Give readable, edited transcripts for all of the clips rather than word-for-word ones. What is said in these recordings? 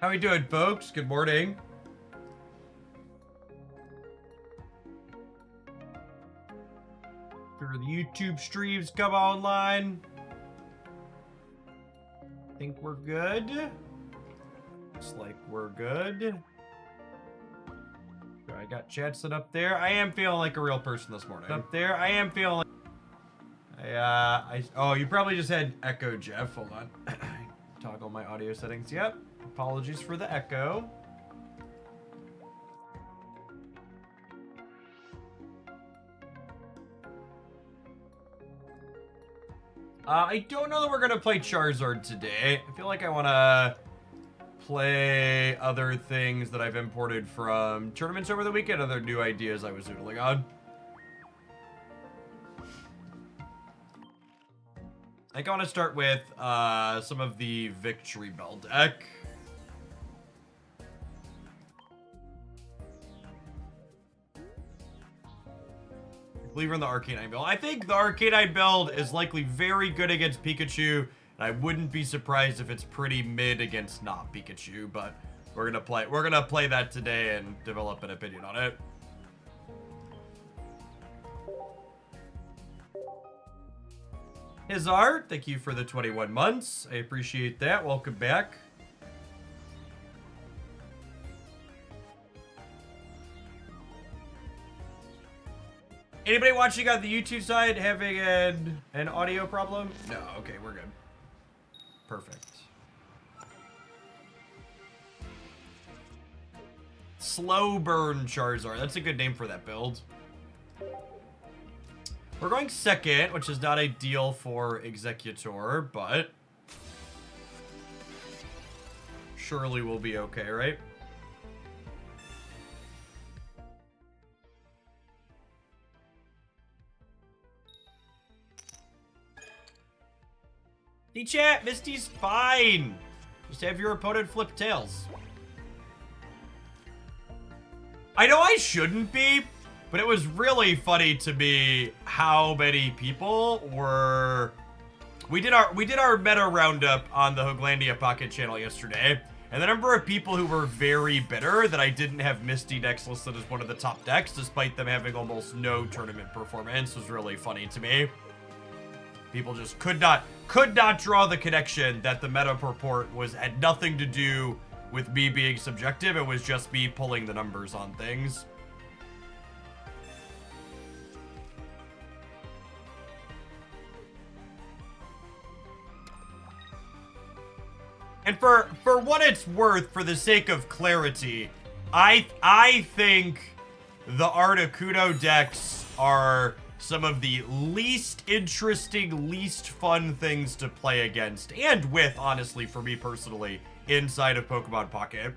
How we doing, folks? Good morning. Sure the YouTube streams come online. Think we're good. Looks like we're good. I got chat set up there. I am feeling like a real person this morning. Up there, I am feeling like... Oh, you probably just had echo, Jeff. Hold on. Toggle my audio settings. Yep. Apologies for the echo. I don't know that we're gonna play Charizard today. I feel like I want to play other things that I've imported from tournaments over the weekend, other new ideas I was doodling on. I think I want to start with some of the Victory Bell deck. Believer in the Arcanine build. I think the Arcanine build is likely very good against Pikachu, and I wouldn't be surprised if it's pretty mid against not Pikachu, but we're gonna play that today and develop an opinion on it. Hizard, thank you for the 21 months. I appreciate that. Welcome back. Anybody watching on the YouTube side having an audio problem? No, okay, we're good. Perfect. Slow Burn Charizard. That's a good name for that build. We're going second, which is not ideal for Executor, but surely we'll be okay, right? Hey chat, Misty's fine. Just have your opponent flip tails. I know I shouldn't be, but it was really funny to me how many people were... We did our meta roundup on the Hooglandia Pocket channel yesterday, and the number of people who were very bitter that I didn't have Misty decks listed as one of the top decks, despite them having almost no tournament performance, was really funny to me. People just could not draw the connection that the meta purport had nothing to do with me being subjective. It was just me pulling the numbers on things. And for what it's worth, for the sake of clarity, I think the Articuno decks are some of the least interesting, least fun things to play against, and with, honestly, for me personally, inside of Pokemon Pocket.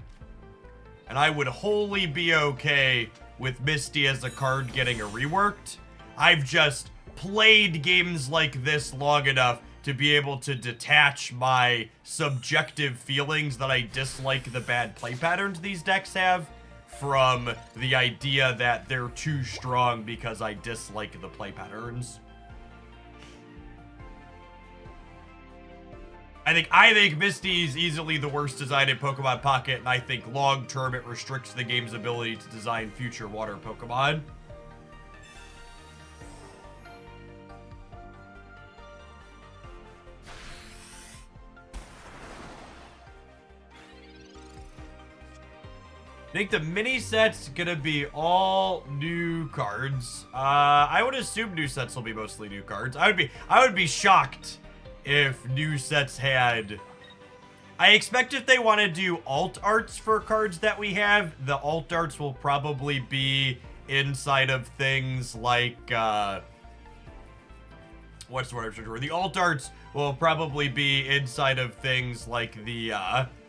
And I would wholly be okay with Misty as a card getting a reworked. I've just played games like this long enough to be able to detach my subjective feelings that I dislike the bad play patterns these decks have from the idea that they're too strong because I dislike the play patterns. I think Misty's easily the worst design in Pokemon Pocket, and I think long term it restricts the game's ability to design future water Pokemon. I think the mini set's gonna be all new cards. I would assume new sets will be mostly new cards. I would be shocked if new sets had... I expect if they want to do alt arts for cards that we have, the alt arts will probably be inside of things like, what's the word I'm searching for? The alt arts will probably be inside of things like the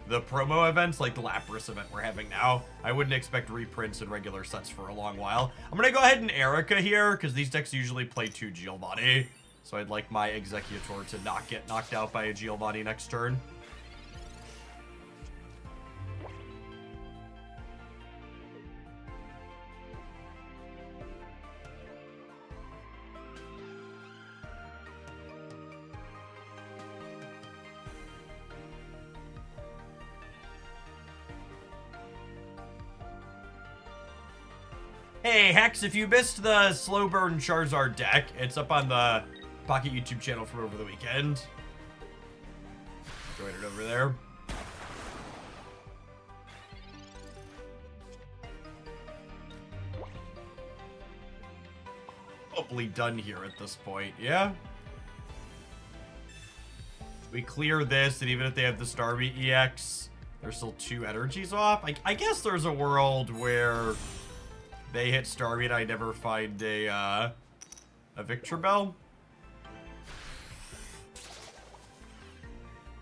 promo events, like the Lapras event we're having now. I wouldn't expect reprints in regular sets for a long while. I'm gonna go ahead and Erica here, because these decks usually play 2 Giovanni. So I'd like my Executor to not get knocked out by a Giovanni next turn. Hey, Hex, if you missed the Slow Burn Charizard deck, it's up on the Pocket YouTube channel from over the weekend. Join it over there. Probably done here at this point, yeah? We clear this, and even if they have the Starmie EX, there's still 2 energies off. I guess there's a world where they hit Starmie and I never find a Victreebel.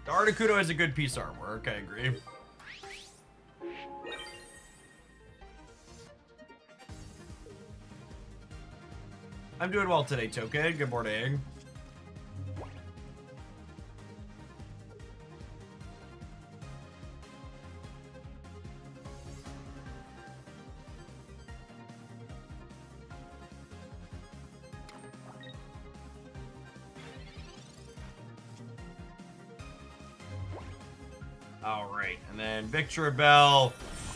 The Articuno has a good piece of artwork, I agree. I'm doing well today, Token. Good morning. All right, and then Victreebel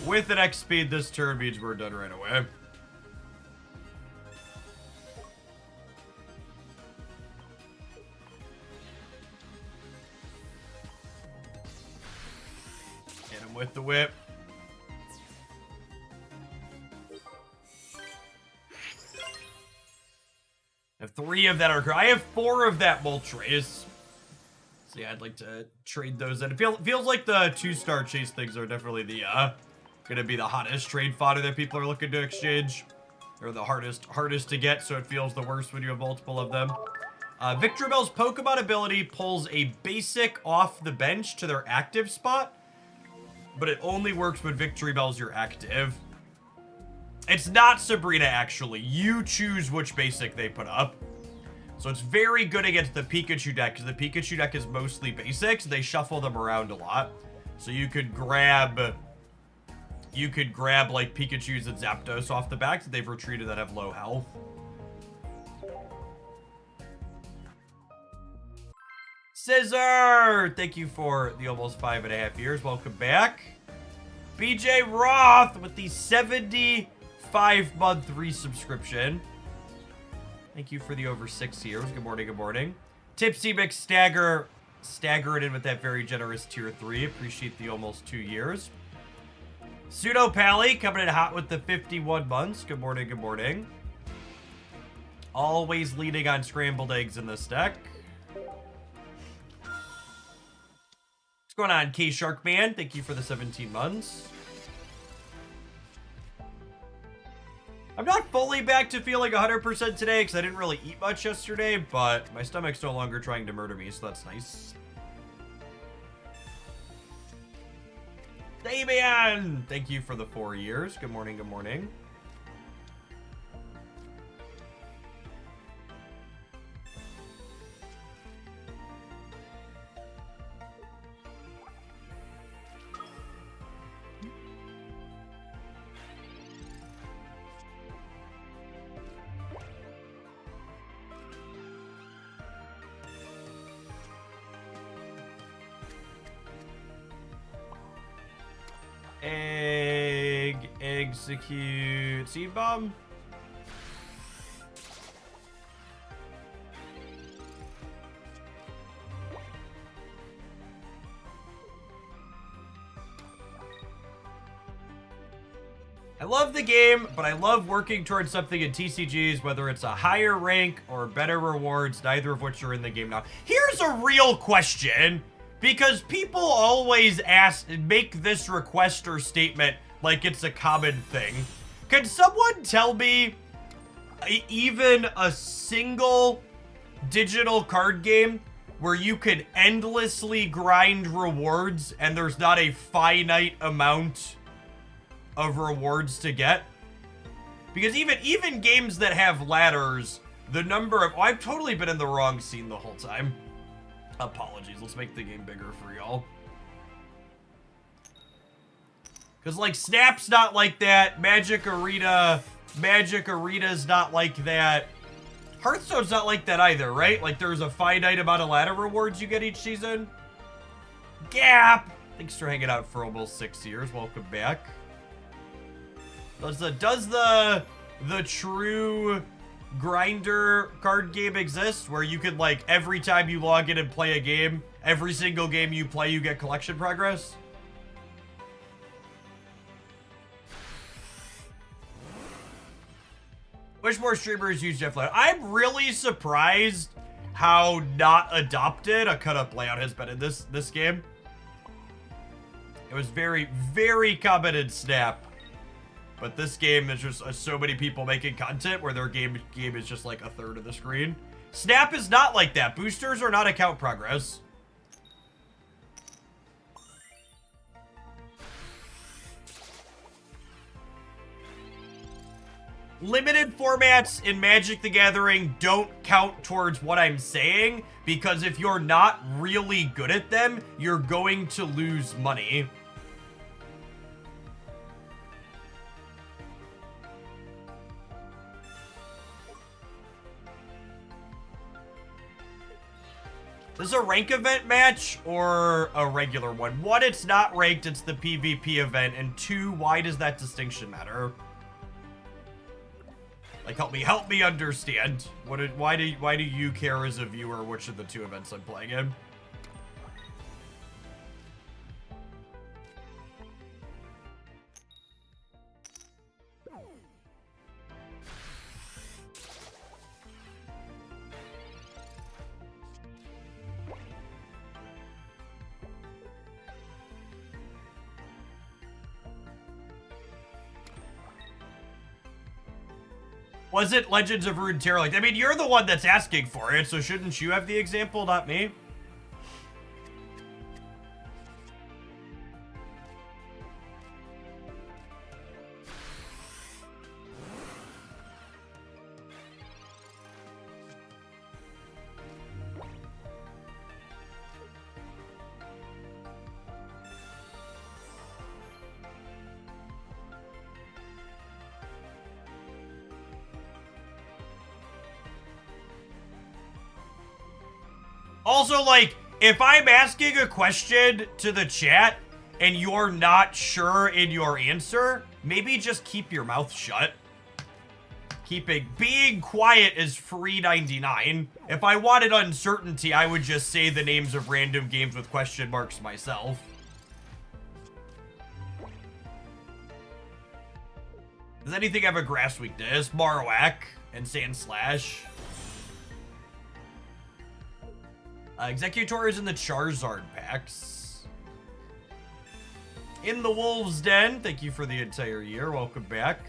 with an X speed this turn means we're done right away. Hit him with the whip. I have 3 of that Arcanine. I have 4 of that Moltres. So yeah, I'd like to trade those in. It feels like the 2-star chase things are definitely the gonna be the hottest trade fodder that people are looking to exchange. Or the hardest to get, so it feels the worst when you have multiple of them. Victreebel's Pokemon ability pulls a basic off the bench to their active spot, but it only works when Victreebel's your active. It's not Sabrina, actually. You choose which basic they put up. So it's very good against the Pikachu deck, because the Pikachu deck is mostly basics. They shuffle them around a lot. So you could grab like Pikachus and Zapdos off the back that they've retreated that have low health. Scissor! Thank you for the almost 5.5 years. Welcome back. BJ Roth with the 75-month resubscription. Thank you for the over 6 years. Good morning, good morning. Tipsy McStagger, stagger it in with that very generous tier 3. Appreciate the almost 2 years. Pseudo Pally coming in hot with the 51 months. Good morning, good morning. Always leading on scrambled eggs in this deck. What's going on, K Sharkman? Thank you for the 17 months. I'm not fully back to feeling 100% today because I didn't really eat much yesterday, but my stomach's no longer trying to murder me, so that's nice. Damian! Thank you for the 4 years. Good morning, good morning. Execute Seed Bomb. I love the game, but I love working towards something in TCGs, whether it's a higher rank or better rewards, neither of which are in the game now. Here's a real question, because people always make this request or statement like it's a common thing. Can someone tell me even a single digital card game where you can endlessly grind rewards and there's not a finite amount of rewards to get? Because even games that have ladders, the number of... Oh, I've totally been in the wrong scene the whole time. Apologies. Let's make the game bigger for y'all. Because, like, Snap's not like that. Magic Arena's not like that. Hearthstone's not like that either, right? Like, there's a finite amount of ladder rewards you get each season. Gap! Thanks for hanging out for almost 6 years. Welcome back. Does the the true grinder card game exists, where you could, like, every time you log in and play a game, every single game you play, you get collection progress? Wish more streamers use Jeff Layout. I'm really surprised how not adopted a cut-up layout has been in this game. It was very, very common in Snap. But this game is just so many people making content where their game is just like a third of the screen. Snap is not like that. Boosters are not account progress. Limited formats in Magic the Gathering don't count towards what I'm saying, because if you're not really good at them, you're going to lose money. This is a rank event match or a regular one? One, it's not ranked, it's the PvP event. And two, why does that distinction matter? Like, help me understand. Why do you care as a viewer which of the two events I'm playing in? Was it Legends of Runeterra? I mean, you're the one that's asking for it, so shouldn't you have the example, not me? Also, like, if I'm asking a question to the chat and you're not sure in your answer, maybe just keep your mouth shut. Being quiet is free 99. If I wanted uncertainty, I would just say the names of random games with question marks myself. Does anything have a grass weakness? Marowak and Sandslash. Executor is in the Charizard packs. In the Wolves Den. Thank you for the entire year. Welcome back.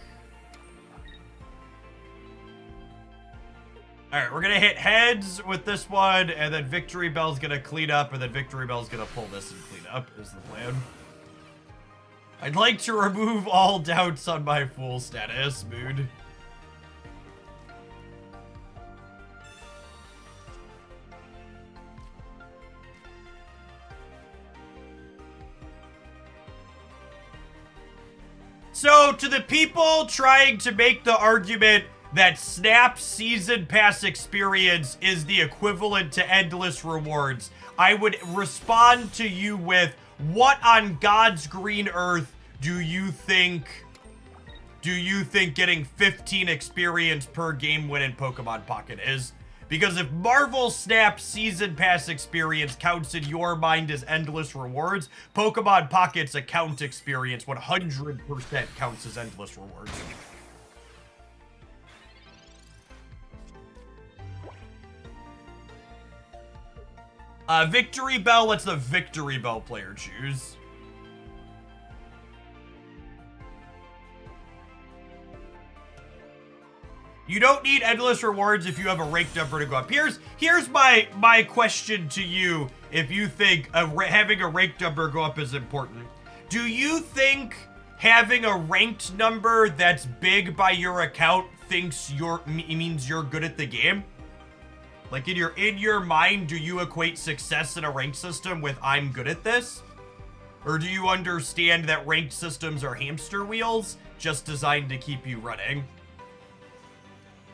Alright, we're gonna hit heads with this one, and then Victory Bell's gonna clean up, and then Victory Bell's gonna pull this and clean up, is the plan. I'd like to remove all doubts on my Fool status, Mood. So, to the people trying to make the argument that Snap Season Pass experience is the equivalent to endless rewards, I would respond to you with, what on God's green earth do you think getting 15 experience per game win in Pokemon Pocket is? Because if Marvel Snap Season Pass experience counts in your mind as endless rewards, Pokemon Pocket's account experience 100% counts as endless rewards. Victory Bell lets the Victory Bell player choose. You don't need endless rewards if you have a rank number to go up. Here's my question to you if you think having a rank number go up is important. Do you think having a ranked number that's big by your account means you're good at the game? Like in your mind, do you equate success in a ranked system with I'm good at this? Or do you understand that ranked systems are hamster wheels just designed to keep you running?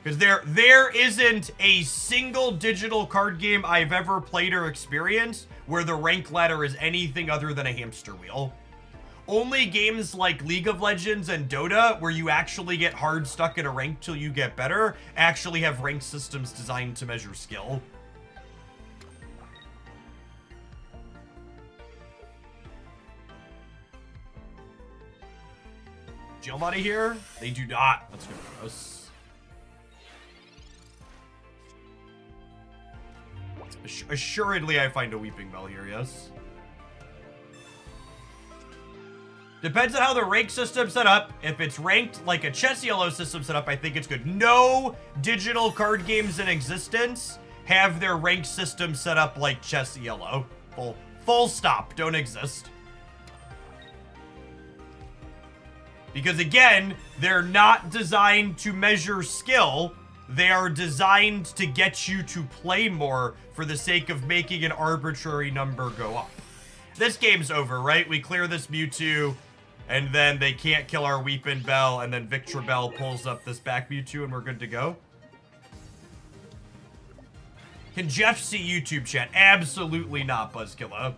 Because there isn't a single digital card game I've ever played or experienced where the rank ladder is anything other than a hamster wheel. only games like League of Legends and Dota, where you actually get hard stuck in a rank till you get better, actually have rank systems designed to measure skill. Giovanni here? They do not. That's good for us. Assuredly, I find a Weeping Bell here, yes. Depends on how the rank system's set up. If it's ranked like a chess ELO system set up, I think it's good. No digital card games in existence have their rank system set up like chess ELO. Full stop. Don't exist. Because again, they're not designed to measure skill. They are designed to get you to play more for the sake of making an arbitrary number go up. This game's over, right? We clear this Mewtwo, and then they can't kill our Weeping Bell, and then Victra Bell pulls up this back Mewtwo, and we're good to go. Can Jeff see YouTube chat? Absolutely not, Buzzkilla.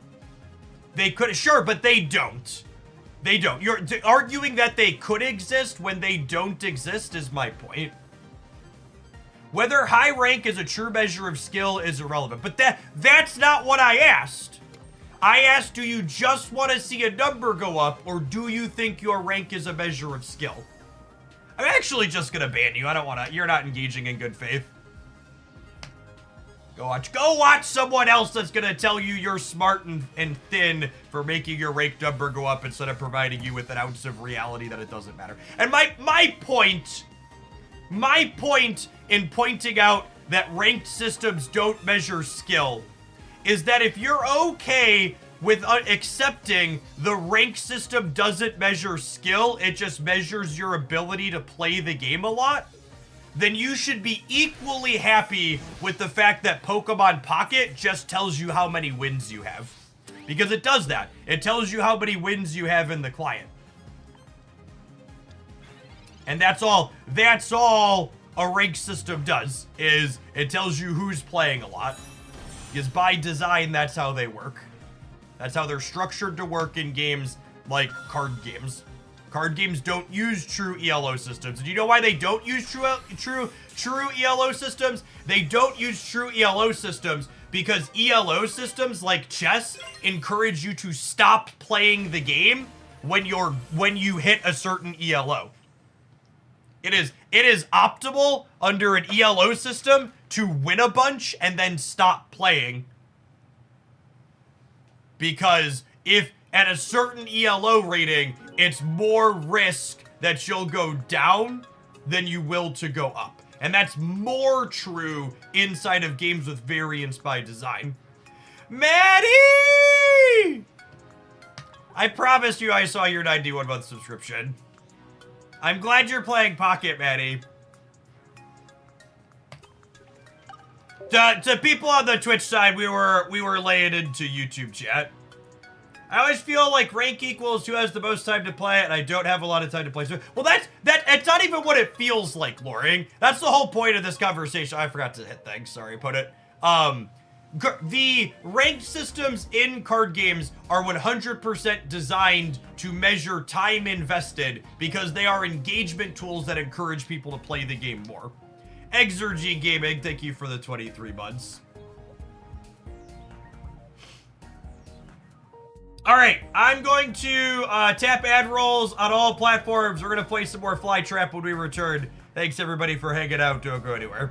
They could, sure, but they don't. They don't. You're arguing that they could exist when they don't exist is my point. Whether high rank is a true measure of skill is irrelevant. But that's not what I asked. I asked, do you just want to see a number go up, or do you think your rank is a measure of skill? I'm actually just going to ban you. I don't want to. You're not engaging in good faith. Go watch someone else that's going to tell you you're smart and thin for making your rank number go up instead of providing you with an ounce of reality that it doesn't matter. And my point in pointing out that ranked systems don't measure skill is that if you're okay with accepting the rank system doesn't measure skill, it just measures your ability to play the game a lot, then you should be equally happy with the fact that Pokemon Pocket just tells you how many wins you have. Because it does that. It tells you how many wins you have in the client. And that's all a rank system does, is it tells you who's playing a lot. Because by design, that's how they work. That's how they're structured to work in games like card games. Card games don't use true ELO systems. And you know why they don't use true ELO systems? They don't use true ELO systems because ELO systems like chess encourage you to stop playing the game when you hit a certain ELO. It is optimal under an ELO system to win a bunch and then stop playing. Because if at a certain ELO rating, it's more risk that you'll go down than you will to go up. And that's more true inside of games with variance by design. Maddie! I promised you I saw your 91-month subscription. I'm glad you're playing Pocket, Maddie. To people on the Twitch side, we were laying into YouTube chat. I always feel like rank equals who has the most time to play it, and I don't have a lot of time to play. So, well, that's not even what it feels like, Loring. That's the whole point of this conversation. I forgot to hit things. Sorry, put it. The ranked systems in card games are 100% designed to measure time invested because they are engagement tools that encourage people to play the game more. Exergy Gaming, thank you for the 23 months. All right, I'm going to tap ad rolls on all platforms. We're going to play some more Flytrap when we return. Thanks, everybody, for hanging out. Don't go anywhere.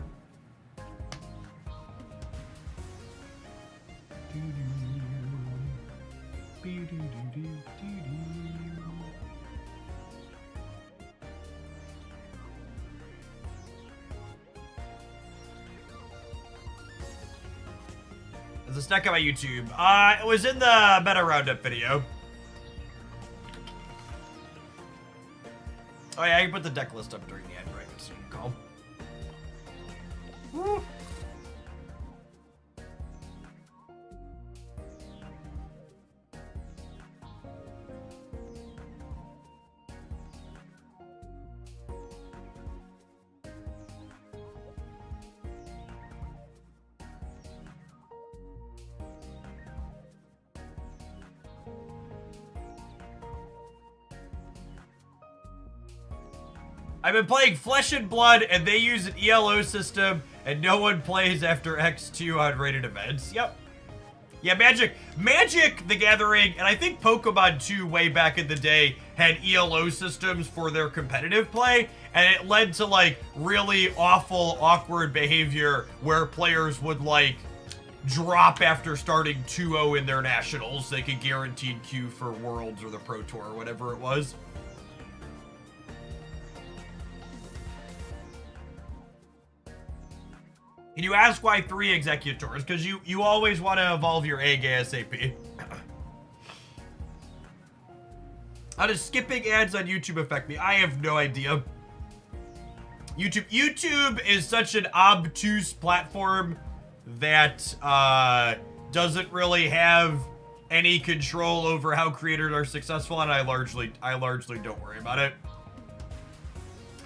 There's a stack on my YouTube. It was in the meta roundup video. Oh yeah, I can put the deck list up during the end, right? So you can call. Woo. I've been playing Flesh and Blood, and they use an ELO system, and no one plays after X2 on rated events. Yep. Yeah, Magic the Gathering, and I think Pokemon 2 way back in the day had ELO systems for their competitive play, and it led to, like, really awful, awkward behavior where players would, like, drop after starting 2-0 in their nationals. They could guaranteed queue for Worlds or the Pro Tour or whatever it was. Can you ask why 3 Executors? Because you always want to evolve your egg ASAP. How does skipping ads on YouTube affect me? I have no idea. YouTube is such an obtuse platform that doesn't really have any control over how creators are successful, and I largely don't worry about it.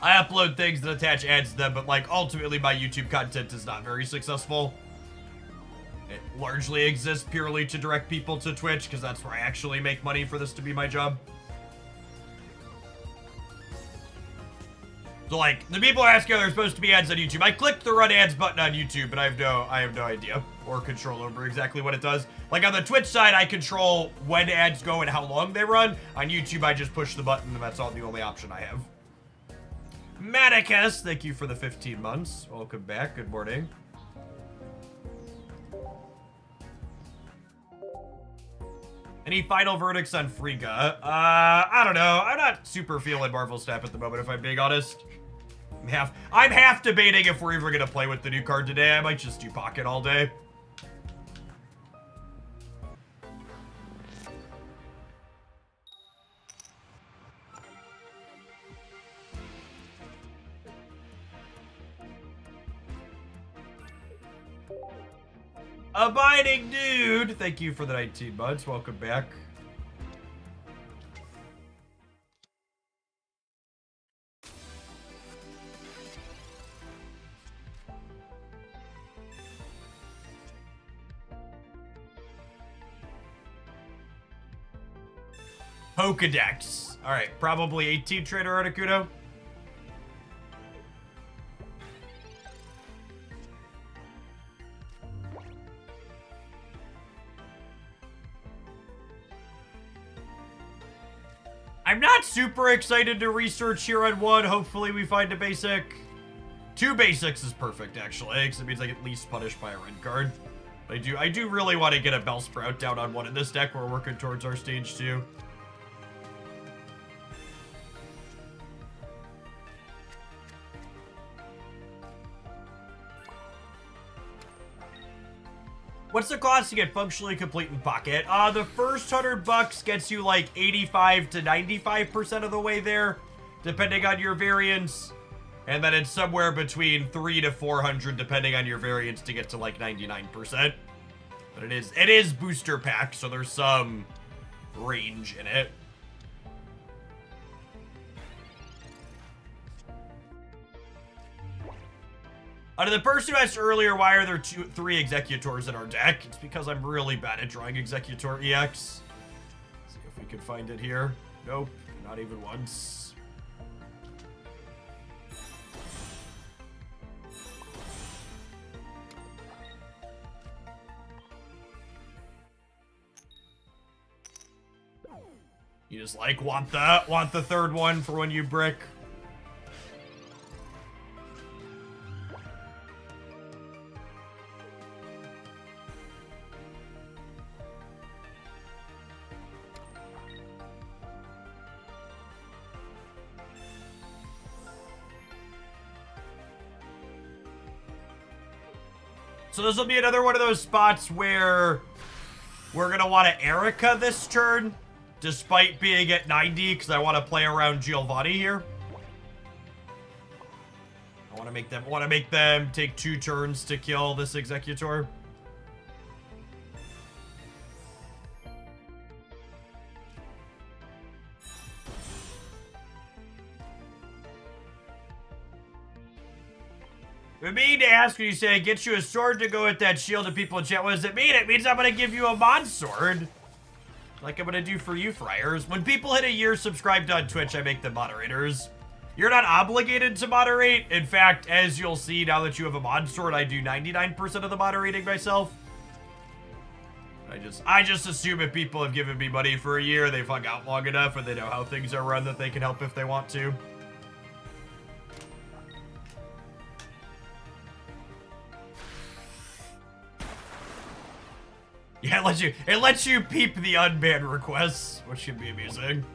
I upload things that attach ads to them, but, like, ultimately my YouTube content is not very successful. It largely exists purely to direct people to Twitch, because that's where I actually make money for this to be my job. So, like, the people are asking, are there supposed to be ads on YouTube? I clicked the run ads button on YouTube, but I have no idea or control over exactly what it does. Like, on the Twitch side, I control when ads go and how long they run. On YouTube, I just push the button, and that's the only option I have. Maticus, thank you for the 15 months. Welcome back. Good morning. Any final verdicts on Frigga? I don't know. I'm not super feeling Marvel Snap at the moment, if I'm being honest. I'm half debating if we're even going to play with the new card today. I might just do Pocket all day. Abiding Dude, thank you for the 19 months. Welcome back. Pokedex. All right, probably 18 Trainer Articuno. I'm not super excited to research here on 1. Hopefully we find a basic. 2 basics is perfect, actually, because it means I get least punished by a red card. I do really want to get a Bellsprout down on 1 in this deck. We're working towards our stage 2. What's the cost to get functionally complete in Pocket? The first $100 gets you like 85 to 95% of the way there, depending on your variants. And then it's somewhere between 300 to 400, depending on your variants, to get to like 99%. But it is booster pack, so there's some range in it. To the person who asked earlier, why are there 3 Executors in our deck? It's because I'm really bad at drawing Executor EX. Let's see if we can find it here. Nope, not even once. You just like want the third one for when you brick. So this will be another one of those spots where we're going to want to Erica this turn, despite being at 90, because I want to play around Giovanni here. I want to make them take 2 turns to kill this Executor. I mean to ask when you say, get you a sword to go with that shield to people in chat. What does it mean? It means I'm going to give you a mod sword. Like I'm going to do for you, Friars. When people hit a year subscribed on Twitch, I make them moderators. You're not obligated to moderate. In fact, as you'll see now that you have a mod sword, I do 99% of the moderating myself. I just assume if people have given me money for a year, they've hung out long enough and they know how things are run that they can help if they want to. Yeah, it lets you peep the unbanned requests, which should be amusing.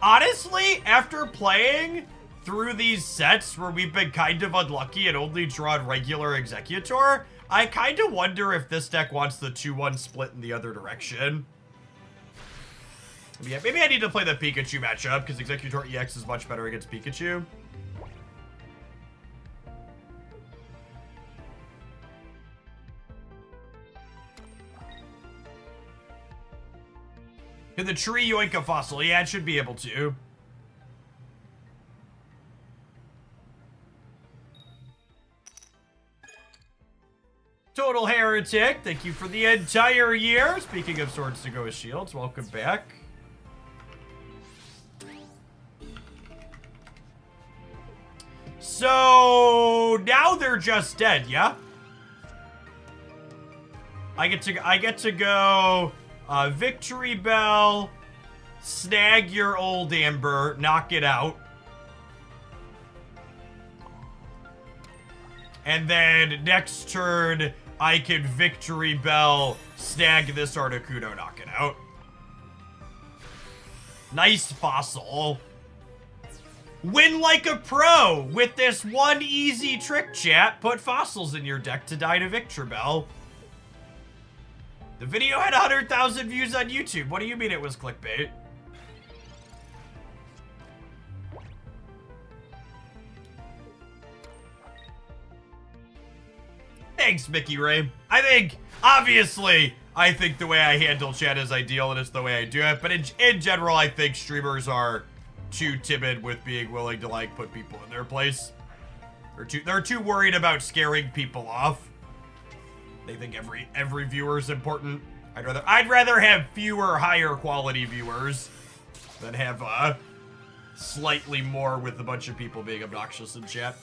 Honestly, after playing through these sets where we've been kind of unlucky and only drawn regular Executor, I kind of wonder if this deck wants the 2-1 split in the other direction. Yeah, maybe I need to play the Pikachu matchup, because Executor EX is much better against Pikachu. Can the tree yoink a fossil? Yeah, it should be able to. Total Heretic, thank you for the entire year. Speaking of swords to go with shields, welcome back. So now they're just dead, yeah? I get to go Victory Bell, snag your old Amber, knock it out. And then next turn, I can Victory Bell, snag this Articuno, knock it out. Nice fossil. Win like a pro with this one easy trick, chat. Put fossils in your deck to die to Victory Bell. The video had 100,000 views on YouTube. What do you mean it was clickbait? Thanks, Mickey Ray. Obviously, I think the way I handle chat is ideal and it's the way I do it. But in general, I think streamers are too timid with being willing to, like, put people in their place. They're too worried about scaring people off. They think every viewer is important. I'd rather have fewer higher quality viewers than have slightly more with a bunch of people being obnoxious in chat.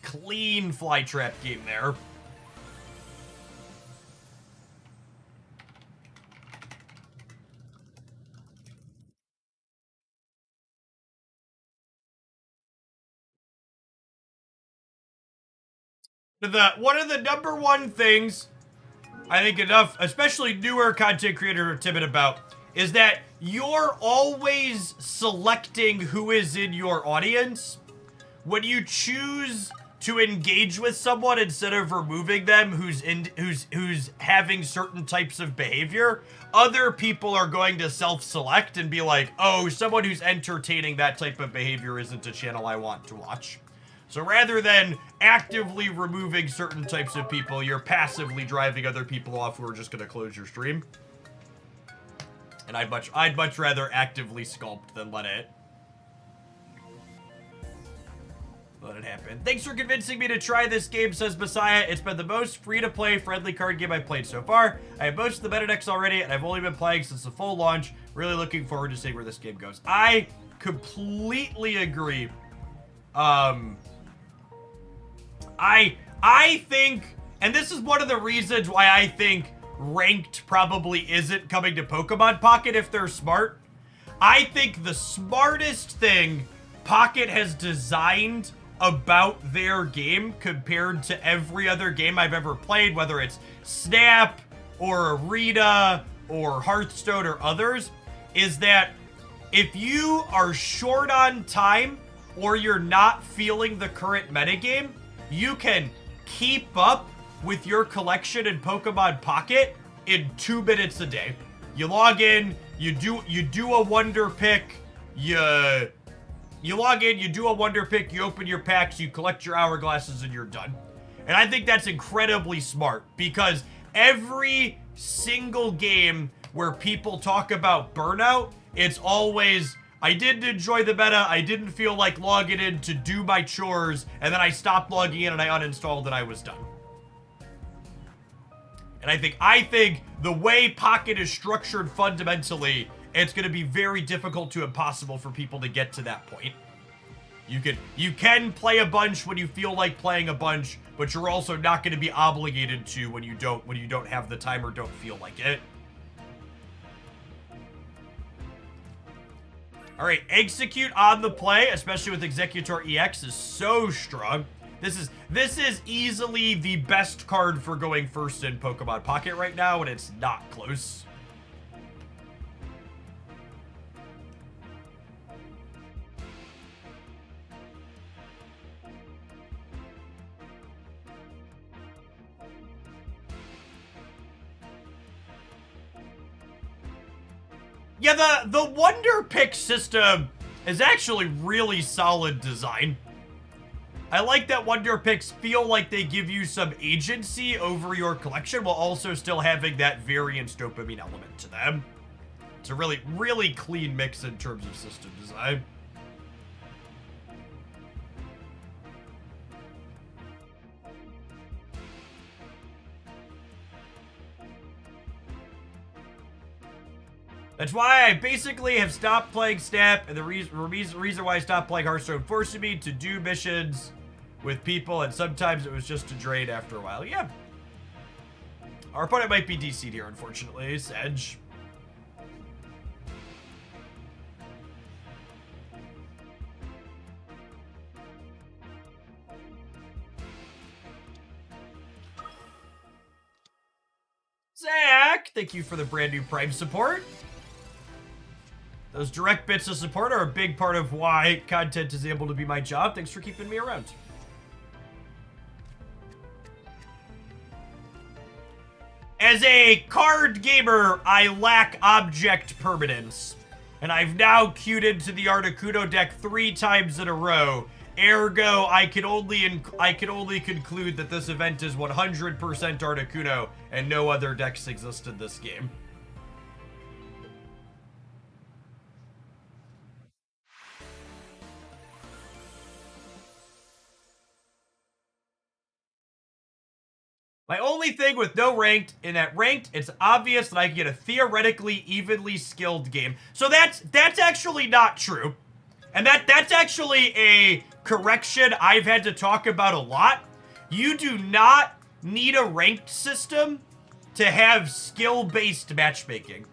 Clean fly trap game there. One of the number one things I think especially newer content creators are timid about, is that you're always selecting who is in your audience. When you choose to engage with someone instead of removing them who's having certain types of behavior, other people are going to self-select and be like, oh, someone who's entertaining that type of behavior isn't a channel I want to watch. So rather than actively removing certain types of people, you're passively driving other people off who are just going to close your stream. And I'd much rather actively sculpt than let it happen. Thanks for convincing me to try this game, says Messiah. It's been the most free-to-play, friendly card game I've played so far. I have most of the meta decks already, and I've only been playing since the full launch. Really looking forward to seeing where this game goes. I completely agree. I think, and this is one of the reasons why I think ranked probably isn't coming to Pokemon Pocket if they're smart. I think the smartest thing Pocket has designed about their game compared to every other game I've ever played, whether it's Snap or Arena or Hearthstone or others, is that if you are short on time or you're not feeling the current metagame, you can keep up with your collection in Pokemon Pocket in 2 minutes a day. You log in, you do a wonder pick, you log in, you do a wonder pick, you open your packs, you collect your hourglasses, and you're done. And I think that's incredibly smart, because every single game where people talk about burnout, it's always, I didn't enjoy the meta, I didn't feel like logging in to do my chores, and then I stopped logging in and I uninstalled and I was done. And I think the way Pocket is structured fundamentally it's going to be very difficult to impossible for people to get to that point. You can play a bunch when you feel like playing a bunch, but you're also not going to be obligated to when you don't have the time or don't feel like it. All right, execute on the play, especially with Executor EX, is so strong. This is easily the best card for going first in Pokemon Pocket right now, and it's not close. Yeah, the Wonder Pick system is actually really solid design. I like that Wonder Picks feel like they give you some agency over your collection while also still having that variance dopamine element to them. It's a really, really clean mix in terms of system design. That's why I basically have stopped playing Snap, and the reason why I stopped playing Hearthstone forced me to do missions with people, and sometimes it was just a drain after a while. Yeah. Our opponent might be DC'd here, unfortunately. Sedge. Zach, thank you for the brand new Prime support. Those direct bits of support are a big part of why content is able to be my job. Thanks for keeping me around. As a card gamer, I lack object permanence. And I've now queued into the Articuno deck 3 times in a row. Ergo, I can only conclude that this event is 100% Articuno and no other decks exist in this game. My only thing with no ranked, in that ranked, it's obvious that I can get a theoretically evenly skilled game. So that's actually not true. And that's actually a correction I've had to talk about a lot. You do not need a ranked system to have skill-based matchmaking.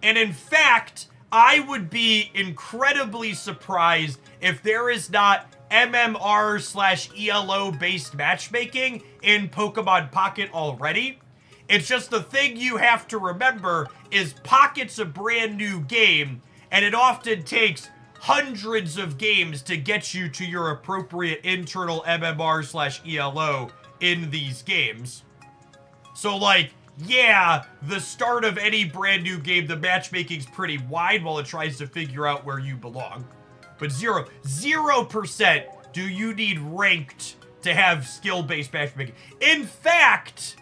And in fact, I would be incredibly surprised if there is not MMR/ELO based matchmaking in Pokemon Pocket already. It's just the thing you have to remember is Pocket's a brand new game, and it often takes hundreds of games to get you to your appropriate internal MMR/ELO in these games. So like, yeah, the start of any brand new game, the matchmaking's pretty wide while it tries to figure out where you belong. But 0% do you need ranked to have skill-based matchmaking. In fact,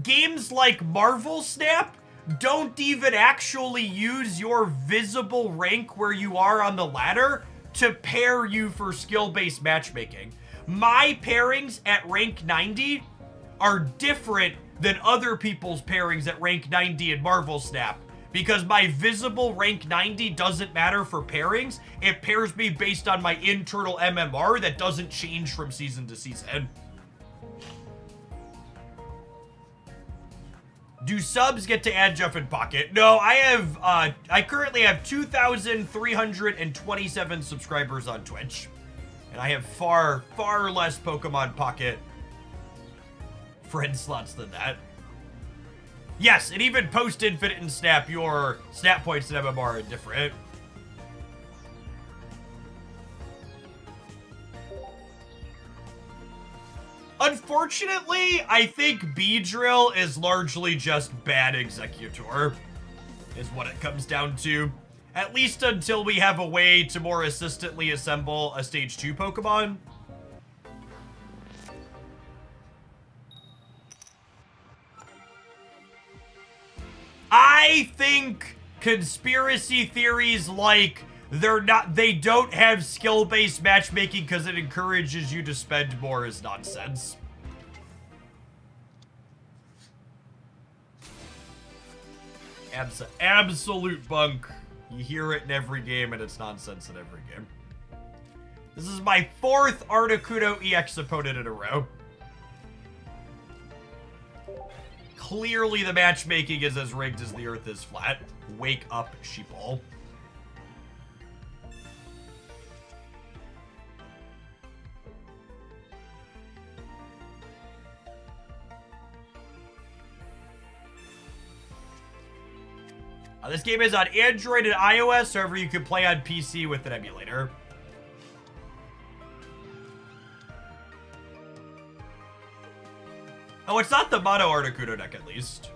games like Marvel Snap don't even actually use your visible rank where you are on the ladder to pair you for skill-based matchmaking. My pairings at rank 90 are different than other people's pairings at rank 90 in Marvel Snap, because my visible rank 90 doesn't matter for pairings. It pairs me based on my internal MMR that doesn't change from season to season. Do subs get to add Jeff in Pocket? No, I currently have 2,327 subscribers on Twitch. And I have far, far less Pokemon Pocket friend slots than that. Yes, and even post-Infinite and Snap, your Snap points and MMR are different. Unfortunately, I think Beedrill is largely just bad Executor, is what it comes down to. At least until we have a way to more assistantly assemble a Stage 2 Pokemon. I think conspiracy theories like they don't have skill-based matchmaking because it encourages you to spend more is nonsense. Absolute bunk. You hear it in every game, and it's nonsense in every game. This is my 4th Articuno EX opponent in a row. Clearly, the matchmaking is as rigged as the Earth is flat. Wake up, sheeple. This game is on Android and iOS, however you can play on PC with an emulator. Oh, it's not the mono Articuno deck, at least.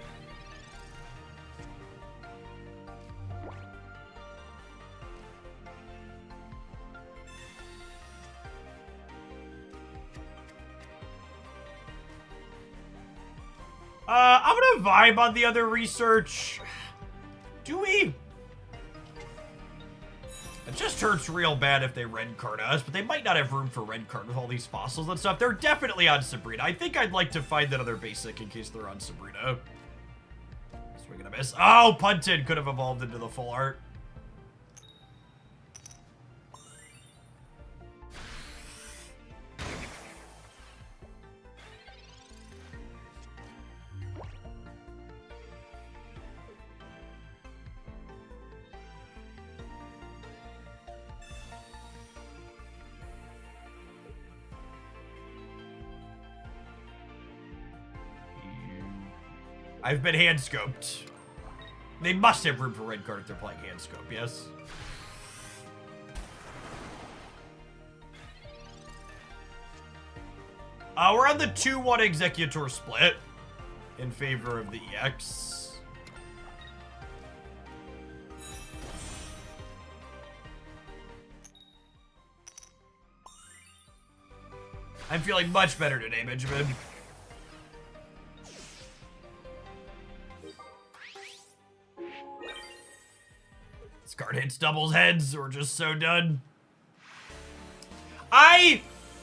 I'm gonna vibe on the other research. Do we? It just hurts real bad if they red card us, but they might not have room for red card with all these fossils and stuff. They're definitely on Sabrina. I think I'd like to find another basic in case they're on Sabrina. Swing and a miss. Oh, punted could have evolved into the full art. I've been hand scoped. They must have room for red card if they're playing hand scope, yes? We're on the 2-1 Executor split in favor of the EX. I'm feeling much better today, Benjamin. This card hits doubles heads, or just so done.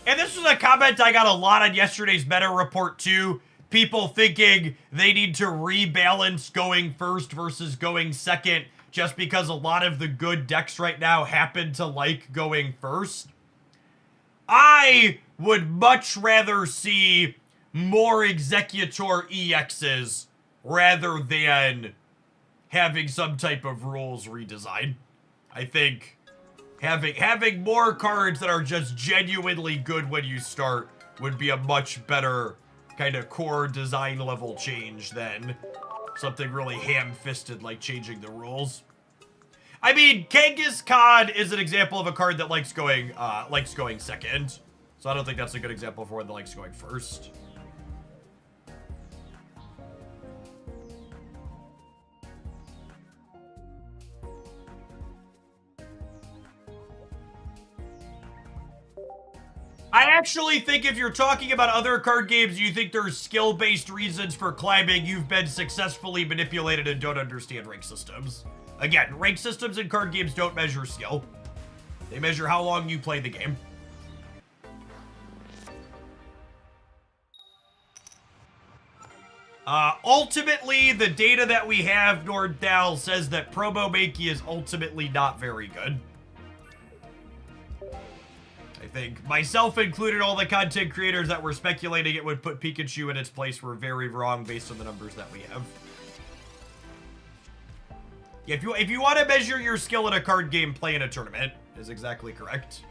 And this was a comment I got a lot on yesterday's meta report too. People thinking they need to rebalance going first versus going second just because a lot of the good decks right now happen to like going first. I would much rather see more Executor EXs rather than having some type of rules redesign. I think having more cards that are just genuinely good when you start would be a much better kind of core design level change than something really ham-fisted like changing the rules. I mean, Kangaskhan is an example of a card that likes going second. So I don't think that's a good example for one that likes going first. I actually think if you're talking about other card games, you think there's skill-based reasons for climbing, you've been successfully manipulated and don't understand rank systems. Again, rank systems in card games don't measure skill. They measure how long you play the game. Ultimately, the data that we have, Nordal, says that Promo Makey is ultimately not very good. I think myself included, all the content creators that were speculating it would put Pikachu in its place were very wrong based on the numbers that we have. If you want to measure your skill in a card game, play in a tournament is exactly correct.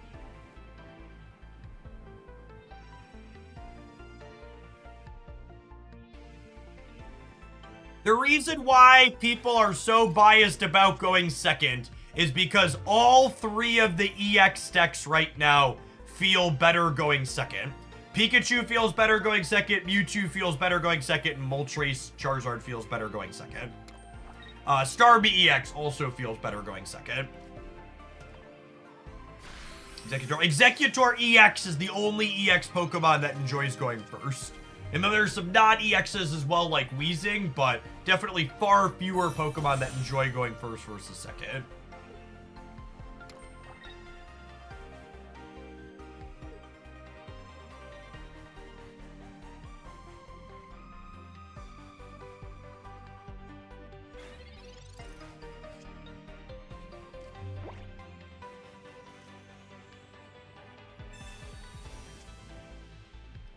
The reason why people are so biased about going second is because all three of the EX decks right now feel better going second. Pikachu feels better going second, Mewtwo feels better going second, and Moltres Charizard feels better going second. Starmie EX also feels better going second. Executor EX is the only EX Pokemon that enjoys going first. And then there's some non-EXs as well, like Weezing, but definitely far fewer Pokemon that enjoy going first versus second.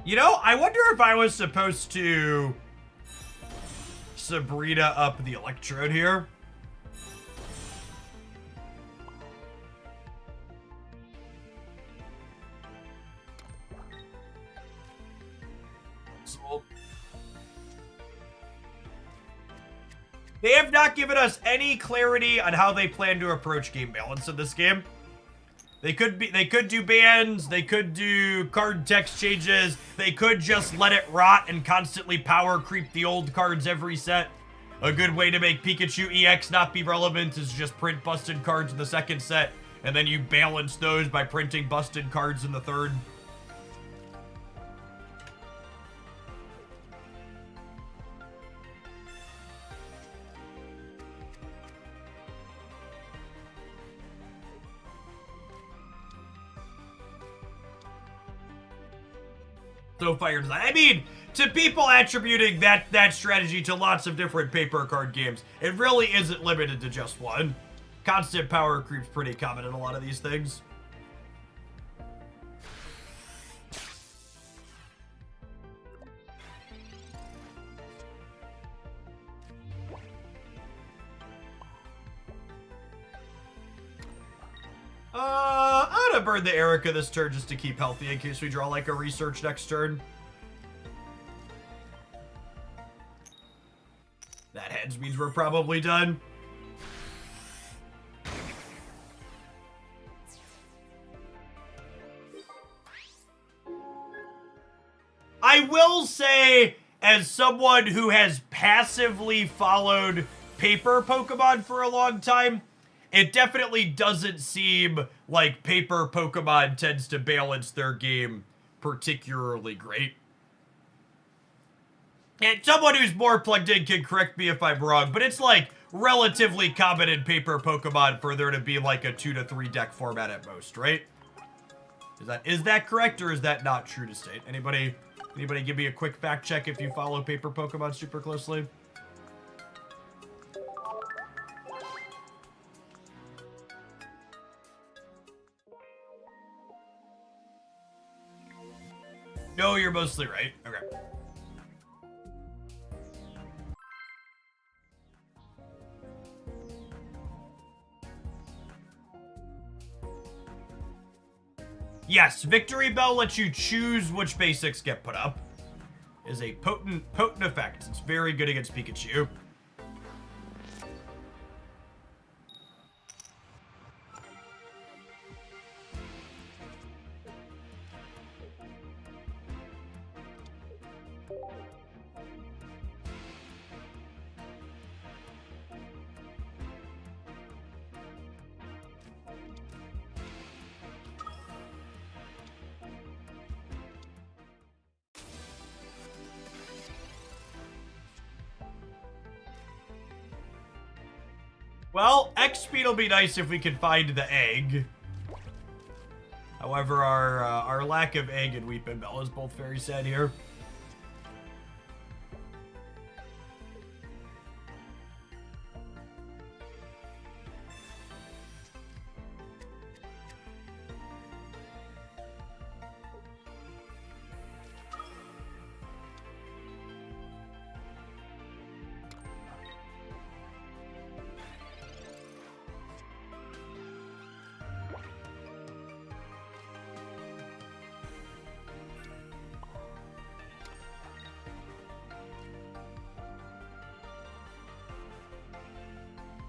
You know, I wonder if I was supposed to Sabrina up the Electrode here. They have not given us any clarity on how they plan to approach game balance in this game. They could do bans, they could do card text changes, they could just let it rot and constantly power creep the old cards every set. A good way to make Pikachu EX not be relevant is just print busted cards in the second set, and then you balance those by printing busted cards in the third. So fire design. I mean, to people attributing that strategy to lots of different paper card games, it really isn't limited to just one. Constant power creep's pretty common in a lot of these things. I'm gonna burn the Erica this turn just to keep healthy in case we draw like a research next turn. That heads means we're probably done. I will say, as someone who has passively followed paper Pokemon for a long time, it definitely doesn't seem like paper Pokemon tends to balance their game particularly great. And someone who's more plugged in can correct me if I'm wrong, but it's like relatively common in paper Pokemon for there to be like a 2 to 3 deck format at most, right? Is that correct, or is that not true to state? Anybody give me a quick fact check if you follow paper Pokemon super closely? No, you're mostly right. Okay. Yes, Victory Bell lets you choose which basics get put up. Is a potent effect. It's very good against Pikachu. Well, X-Speed will be nice if we can find the egg. However, our lack of egg and Weepin' Bell is both very sad here.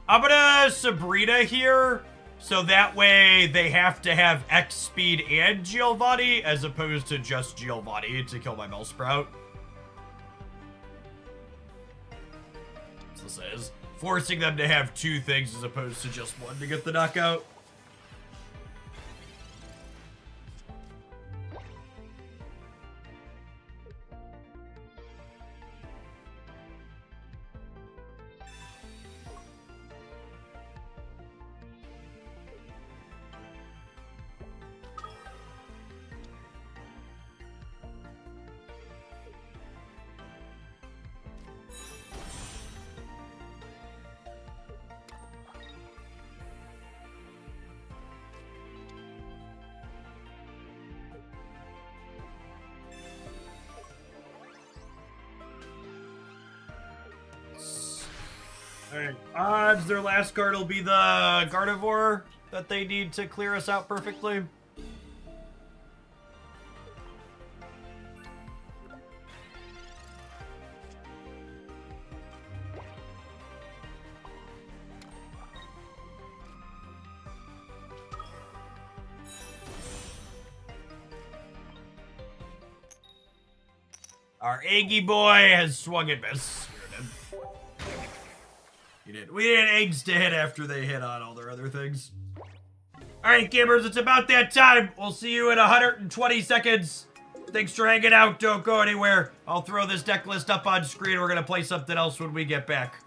I'm gonna Sabrina here, so that way they have to have X-Speed and Giovanni, as opposed to just Giovanni to kill my Bellsprout. So this is forcing them to have two things as opposed to just one to get the knockout. Alright, odds their last card will be the Gardevoir that they need to clear us out perfectly. Our Aggie boy has swung and missed. We need eggs to hit after they hit on all their other things. Alright, gamers, it's about that time. We'll see you in 120 seconds. Thanks for hanging out. Don't go anywhere. I'll throw this deck list up on screen. We're going to play something else when we get back.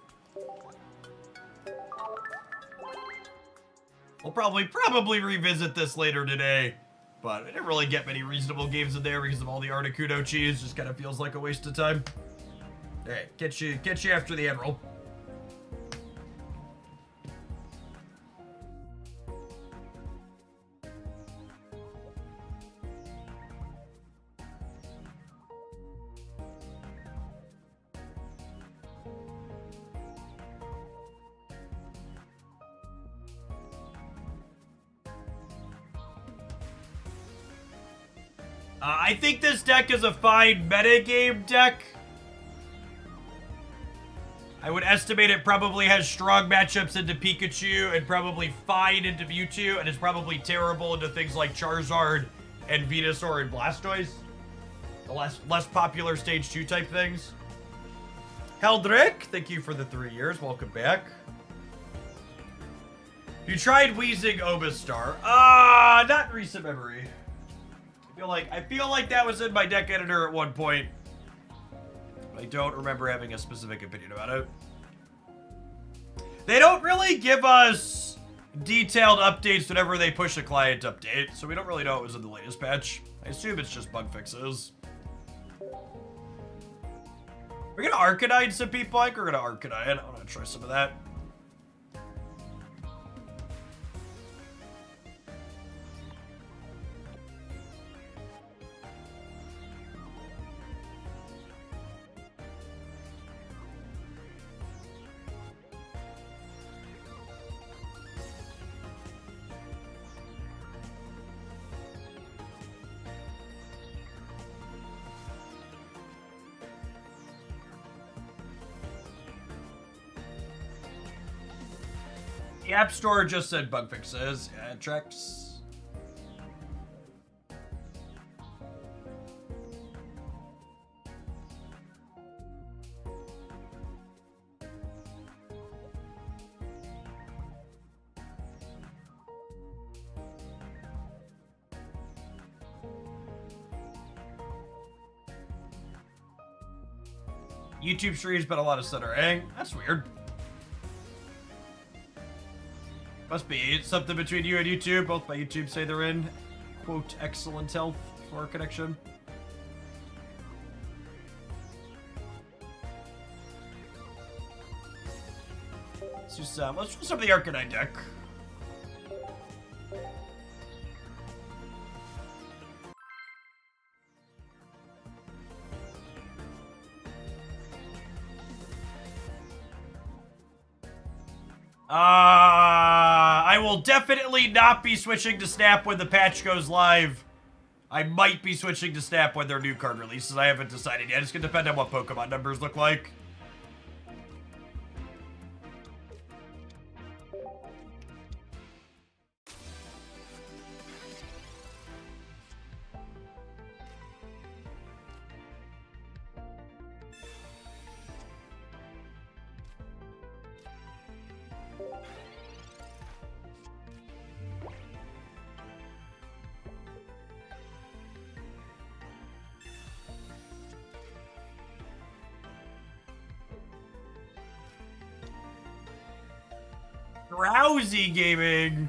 We'll probably revisit this later today. But I didn't really get many reasonable games in there because of all the Articuno cheese. Just kind of feels like a waste of time. Alright, catch you after the end roll. I think this deck is a fine metagame deck. I would estimate it probably has strong matchups into Pikachu and probably fine into Mewtwo, and it's probably terrible into things like Charizard and Venusaur and Blastoise. The less popular Stage 2 type things. Heldrick, thank you for the 3 years. Welcome back. You tried wheezing Omastar. Not in recent memory. I feel like that was in my deck editor at one point. I don't remember having a specific opinion about it. They don't really give us detailed updates whenever they push a client update, so we don't really know what was in the latest patch. I assume it's just bug fixes. We're gonna Arcanine some people. Like we're gonna Arcanine. I'm gonna try some of that. The App Store just said bug fixes. Yeah, it tracks. YouTube streams, but a lot of stuttering. That's weird. Must be something between you and YouTube. Both my YouTube say they're in, quote, excellent health for our connection. Let's do some of the Arcanine deck. I will definitely not be switching to Snap when the patch goes live. I might be switching to Snap when their new card releases. I haven't decided yet. It's going to depend on what Pokemon numbers look like. Drowsy gaming.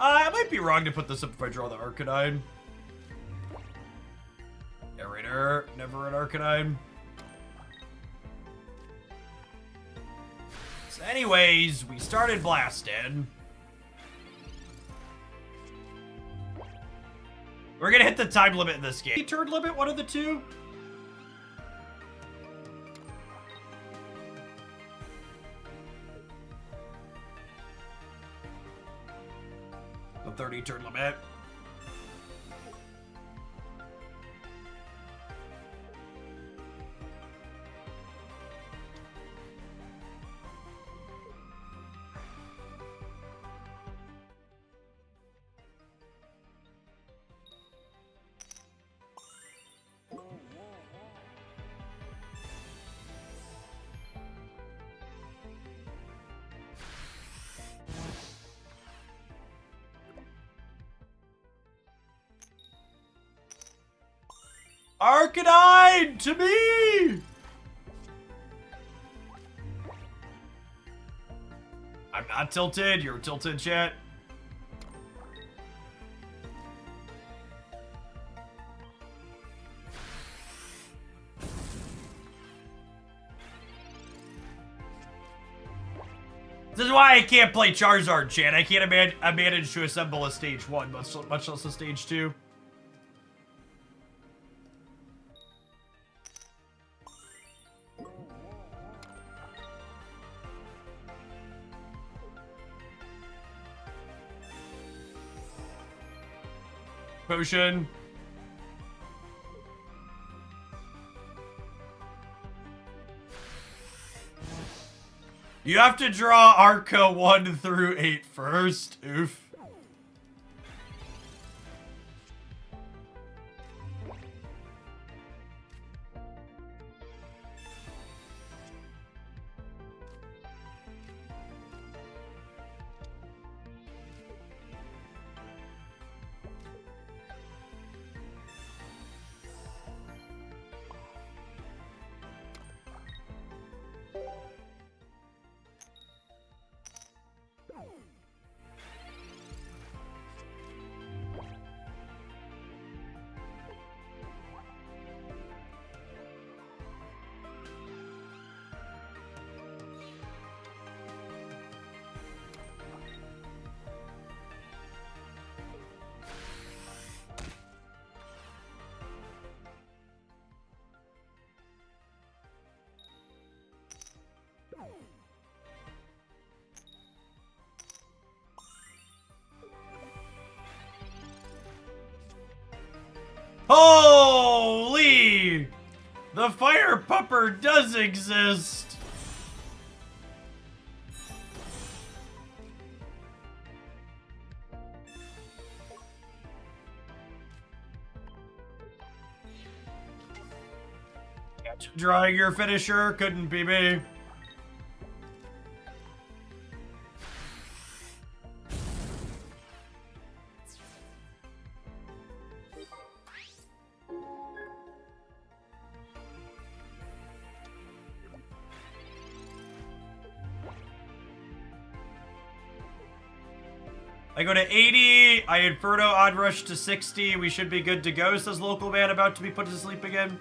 I might be wrong to put this up if I draw the Arcanine. Narrator, never an Arcanine. So anyways, we started blasting. We're gonna hit the time limit in this game. Turn limit, one of the two? The 30 turn limit. Arcanine to me! I'm not tilted, you're tilted, chat. This is why I can't play Charizard, chat. I can't manage to assemble a stage 1, much less a stage 2. Potion. You have to draw Arca 1 through 8 first. Oof. Holy! The fire pupper does exist! Drawing your finisher couldn't be me. I go to 80, I Inferno Odd Rush to 60, we should be good to go, says Local Man about to be put to sleep again.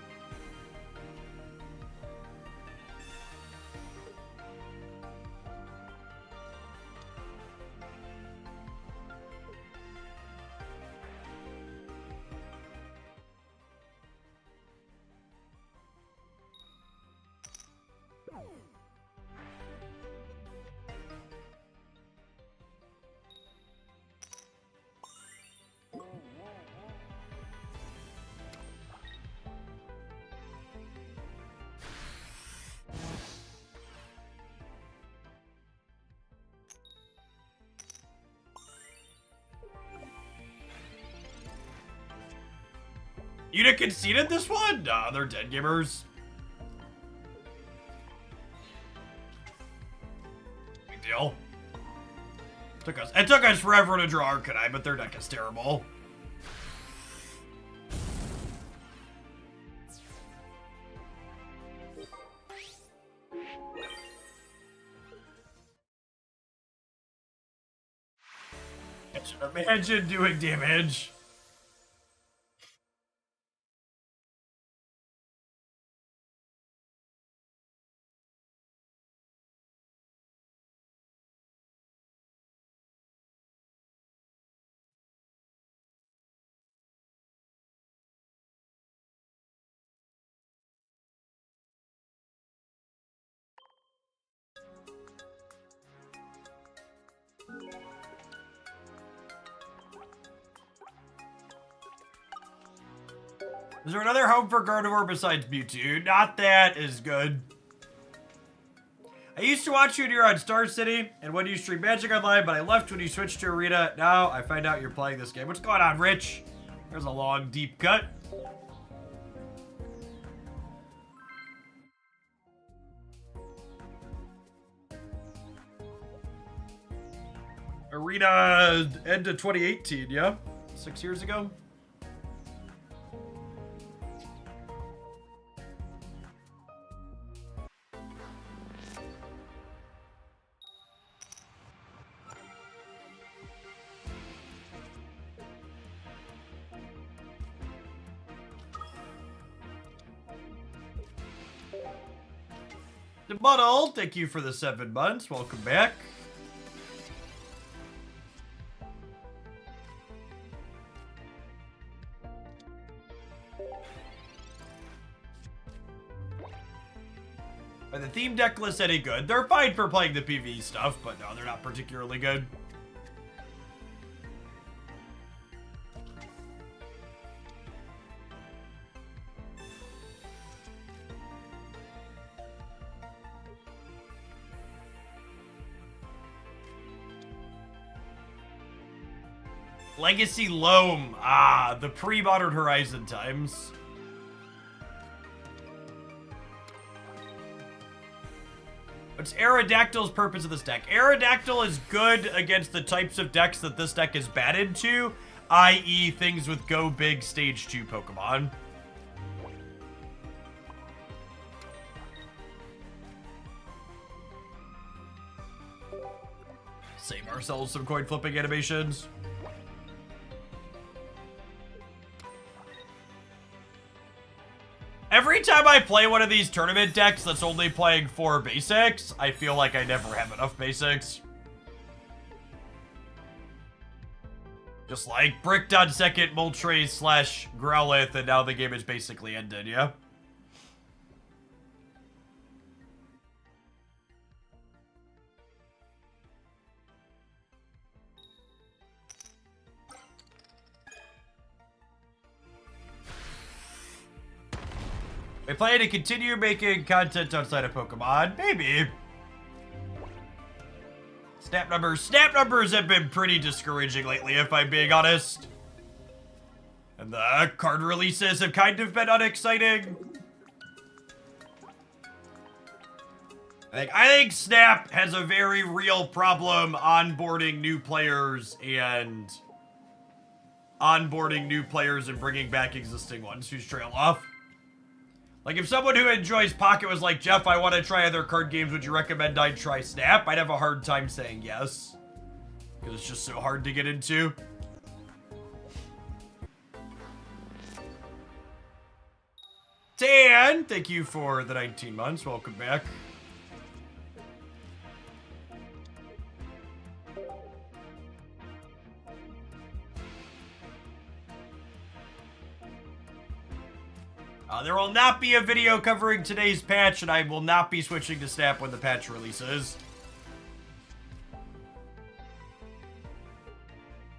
Unit conceded this one? Nah, they're dead gamers. Big deal. It took us forever to draw Arcanine, but their deck is terrible. Imagine doing damage. Is there another home for Gardevoir besides Mewtwo? Not that is good. I used to watch you when you were on Star City and when you stream Magic Online, but I left when you switched to Arena. Now I find out you're playing this game. What's going on, Rich? There's a long, deep cut. Arena end of 2018, yeah? 6 years ago? The Muddle, thank you for the 7 months. Welcome back. Are the theme deck lists any good? They're fine for playing the PvE stuff, but no, they're not particularly good. Legacy Loam. Ah, the pre-Modern Horizon times. What's Aerodactyl's purpose of this deck? Aerodactyl is good against the types of decks that this deck is batted to, i.e. things with go big stage 2 Pokemon. Save ourselves some coin flipping animations. Every time I play one of these tournament decks that's only playing 4 basics, I feel like I never have enough basics. Just like bricked on second Moltres slash Growlithe, and now the game is basically ended, yeah? I plan to continue making content outside of Pokemon. Maybe. Snap numbers. Snap numbers have been pretty discouraging lately, if I'm being honest. And the card releases have kind of been unexciting. I think Snap has a very real problem onboarding new players and bringing back existing ones who's trail off. Like, if someone who enjoys Pocket was like, Jeff, I want to try other card games, would you recommend I try Snap? I'd have a hard time saying yes. Because it's just so hard to get into. Dan, thank you for the 19 months. Welcome back. There will not be a video covering today's patch, and I will not be switching to Snap when the patch releases.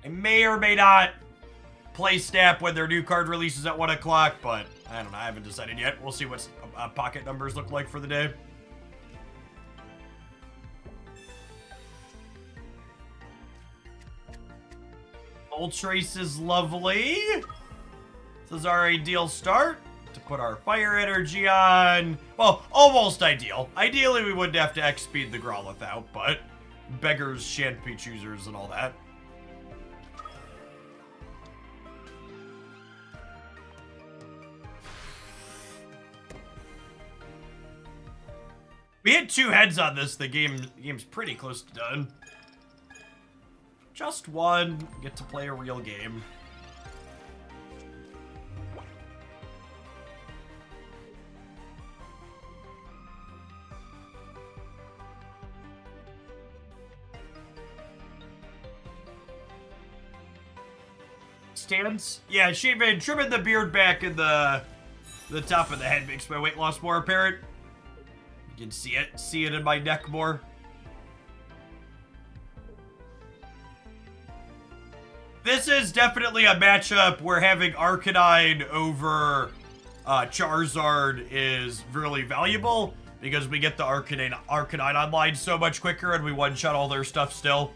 I may or may not play Snap when their new card releases at 1 o'clock, but I don't know. I haven't decided yet. We'll see what Pocket numbers look like for the day. Moltres is lovely. This is our ideal start. To put our fire energy on. Well, almost ideal. Ideally, we wouldn't have to X-speed the Growlithe out, but beggars shan't be choosers and all that. We hit 2 heads on this. The game's pretty close to done. Just one. Get to play a real game. Stands? Yeah, shaving, trimming the beard back and the top of the head makes my weight loss more apparent. You can see it in my neck more. This is definitely a matchup where having Arcanine over Charizard is really valuable because we get the Arcanine online so much quicker and we one-shot all their stuff still.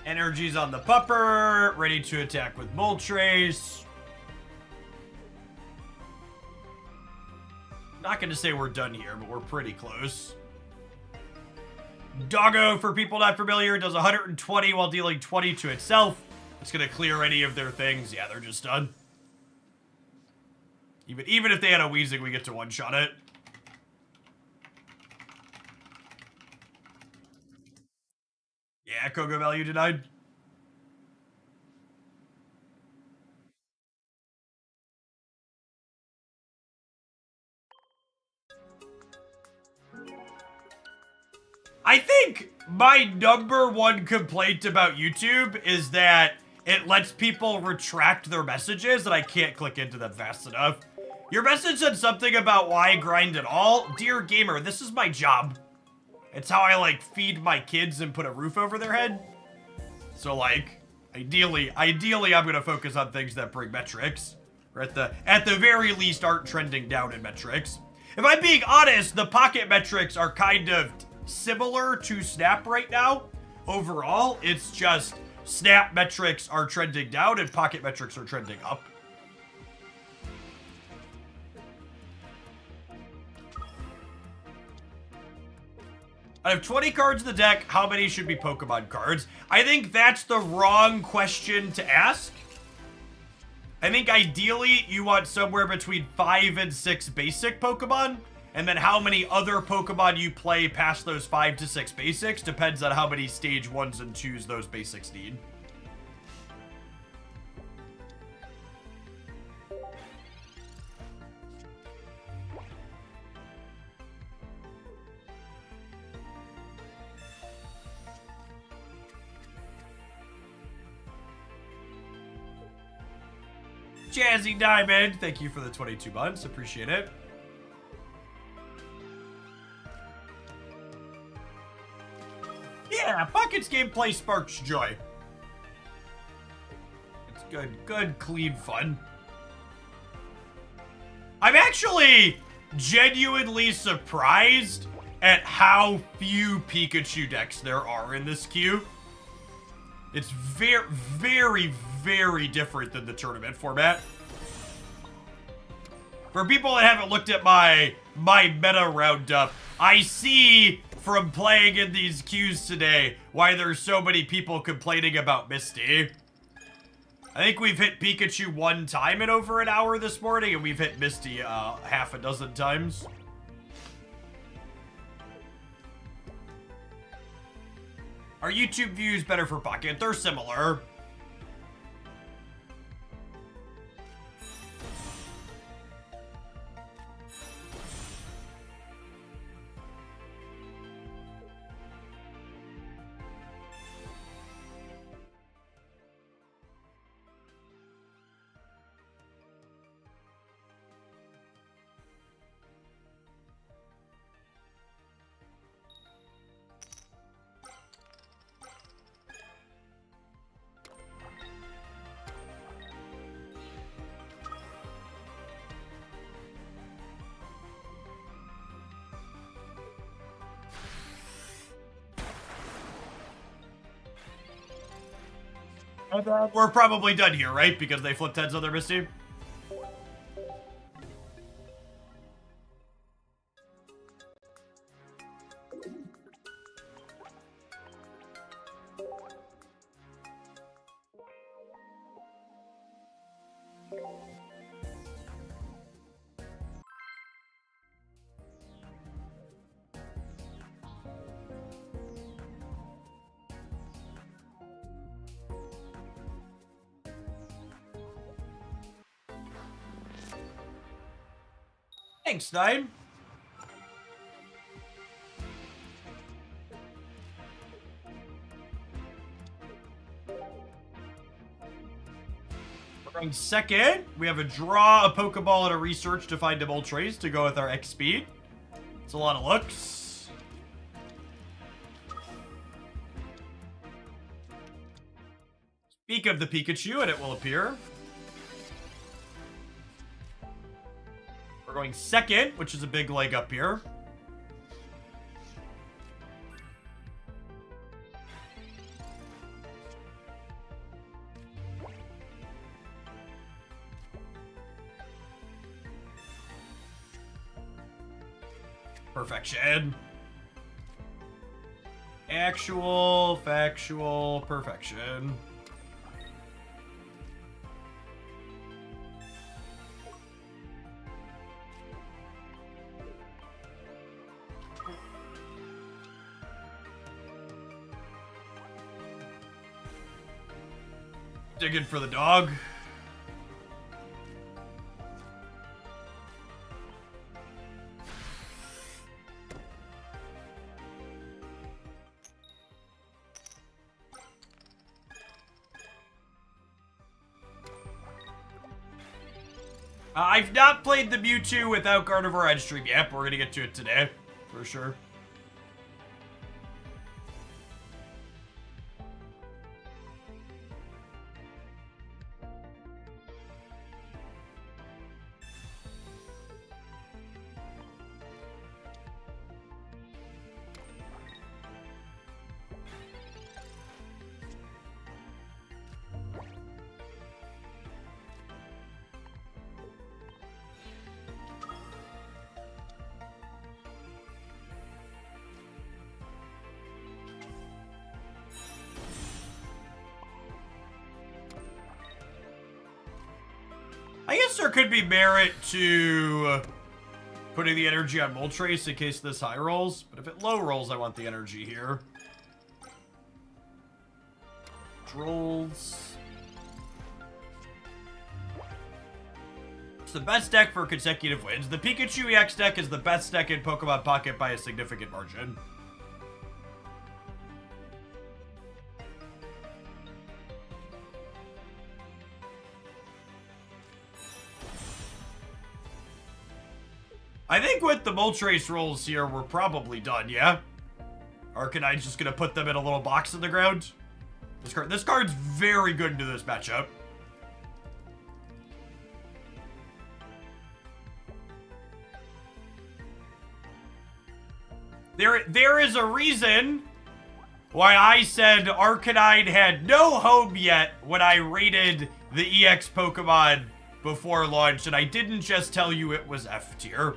Energy's on the pupper, ready to attack with Moltres. Not gonna say we're done here, but we're pretty close. Doggo, for people not familiar, does 120 while dealing 20 to itself. It's gonna clear any of their things. Yeah, they're just done. Even if they had a Weezing, we get to one-shot it. Yeah, Koga value denied. I think my #1 complaint about YouTube is that it lets people retract their messages and I can't click into them fast enough. Your message said something about why grind at all. Dear gamer, this is my job. It's how I, like, feed my kids and put a roof over their head. So, like, ideally, I'm gonna focus on things that bring metrics. Or at the very least aren't trending down in metrics. If I'm being honest, the pocket metrics are kind of similar to Snap right now. Overall, it's just Snap metrics are trending down and pocket metrics are trending up. Out of 20 cards in the deck, how many should be Pokemon cards? I think that's the wrong question to ask. I think ideally you want somewhere between 5 and 6 basic Pokemon, and then how many other Pokemon you play past those 5 to 6 basics depends on how many stage 1s and 2s those basics need. Jazzy Diamond, thank you for the 22 months. Appreciate it. Yeah, Pocket's gameplay sparks joy. It's good, clean fun. I'm actually genuinely surprised at how few Pikachu decks there are in this queue. It's very different than the tournament format. For people that haven't looked at my meta roundup, I see from playing in these queues today why there's so many people complaining about Misty. I think we've hit Pikachu 1 time in over an hour this morning, and we've hit Misty half a dozen times. Are YouTube views better for Pocket? They're similar. We're probably done here, right? Because they flipped heads on their Misty. Thanks, Nine. Going second, we have a draw, a Pokeball, and a research to find a Moltres to go with our X speed. It's a lot of looks. Speak of the Pikachu, and it will appear. We're going second, which is a big leg up here. Perfection. Actual, factual, perfection. Digging for the dog. I've not played the Mewtwo without Gardevoir Edge Stream yet, but we're gonna get to it today, for sure. I guess there could be merit to putting the energy on Moltres in case this high rolls, but if it low rolls, I want the energy here. Trolls. It's the best deck for consecutive wins. The Pikachu EX deck is the best deck in Pokemon Pocket by a significant margin. I think with the Moltres rolls here, we're probably done, yeah? Arcanine's just gonna put them in a little box in the ground. This card's very good into this matchup. There is a reason why I said Arcanine had no home yet when I rated the EX Pokemon before launch, and I didn't just tell you it was F tier.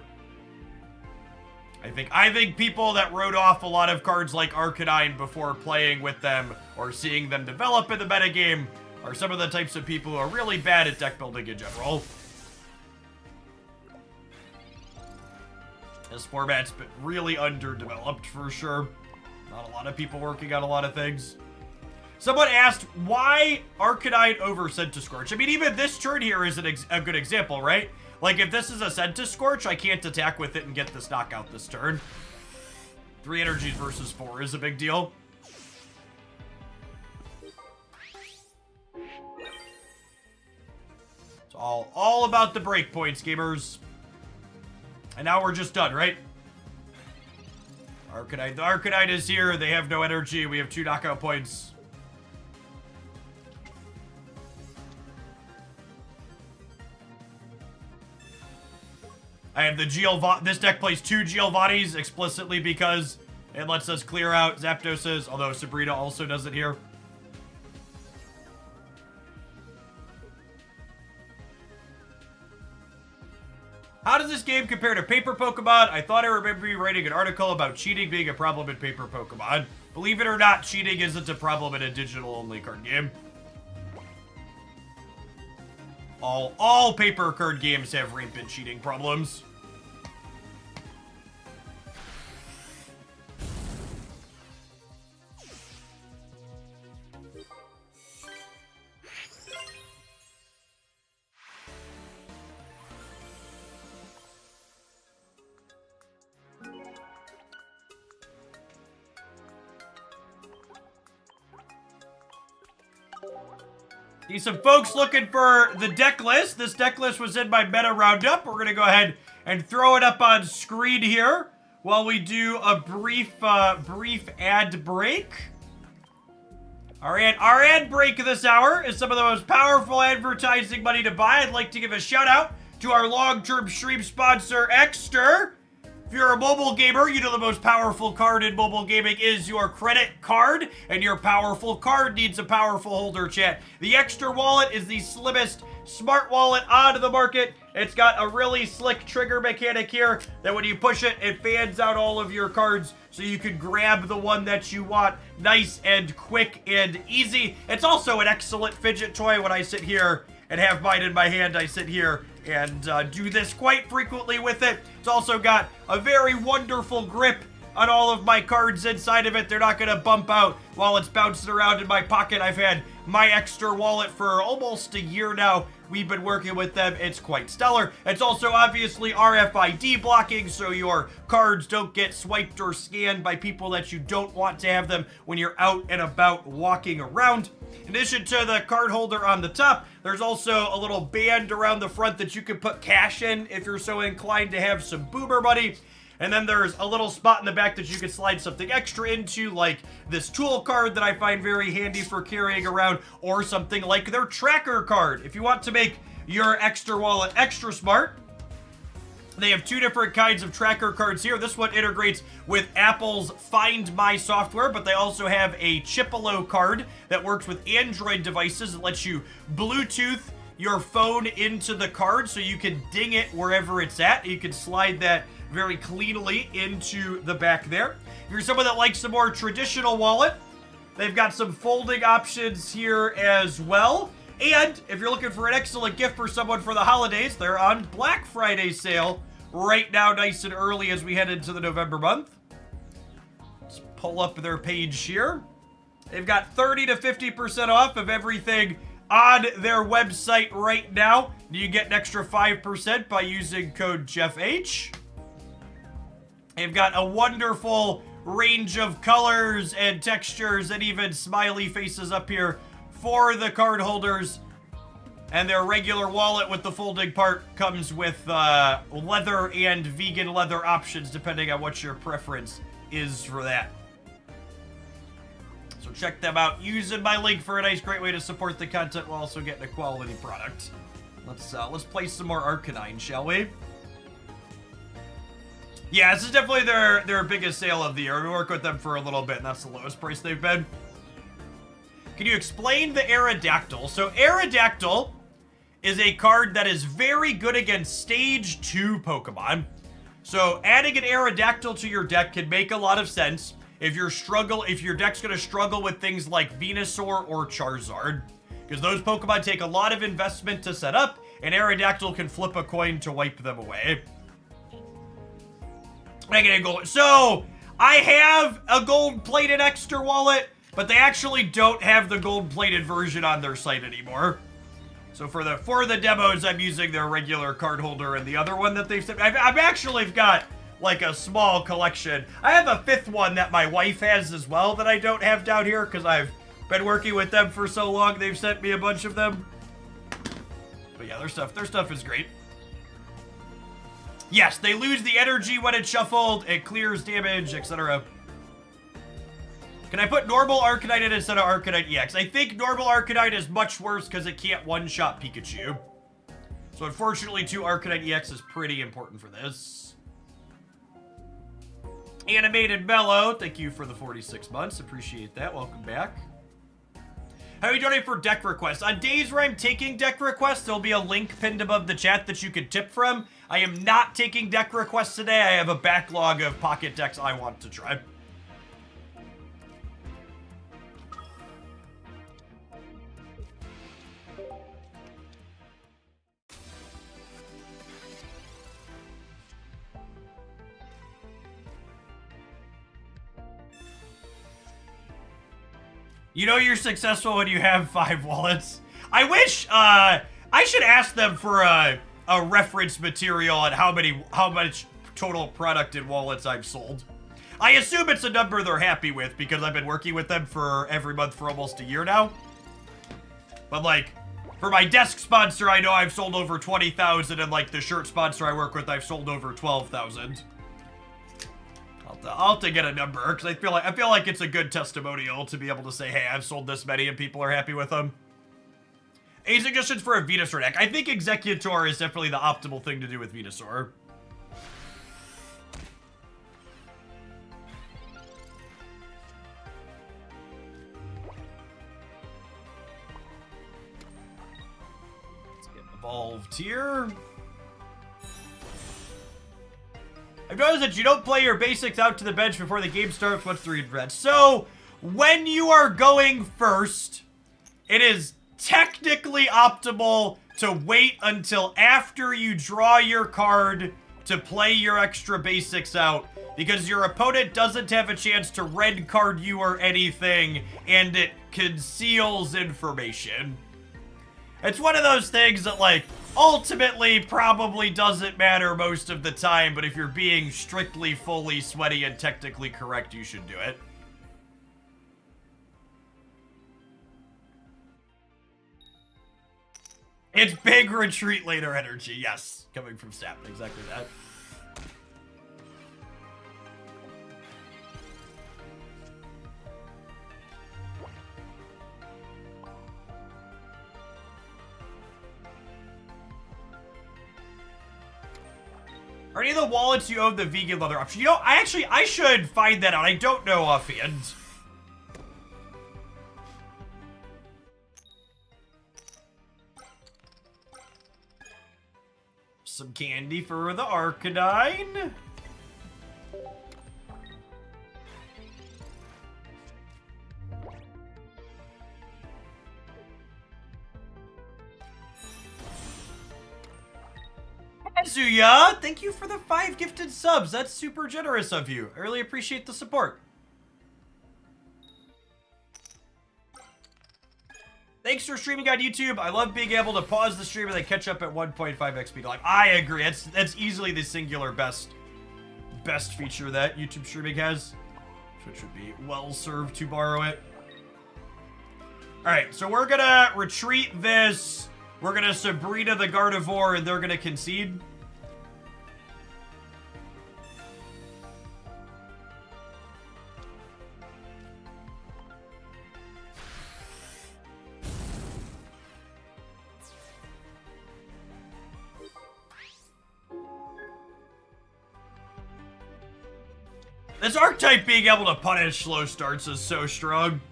I think people that wrote off a lot of cards like Arcanine before playing with them or seeing them develop in the metagame are some of the types of people who are really bad at deck building in general. This format's been really underdeveloped for sure. Not a lot of people working on a lot of things. Someone asked, why Arcanine over Scorch? I mean, even this turn here is a good example, right? Like, if this is a Scorch, I can't attack with it and get this knockout this turn. 3 energies versus 4 is a big deal. It's all about the breakpoints, gamers. And now we're just done, right? Arcanine. The Arcanine is here. They have no energy. We have 2 knockout points. I have the this deck plays 2 Giovannis explicitly because it lets us clear out Zapdoses, although Sabrina also does it here. How does this game compare to paper Pokemon? I thought I remember you writing an article about cheating being a problem in paper Pokemon. Believe it or not, cheating isn't a problem in a digital-only card game. All paper card games have rampant cheating problems. See some folks looking for the deck list. This deck list was in my meta roundup. We're going to go ahead and throw it up on screen here while we do a brief ad break. Our ad break this hour is some of the most powerful advertising money to buy. I'd like to give a shout out to our long-term stream sponsor, Exter. If you're a mobile gamer, you know the most powerful card in mobile gaming is your credit card, and your powerful card needs a powerful holder, chat. The Exter wallet is the slimmest smart wallet on the market. It's got a really slick trigger mechanic here that when you push it, it fans out all of your cards so you can grab the one that you want nice and quick and easy. It's also an excellent fidget toy. When I sit here and have mine in my hand, I sit here and do this quite frequently with it. It's also got a very wonderful grip on all of my cards inside of it. They're not going to bump out while it's bouncing around in my pocket. I've had my Extra wallet for almost a year now. We've been working with them. It's quite stellar. It's also obviously RFID blocking, so your cards don't get swiped or scanned by people that you don't want to have them when you're out and about walking around. In addition to the card holder on the top, there's also a little band around the front that you can put cash in if you're so inclined to have some boomer money. And then there's a little spot in the back that you can slide something extra into, like this tool card that I find very handy for carrying around, or something like their tracker card. If you want to make your Extra wallet extra smart, they have two different kinds of tracker cards here. This one integrates with Apple's Find My software, but they also have a Chipolo card that works with Android devices. It lets you Bluetooth your phone into the card so you can ding it wherever it's at. You can slide that very cleanly into the back there. If you're someone that likes a more traditional wallet, they've got some folding options here as well. And if you're looking for an excellent gift for someone for the holidays, they're on Black Friday sale right now, nice and early as we head into the November month. Let's pull up their page here. They've got 30 to 50% off of everything on their website right now. You get an extra 5% by using code JeffH. They've got a wonderful range of colors and textures and even smiley faces up here for the card holders. And their regular wallet with the folding part comes with leather and vegan leather options, depending on what your preference is for that. So check them out using my link for a nice, great way to support the content while also getting a quality product. Let's play some more Arcanine, shall we? Yeah, this is definitely their biggest sale of the year. We work with them for a little bit, and that's the lowest price they've been. Can you explain the Aerodactyl? So Aerodactyl is a card that is very good against Stage 2 Pokemon. So adding an Aerodactyl to your deck can make a lot of sense if your deck's going to struggle with things like Venusaur or Charizard, because those Pokemon take a lot of investment to set up, and Aerodactyl can flip a coin to wipe them away. So I have a gold-plated Extra wallet, but they actually don't have the gold-plated version on their site anymore. So for the demos, I'm using their regular card holder, and the other one that they've sent. I've actually got like a small collection. I have a fifth one that my wife has as well that I don't have down here because I've been working with them for so long. They've sent me a bunch of them. But yeah, their stuff is great. Yes, they lose the energy when it's shuffled, it clears damage, etc. Can I put normal Arcanine in instead of Arcanine EX? I think normal Arcanine is much worse because it can't one-shot Pikachu. So unfortunately, 2 Arcanine EX is pretty important for this. Animated Mellow, thank you for the 46 months. Appreciate that. Welcome back. How are you doing for deck requests? On days where I'm taking deck requests, there'll be a link pinned above the chat that you can tip from. I am not taking deck requests today. I have a backlog of pocket decks I want to try. You know you're successful when you have 5 wallets. I wish, I should ask them for a reference material on how much total product in wallets I've sold. I assume it's a number they're happy with because I've been working with them for every month for almost a year now. But, like, for my desk sponsor, I know I've sold over 20,000, and, like, the shirt sponsor I work with, I've sold over 12,000. I'll have to get a number, because I feel like it's a good testimonial to be able to say, hey, I've sold this many and people are happy with them. Any suggestions for a Venusaur deck? I think Executor is definitely the optimal thing to do with Venusaur. Let's get evolved here. I've noticed that you don't play your basics out to the bench before the game starts. What's the regret? So, when you are going first, it is technically optimal to wait until after you draw your card to play your extra basics out, because your opponent doesn't have a chance to red card you or anything, and it conceals information. It's one of those things that, like, ultimately probably doesn't matter most of the time, but if you're being strictly, fully sweaty and technically correct, you should do it. It's big retreat later energy, yes. Coming from Sap, exactly that. Are any of the wallets you own the vegan leather option? You know, I should find that out. I don't know offhand. Some candy for the Arcanine. Kazuya, thank you for the 5 gifted subs. That's super generous of you. I really appreciate the support. Thanks for streaming on YouTube. I love being able to pause the stream and then catch up at 1.5x speed. Like, I agree. That's easily the singular best feature that YouTube streaming has. Twitch would be well served to borrow it. Alright, so we're gonna retreat this. We're gonna Sabrina the Gardevoir, and they're gonna concede. This archetype being able to punish slow starts is so strong.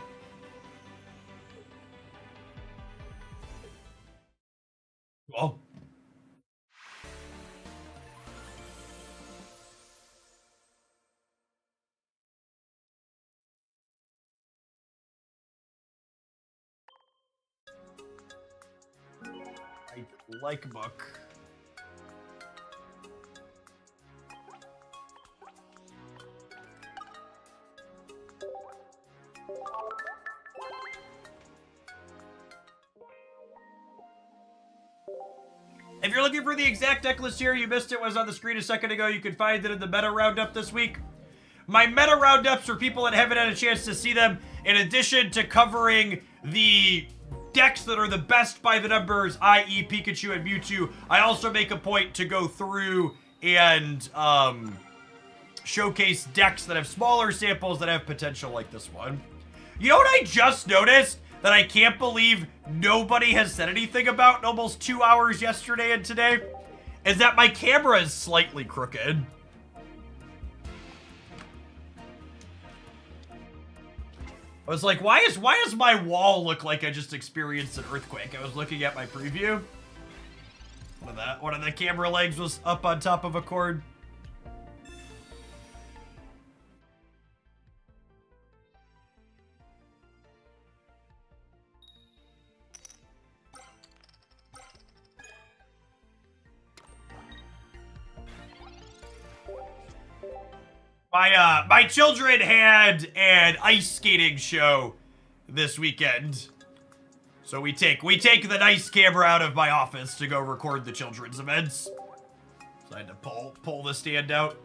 Well. I like book. If you're looking for the exact deck list here, you missed it, was on the screen a second ago. You can find it in the meta roundup this week. My meta roundups for people that haven't had a chance to see them, in addition to covering the decks that are the best by the numbers, i.e. Pikachu and Mewtwo, I also make a point to go through and showcase decks that have smaller samples that have potential like this one. You know what I just noticed that I can't believe nobody has said anything about in almost 2 hours yesterday and today? Is that my camera is slightly crooked. I was like, why does my wall look like I just experienced an earthquake? I was looking at my preview. One of the camera legs was up on top of a cord. My children had an ice skating show this weekend. So we take the nice camera out of my office to go record the children's events. So I had to pull the stand out.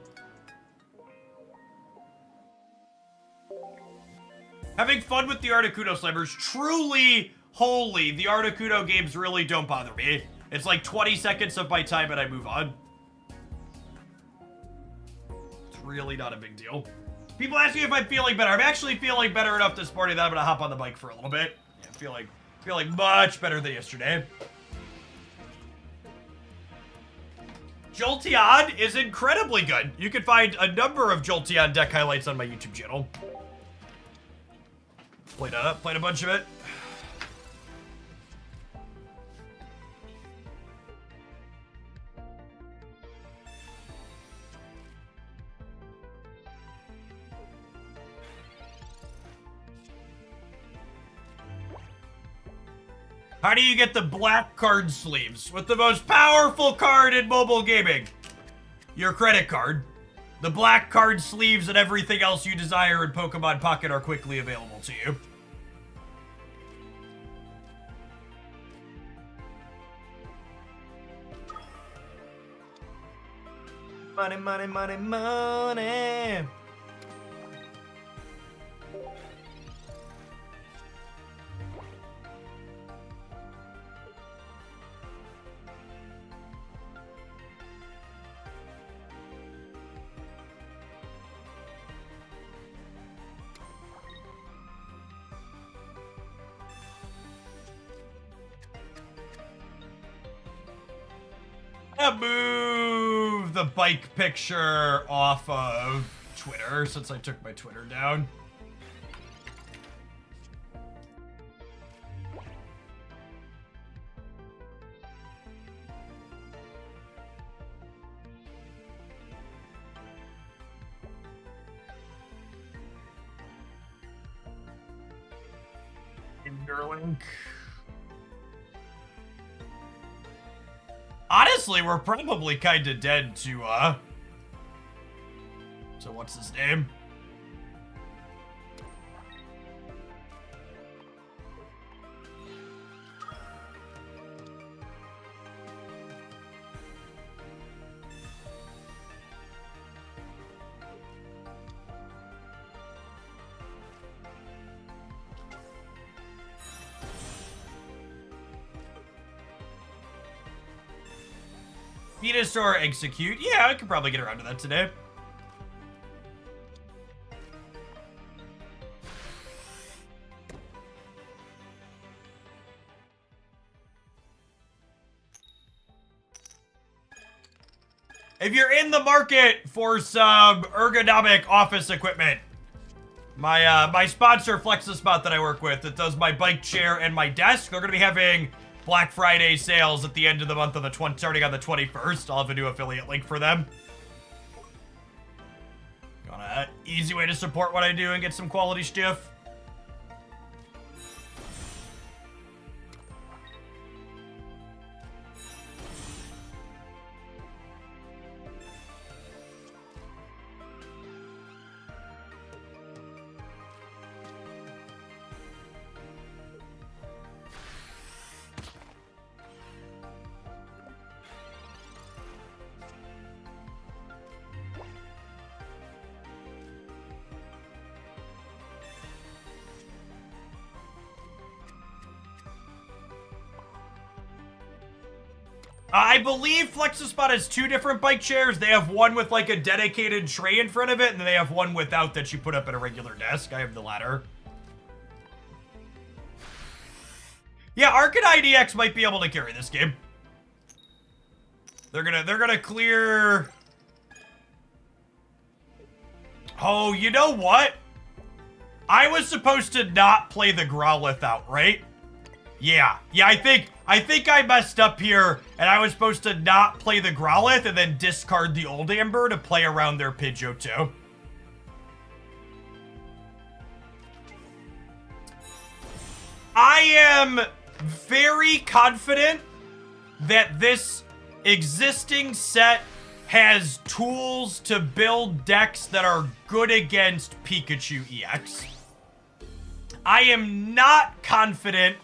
Having fun with the Articuno Slammers. Truly Holy, the Articuno games really don't bother me. It's like 20 seconds of my time and I move on. It's really not a big deal. People ask me if I'm feeling better. I'm actually feeling better enough this morning that I'm gonna hop on the bike for a little bit. Yeah, feeling much better than yesterday. Jolteon is incredibly good. You can find a number of Jolteon deck highlights on my YouTube channel. Played a bunch of it. How do you get the black card sleeves with the most powerful card in mobile gaming? Your credit card. The black card sleeves and everything else you desire in Pokemon Pocket are quickly available to you. Money, money, money, money. Move the bike picture off of Twitter since I took my Twitter down. Interlink. Honestly, we're probably kind of dead to, so what's his name? Venusaur execute. Yeah, I could probably get around to that today. If you're in the market for some ergonomic office equipment, my sponsor FlexiSpot that I work with that does my bike chair and my desk, they're going to be having Black Friday sales at the end of the month on the starting on the 21st. I'll have a new affiliate link for them. Got an easy way to support what I do and get some quality stuff. I believe FlexiSpot has two different bike chairs. They have one with like a dedicated tray in front of it, and then they have one without that you put up at a regular desk. I have the latter. Yeah, Arcanine EX might be able to carry this game. They're gonna clear. Oh, you know what? I was supposed to not play the Growlithe out, right? Yeah, I think I messed up here, and I was supposed to not play the Growlithe and then discard the Old Amber to play around their Pidgeot too. I am very confident that this existing set has tools to build decks that are good against Pikachu EX. I am not confident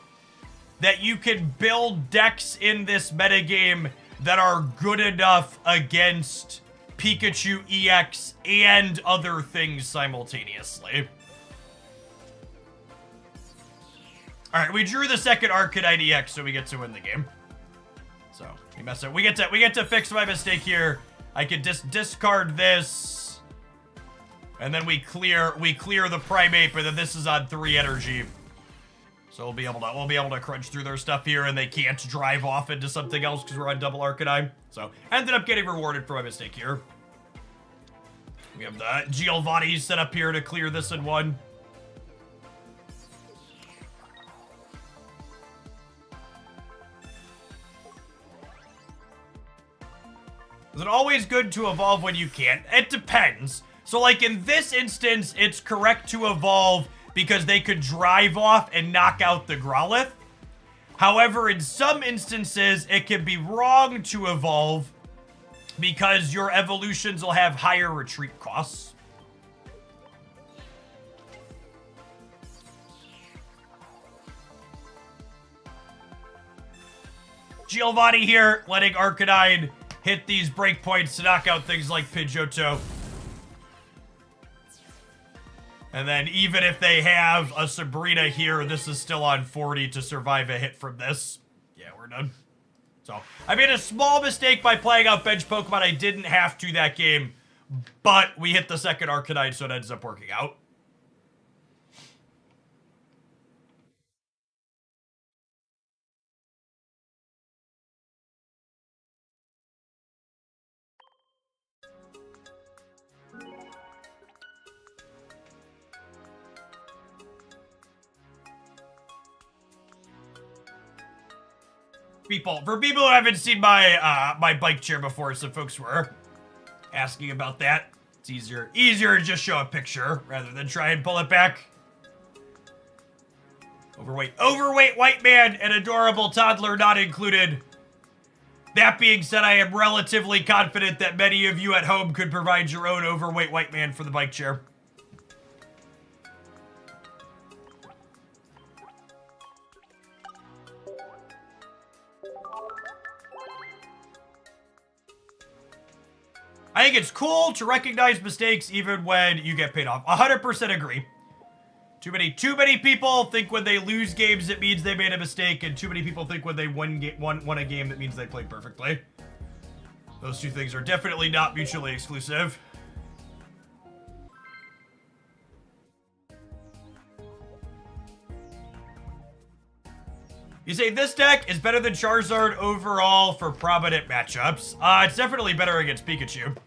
that you can build decks in this metagame that are good enough against Pikachu EX and other things simultaneously. All right, we drew the second Arcanine EX, so we get to win the game. So we mess up. We get to fix my mistake here. I could discard this, and then we clear the Primate, but then this is on 3 energy. So we'll be able to crunch through their stuff here, and they can't drive off into something else because we're on double Arcanine. So ended up getting rewarded for my mistake here. We have the Giovanni set up here to clear this in 1. Is it always good to evolve when you can't? It depends. So like in this instance, it's correct to evolve because they could drive off and knock out the Growlithe. However, in some instances, it can be wrong to evolve because your evolutions will have higher retreat costs. Giovanni here, letting Arcanine hit these breakpoints to knock out things like Pidgeotto. And then even if they have a Sabrina here, this is still on 40 to survive a hit from this. Yeah, we're done. So, I made a small mistake by playing out bench Pokemon. I didn't have to that game, but we hit the second Arcanine, so it ends up working out. For people who haven't seen my my bike chair before, some folks were asking about that. It's easier to just show a picture rather than try and pull it back. Overweight white man and adorable toddler not included. That being said, I am relatively confident that many of you at home could provide your own overweight white man for the bike chair. I think it's cool to recognize mistakes even when you get paid off. 100% agree. Too many people think when they lose games it means they made a mistake, and too many people think when they won a game that means they played perfectly. Those two things are definitely not mutually exclusive. You say this deck is better than Charizard overall for prominent matchups. It's definitely better against Pikachu.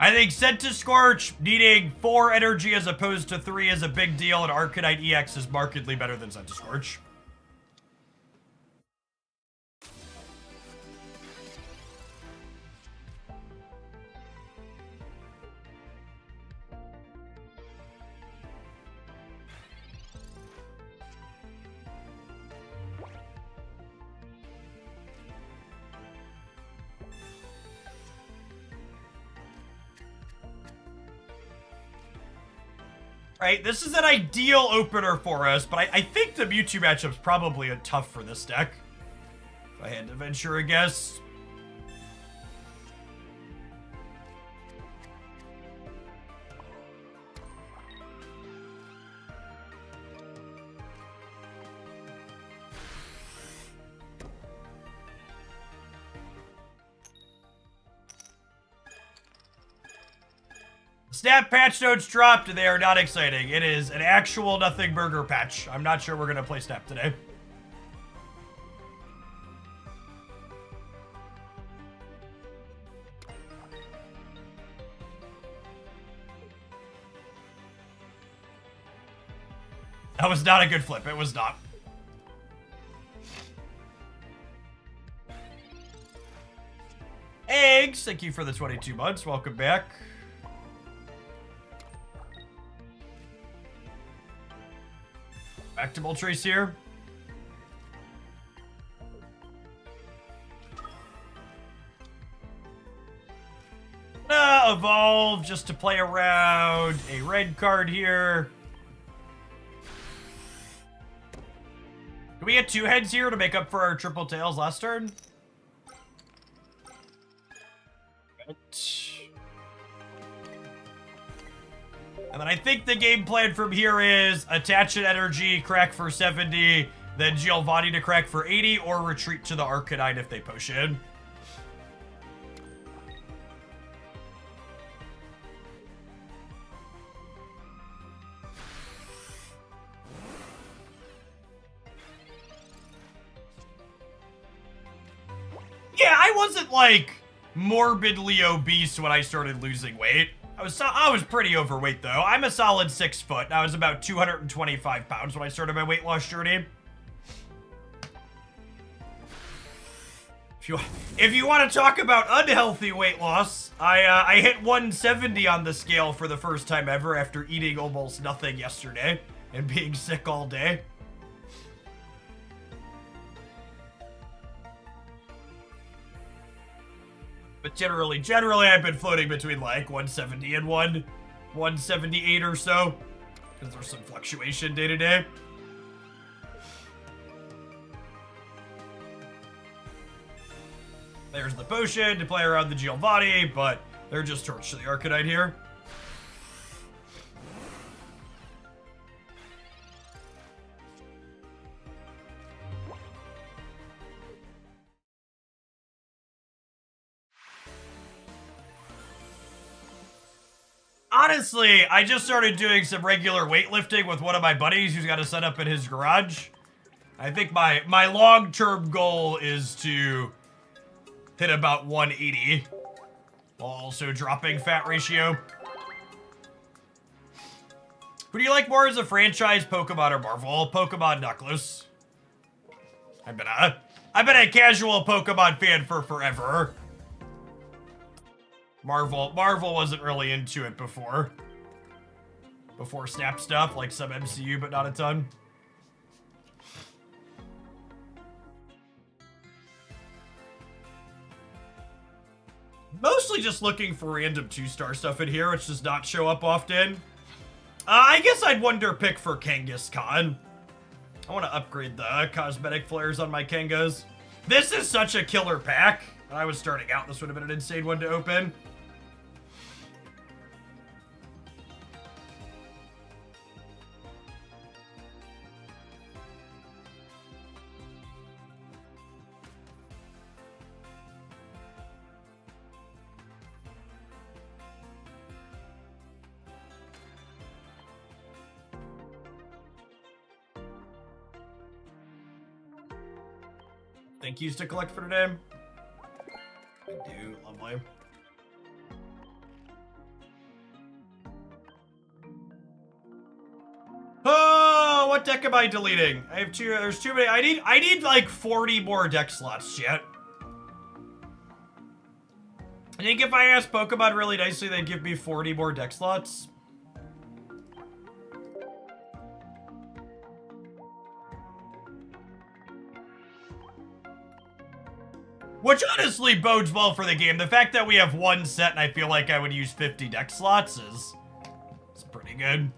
I think Scentiscorch needing 4 energy as opposed to 3 is a big deal, and Arcanine EX is markedly better than Scentiscorch. Right, this is an ideal opener for us, but I think the Mewtwo matchup's probably tough for this deck. If I had to venture a guess. Snap patch notes dropped. They are not exciting. It is an actual nothing burger patch. I'm not sure we're going to play Snap today. That was not a good flip. It was not. Eggs, thank you for the 22 months. Welcome back. Back to Moltres here. gonna evolve just to play around a red card here. Can we get 2 heads here to make up for our triple tails last turn? And then I think the game plan from here is attach an energy, crack for 70, then Giovanni to crack for 80, or retreat to the Arcanine if they potion. Yeah, I wasn't like morbidly obese when I started losing weight. I was pretty overweight though. I'm a solid 6 foot. And I was about 225 pounds when I started my weight loss journey. If you want to talk about unhealthy weight loss, I hit 170 on the scale for the first time ever after eating almost nothing yesterday and being sick all day. But generally, I've been floating between like 170 and 178 or so. Because there's some fluctuation day to day. There's the potion to play around the Giovanni, but they're just torch to the Arcanine here. Honestly, I just started doing some regular weightlifting with one of my buddies who's got a setup in his garage. I think my long-term goal is to hit about 180 while also dropping fat ratio. Who do you like more as a franchise, Pokemon or Marvel? Pokemon Knuckles. I've been a casual Pokemon fan for forever. Marvel wasn't really into it before Snap stuff, like some MCU, but not a ton. Mostly just looking for random 2-star stuff in here, which does not show up often. I guess I'd wonder pick for Kangaskhan. I want to upgrade the cosmetic flares on my Kangas. This is such a killer pack. When I was starting out, this would have been an insane one to open. Thank yous to collect for today. I do, lovely. Oh, what deck am I deleting? I have there's too many. I need like 40 more deck slots yet. I think if I asked Pokemon really nicely, they'd give me 40 more deck slots. Which honestly bodes well for the game. The fact that we have one set and I feel like I would use 50 deck slots is pretty good.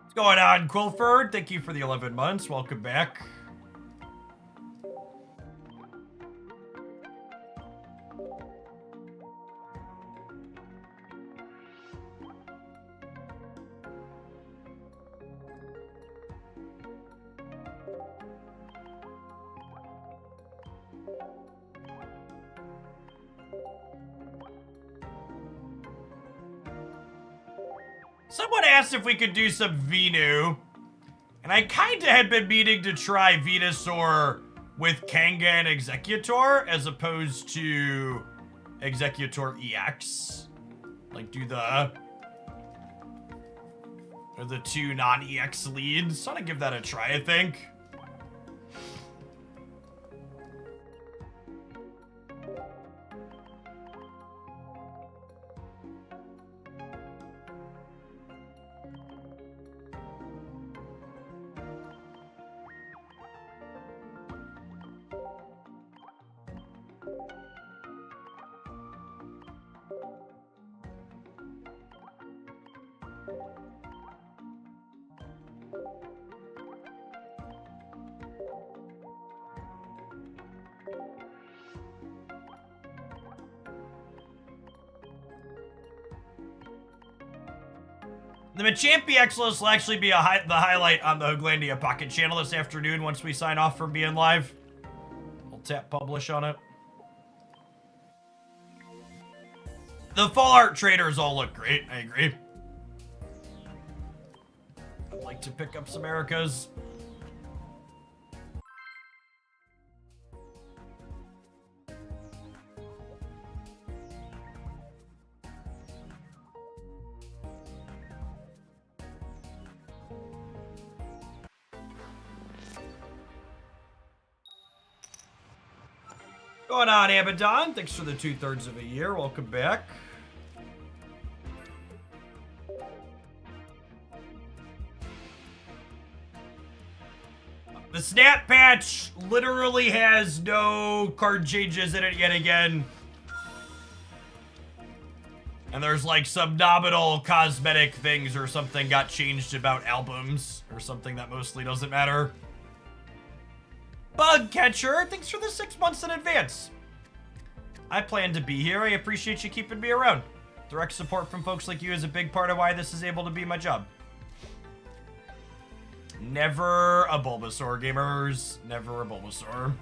What's going on, Quilford? Thank you for the 11 months. Welcome back. Someone asked if we could do some Venu, and I kinda had been meaning to try Venusaur with Kanga and Executor as opposed to Executor EX. Like do the 2 non-EX leads. So I'm gonna give that a try, I think. The Machamp EX list will actually be the highlight on the Hooglandia Pocket channel this afternoon once we sign off from being live. We'll tap publish on it. The full art traders all look great, I agree. I'd like to pick up some Ericas. Going on, Abaddon. Thanks for the 2/3 of a year. Welcome back. The Snap Patch literally has no card changes in it yet again. And there's like some nominal cosmetic things or something got changed about albums or something that mostly doesn't matter. Bug Catcher, thanks for the 6 months in advance. I plan to be here. I appreciate you keeping me around. Direct support from folks like you is a big part of why this is able to be my job. Never a Bulbasaur, gamers. Never a Bulbasaur.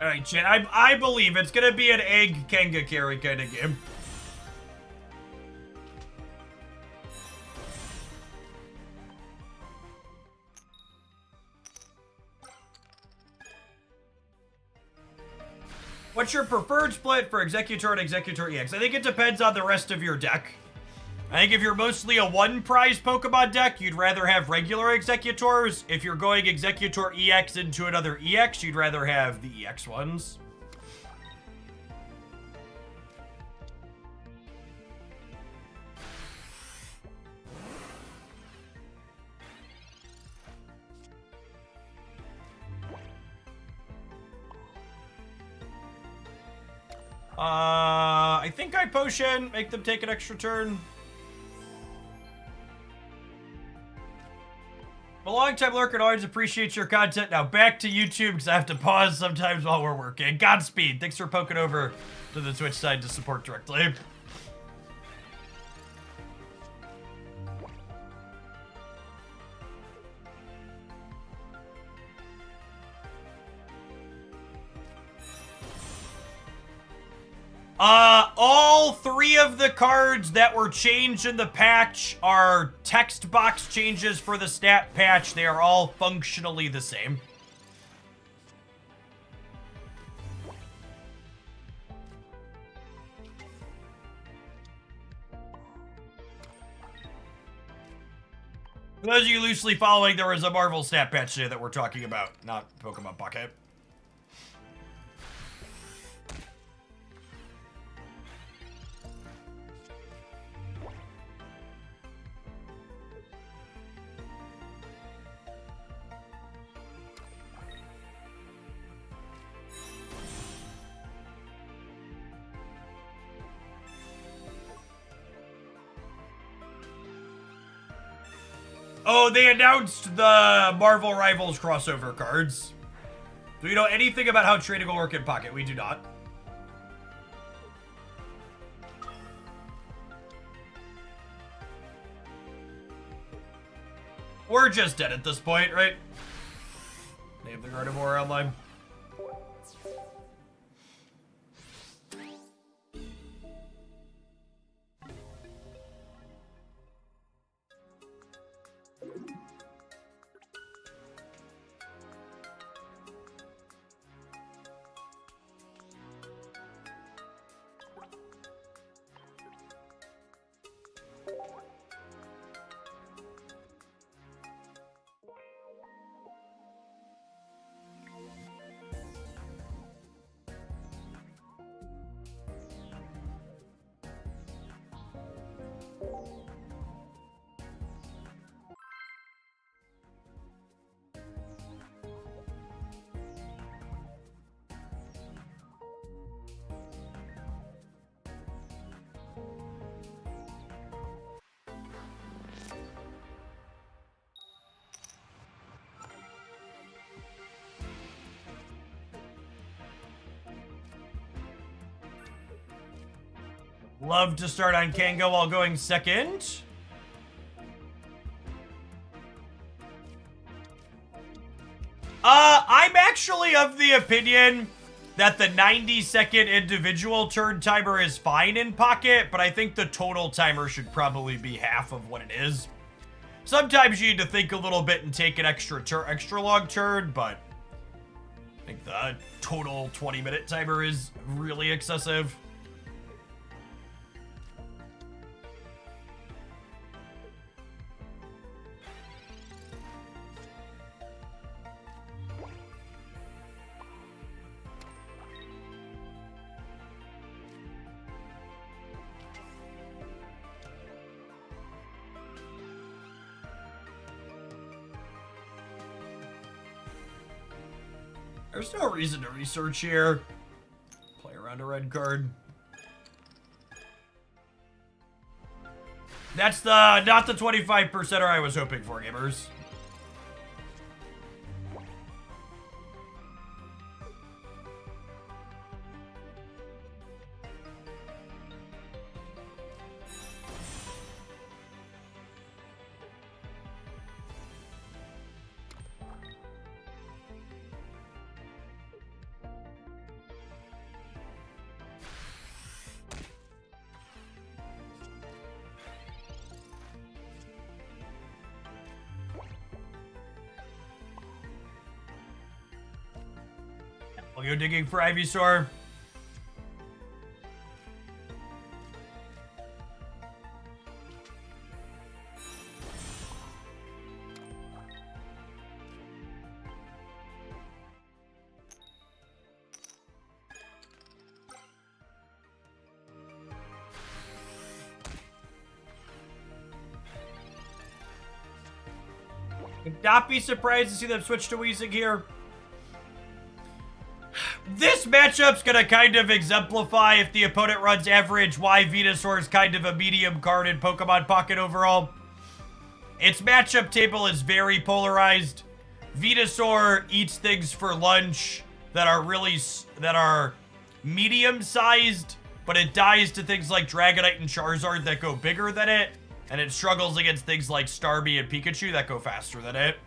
Alright, chat. I believe it's gonna be an egg Kenga carry kind of game. What's your preferred split for Executor and Executor EX? I think it depends on the rest of your deck. I think if you're mostly a one-prize Pokemon deck, you'd rather have regular Executors. If you're going Executor EX into another EX, you'd rather have the EX ones. I think I potion, make them take an extra turn. A long-time lurker, always appreciate your content. Now back to YouTube because I have to pause sometimes while we're working. Godspeed. Thanks for poking over to the Twitch side to support directly. All three of the cards that were changed in the patch are text box changes for the stat patch. They are all functionally the same. For those of you loosely following, there was a Marvel stat patch today that we're talking about, not Pokemon Pocket. Oh, they announced the Marvel Rivals crossover cards. Do you know anything about how trading will work in Pocket? We do not. We're just dead at this point, right? They have the Gardevoir online. Love to start on Kango while going second. I'm actually of the opinion that the 90-second individual turn timer is fine in Pocket, but I think the total timer should probably be half of what it is. Sometimes you need to think a little bit and take an extra long turn, but I think the total 20-minute timer is really excessive. There's no reason to research here. Play around a red card. That's not the 25%er I was hoping for, gamers. I'll go digging for Ivysaur. Would not be surprised to see them switch to Weezing here. This matchup's gonna kind of exemplify, if the opponent runs average, why Venusaur is kind of a medium card in Pokemon Pocket overall. Its matchup table is very polarized. Venusaur eats things for lunch that are medium-sized, but it dies to things like Dragonite and Charizard that go bigger than it, and it struggles against things like Starmie and Pikachu that go faster than it.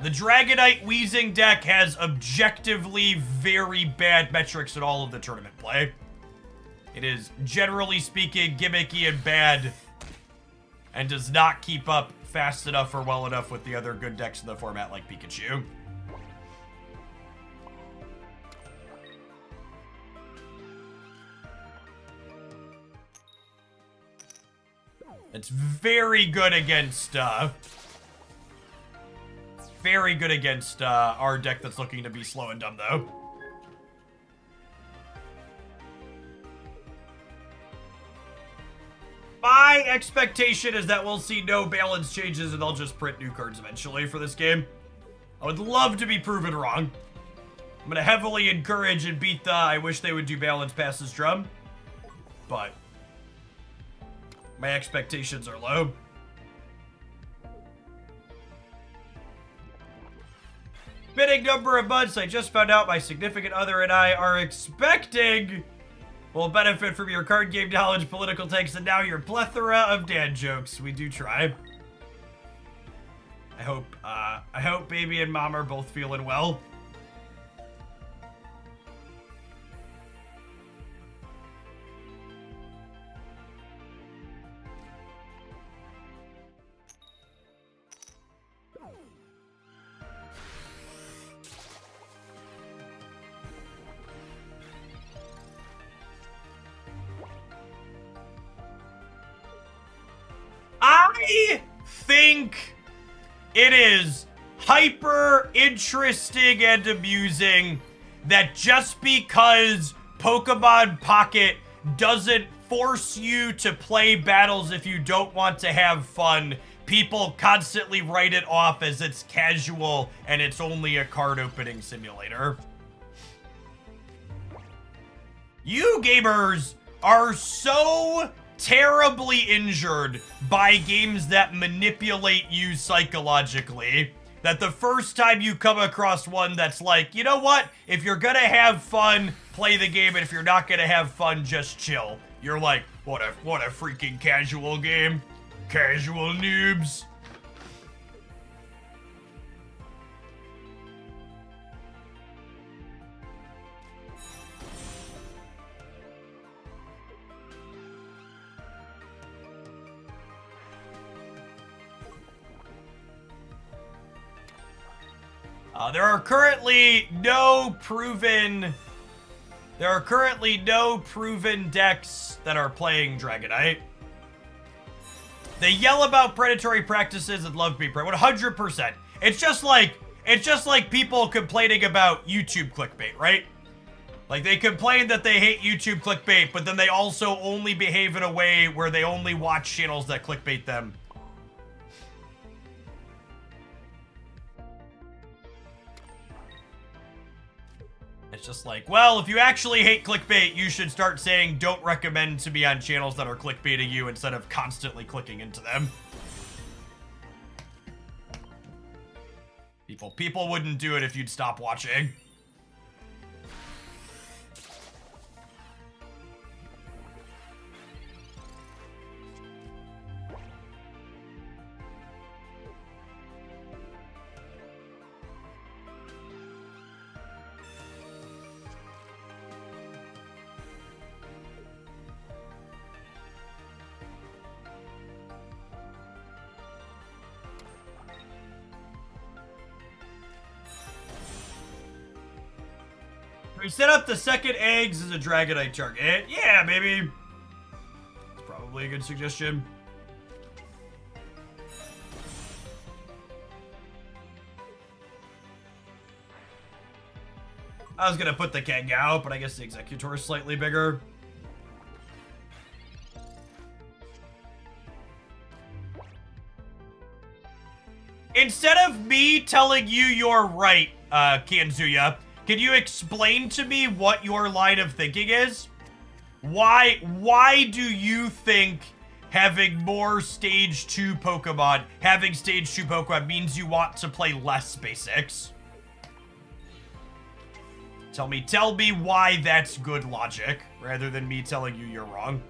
The Dragonite Weezing deck has objectively very bad metrics in all of the tournament play. It is, generally speaking, gimmicky and bad, and does not keep up fast enough or well enough with the other good decks in the format like Pikachu. It's very good against, our deck that's looking to be slow and dumb, though. My expectation is that we'll see no balance changes and they'll just print new cards eventually for this game. I would love to be proven wrong. I'm going to heavily encourage and beat the I wish they would do balance passes drum, but my expectations are low. Fitting number of months I just found out my significant other and I are expecting will benefit from your card game knowledge, political takes, and now your plethora of dad jokes. We do try. I hope baby and mom are both feeling well. I think it is hyper interesting and amusing that just because Pokemon Pocket doesn't force you to play battles if you don't want to have fun, people constantly write it off as it's casual and it's only a card opening simulator. You gamers are so terribly injured by games that manipulate you psychologically that the first time you come across one that's like, you know what? If you're gonna have fun, play the game, and if you're not gonna have fun, just chill. You're like, what a freaking casual game. Casual noobs. There are currently no proven decks that are playing Dragonite. They yell about predatory practices and love being 100%. It's just like people complaining about YouTube clickbait, right? Like they complain that they hate YouTube clickbait, but then they also only behave in a way where they only watch channels that clickbait them. It's just like, well, if you actually hate clickbait, you should start saying don't recommend to be on channels that are clickbaiting you instead of constantly clicking into them. People wouldn't do it if you'd stop watching. We set up the second eggs as a Dragonite target. Yeah, maybe. It's probably a good suggestion. I was gonna put the Kangao, but I guess the Executor is slightly bigger. Instead of me telling you you're right, Kanzuya, can you explain to me what your line of thinking is? Why do you think having more Stage 2 Pokemon, means you want to play less basics? Tell me why that's good logic, rather than me telling you you're wrong.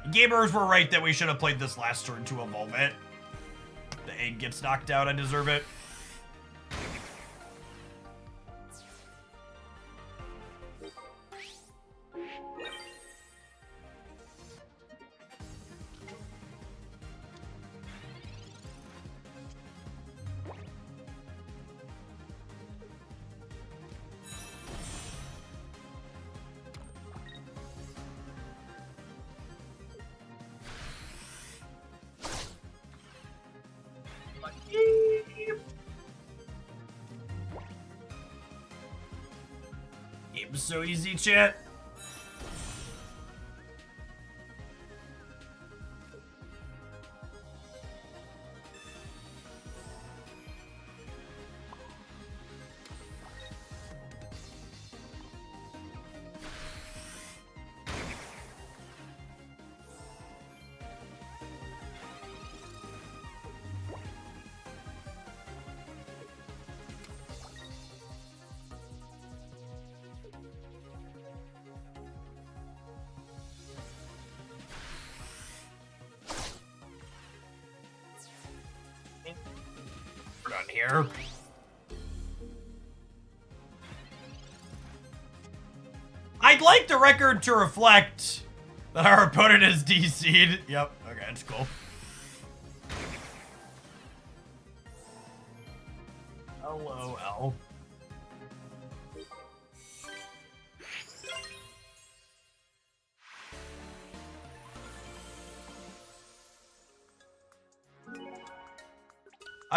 Gamers were right that we should have played this last turn to evolve it. The egg gets knocked out, I deserve it. It was so easy, chat. We're done here. I'd like the record to reflect that our opponent is DC'd. Yep, okay, that's cool. LOL.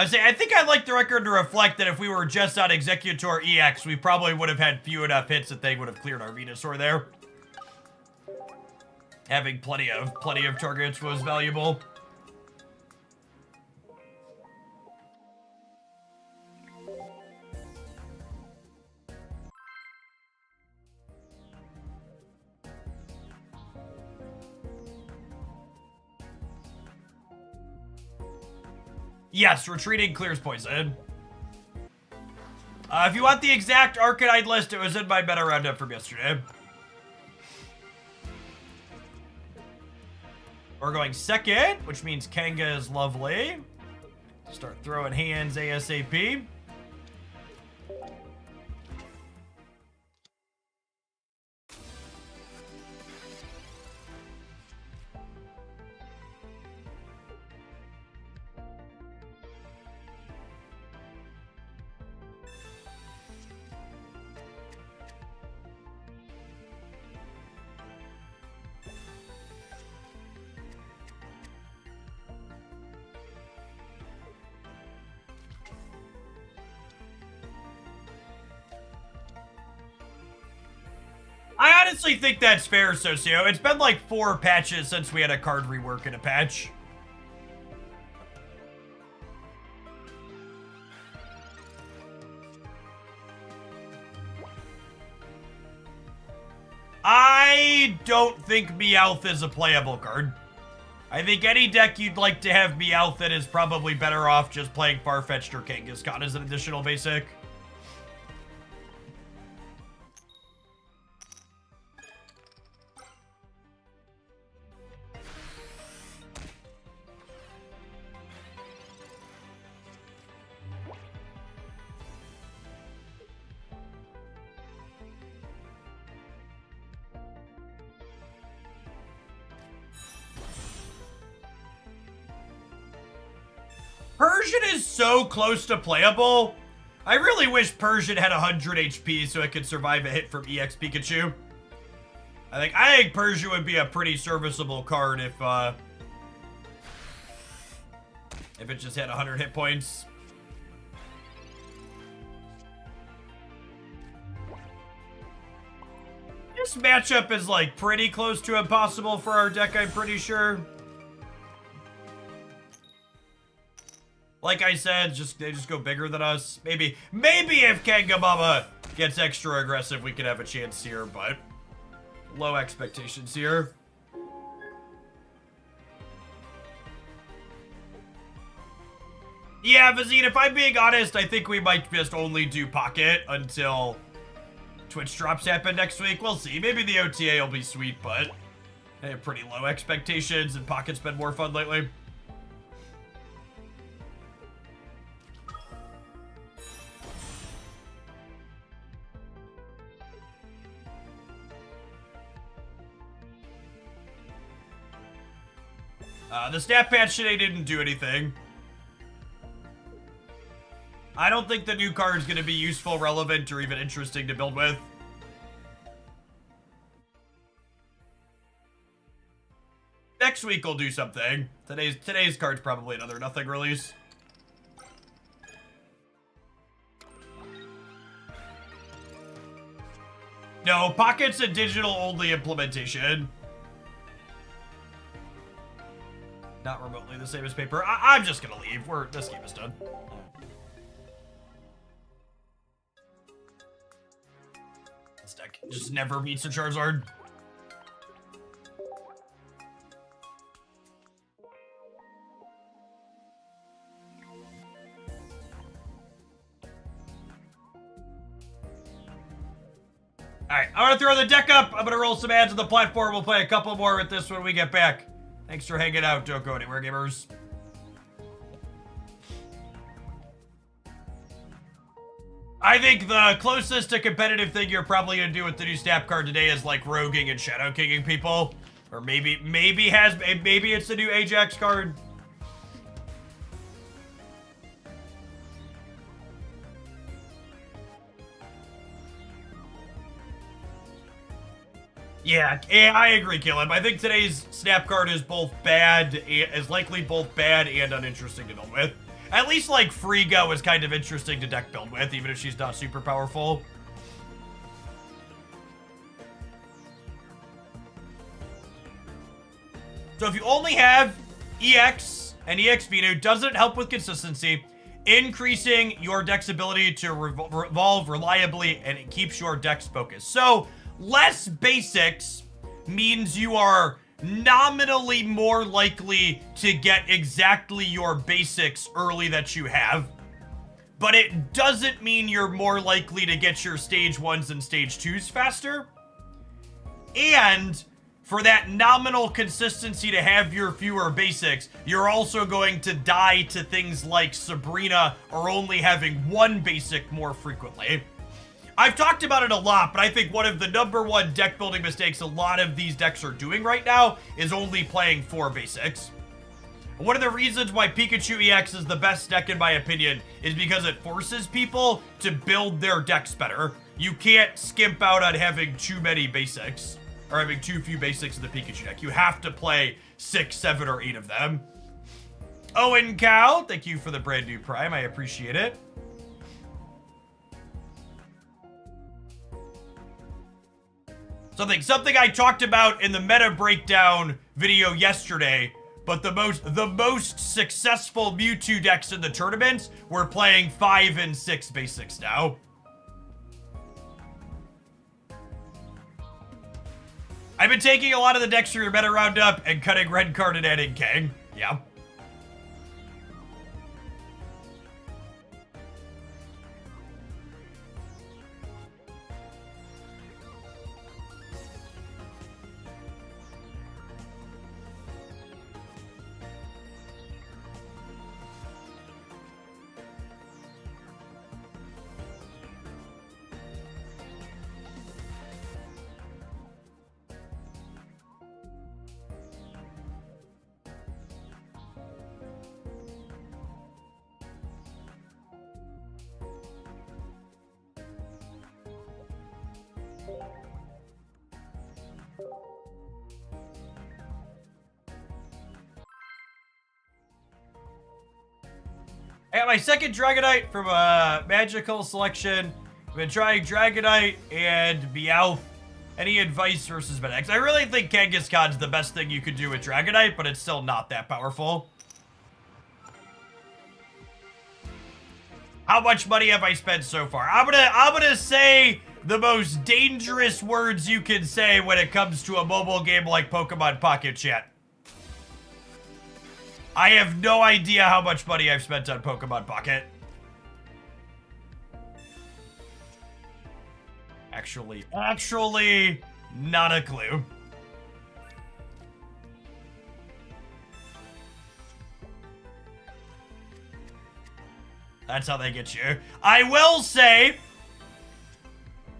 I think I'd like the record to reflect that if we were just on Executor EX, we probably would have had few enough hits that they would have cleared our Venusaur there. Having plenty of targets was valuable. Yes, retreating clears poison. If you want the exact Arcanine list, it was in my meta roundup from yesterday. We're going second, which means Kanga is lovely. Start throwing hands ASAP. I honestly think that's fair, Socio. It's been like 4 patches since we had a card rework in a patch. I don't think Meowth is a playable card. I think any deck you'd like to have Meowth in is probably better off just playing Farfetch'd or Kangaskhan as an additional basic. Persian is so close to playable. I really wish Persian had 100 HP so it could survive a hit from EX Pikachu. I think Persian would be a pretty serviceable card if it just had 100 hit points. This matchup is like pretty close to impossible for our deck, I'm pretty sure. Like I said, they just go bigger than us. Maybe if Kangamama gets extra aggressive, we could have a chance here, but low expectations here. Yeah, Vazine, if I'm being honest, I think we might just only do Pocket until Twitch drops happen next week. We'll see. Maybe the OTA will be sweet, but I have pretty low expectations, and Pocket's been more fun lately. The stat patch today didn't do anything. I don't think the new card is going to be useful, relevant, or even interesting to build with. Next week we'll do something. Today's card's probably another nothing release. No, Pocket's a digital-only implementation. Not remotely the same as paper. I'm just gonna leave. This game is done. This deck just never beats a Charizard. Alright, I'm gonna throw the deck up. I'm gonna roll some ads on the platform. We'll play a couple more with this when we get back. Thanks for hanging out. Don't go anywhere, gamers. I think the closest to competitive thing you're probably gonna do with the new Snap card today is like roguing and shadow kicking people. Or maybe it's the new Ajax card. Yeah, I agree, Caleb. I think today's Snap card is likely both bad and uninteresting to build with. At least, like, Frigo is kind of interesting to deck build with, even if she's not super powerful. So if you only have EX and EX Vino, doesn't help with consistency, increasing your deck's ability to revolve reliably, and it keeps your decks focused. So less basics means you are nominally more likely to get exactly your basics early that you have, but it doesn't mean you're more likely to get your stage 1s and stage 2s faster. And for that nominal consistency to have your fewer basics, you're also going to die to things like Sabrina or only having one basic more frequently. I've talked about it a lot, but I think one of the #1 deck building mistakes a lot of these decks are doing right now is only playing 4 basics. One of the reasons why Pikachu EX is the best deck in my opinion is because it forces people to build their decks better. You can't skimp out on having too many basics, or having too few basics in the Pikachu deck. You have to play 6, 7, or 8 of them. Owen Cow, thank you for the brand new Prime. I appreciate it. Something I talked about in the meta breakdown video yesterday, but the most successful Mewtwo decks in the tournaments were playing 5 and 6 basics now. I've been taking a lot of the decks through your meta roundup and cutting red card and adding Kang. Yeah. I got my second Dragonite from a magical selection. I've been trying Dragonite and Meowth. Any advice versus Medex? I really think Kangaskhan's the best thing you could do with Dragonite, but it's still not that powerful. How much money have I spent so far? I'm gonna say the most dangerous words you can say when it comes to a mobile game like Pokemon Pocket Chat. I have no idea how much money I've spent on Pokemon Pocket. Actually, not a clue. That's how they get you. I will say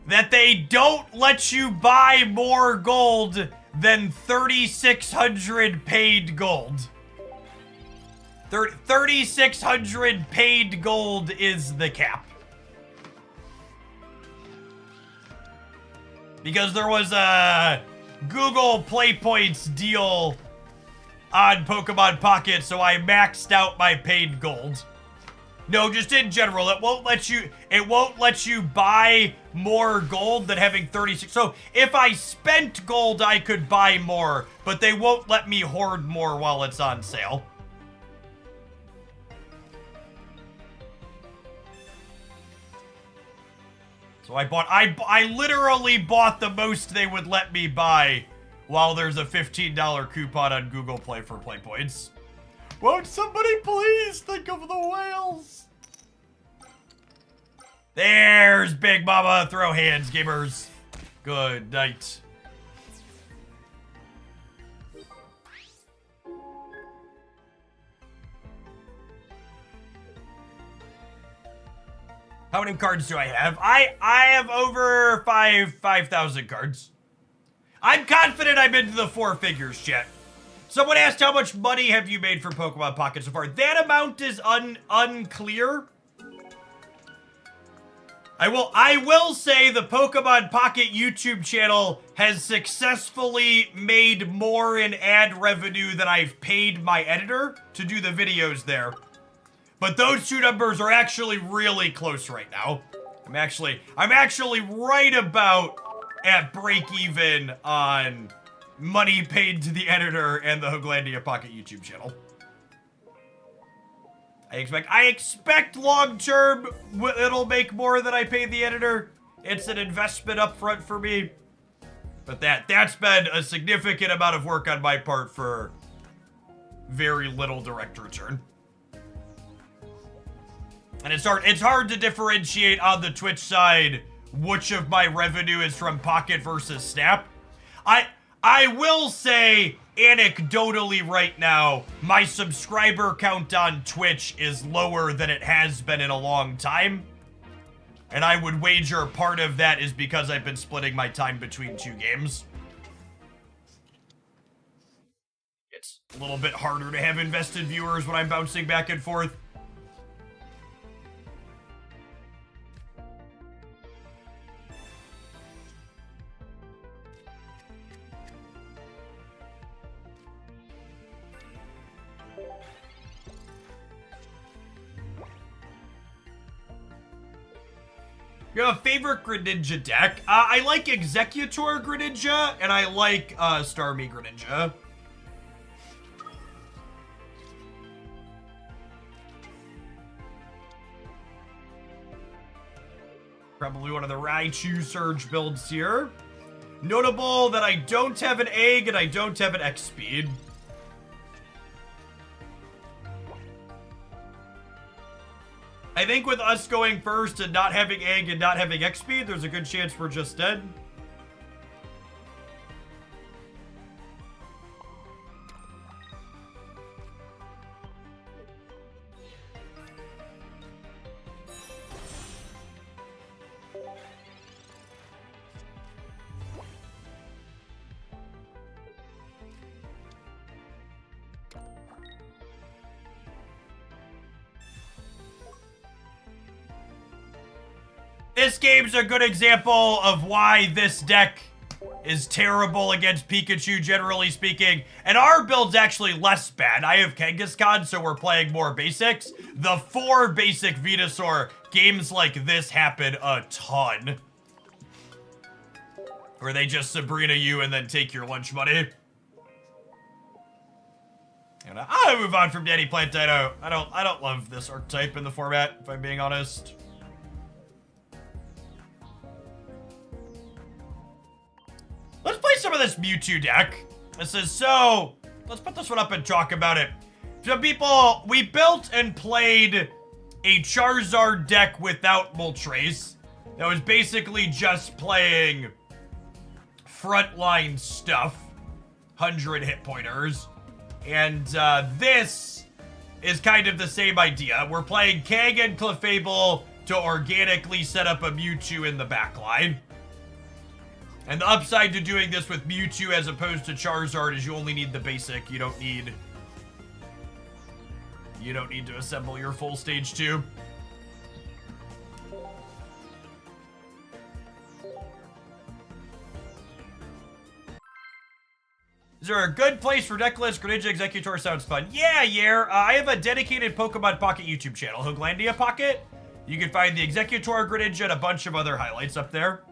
that they don't let you buy more gold than 3,600 paid gold. 3,600 paid gold is the cap. Because there was a Google Play Points deal on Pokemon Pocket, so I maxed out my paid gold. No, just in general, it won't let you buy more gold than having 36. So if I spent gold, I could buy more, but they won't let me hoard more while it's on sale. So I literally bought the most they would let me buy while there's a $15 coupon on Google Play for Play Points. Won't somebody please think of the whales? There's Big Mama. Throw hands, gamers. Good night. How many cards do I have? I have over 5,000 cards. I'm confident I'm into the 4 figures, chat. Someone asked how much money have you made from Pokemon Pocket so far. That amount is unclear. I will say the Pokemon Pocket YouTube channel has successfully made more in ad revenue than I've paid my editor to do the videos there. But those two numbers are actually really close right now. I'm actually right about at break even on money paid to the editor and the Hooglandia Pocket YouTube channel. I expect long term it'll make more than I pay the editor. It's an investment up front for me. But that's been a significant amount of work on my part for very little direct return. And it's hard to differentiate on the Twitch side which of my revenue is from Pocket versus Snap. I will say, anecdotally right now, my subscriber count on Twitch is lower than it has been in a long time. And I would wager part of that is because I've been splitting my time between two games. It's a little bit harder to have invested viewers when I'm bouncing back and forth. You have a favorite Greninja deck? I like Executor Greninja, and I like Starmie Greninja. Probably one of the Raichu Surge builds here. Notable that I don't have an Egg and I don't have an X-Speed. I think with us going first and not having Egg and not having X-Speed, there's a good chance we're just dead. This game's a good example of why this deck is terrible against Pikachu, generally speaking. And our build's actually less bad. I have Kangaskhan, so we're playing more basics. The 4 basic Venusaur, games like this happen a ton. Where they just Sabrina you and then take your lunch money. And I'll move on from Danny Plantino. I don't love this archetype in the format, if I'm being honest. Let's play some of this Mewtwo deck. This is so... Let's put this one up and talk about it. So people, we built and played a Charizard deck without Moltres. That was basically just playing frontline stuff. 100 hit pointers. And this is kind of the same idea. We're playing Kang and Clefable to organically set up a Mewtwo in the backline. And the upside to doing this with Mewtwo as opposed to Charizard is you only need the basic. You don't need to assemble your full stage 2. Is there a good place for decklist? Greninja Executor sounds fun. Yeah, yeah. I have a dedicated Pokemon Pocket YouTube channel, Hooglandia Pocket. You can find the Executor Greninja and a bunch of other highlights up there.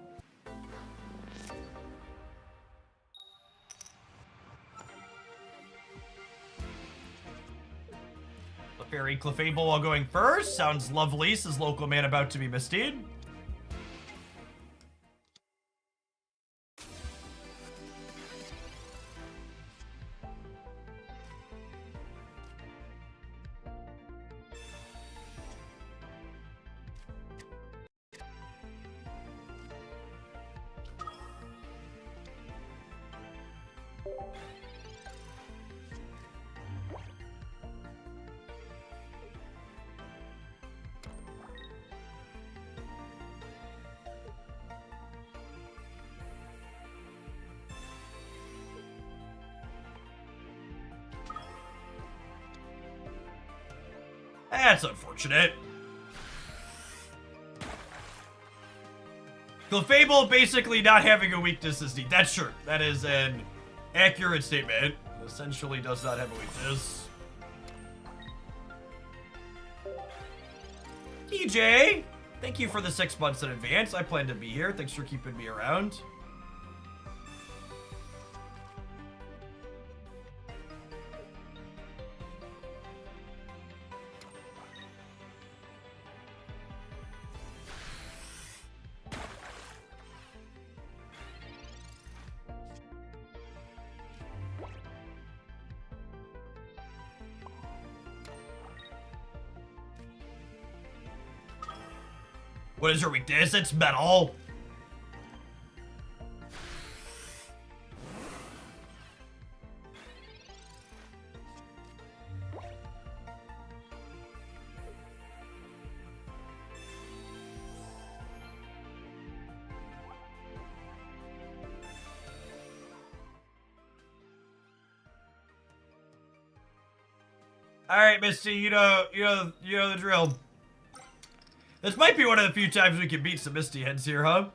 Fairy Clefable while going first. Sounds lovely, says local man about to be Misty. That's unfortunate. Clefable basically not having a weakness is neat. That's true. That is an accurate statement. It essentially does not have a weakness. DJ, thank you for the 6 months in advance. I plan to be here. Thanks for keeping me around. What is her weakness? It's metal. All right, Misty, you know the drill. This might be one of the few times we can beat some Misty heads here, huh?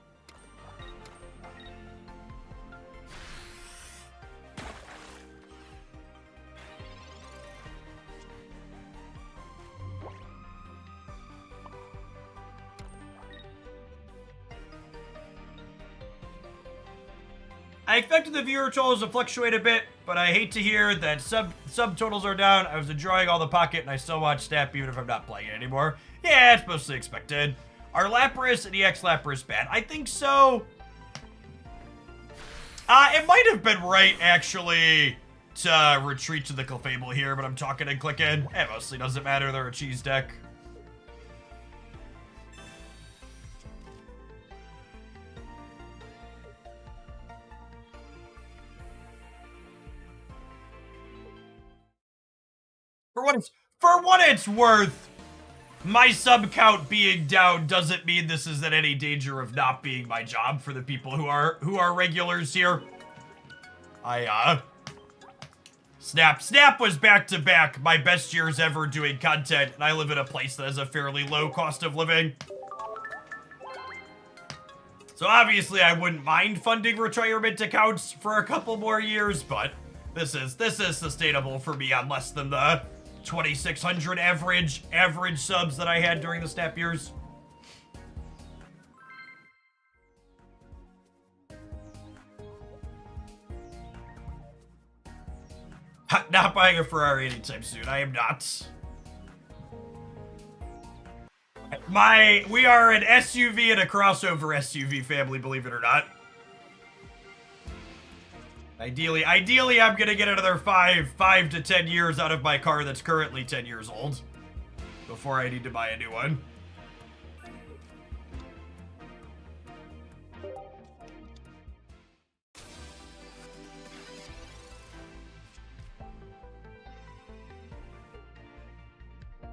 I expected the viewer totals to fluctuate a bit, but I hate to hear that subtotals are down. I was enjoying all the pocket, and I still watch Snap even if I'm not playing it anymore. Yeah, it's mostly expected. Are Lapras and EX Lapras bad? I think so. It might have been right, actually, to retreat to the clefable here, but I'm talking and clicking. It mostly doesn't matter. They're a cheese deck. For what it's worth, my sub count being down doesn't mean this is in any danger of not being my job for the people who are regulars here. Snap was back to back my best years ever doing content, and I live in a place that has a fairly low cost of living. So obviously I wouldn't mind funding retirement accounts for a couple more years, but this is sustainable for me on less than the 2,600 average subs that I had during the Snap years. Not buying a Ferrari anytime soon. I am not. We are an SUV and a crossover SUV family, believe it or not. Ideally, I'm gonna get another 5 to 10 years out of my car that's currently 10 years old before I need to buy a new one.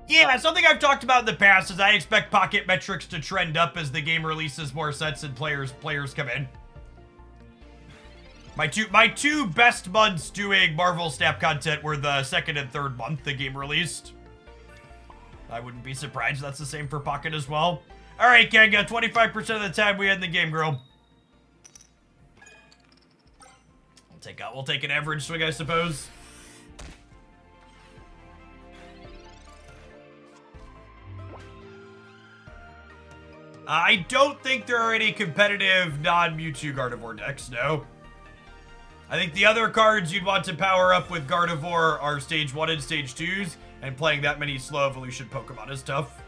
Yeah, something I've talked about in the past is I expect pocket metrics to trend up as the game releases more sets and players come in. My two best months doing Marvel Snap content were the second and third month the game released. I wouldn't be surprised that's the same for Pocket as well. All right, Kanga, 25% of the time we end the game, girl. We'll take an average swing, I suppose. I don't think there are any competitive non-Mewtwo Gardevoir decks, no. I think the other cards you'd want to power up with Gardevoir are Stage 1 and Stage 2s, and playing that many slow evolution Pokemon is tough.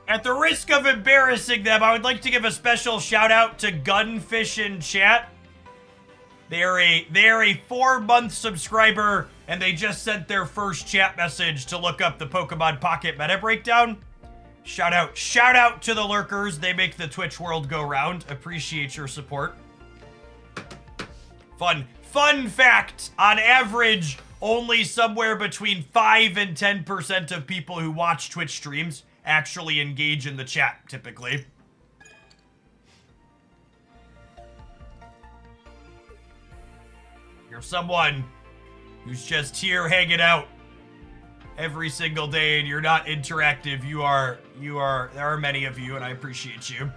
At the risk of embarrassing them, I would like to give a special shout out to Gunfish in chat. They are a 4-month subscriber, and they just sent their first chat message to look up the Pokemon Pocket meta breakdown. Shout out to the lurkers. They make the Twitch world go round. Appreciate your support. Fun fact, on average, only somewhere between 5 and 10% of people who watch Twitch streams actually engage in the chat, typically. You're someone who's just here hanging out every single day and you're not interactive. There are many of you and I appreciate you.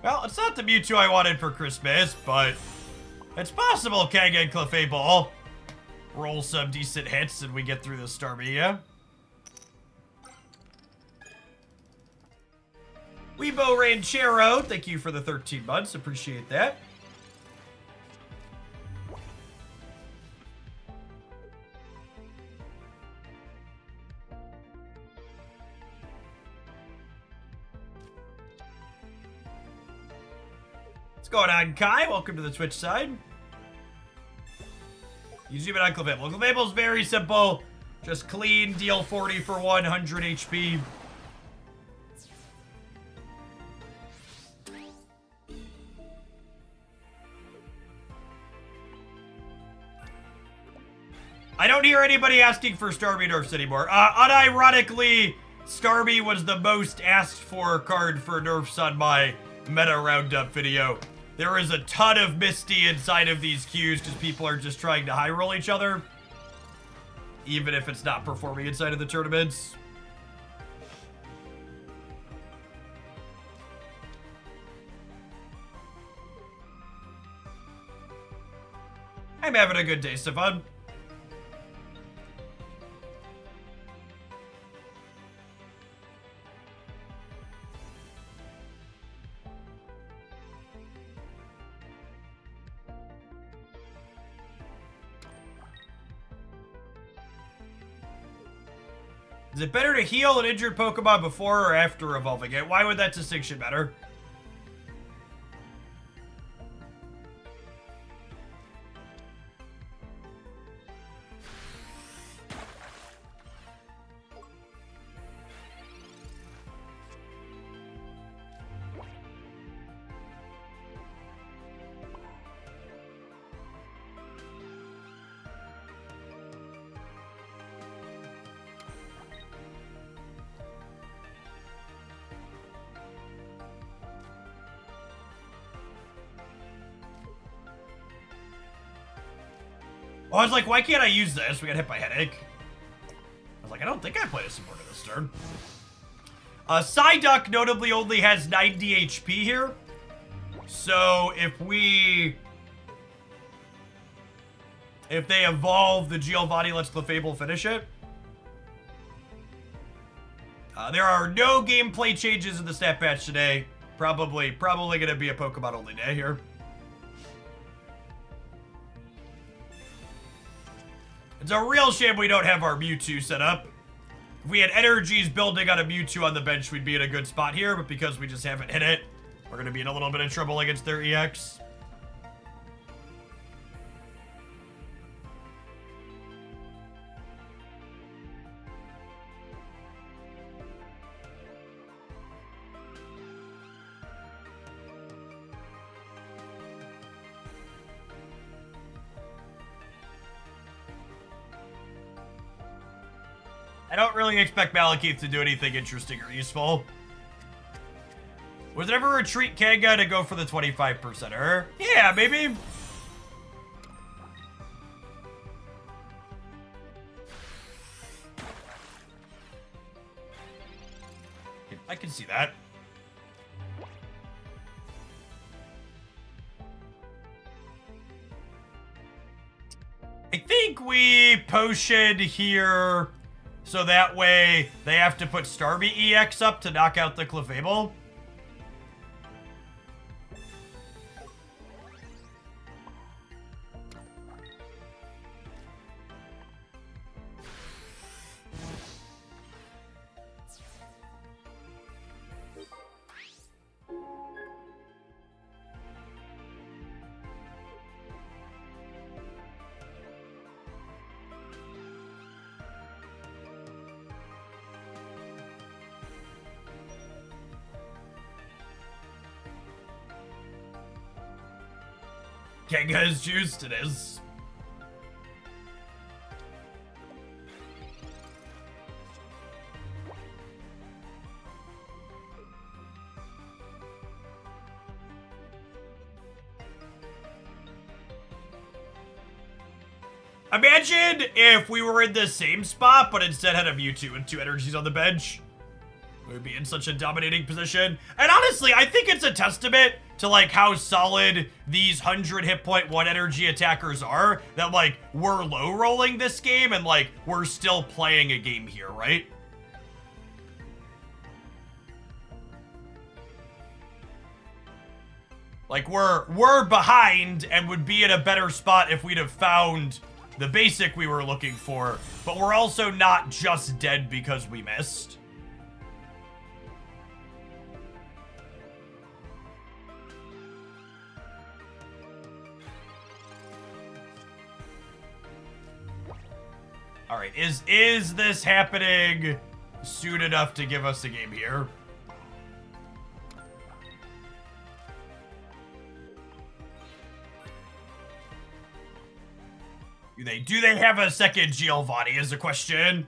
Well, it's not the Mewtwo I wanted for Christmas, but it's possible Kanga and clefable roll some decent hits and we get through this Starmie, yeah? Weebo Ranchero, thank you for the 13 months. Appreciate that. What's going on, Kai? Welcome to the Twitch side. You zoom in on clefable. Clefable's very simple. Just clean, deal 40 for 100 HP. I don't hear anybody asking for Starmie nerfs anymore. Unironically, Starmie was the most asked for card for nerfs on my meta roundup video. There is a ton of Misty inside of these queues because people are just trying to high roll each other, even if it's not performing inside of the tournaments. I'm having a good day, Stefan. Is it better to heal an injured Pokemon before or after evolving it? Why would that distinction matter? I was like, why can't I use this? We got hit by Headache. I was like, I don't think I played a supporter this turn. Psyduck notably only has 90 HP here. So if they evolve, the Giovanni lets Clefable finish it. There are no gameplay changes in the stat patch today. Probably gonna be a Pokemon only day here. It's a real shame we don't have our Mewtwo set up. If we had energies building on a Mewtwo on the bench, we'd be in a good spot here, but because we just haven't hit it, we're going to be in a little bit of trouble against their EX. I don't really expect Malekith to do anything interesting or useful. Was it ever a treat Kanga to go for the 25%er? Yeah, maybe. I can see that. I think we potion here so that way they have to put Starmie EX up to knock out the Clefable. Kanga is juiced, it is. Imagine if we were in the same spot, but instead had a Mewtwo and 2 energies on the bench. We'd be in such a dominating position. And honestly, I think it's a testament to like how solid these 100 hit point 1 energy attackers are, that like we're low rolling this game and like we're still playing a game here, right? Like we're behind and would be in a better spot if we'd have found the basic we were looking for, but we're also not just dead because we missed. All right, is this happening soon enough to give us a game here? Do they have a second Giovanni is the question.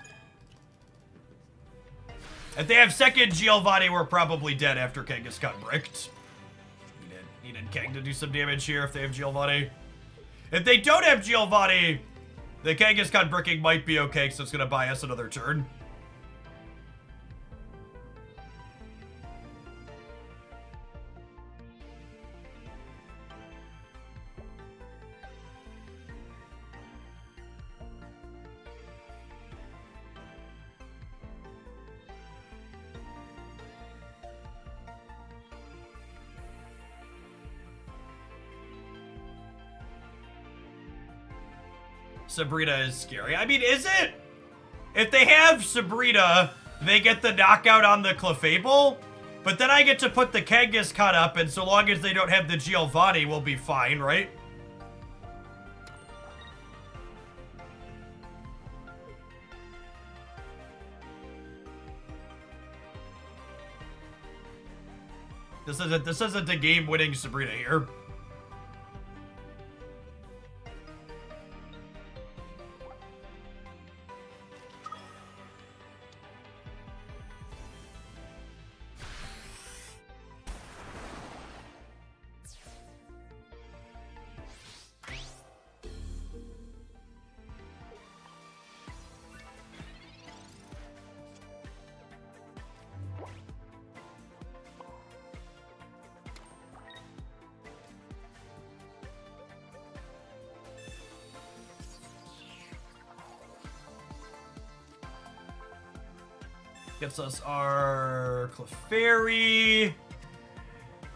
If they have second Giovanni, we're probably dead after Kangas got bricked. Needed Kang to do some damage here if they have Giovanni. If they don't have Giovanni, the Kangaskhan bricking might be okay, so it's going to buy us another turn. Sabrina is scary. I mean, is it? If they have Sabrina, they get the knockout on the clefable, but then I get to put the Kangaskhan up, and so long as they don't have the Giovanni, we'll be fine, right? This isn't a game-winning Sabrina here. Gets us our Clefairy.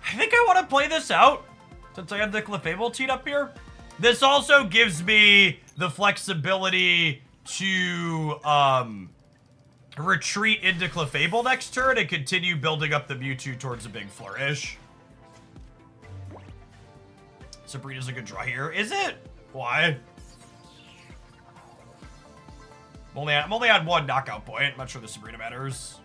I think I want to play this out since I have the Clefable teed up here. This also gives me the flexibility to retreat into Clefable next turn and continue building up the Mewtwo towards a big flourish. Sabrina's a good draw here. Is it? Why? I'm only on one knockout point. I'm not sure the Sabrina matters.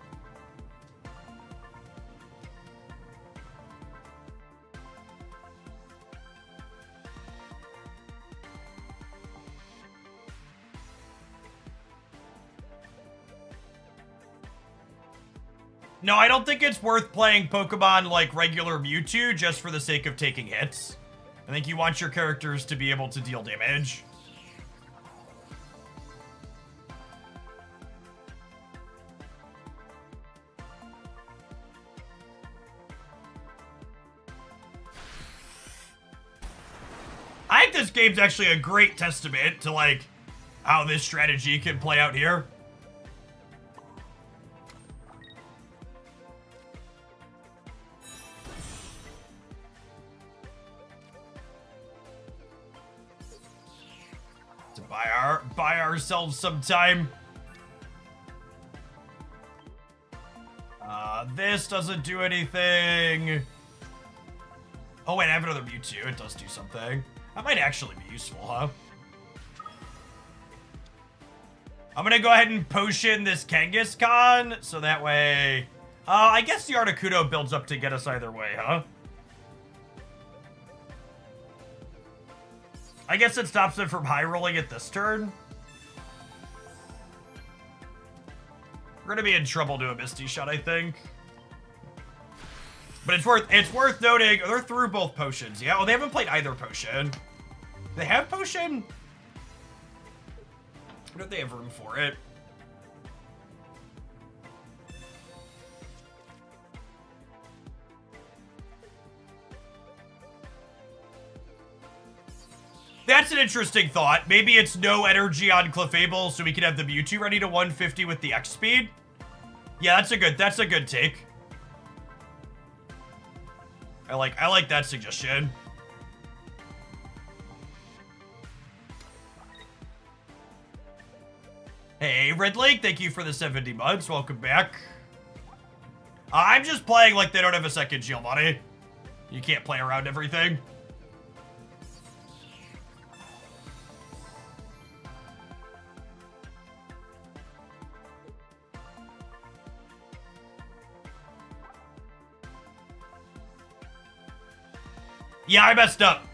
No, I don't think it's worth playing Pokemon like regular Mewtwo just for the sake of taking hits. I think you want your characters to be able to deal damage. I think this game's actually a great testament to, like, how this strategy can play out here. To buy ourselves some time. This doesn't do anything. Oh wait, I have another Mewtwo. It does do something. That might actually be useful, huh? I'm gonna go ahead and potion this Kangaskhan, so that way... I guess the Articuno builds up to get us either way, huh? I guess it stops it from high rolling it this turn. We're gonna be in trouble to a Misty shot, I think. But it's worth noting, they're through both potions, yeah? Oh, they haven't played either potion. They have potion? I don't know if they have room for it. That's an interesting thought. Maybe it's no energy on clefable, so we can have the Mewtwo ready to 150 with the X speed. Yeah, that's a good take. I like that suggestion. Hey, Red Lake, thank you for the 70 months. Welcome back. I'm just playing like they don't have a second Giovanni. You can't play around everything. Yeah, I messed up.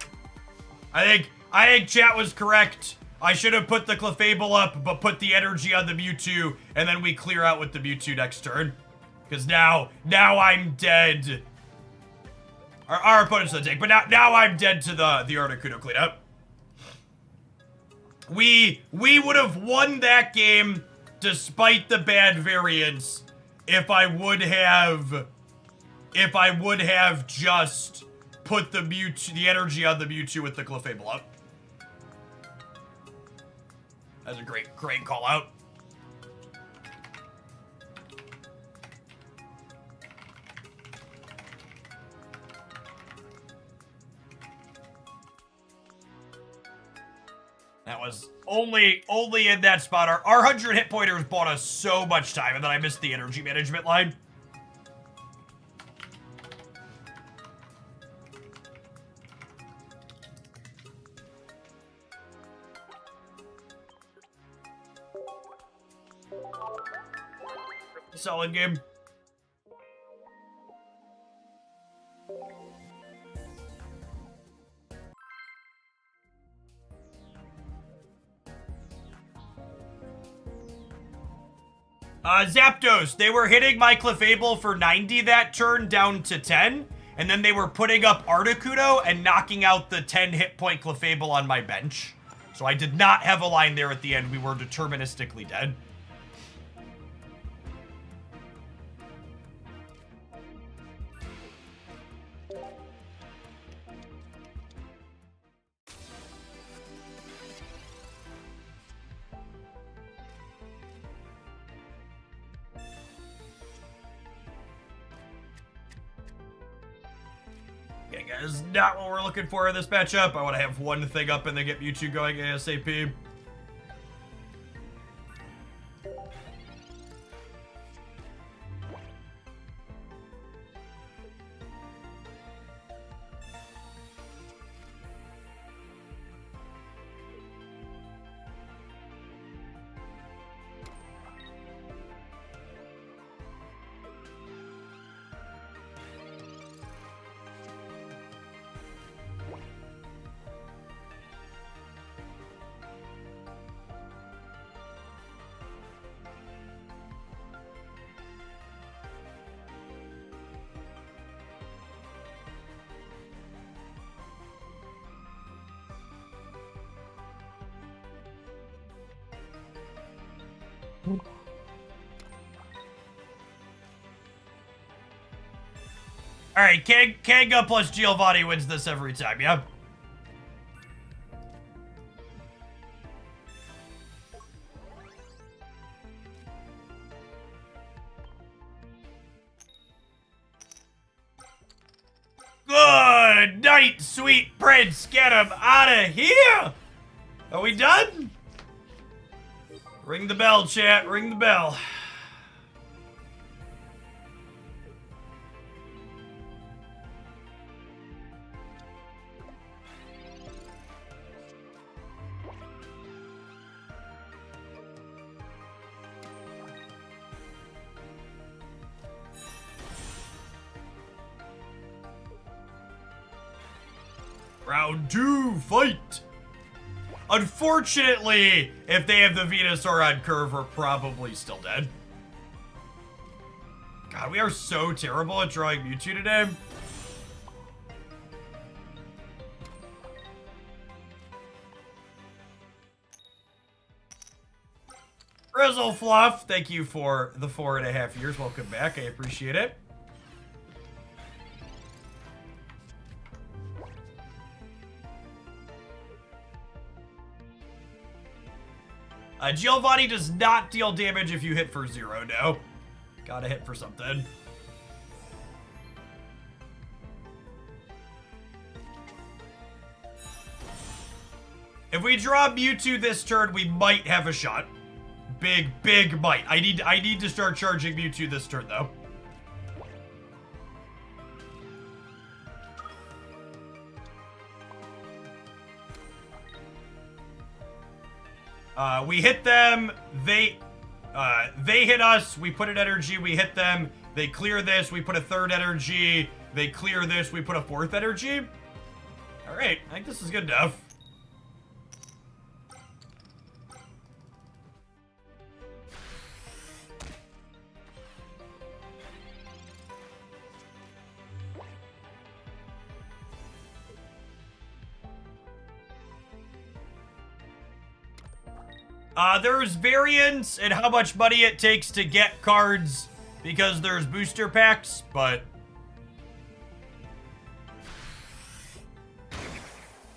I think chat was correct. I should have put the clefable up, but put the energy on the Mewtwo, and then we clear out with the Mewtwo next turn. Because now I'm dead. Our opponent's the take, but now I'm dead to the Articuno cleanup. We would have won that game despite the bad variance if I would have just put the energy on the Mewtwo with the clefable up. That's a great call out. That was only in that spot. Our 100 hit pointers bought us so much time, and then I missed the energy management line. Solid game. Zapdos, they were hitting my clefable for 90 that turn down to 10, and then they were putting up Articuno and knocking out the 10 hit point clefable on my bench. So I did not have a line there at the end. We were deterministically dead. Okay, guys, not what we're looking for in this matchup. I want to have one thing up and then get Mewtwo going ASAP. Alright, Kanga plus Giovanni wins this every time, yeah? Good night, sweet prince. Get him out of here. Are we done? Ring the bell, chat. Ring the bell. Round 2, fight! Unfortunately, if they have the Venusaur on curve, we're probably still dead. God, we are so terrible at drawing Mewtwo today. Grizzle Fluff, thank you for the 4.5 years. Welcome back. I appreciate it. Giovanni does not deal damage if you hit for 0, no. Gotta hit for something. If we draw Mewtwo this turn, we might have a shot. Big might. I need to start charging Mewtwo this turn, though. We hit them, they hit us, we put an energy, we hit them, they clear this, we put a third energy, they clear this, we put a fourth energy. Alright, I think this is good enough. There's variance in how much money it takes to get cards because there's booster packs, but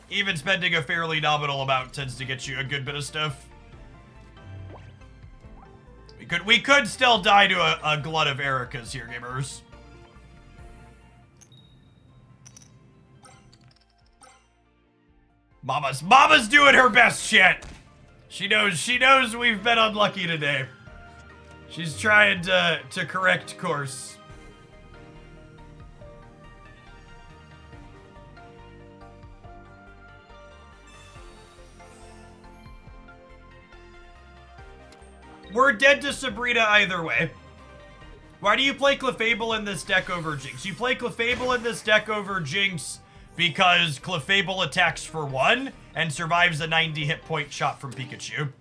even spending a fairly nominal amount tends to get you a good bit of stuff. We could still die to a glut of Ericas here, gamers. Mama's doing her best shit. She knows we've been unlucky today. She's trying to correct course. We're dead to Sabrina either way. Why do you play Clefable in this deck over Jinx? You play Clefable in this deck over Jinx because Clefable attacks for 1 and survives a 90 hit point shot from Pikachu.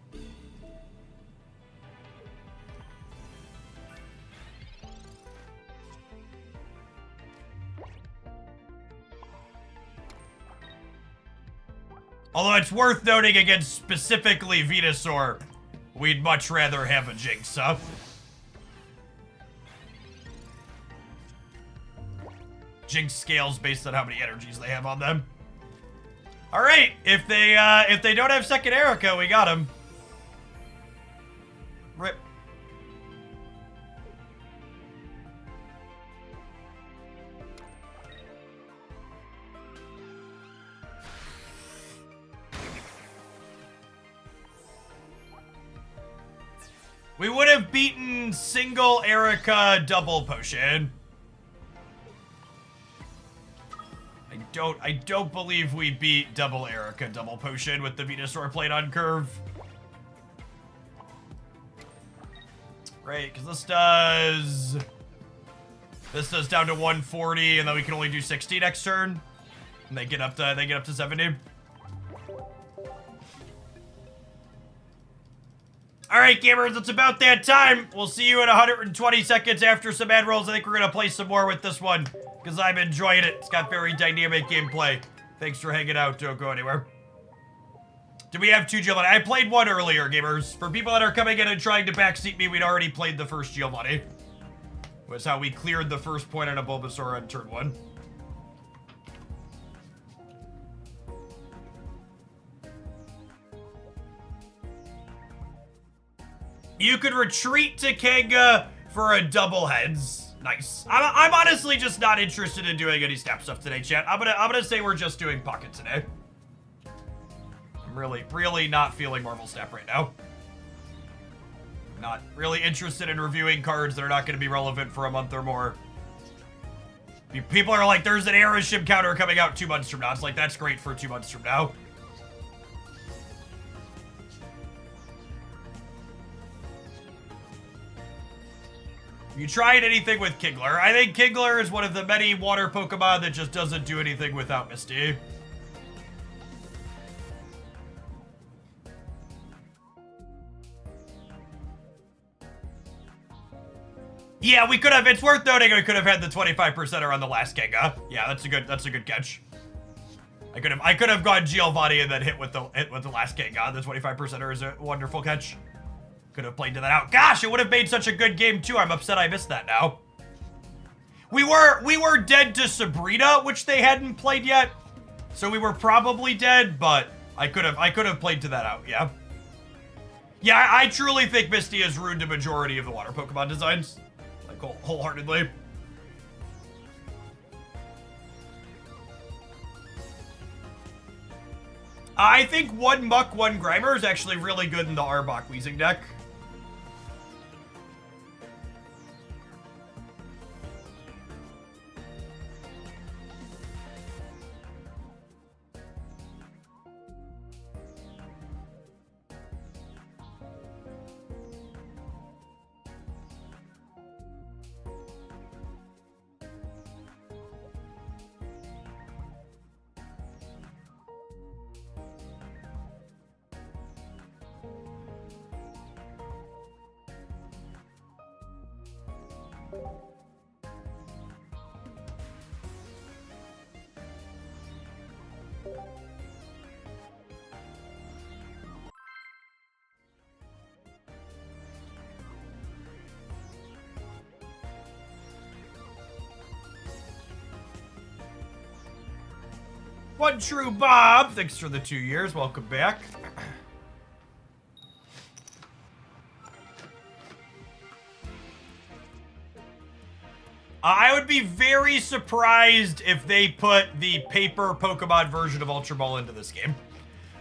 Although it's worth noting against specifically Venusaur, we'd much rather have a Jinx up. Jinx scales based on how many energies they have on them. All right, if they don't have second Erica, we got him. Rip. We would have beaten single Erica double potion. I don't believe we beat double Erica double potion with the Venusaur played on curve. Right, because this does down to 140, and then we can only do 60 next turn. And they get up to 70. All right, gamers, it's about that time. We'll see you in 120 seconds after some ad rolls. I think we're gonna play some more with this one because I'm enjoying it. It's got very dynamic gameplay. Thanks for hanging out. Don't go anywhere. Do we have 2 Giovanni? I played 1 earlier, gamers. For people that are coming in and trying to backseat me, we'd already played the first Giovanni. Was how we cleared the first point on a Bulbasaur on turn 1. You could retreat to Kanga for a double heads. Nice. I'm honestly just not interested in doing any snap stuff today, chat. I'm gonna say we're just doing pocket today. I'm really not feeling Marvel Snap right now. Not really interested in reviewing cards that are not gonna be relevant for a month or more. People are like, there's an Aeroshim counter coming out 2 months from now. It's like, that's great for 2 months from now. You tried anything with Kingler? I think Kingler is one of the many water Pokemon that just doesn't do anything without Misty. Yeah, we could have. It's worth noting we could have had the 25%er on the last Kanga. Yeah, that's a good catch. I could have gone Giovanni and then hit with the last Kanga. The 25%er is a wonderful catch. Could have played to that out. Gosh, it would have made such a good game too. I'm upset I missed that now. We were dead to Sabrina, which they hadn't played yet. So we were probably dead, but I could have played to that out, yeah. Yeah, I truly think Misty has ruined a majority of the water Pokemon designs. Like, wholeheartedly. I think one Muck, one Grimer is actually really good in the Arbok Weezing deck. One True Bob, thanks for the 2 years. Welcome back. I would be very surprised if they put the paper Pokemon version of Ultra Ball into this game.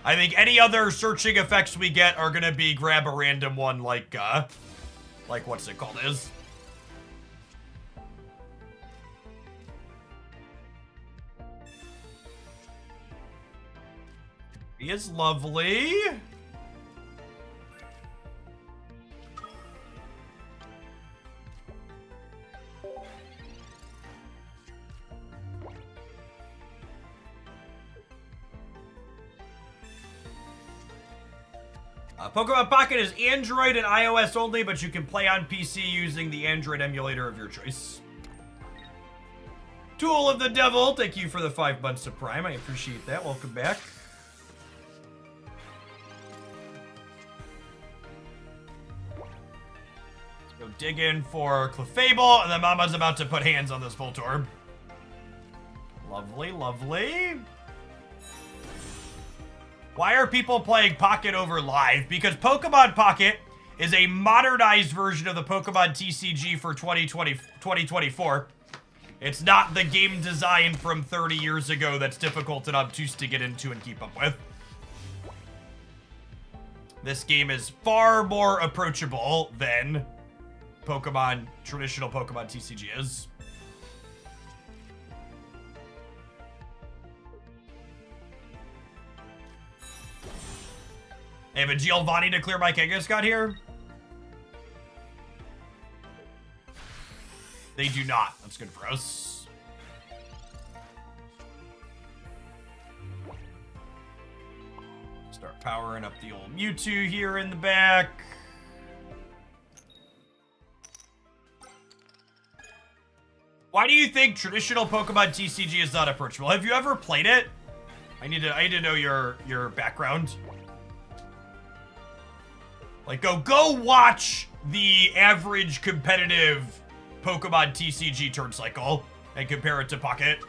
I think any other searching effects we get are gonna be grab a random one like what's it called is. He is lovely. Pokemon Pocket is Android and iOS only, but you can play on PC using the Android emulator of your choice. Tool of the Devil, thank you for the 5 months of Prime. I appreciate that. Welcome back. Let's go dig in for Clefable, and then Mama's about to put hands on this Voltorb. Lovely, lovely. Why are people playing Pocket over Live? Because Pokemon Pocket is a modernized version of the Pokemon TCG for 2024. It's not the game design from 30 years ago that's difficult and obtuse to get into and keep up with. This game is far more approachable than traditional Pokemon TCG is. Hey, but Giovanni to clear my Kangaskhan got here? They do not. That's good for us. Start powering up the old Mewtwo here in the back. Why do you think traditional Pokemon TCG is not approachable? Have you ever played it? I need to know your background. Like, go watch the average competitive Pokemon TCG turn cycle and compare it to Pocket.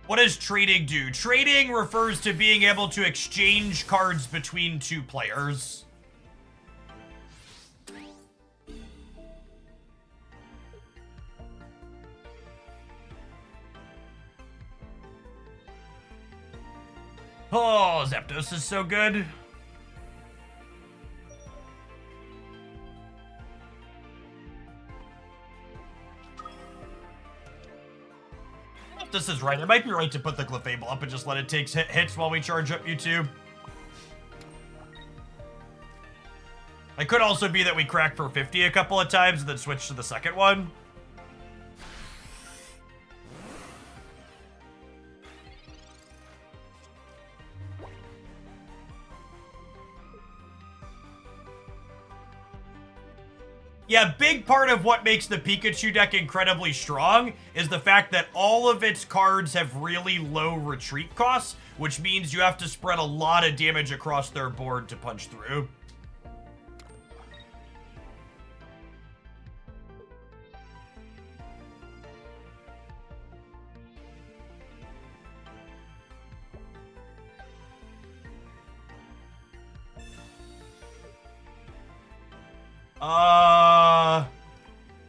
What does trading do? Trading refers to being able to exchange cards between two players. Oh, Zapdos is so good. This is right. It might be right to put the Clefable up and just let it take hits while we charge up Mewtwo. It could also be that we crack for 50 a couple of times and then switch to the second one. Yeah, big part of what makes the Pikachu deck incredibly strong is the fact that all of its cards have really low retreat costs, which means you have to spread a lot of damage across their board to punch through.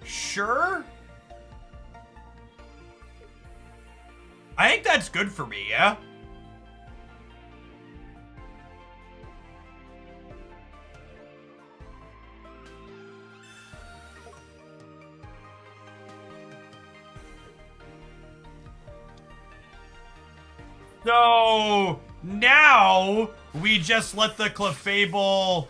Sure? I think that's good for me, yeah? So now we just let the clefable.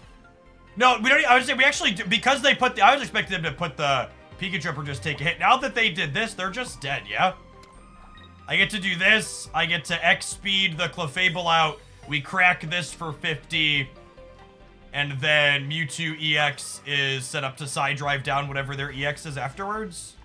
No, we don't. I was saying we actually do, because they put the. I was expecting them to put the Pikachu or just take a hit. Now that they did this, they're just dead. Yeah. I get to do this. I get to X speed the clefable out. We crack this for 50, and then Mewtwo EX is set up to side drive down whatever their EX is afterwards.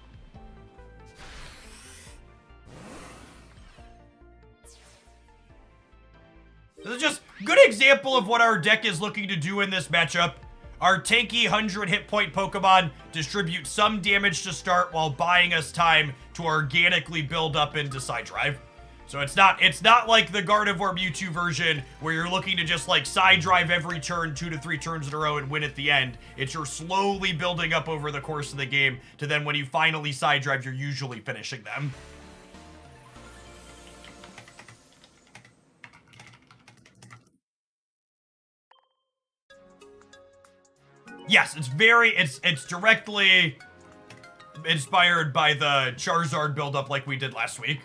This is just a good example of what our deck is looking to do in this matchup. Our tanky 100 hit point Pokemon distribute some damage to start while buying us time to organically build up into side drive. So it's not like the Gardevoir Mewtwo version where you're looking to just like side drive every turn 2 to 3 turns in a row and win at the end. It's you're slowly building up over the course of the game to then when you finally side drive, you're usually finishing them. Yes, it's directly inspired by the Charizard buildup like we did last week.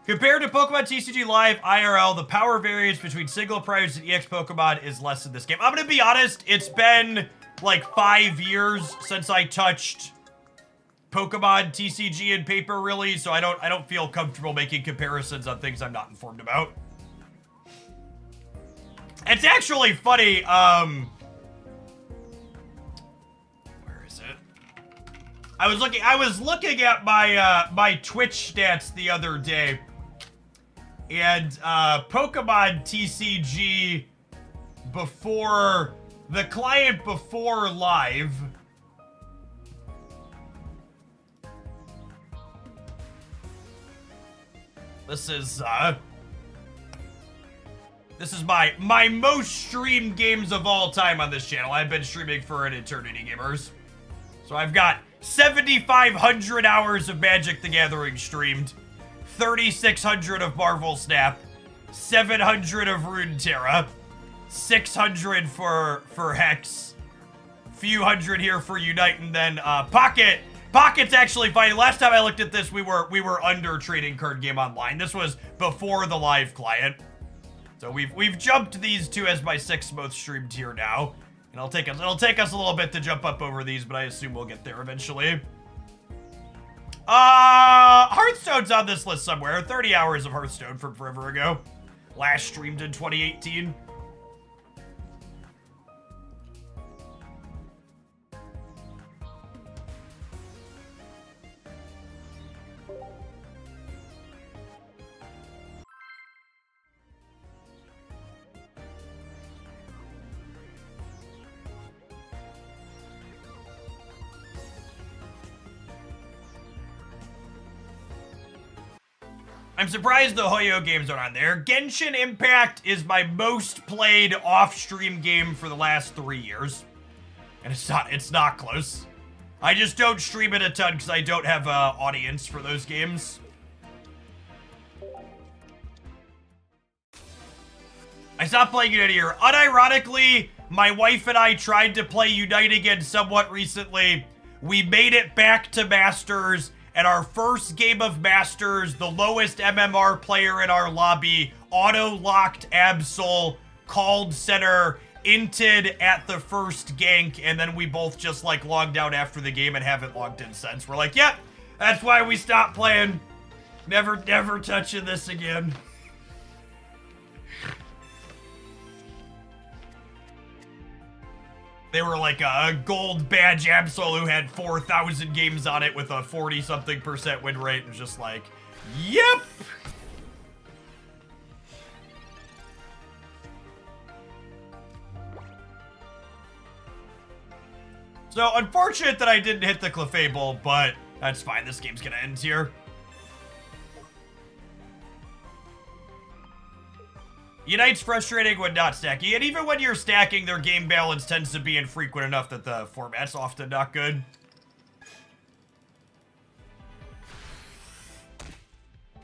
Compared to Pokemon TCG Live IRL, the power variance between single prize and EX Pokemon is less in this game. I'm gonna be honest, it's been like 5 years since I touched Pokemon TCG in paper, really, so I don't feel comfortable making comparisons on things I'm not informed about. It's actually funny, where is it? I was looking at my my Twitch stats the other day, and Pokemon TCG before the client before live. This is my most streamed games of all time on this channel. I've been streaming for an eternity, gamers. So I've got 7,500 hours of Magic the Gathering streamed, 3,600 of Marvel Snap, 700 of Runeterra, 600 for Hex, few hundred here for Unite, and then Pocket. Pocket's actually fine. Last time I looked at this, we were under Trading Card Game Online. This was before the live client. So we've jumped these two as my 6th most streamed tier now. And it'll take us a little bit to jump up over these, but I assume we'll get there eventually. Hearthstone's on this list somewhere. 30 hours of Hearthstone from forever ago. Last streamed in 2018. I'm surprised the Hoyo games aren't on there. Genshin Impact is my most played off-stream game for the last 3 years. And it's not close. I just don't stream it a ton because I don't have an audience for those games. I stopped playing Unite here. Unironically, my wife and I tried to play Unite again somewhat recently. We made it back to Masters. At our first game of Masters, the lowest MMR player in our lobby auto-locked Absol, called center, inted at the first gank, and then we both just like logged out after the game and haven't logged in since. We're like, yep, that's why we stopped playing. Never touching this again. They were like a gold badge Absol who had 4,000 games on it with a 40-something% win rate, and just like, yep. So unfortunate that I didn't hit the clefable, but that's fine. This game's gonna end here. Unite's frustrating when not stacking, and even when you're stacking, their game balance tends to be infrequent enough that the format's often not good.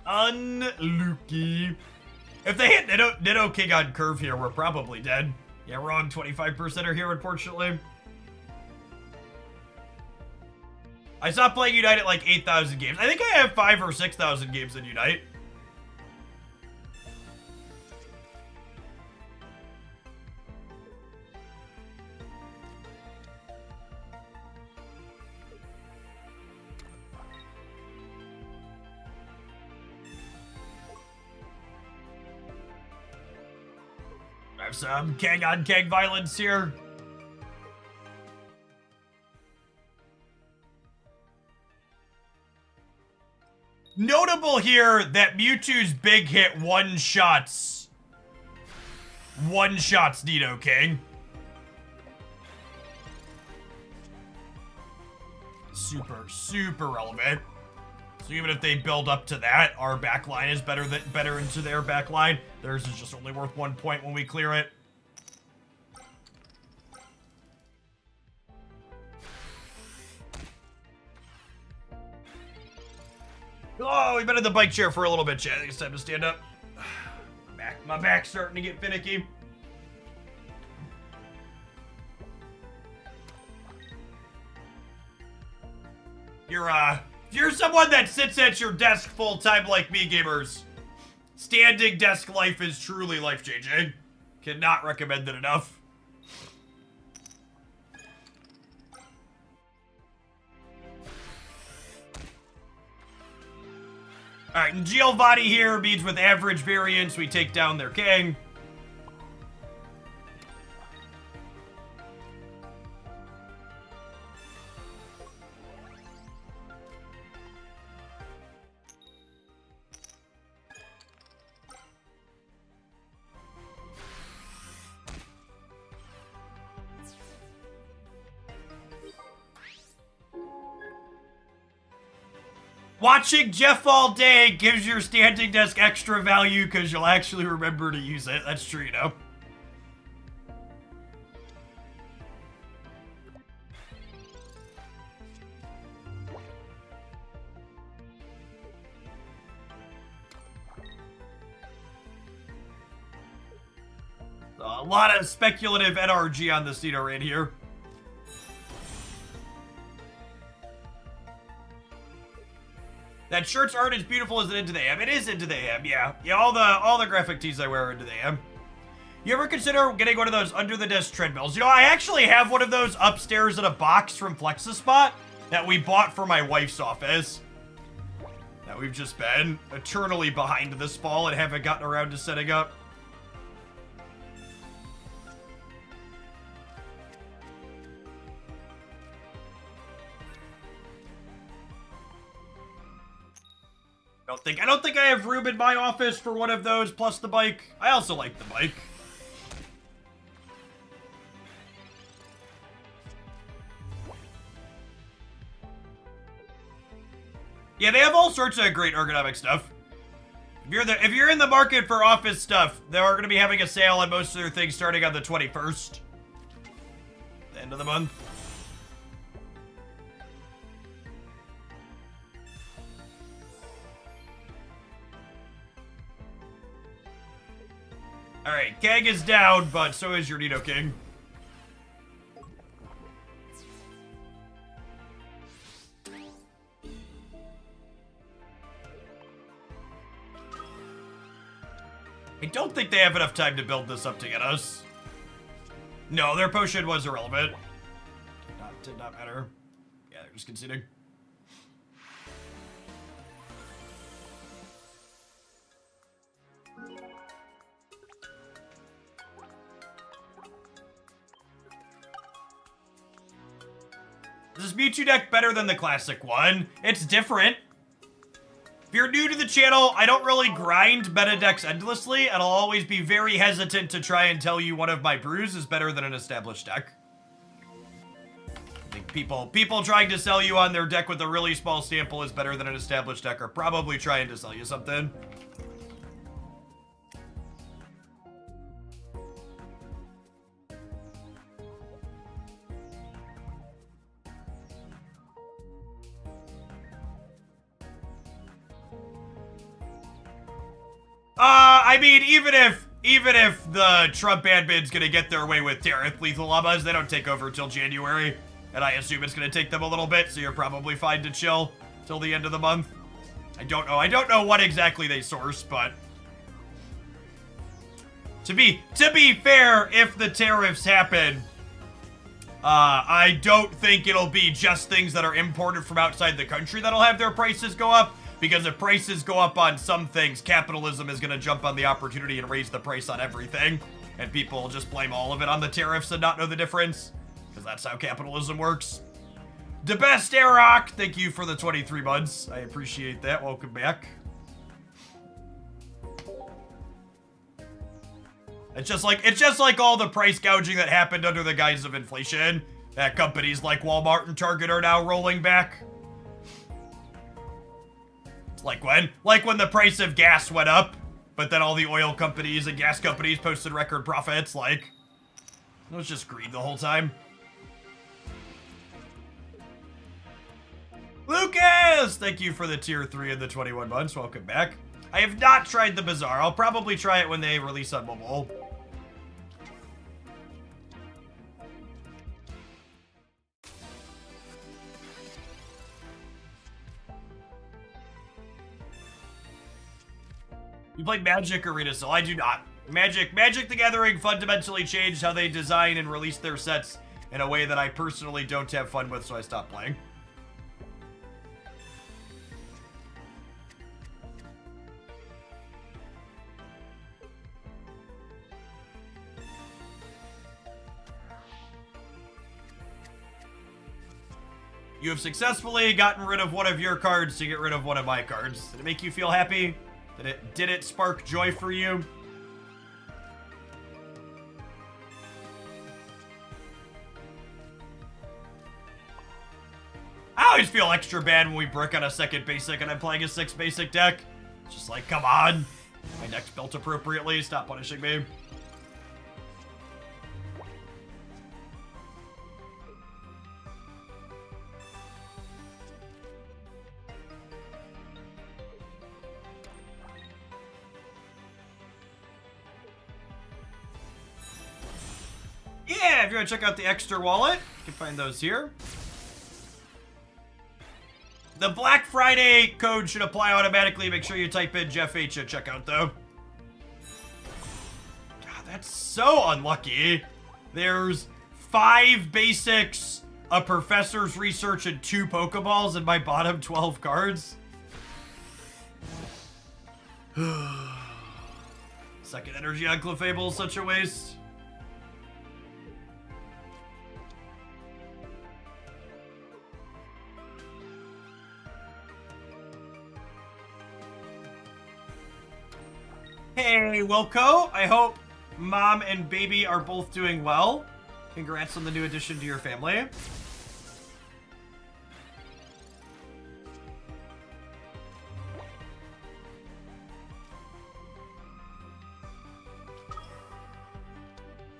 Unlucky. If they hit Ditto King on curve here, we're probably dead. Yeah, wrong. 25% are here, unfortunately. I stopped playing Unite at like 8,000 games. I think I have 5,000 or 6,000 games in Unite. I have some Kang on Kang violence here. Notable here that Mewtwo's big hit one-shots Nido King. Super relevant. So even if they build up to that, our backline is better into their backline. Theirs is just only worth 1 point when we clear it. Oh, we've been in the bike chair for a little bit, Chad. I think it's time to stand up. My back's starting to get finicky. If you're someone that sits at your desk full time like me, gamers, standing desk life is truly life-changing. Cannot recommend it enough. Alright, and Giovanni here means with average variance, we take down their king. Watching Jeff all day gives your standing desk extra value because you'll actually remember to use it. That's true, you know. A lot of speculative NRG on this Nito right here. That shirts aren't as beautiful as it into the AM. It is into the AM, yeah. Yeah, all the graphic tees I wear are into the AM. You ever consider getting one of those under the desk treadmills? You know, I actually have one of those upstairs in a box from FlexiSpot that we bought for my wife's office. That we've just been eternally behind this fall and haven't gotten around to setting up. I don't think I have room in my office for one of those, plus the bike. I also like the bike. Yeah, they have all sorts of great ergonomic stuff. If you're in the market for office stuff, they are going to be having a sale on most of their things starting on the 21st. The end of the month. Alright, Kang is down, but so is your Nito King. I don't think they have enough time to build this up to get us. No, their potion was irrelevant. Did not matter. Yeah, they're just conceding. Is this Mewtwo deck better than the classic one? It's different. If you're new to the channel, I don't really grind meta decks endlessly, and I'll always be very hesitant to try and tell you one of my brews is better than an established deck. I think people trying to sell you on their deck with a really small sample is better than an established deck are probably trying to sell you something. I mean, even if the Trump admin's gonna get their way with tariff lethal llamas, they don't take over till January, and I assume it's gonna take them a little bit, so you're probably fine to chill till the end of the month. I don't know what exactly they source, but to be fair, if the tariffs happen, I don't think it'll be just things that are imported from outside the country that'll have their prices go up. Because if prices go up on some things, capitalism is going to jump on the opportunity and raise the price on everything. And people will just blame all of it on the tariffs and not know the difference. Because that's how capitalism works. The best Aerodactyl, thank you for the 23 months. I appreciate that. Welcome back. It's just like all the price gouging that happened under the guise of inflation that companies like Walmart and Target are now rolling back. Like when the price of gas went up, but then all the oil companies and gas companies posted record profits. Like, it was just greed the whole time. Lucas, thank you for the tier 3 and the 21 months. Welcome back. I have not tried the Bazaar. I'll probably try it when they release on mobile. You play Magic Arena, so I do not. Magic the Gathering fundamentally changed how they design and release their sets in a way that I personally don't have fun with, so I stopped playing. You have successfully gotten rid of one of your cards to get rid of one of my cards. Did it make you feel happy? Did it spark joy for you? I always feel extra bad when we brick on a second basic and I'm playing a 6 basic deck. It's just like, come on. My deck's built appropriately. Stop punishing me. Yeah, if you want to check out the extra wallet, you can find those here. The Black Friday code should apply automatically. Make sure you type in Jeff H at checkout, though. God, that's so unlucky. There's 5 basics, a professor's research, and 2 Pokeballs in my bottom 12 cards. Second energy on clefable is such a waste. Hey, Wilco. I hope mom and baby are both doing well. Congrats on the new addition to your family.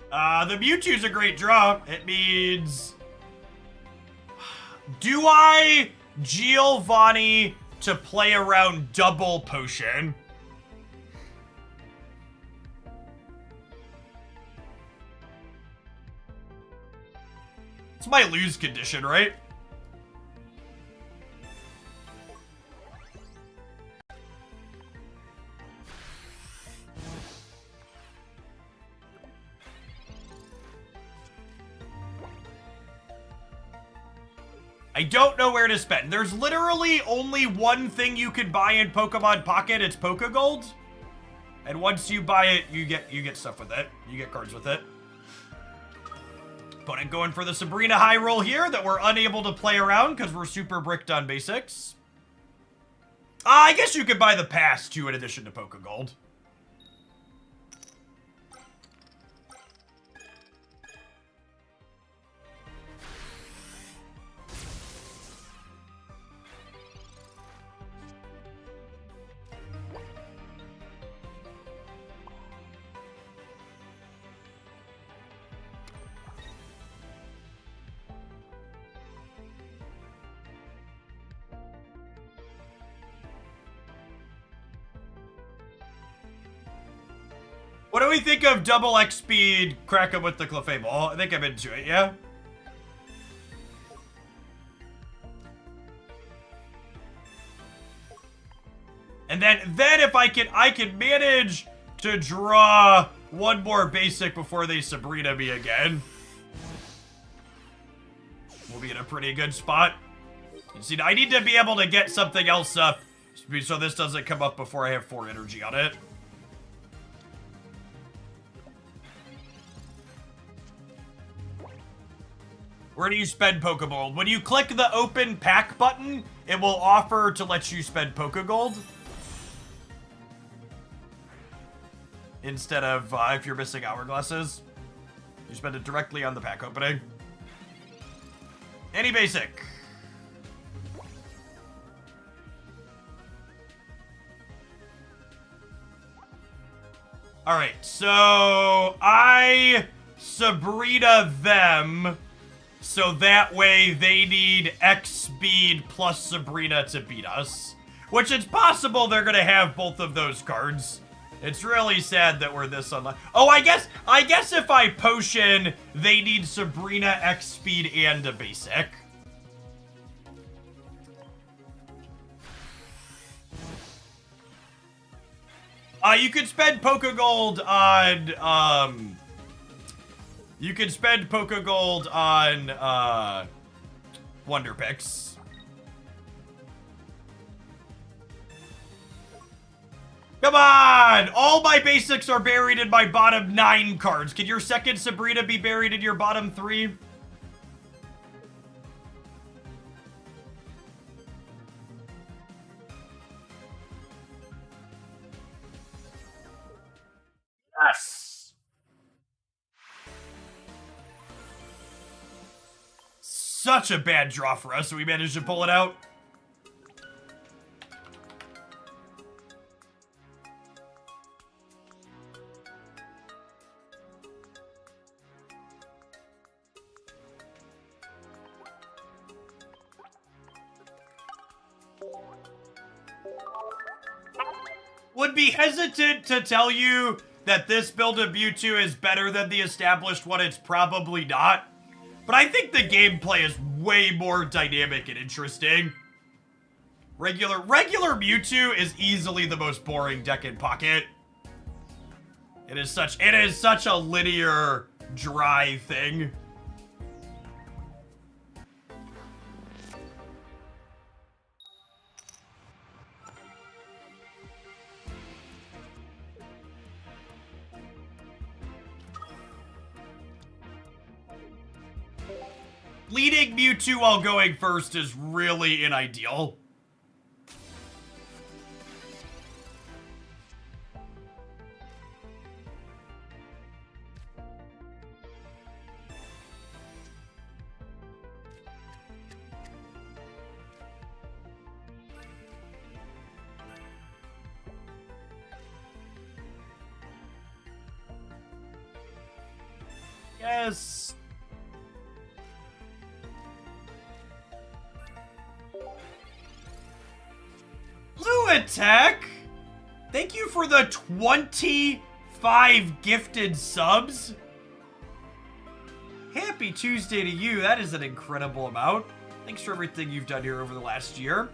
The Mewtwo's a great draw. It means... Do I Giovanni to play around double potion? It's my lose condition, right? I don't know where to spend. There's literally only one thing you can buy in Pokemon Pocket. It's Pokegold. And once you buy it, you get stuff with it. You get cards with it. Opponent going for the Sabrina high roll here that we're unable to play around because we're super bricked on basics. I guess you could buy the pass too in addition to Pokegold. What do we think of double X speed, crack him with the clefable? Oh, I think I'm into it, yeah? And then if I can manage to draw one more basic before they Sabrina me again. We'll be in a pretty good spot. You see, I need to be able to get something else up so this doesn't come up before I have 4 energy on it. Where do you spend Pokegold? When you click the open pack button, it will offer to let you spend Pokegold. Instead of if you're missing hourglasses. You spend it directly on the pack opening. Any basic. Alright, so I Sabrina them. So that way they need X speed plus Sabrina to beat us. Which it's possible they're gonna have both of those cards. It's really sad that we're this unlucky. Oh, I guess if I potion, they need Sabrina X speed and a basic. You could spend Pokegold on you can spend Pokegold on, Wonder Picks. Come on! All my basics are buried in my bottom 9 cards. Can your second Sabrina be buried in your bottom 3? Yes! Such a bad draw for us, so we managed to pull it out. Would be hesitant to tell you that this build of Mewtwo is better than the established one. It's probably not. But I think the gameplay is way more dynamic and interesting. Regular Mewtwo is easily the most boring deck in Pocket. It is such a linear, dry thing. Leading Mewtwo while going first is really unideal. Yes. Blue Attack! Thank you for the 25 gifted subs. Happy Tuesday to you. That is an incredible amount. Thanks for everything you've done here over the last year.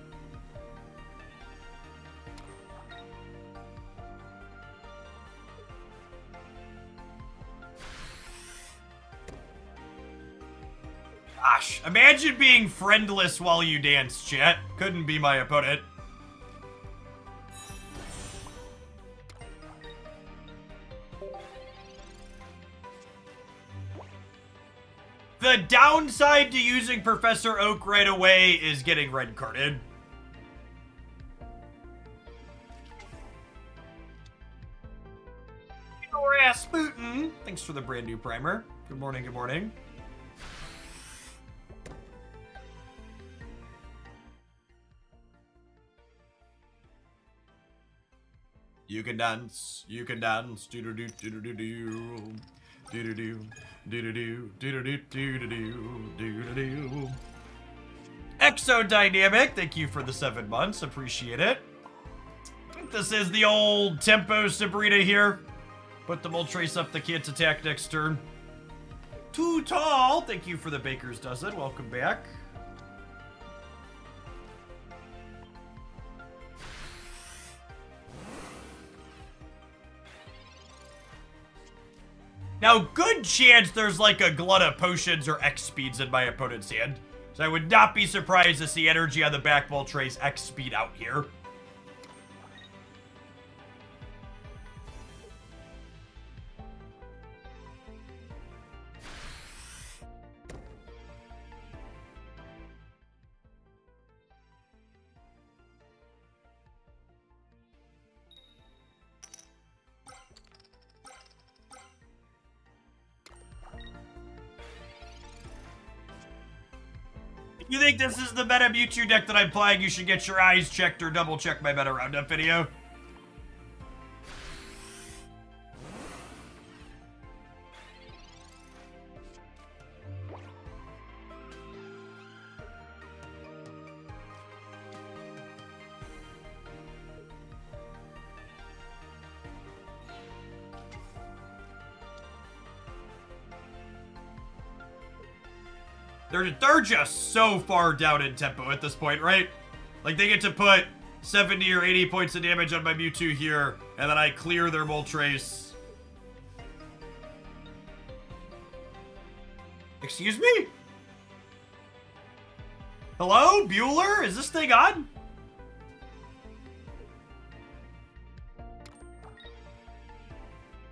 Gosh, imagine being friendless while you dance, chat. Couldn't be my opponent. The downside to using Professor Oak right away is getting red carded. Rasputin, thanks for the brand new primer. Good morning, good morning. You can dance, do-do-do, do-do-do-do, do-do-do, do-do-do, do-do-do, do-do-do, do-do-do. Exodynamic, thank you for the 7 months, appreciate it. I think this is the old tempo Sabrina here. Put the Moltres up, the can't attack next turn. Too tall, thank you for the Baker's Dozen, welcome back. Now, good chance there's like a glut of potions or X speeds in my opponent's hand. So I would not be surprised to see energy on the back Moltres X speed out here. If you think this is the meta Mewtwo deck that I'm playing, you should get your eyes checked or double check my meta roundup video. They're just so far down in tempo at this point, right? Like, they get to put 70 or 80 points of damage on my Mewtwo here, and then I clear their Moltres. Excuse me? Hello? Bueller? Is this thing on?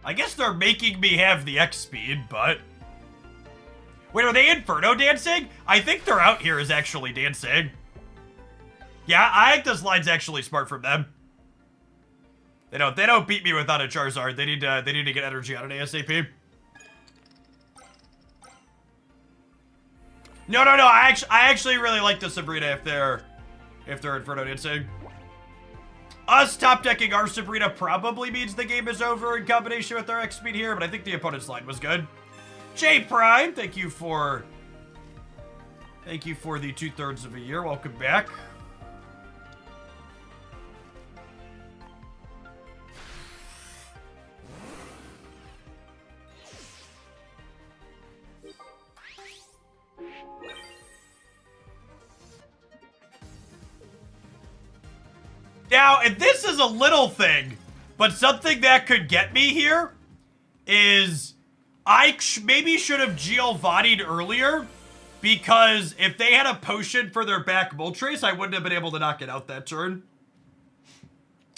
I guess they're making me have the X speed, but... Wait, are they Inferno dancing? I think they're out here is actually dancing. Yeah, I think this line's actually smart from them. They don't beat me without a Charizard. They need to get energy out of ASAP. No. I actually really like the Sabrina if they're Inferno dancing. Us top decking our Sabrina probably means the game is over in combination with our X speed here, but I think the opponent's line was good. J Prime, thank you for the 2/3 of a year. Welcome back. Now, if this is a little thing, but something that could get me here is I maybe should have Giovanni'd earlier, because if they had a potion for their back Moltres, I wouldn't have been able to knock it out that turn.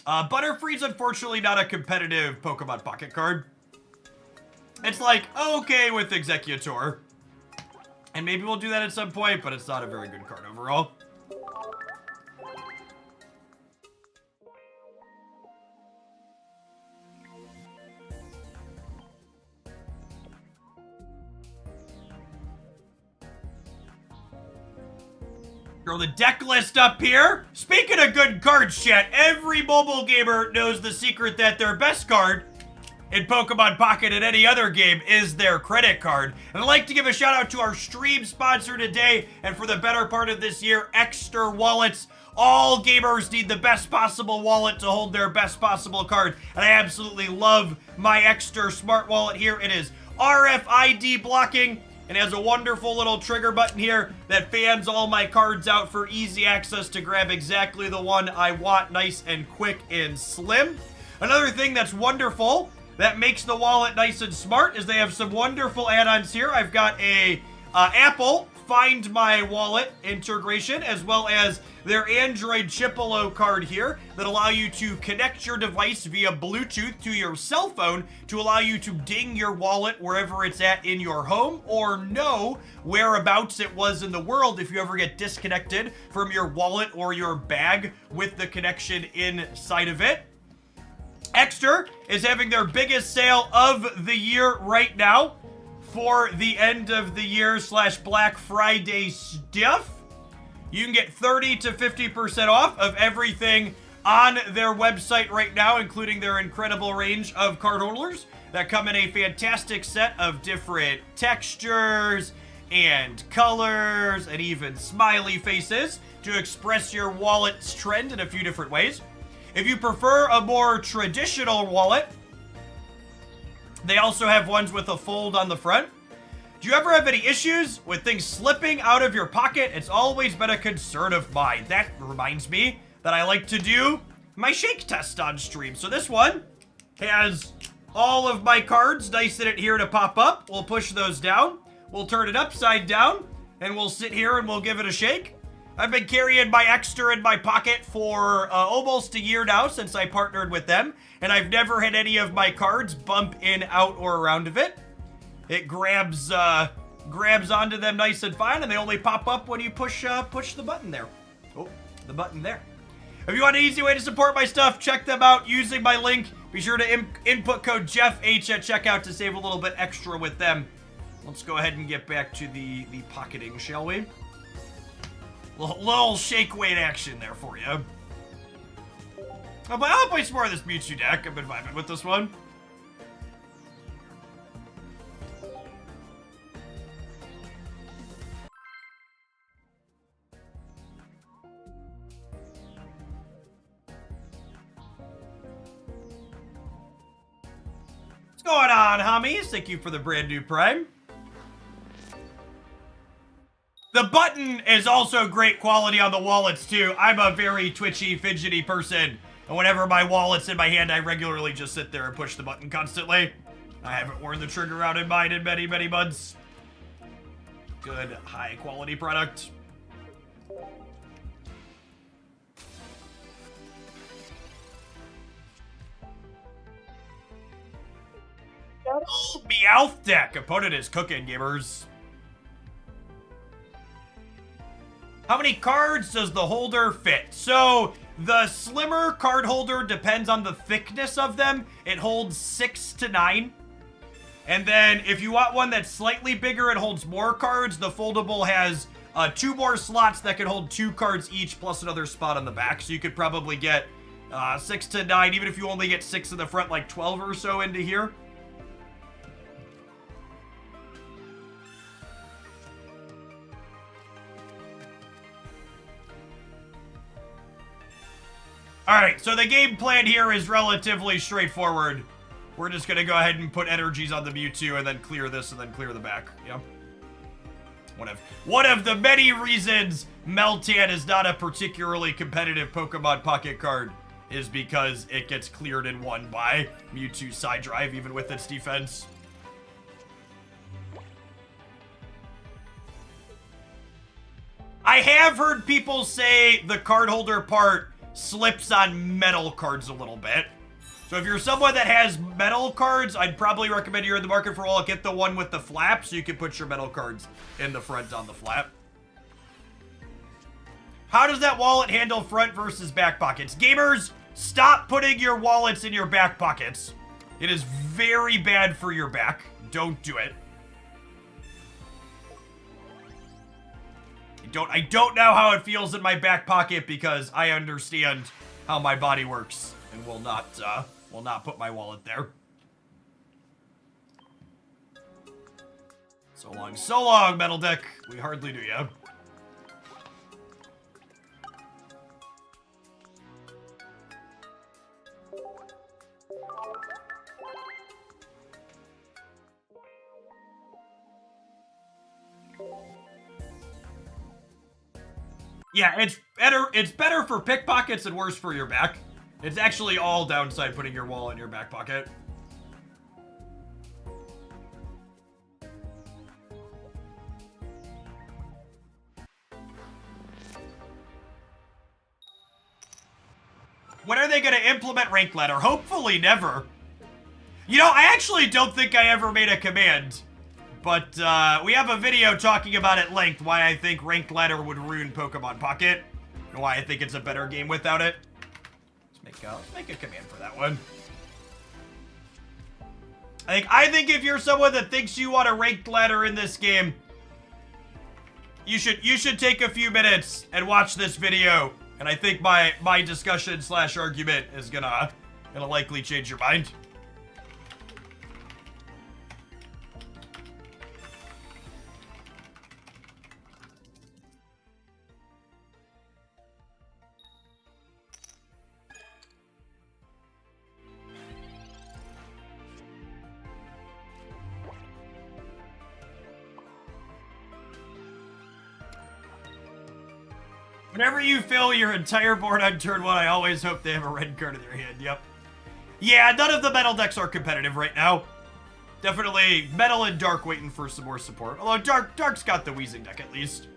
Butterfree's unfortunately not a competitive Pokemon Pocket card. It's like, okay with Executor. And maybe we'll do that at some point, but it's not a very good card overall. Throw the deck list up here. Speaking of good cards, chat, every mobile gamer knows the secret that their best card in Pokemon Pocket and any other game is their credit card. And I'd like to give a shout out to our stream sponsor today, and for the better part of this year, Extra Wallets. All gamers need the best possible wallet to hold their best possible card, and I absolutely love my Extra Smart Wallet here. It is RFID blocking, and has a wonderful little trigger button here that fans all my cards out for easy access to grab exactly the one I want, nice and quick and slim. Another thing that's wonderful that makes the wallet nice and smart is they have some wonderful add-ons here. I've got a Apple Find My Wallet integration, as well as their Android Chipolo card here that allow you to connect your device via Bluetooth to your cell phone to allow you to ding your wallet wherever it's at in your home or know whereabouts it was in the world if you ever get disconnected from your wallet or your bag with the connection inside of it. Ekster is having their biggest sale of the year right now for the end of the year / Black Friday stuff. You can get 30 to 50% off of everything on their website right now, including their incredible range of card holders that come in a fantastic set of different textures and colors and even smiley faces to express your wallet's trend in a few different ways. If you prefer a more traditional wallet, they also have ones with a fold on the front. Do you ever have any issues with things slipping out of your pocket? It's always been a concern of mine. That reminds me that I like to do my shake test on stream. So this one has all of my cards nice in it here to pop up. We'll push those down. We'll turn it upside down and we'll sit here and we'll give it a shake. I've been carrying my Ekster in my pocket for almost a year now since I partnered with them, and I've never had any of my cards bump in, out, or around of it. It grabs onto them nice and fine, and they only pop up when you push the button there. Oh, the button there. If you want an easy way to support my stuff, check them out using my link. Be sure to input code JeffH at checkout to save a little bit extra with them. Let's go ahead and get back to the pocketing, shall we? Little shake weight action there for you. I'll play some more of this Mewtwo deck. I've been vibing with this one. What's going on, homies? Thank you for the brand new Prime. The button is also great quality on the wallets, too. I'm a very twitchy, fidgety person. And whenever my wallet's in my hand, I regularly just sit there and push the button constantly. I haven't worn the trigger out in mine in many, many months. Good, high-quality product. Meowth deck. Opponent is cooking, gamers. How many cards does the holder fit? So the slimmer card holder depends on the thickness of them. It holds 6 to 9. And then if you want one that's slightly bigger and holds more cards, the foldable has 2 more slots that can hold 2 cards each plus another spot on the back. So you could probably get 6 to 9, even if you only get 6 in the front, like 12 or so into here. Alright, so the game plan here is relatively straightforward. We're just going to go ahead and put energies on the Mewtwo and then clear this and then clear the back. Yeah. One of the many reasons Meltan is not a particularly competitive Pokemon Pocket card is because it gets cleared in one by Mewtwo's side drive, even with its defense. I have heard people say the card holder part slips on metal cards a little bit. So if you're someone that has metal cards, I'd probably recommend you're in the market for a while, get the one with the flap so you can put your metal cards in the front on the flap. How does that wallet handle front versus back pockets? Gamers, stop putting your wallets in your back pockets. It is very bad for your back. Don't do it. I don't know how it feels in my back pocket because I understand how my body works and will not put my wallet there. So long, Metal Deck. We hardly do ya. Yeah, it's better for pickpockets and worse for your back. It's actually all downside putting your wallet in your back pocket. When are they going to implement rank ladder? Hopefully never. You know, I actually don't think I ever made a command. But we have a video talking about at length why I think ranked ladder would ruin Pokemon Pocket. And why I think it's a better game without it. Let's make a command for that one. I think if you're someone that thinks you want a ranked ladder in this game, you should take a few minutes and watch this video. And I think my discussion / argument is gonna likely change your mind. Whenever you fill your entire board on turn 1, I always hope they have a red card in their hand. Yep. Yeah, none of the metal decks are competitive right now. Definitely metal and dark waiting for some more support. Although dark's got the Weezing deck at least.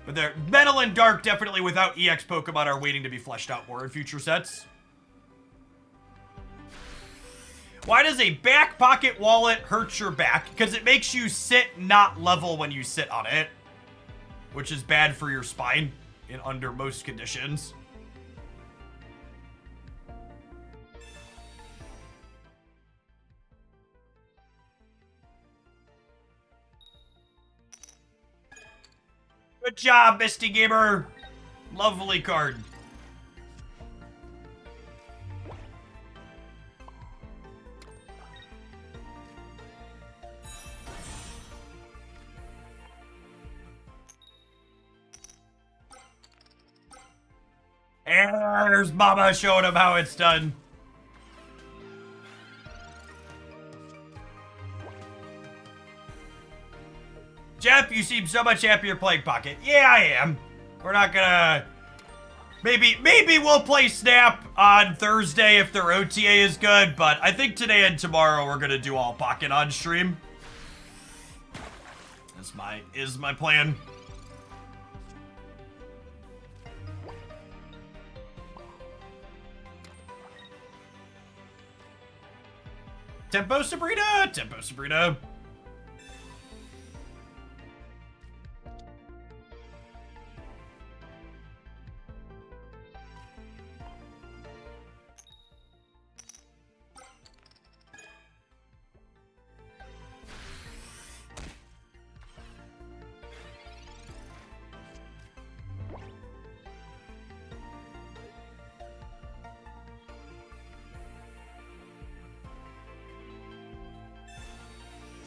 But they're metal and dark definitely without EX Pokemon are waiting to be fleshed out more in future sets. Why does a back pocket wallet hurt your back? Because it makes you sit not level when you sit on it. Which is bad for your spine. Under most conditions. Good job, Misty Gamer. Lovely card. And there's Mama showing him how it's done. Jeff, you seem so much happier playing Pocket. Yeah, I am. We're not gonna... Maybe we'll play Snap on Thursday if their OTA is good, but I think today and tomorrow we're gonna do all Pocket on stream. Is my plan. Tempo Sabrina! Tempo Sabrina!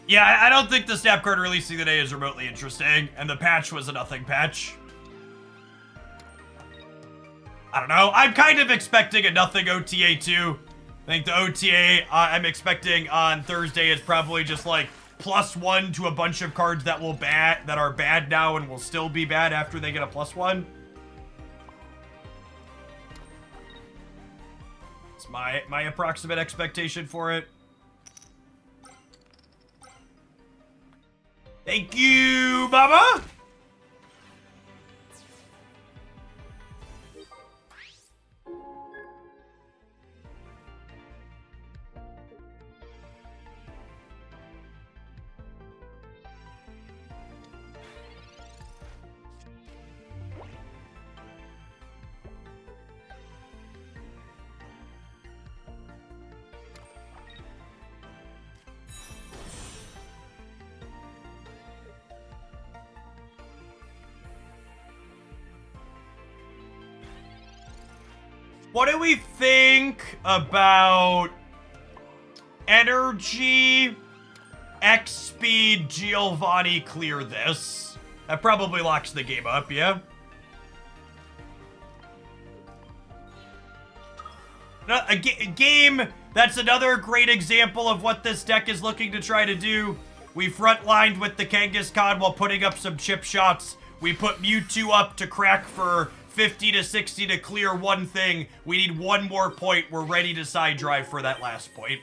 Yeah, I don't think the Snap card releasing today is remotely interesting, and the patch was a nothing patch. I don't know. I'm kind of expecting a nothing OTA too. I think the OTA I'm expecting on Thursday is probably just like +1 to a bunch of cards that are bad now and will still be bad after they get a +1. It's my approximate expectation for it. Thank you, Baba! What do we think about Energy, X-Speed, Giovanni clear this? That probably locks the game up, yeah? A game that's another great example of what this deck is looking to try to do. We frontlined with the Kangaskhan while putting up some chip shots. We put Mewtwo up to crack for 50 to 60 to clear one thing. We need one more point. We're ready to side drive for that last point.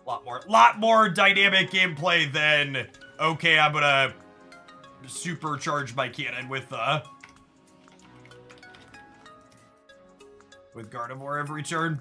Lot more dynamic gameplay than, okay, I'm gonna supercharge my cannon with Gardevoir every turn.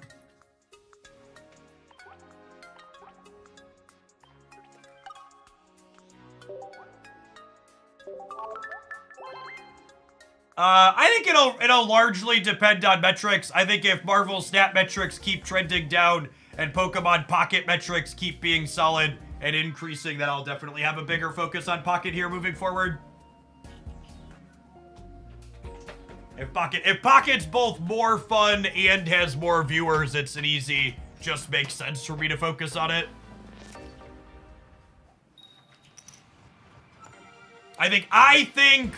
I think it'll largely depend on metrics. I think if Marvel Snap metrics keep trending down and Pokemon Pocket metrics keep being solid and increasing, then I'll definitely have a bigger focus on Pocket here moving forward. If Pocket's both more fun and has more viewers, it's an easy, just makes sense for me to focus on it. I think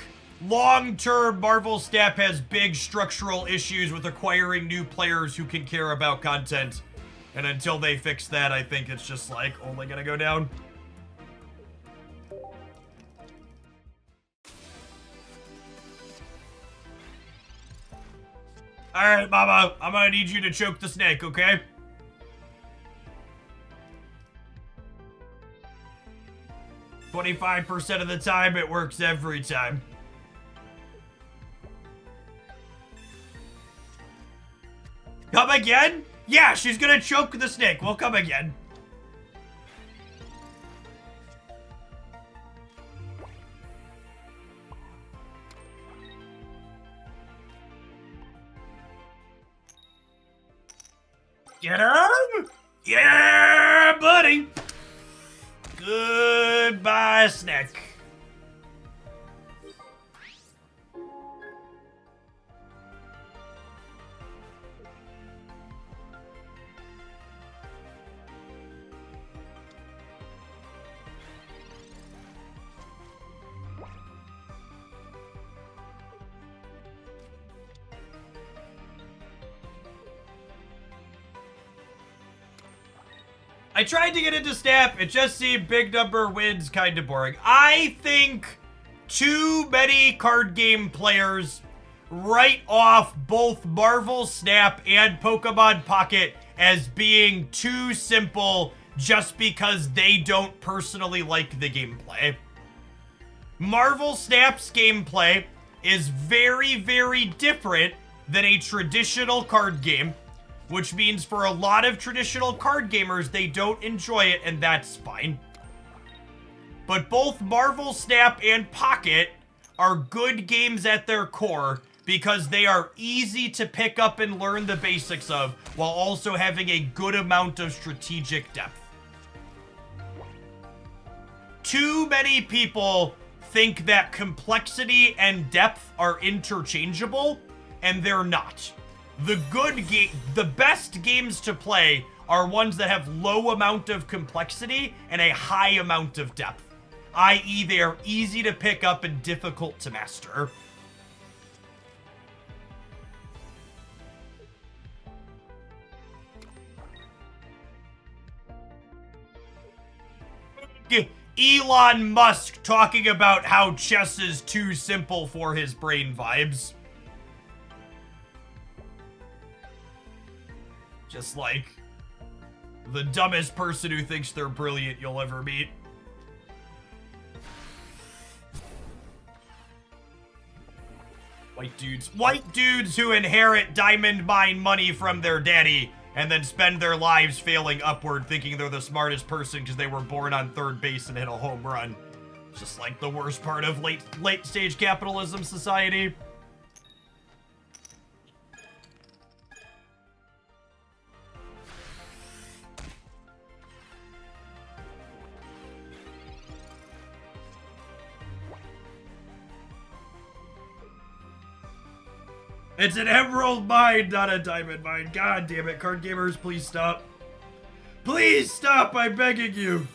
long-term Marvel Snap has big structural issues with acquiring new players who can care about content. And until they fix that, I think it's just like only gonna go down. Alright, Mama, I'm gonna need you to choke the snake, okay? "25% of the time, it works every time." Come again? Yeah, she's gonna choke the snake. We'll come again. Get him? Yeah, buddy. Goodbye, snake. I tried to get into Snap, it just seemed big number wins kind of boring. I think too many card game players write off both Marvel Snap and Pokemon Pocket as being too simple just because they don't personally like the gameplay. Marvel Snap's gameplay is very, very different than a traditional card game, which means for a lot of traditional card gamers, they don't enjoy it, and that's fine. But both Marvel Snap and Pocket are good games at their core because they are easy to pick up and learn the basics of, while also having a good amount of strategic depth. Too many people think that complexity and depth are interchangeable, and they're not. The best games to play are ones that have low amount of complexity and a high amount of depth, i.e. they are easy to pick up and difficult to master. Elon Musk talking about how chess is too simple for his brain vibes. Just like the dumbest person who thinks they're brilliant you'll ever meet. White dudes who inherit diamond mine money from their daddy and then spend their lives failing upward thinking they're the smartest person because they were born on third base and hit a home run. Just like the worst part of late stage capitalism society. It's an emerald mine, not a diamond mine. God damn it, card gamers, please stop. Please stop, I'm begging you.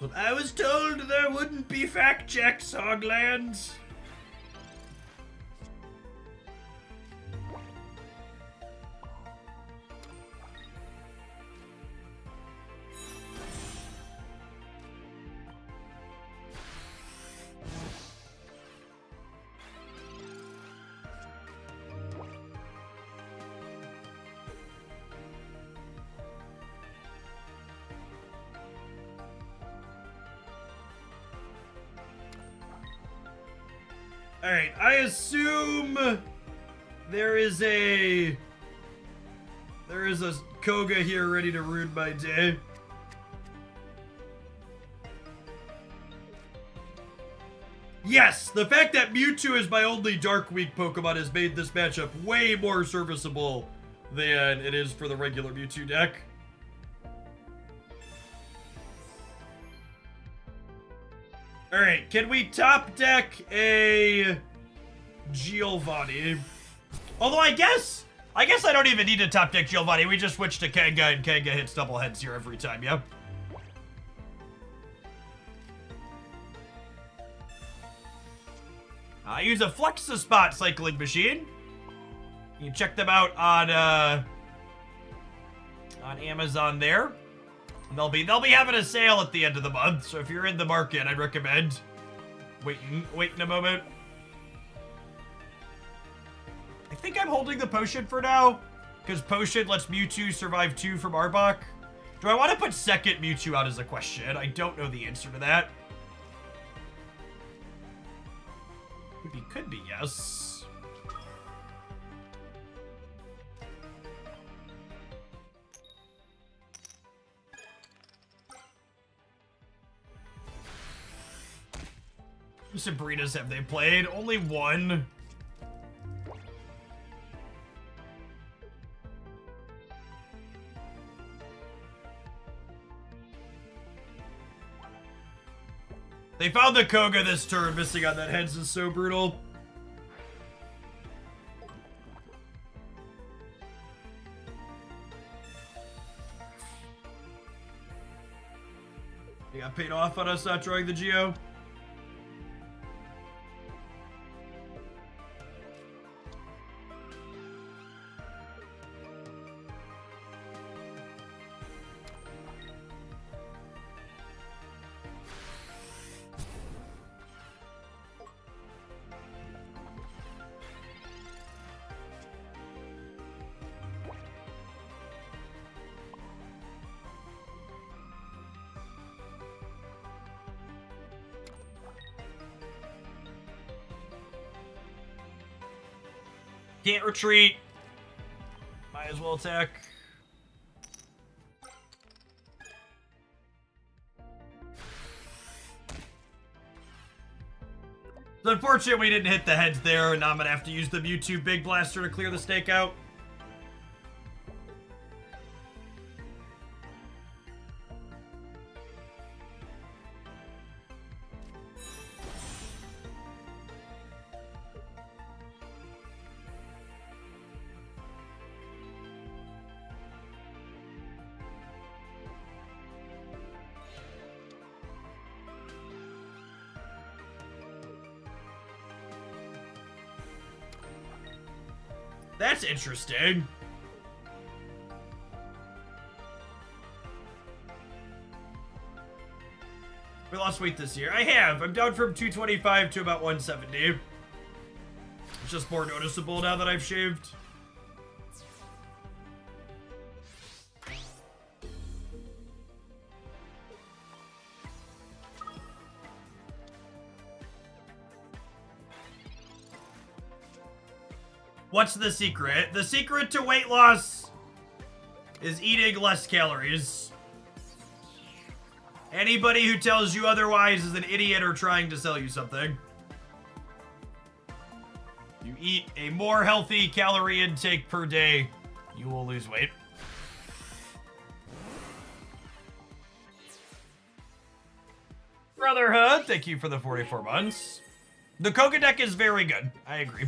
But I was told there wouldn't be fact checks, Hoglands. Alright, I assume there is a Koga here ready to ruin my day. Yes, the fact that Mewtwo is my only Dark Week Pokemon has made this matchup way more serviceable than it is for the regular Mewtwo deck. Alright, can we top deck a Giovanni? Although I guess I don't even need to top deck Giovanni. We just switch to Kanga and Kanga hits double heads here every time, yeah? I use a Flex-a-Spot cycling machine. You can check them out on Amazon there. They'll be having a sale at the end of the month, so if you're in the market, I'd recommend waiting a moment. I think I'm holding the potion for now, because potion lets Mewtwo survive 2 from Arbok. Do I want to put second Mewtwo out as a question? I don't know the answer to that. Could be yes. How many Sabrinas have they played? Only one. They found the Koga this turn. Missing on that heads is so brutal. They got paid off on us not drawing the Geo. Can't retreat. Might as well attack. It's unfortunate we didn't hit the heads there, and now I'm gonna have to use the Mewtwo Big Blaster to clear the stake out. That's interesting. We lost weight this year. I have. I'm down from 225 to about 170. It's just more noticeable now that I've shaved. What's the secret? The secret to weight loss is eating less calories. Anybody who tells you otherwise is an idiot or trying to sell you something. You eat a more healthy calorie intake per day, you will lose weight. Brotherhood, thank you for the 44 months. The Koga deck is very good. I agree.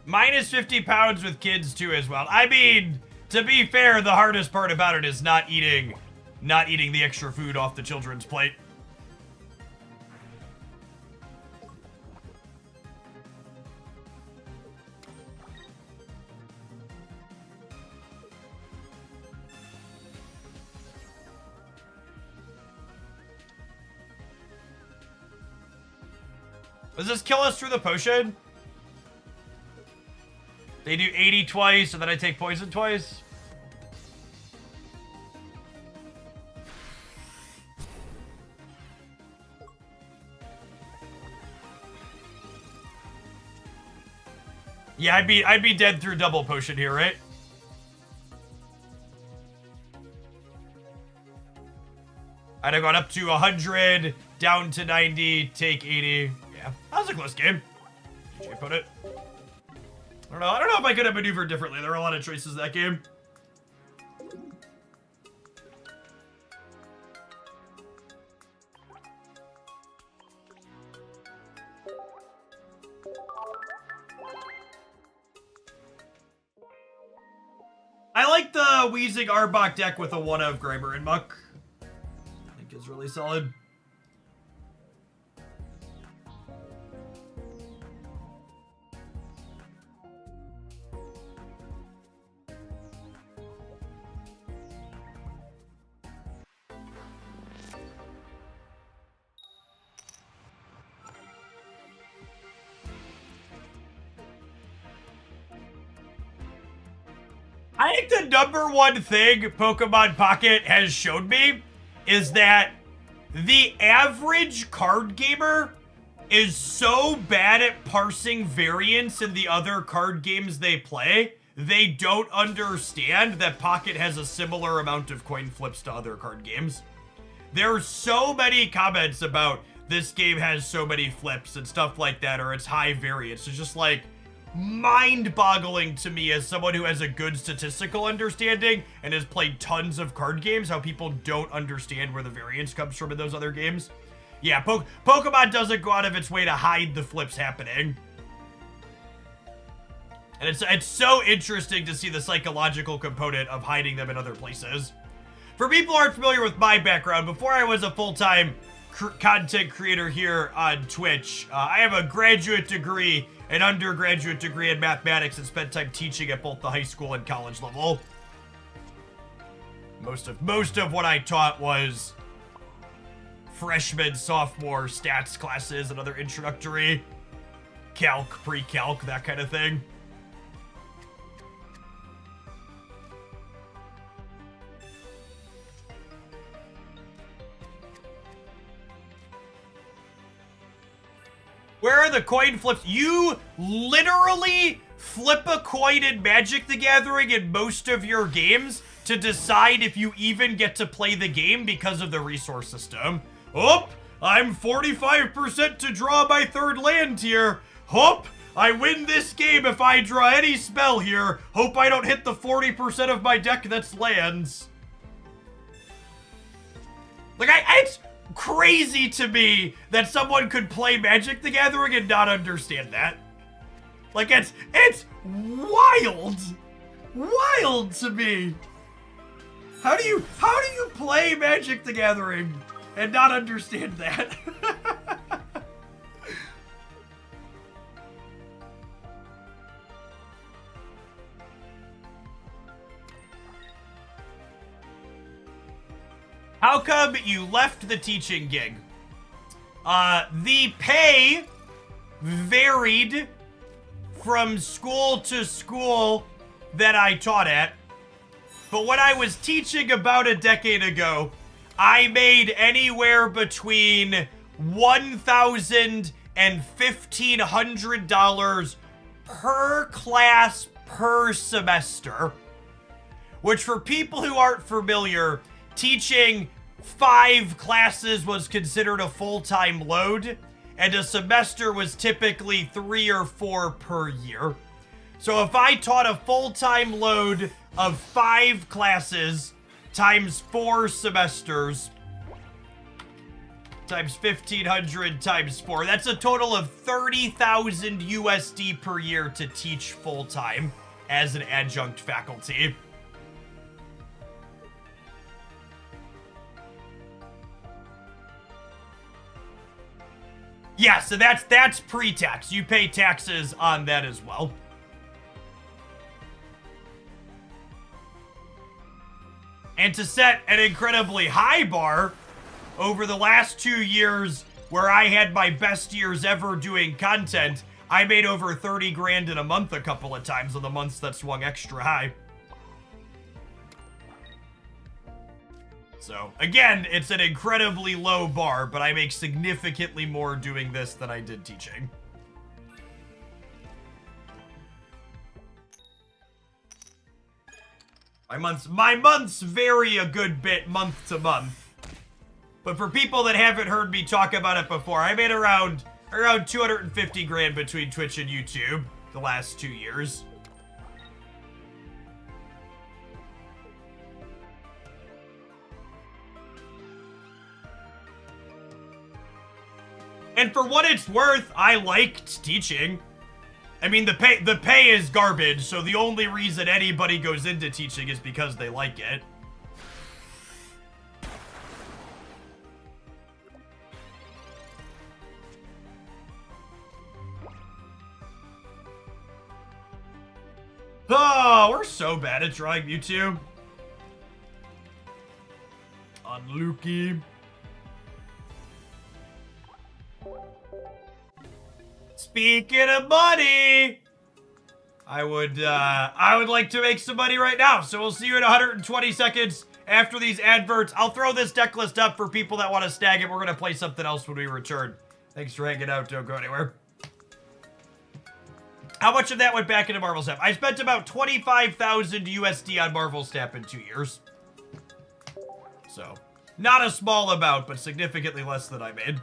Minus 50 pounds with kids too as well. I mean, to be fair, the hardest part about it is not eating the extra food off the children's plate. Does this kill us through the potion? They do 80 twice, and then I take poison twice? Yeah, I'd be dead through double potion here, right? I'd have gone up to 100, down to 90, take 80. Yeah, that was a close game. Did you put it? I don't know if I could have maneuvered differently. There were a lot of choices in that game. I like the Wheezing Arbok deck with a 1 of Grimer and Muck. I think it's really solid. I think the number one thing Pokemon Pocket has shown me is that the average card gamer is so bad at parsing variants in the other card games they play, they don't understand that Pocket has a similar amount of coin flips to other card games. There are so many comments about this game has so many flips and stuff like that, or it's high variance. It's just like mind-boggling to me as someone who has a good statistical understanding and has played tons of card games, how people don't understand where the variance comes from in those other games. Yeah, Pokemon doesn't go out of its way to hide the flips happening. And it's so interesting to see the psychological component of hiding them in other places. For people who aren't familiar with my background, before I was a full-time content creator here on Twitch, I have a graduate degree, an undergraduate degree in mathematics, and spent time teaching at both the high school and college level. Most of what I taught was freshman, sophomore stats classes and other introductory calc, pre-calc, that kind of thing. Where are the coin flips? You literally flip a coin in Magic the Gathering in most of your games to decide if you even get to play the game because of the resource system. Oh, I'm 45% to draw my third land here. Hope I win this game if I draw any spell here. Hope I don't hit the 40% of my deck that's lands. Like, it's crazy to me that someone could play Magic the Gathering and not understand that. Like, it's wild. Wild to me. How do you play Magic the Gathering and not understand that? How come you left the teaching gig? The pay varied from school to school that I taught at. But when I was teaching about a decade ago, I made anywhere between $1,000 and $1,500 per class per semester. Which, for people who aren't familiar, teaching 5 classes was considered a full-time load, and a semester was typically 3 or 4 per year. So if I taught a full-time load of 5 classes times 4 semesters times 1,500 times 4, that's a total of 30,000 USD per year to teach full-time as an adjunct faculty. Yeah, so that's pre-tax. You pay taxes on that as well. And to set an incredibly high bar, over the last 2 years where I had my best years ever doing content, I made over 30 grand in a month a couple of times on the months that swung extra high. So, again, it's an incredibly low bar, but I make significantly more doing this than I did teaching. My months vary a good bit month to month. But for people that haven't heard me talk about it before, I made around 250 grand between Twitch and YouTube the last 2 years. And for what it's worth, I liked teaching. I mean, the pay is garbage, so the only reason anybody goes into teaching is because they like it. Oh, we're so bad at drawing Mewtwo. Unlucky. Speaking of money, I would like to make some money right now. So we'll see you in 120 seconds after these adverts. I'll throw this deck list up for people that want to snag it. We're gonna play something else when we return. Thanks for hanging out. Don't go anywhere. How much of that went back into Marvel Snap? I spent about 25,000 USD on Marvel Snap in 2 years. So, not a small amount, but significantly less than I made.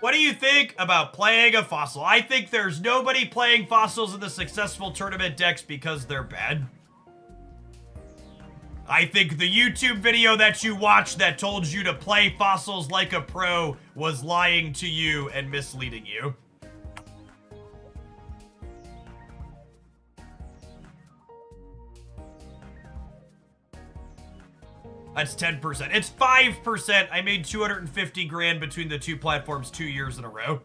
What do you think about playing a fossil? I think there's nobody playing fossils in the successful tournament decks because they're bad. I think the YouTube video that you watched that told you to play fossils like a pro was lying to you and misleading you. That's 10%. It's 5%. I made 250 grand between the two platforms 2 years in a row.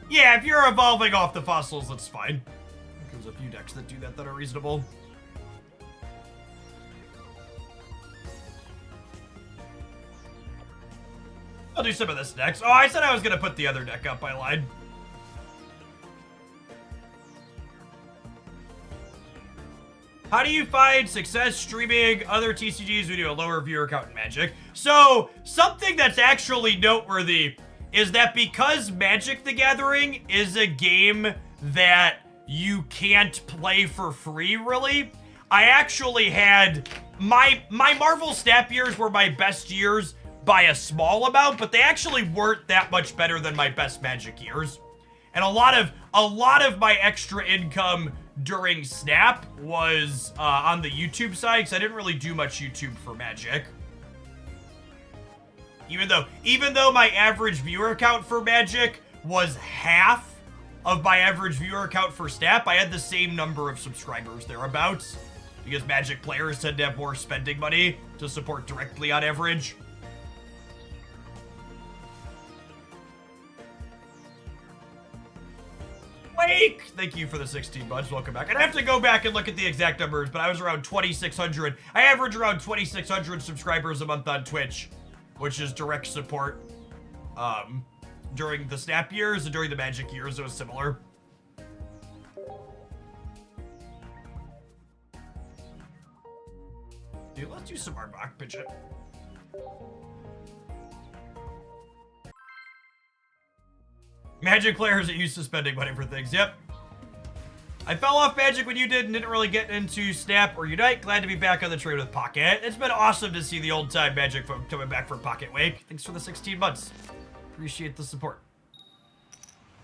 Yeah, if you're evolving off the fossils, that's fine. There's a few decks that do that are reasonable. I'll do some of this next. Oh, I said I was going to put the other deck up. I lied. How do you find success streaming other TCGs when you have a lower viewer count in Magic? So, something that's actually noteworthy is that because Magic the Gathering is a game that you can't play for free, really, I actually had... My Marvel Snap years were my best years by a small amount, but they actually weren't that much better than my best Magic years. And a lot of my extra income during Snap was on the YouTube side, because I didn't really do much YouTube for Magic. Even though my average viewer count for Magic was half of my average viewer count for Snap, I had the same number of subscribers thereabouts, because Magic players tend to have more spending money to support directly on average. Wake! Thank you for the 16 months. Welcome back. I'd have to go back and look at the exact numbers, but I was around 2,600. I average around 2,600 subscribers a month on Twitch, which is direct support. During the Snap years and during the Magic years, it was similar. Dude, let's do some Arbok Pidgeot. Magic players are used to spending money for things. Yep. I fell off Magic when you did and didn't really get into Snap or Unite. Glad to be back on the trade with Pocket. It's been awesome to see the old time Magic folk coming back from Pocket Wake. Thanks for the 16 months. Appreciate the support.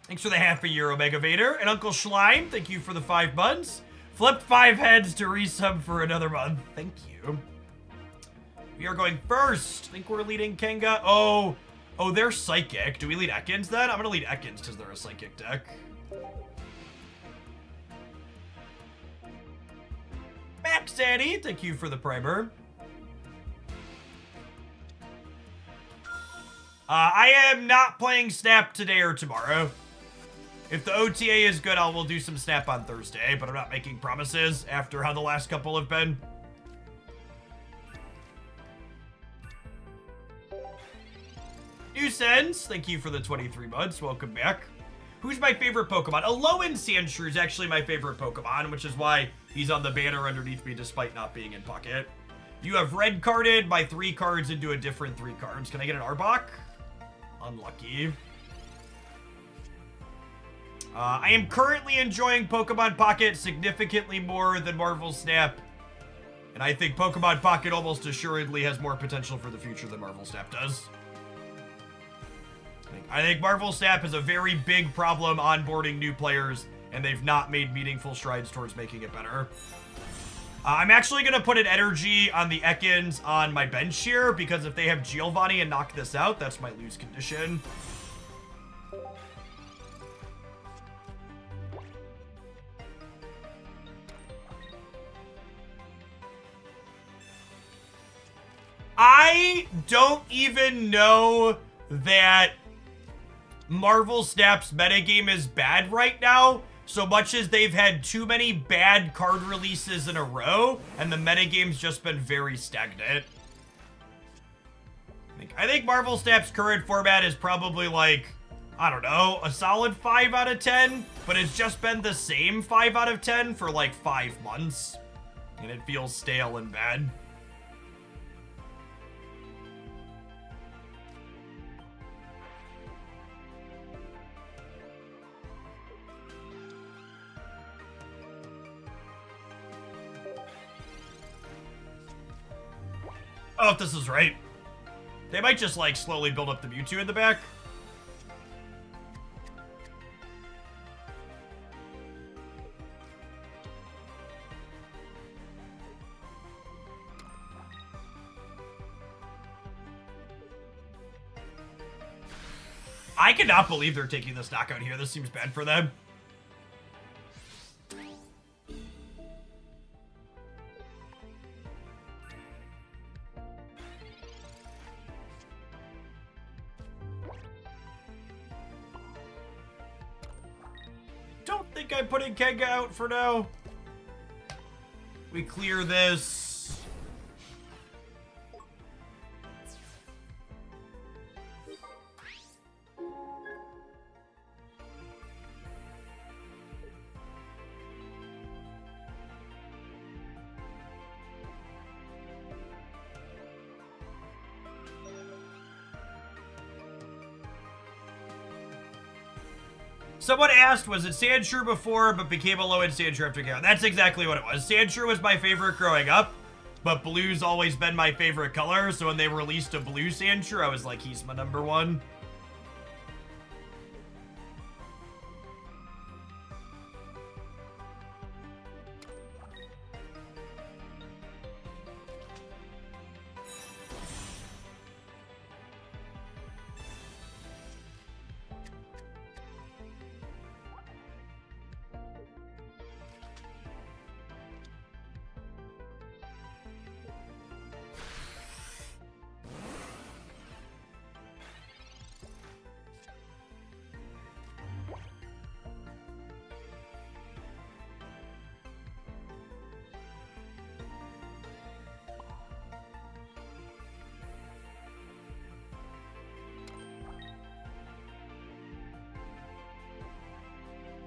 Thanks for the half a year, Omega Vader. And Uncle Schleim, thank you for the 5 months. Flipped 5 heads to resub for another month. Thank you. We are going first. Think we're leading Kenga. Oh, they're Psychic. Do we lead Ekans then? I'm gonna lead Ekans because they're a Psychic deck. Max Annie, thank you for the primer. I am not playing Snap today or tomorrow. If the OTA is good, we'll do some Snap on Thursday, but I'm not making promises after how the last couple have been. New Sense, thank you for the 23 months. Welcome back. Who's my favorite Pokemon? Alolan Sandshrew is actually my favorite Pokemon, which is why he's on the banner underneath me despite not being in Pocket. You have red carded my 3 cards into a different 3 cards. Can I get an Arbok? Unlucky. I am currently enjoying Pokemon Pocket significantly more than Marvel Snap. And I think Pokemon Pocket almost assuredly has more potential for the future than Marvel Snap does. I think Marvel Snap is a very big problem onboarding new players, and they've not made meaningful strides towards making it better. I'm actually going to put an energy on the Ekans on my bench here, because if they have Giovanni and knock this out, that's my lose condition. I don't even know that Marvel Snap's metagame is bad right now, so much as they've had too many bad card releases in a row, and the metagame's just been very stagnant. I think Marvel Snap's current format is probably like, I don't know, a solid 5 out of 10, but it's just been the same 5 out of 10 for like 5 months, and it feels stale and bad. Oh, if this is right. They might just, like, slowly build up the Mewtwo in the back. I cannot believe they're taking this knockout here. This seems bad for them. Don't think I'm putting Kenga out for now. We clear this. Someone asked, was it Sandshrew before, but became a low-end Sandshrew after KO? That's exactly what it was. Sandshrew was my favorite growing up, but blue's always been my favorite color, so when they released a blue Sandshrew, I was like, he's my number one.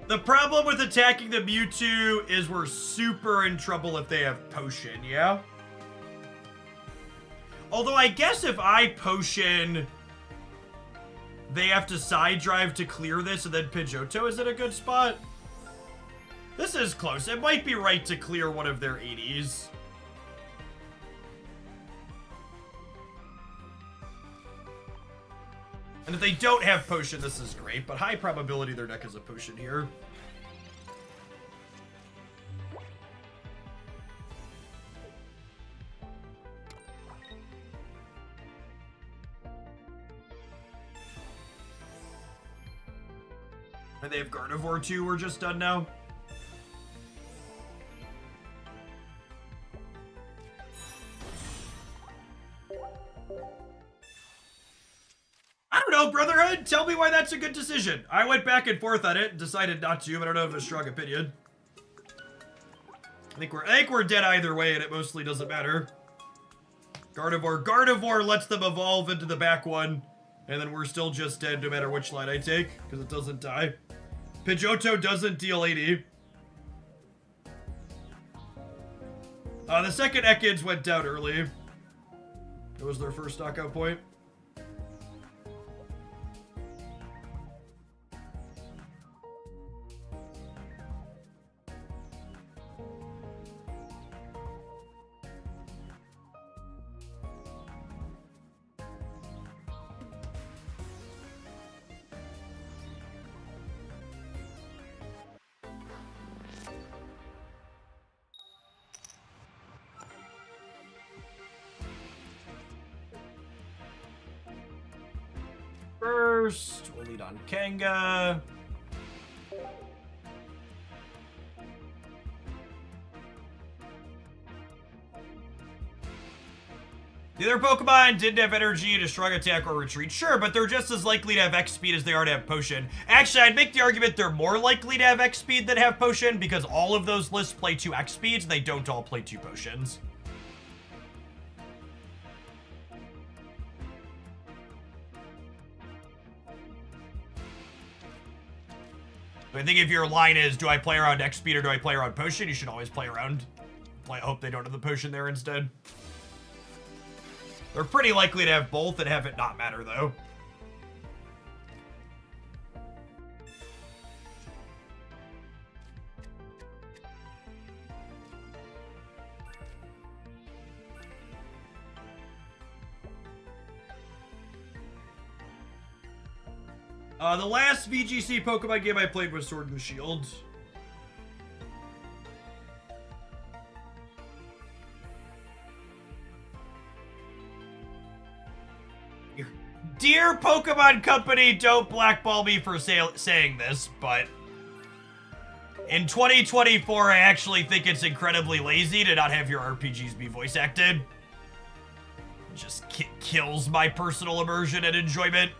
The problem with attacking the Mewtwo is we're super in trouble if they have Potion, yeah? Although I guess if I Potion, they have to side drive to clear this, and then Pidgeotto is in a good spot. This is close. It might be right to clear one of their 80s. And if they don't have Potion, this is great, but high probability their deck has a Potion here. And they have Gardevoir too, we're just done now. I don't know, Brotherhood. Tell me why that's a good decision. I went back and forth on it and decided not to, but I don't have a strong opinion. I think we're dead either way, and it mostly doesn't matter. Gardevoir lets them evolve into the back one, and then we're still just dead no matter which line I take, because it doesn't die. Pidgeotto doesn't deal 80. The second Ekans went down early. It was their first knockout point. First, we'll lead on Kanga. The other Pokemon didn't have energy to strong attack or retreat. Sure, but they're just as likely to have X speed as they are to have potion. Actually, I'd make the argument they're more likely to have X speed than have potion because all of those lists play 2 X speeds and they don't all play 2 potions. I think if your line is, do I play around X speed or do I play around potion, you should always play around. I hope they don't have the potion there instead. They're pretty likely to have both and have it not matter, though. The last VGC Pokemon game I played was Sword and Shield. Dear Pokemon Company, don't blackball me for saying this, but in 2024, I actually think it's incredibly lazy to not have your RPGs be voice acted. It just kills my personal immersion and enjoyment.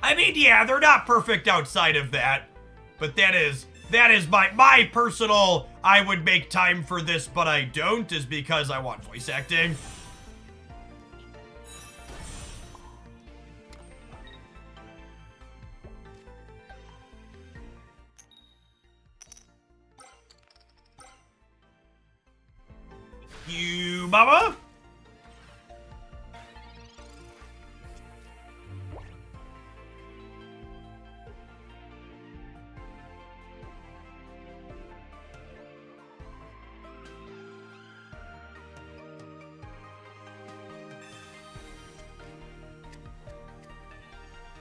I mean, yeah, they're not perfect outside of that, but that is my personal, I would make time for this, but I don't, is because I want voice acting. You mama?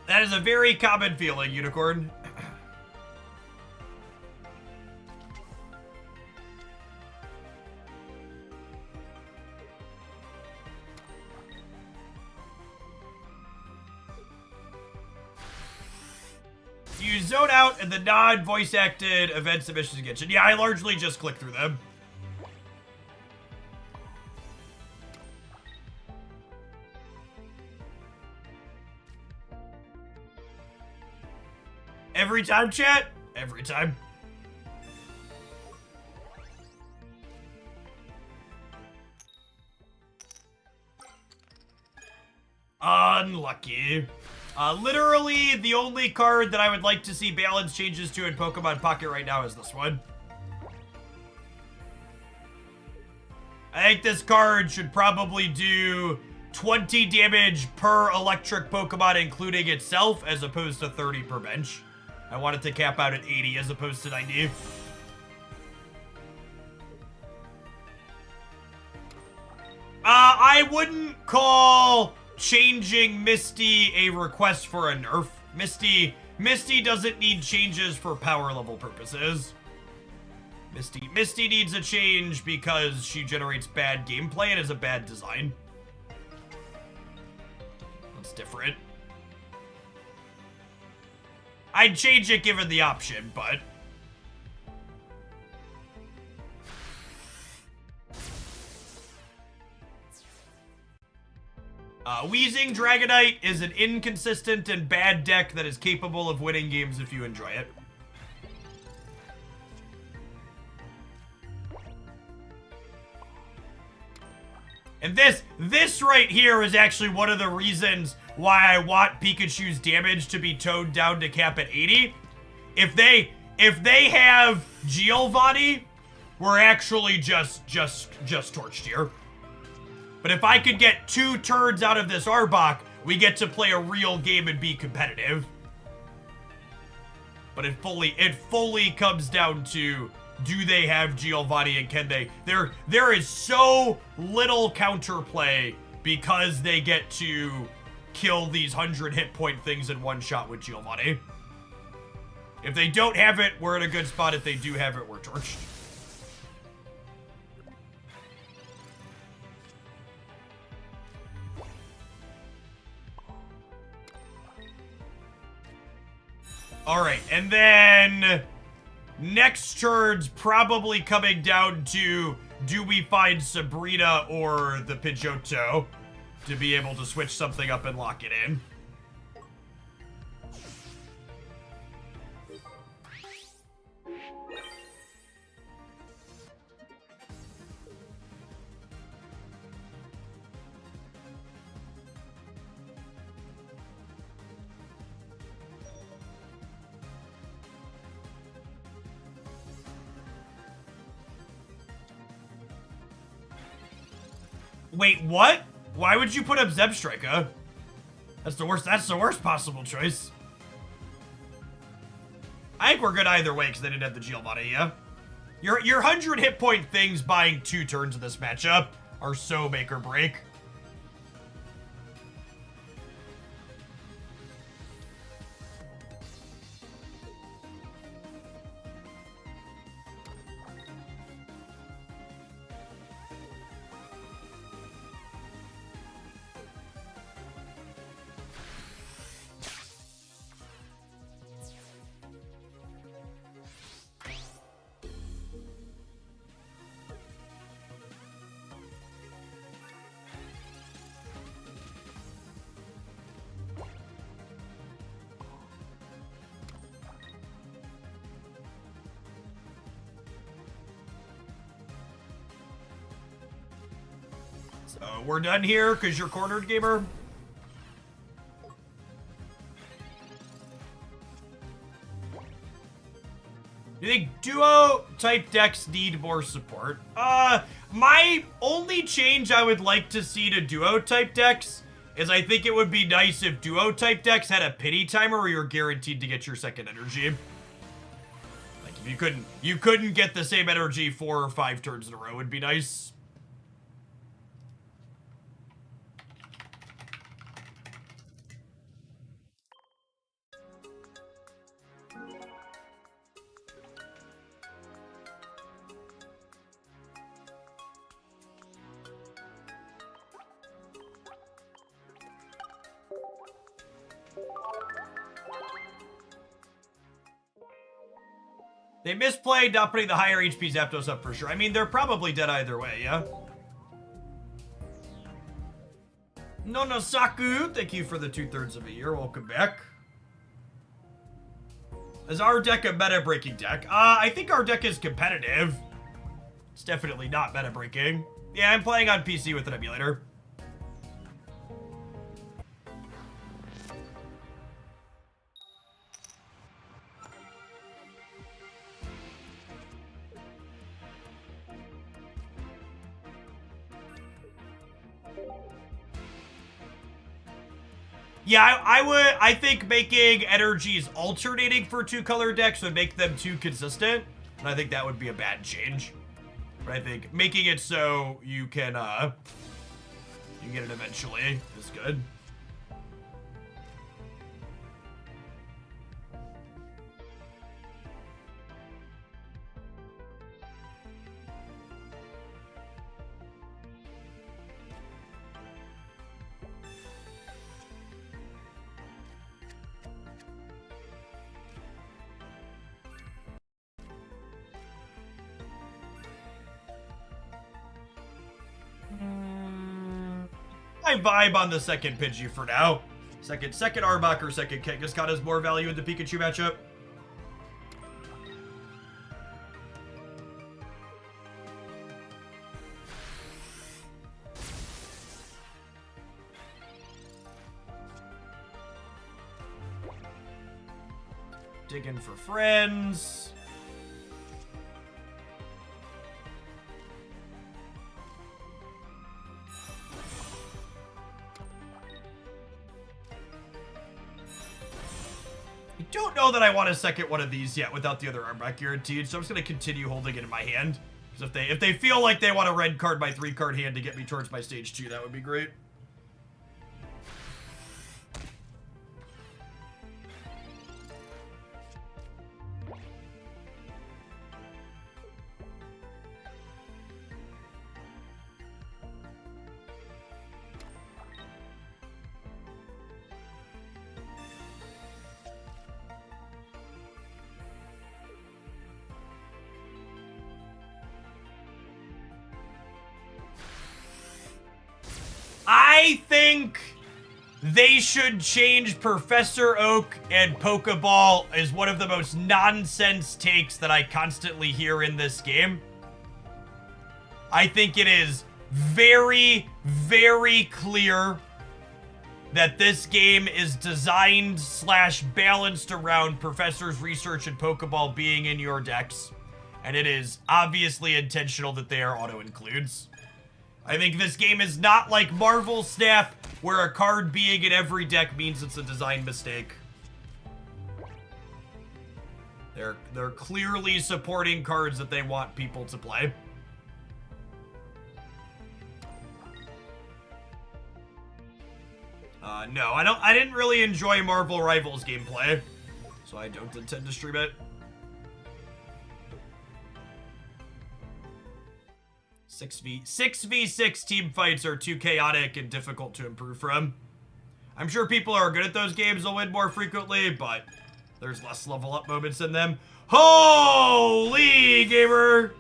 That is a very common feeling, Unicorn. You zone out in the non-voice acted event submissions and Genshin. Yeah, I largely just click through them. Every time, chat? Every time. Unlucky. Literally, the only card that I would like to see balance changes to in Pokemon Pocket right now is this one. I think this card should probably do 20 damage per electric Pokemon, including itself, as opposed to 30 per bench. I want it to cap out at 80 as opposed to 90. I wouldn't call changing Misty a request for a nerf. Misty doesn't need changes for power level purposes. Misty needs a change because she generates bad gameplay and is a bad design. That's different. I'd change it given the option, but... Weezing Dragonite is an inconsistent and bad deck that is capable of winning games if you enjoy it. And this right here is actually one of the reasons why I want Pikachu's damage to be toned down to cap at 80. If they have Giovanni, we're actually just torched here. But if I could get 2 turns out of this Arbok, we get to play a real game and be competitive. But it fully comes down to, do they have Giovanni and can they? There is so little counterplay because they get to kill these 100 hit point things in one shot with Giovanni. If they don't have it, we're in a good spot. If they do have it, we're torched. All right, and then next turn's probably coming down to, do we find Sabrina or the Pidgeotto to be able to switch something up and lock it in? Wait, what? Why would you put up Zebstrika? That's the worst possible choice. I think we're good either way because they didn't have the Giovanni, yeah? Your 100 hit point things buying 2 turns in this matchup are so make or break. So we're done here because you're cornered, gamer. Do you think duo type decks need more support? My only change I would like to see to duo type decks is I think it would be nice if duo type decks had a pity timer where you're guaranteed to get your second energy. Like if you couldn't get the same energy 4 or 5 turns in a row would be nice. They misplayed not putting the higher HP Zapdos up for sure. I mean, they're probably dead either way, yeah? Nonosaku, thank you for the 2/3 of a year. Welcome back. Is our deck a meta-breaking deck? I think our deck is competitive. It's definitely not meta-breaking. Yeah, I'm playing on PC with an emulator. Yeah, I think making energies alternating for 2-color decks would make them too consistent. And I think that would be a bad change. But I think making it so you can get it eventually is good. I vibe on the second Pidgey for now. Second Arbok or second Kangaskhan has more value in the Pikachu matchup. Digging for friends. I don't know that I want a second one of these yet without the other arm back guaranteed, so I'm just going to continue holding it in my hand. Because if they feel like they want to red card my 3-card hand to get me towards my stage 2, that would be great. I think they should change Professor Oak and Pokeball as one of the most nonsense takes that I constantly hear in this game. I think it is very, very clear that this game is designed / balanced around Professor's research and Pokeball being in your decks. And it is obviously intentional that they are auto-includes. I think this game is not like Marvel Snap, where a card being in every deck means it's a design mistake. They're clearly supporting cards that they want people to play. No, I didn't really enjoy Marvel Rivals gameplay, so I don't intend to stream it. 6v6 team fights are too chaotic and difficult to improve from. I'm sure people who are good at those games will win more frequently, but there's less level up moments in them. Holy gamer!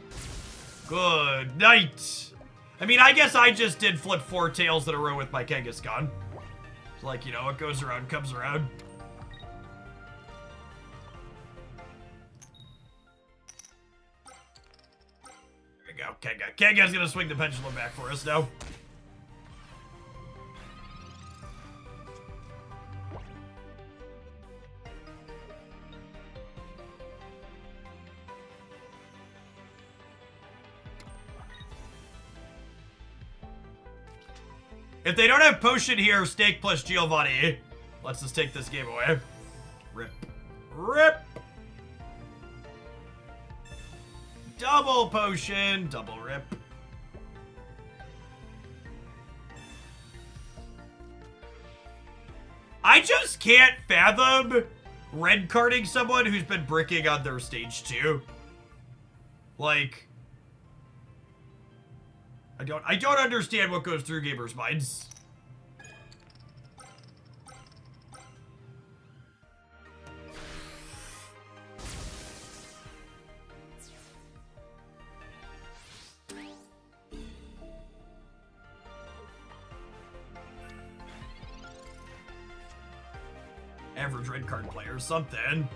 Good night. I mean, I guess I just did flip 4 tails in a row with my Kangaskhan. It's like, you know, what goes around comes around. Go, Kenga. Kenga's gonna swing the pendulum back for us now. If they don't have potion here, Snake plus Giovanni. Let's just take this game away. Rip. Rip! Double potion, double rip. I just can't fathom red carding someone who's been bricking on their stage 2. Like, I don't understand what goes through gamers' minds. Average red card player, something.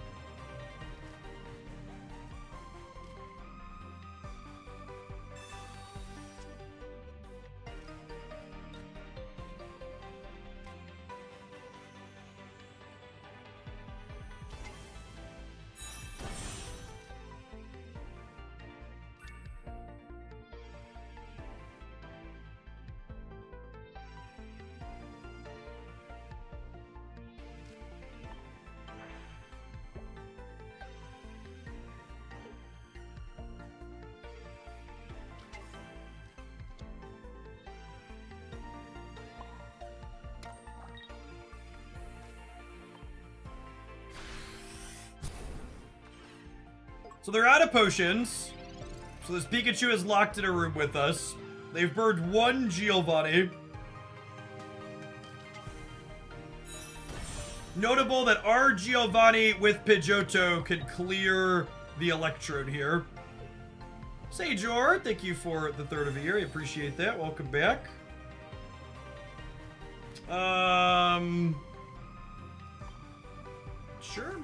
So they're out of potions. So this Pikachu is locked in a room with us. They've burned 1 Giovanni. Notable that our Giovanni with Pidgeotto can clear the Electrode here. Sajor, thank you for the 3rd of the year. I appreciate that. Welcome back. Sure.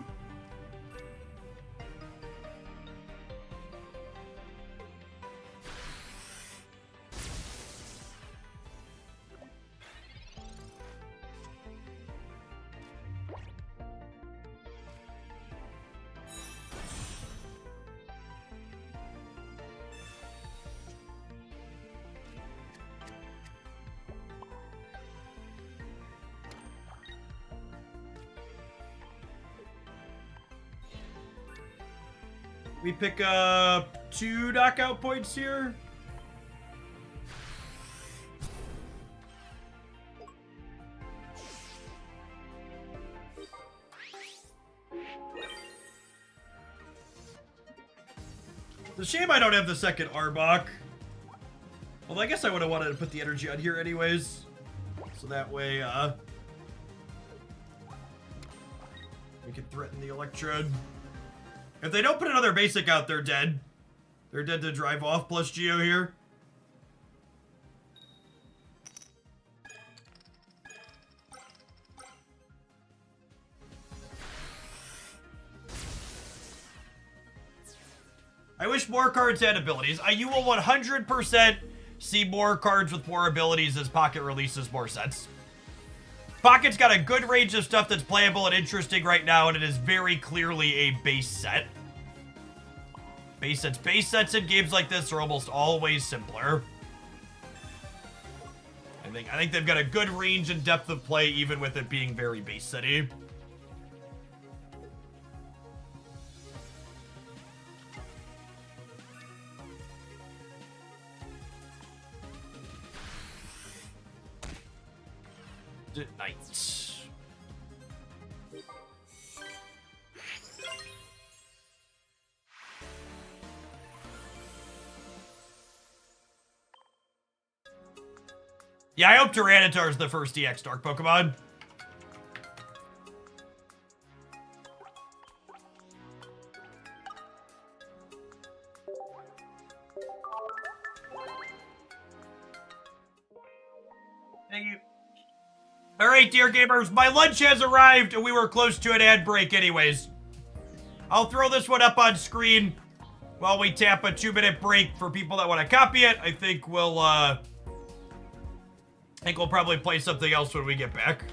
We pick up 2 knockout points here. It's a shame I don't have the second Arbok. Although I guess I would have wanted to put the energy on here anyways. So that way, we can threaten the Electrode. If they don't put another basic out, they're dead. They're dead to Drive Off plus Geo here. I wish more cards had abilities. You will 100% see more cards with more abilities as Pocket releases more sets. Pocket's got a good range of stuff that's playable and interesting right now, and it is very clearly a base set. Base sets in games like this are almost always simpler. I think they've got a good range and depth of play, even with it being very base setty. Nice. Yeah, I hope Tyranitar is the first EX Dark Pokemon. Thank you. All right, dear gamers, my lunch has arrived, and we were close to an ad break anyways. I'll throw this one up on screen while we tap a 2-minute break for people that want to copy it. I think we'll probably play something else when we get back.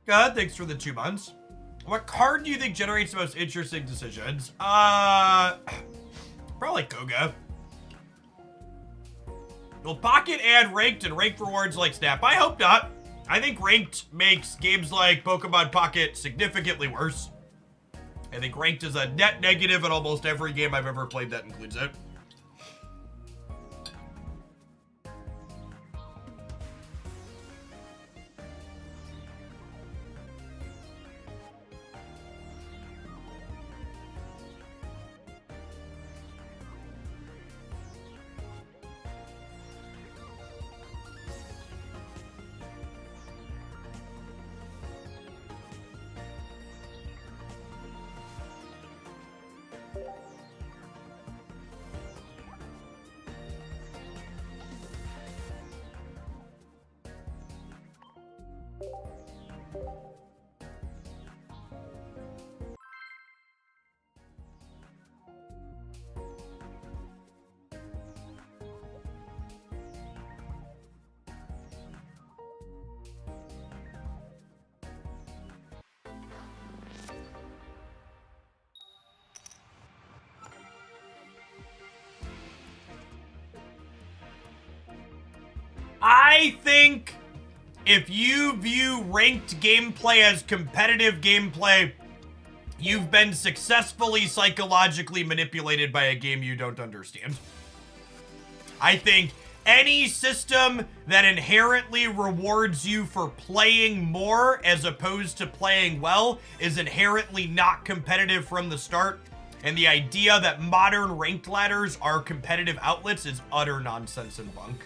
God, thanks for the 2 months. What card do you think generates the most interesting decisions? Probably Koga. Will Pocket add Ranked and Ranked rewards like Snap? I hope not. I think Ranked makes games like Pokemon Pocket significantly worse. I think Ranked is a net negative in almost every game I've ever played that includes it. I think if you view ranked gameplay as competitive gameplay, you've been successfully psychologically manipulated by a game you don't understand. I think any system that inherently rewards you for playing more as opposed to playing well is inherently not competitive from the start. And the idea that modern ranked ladders are competitive outlets is utter nonsense and bunk.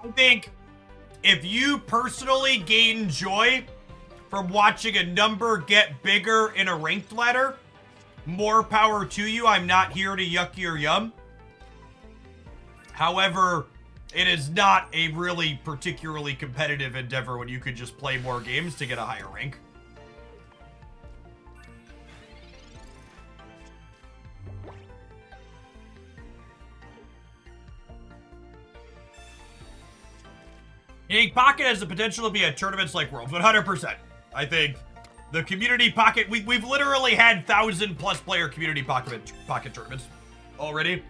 I think if you personally gain joy from watching a number get bigger in a ranked ladder, more power to you. I'm not here to yuck your yum. However, it is not a really particularly competitive endeavor when you could just play more games to get a higher rank. I think Pocket has the potential to be at tournaments like Worlds, 100%. I think the community Pocket, we've literally had 1,000+ player community Pocket tournaments already.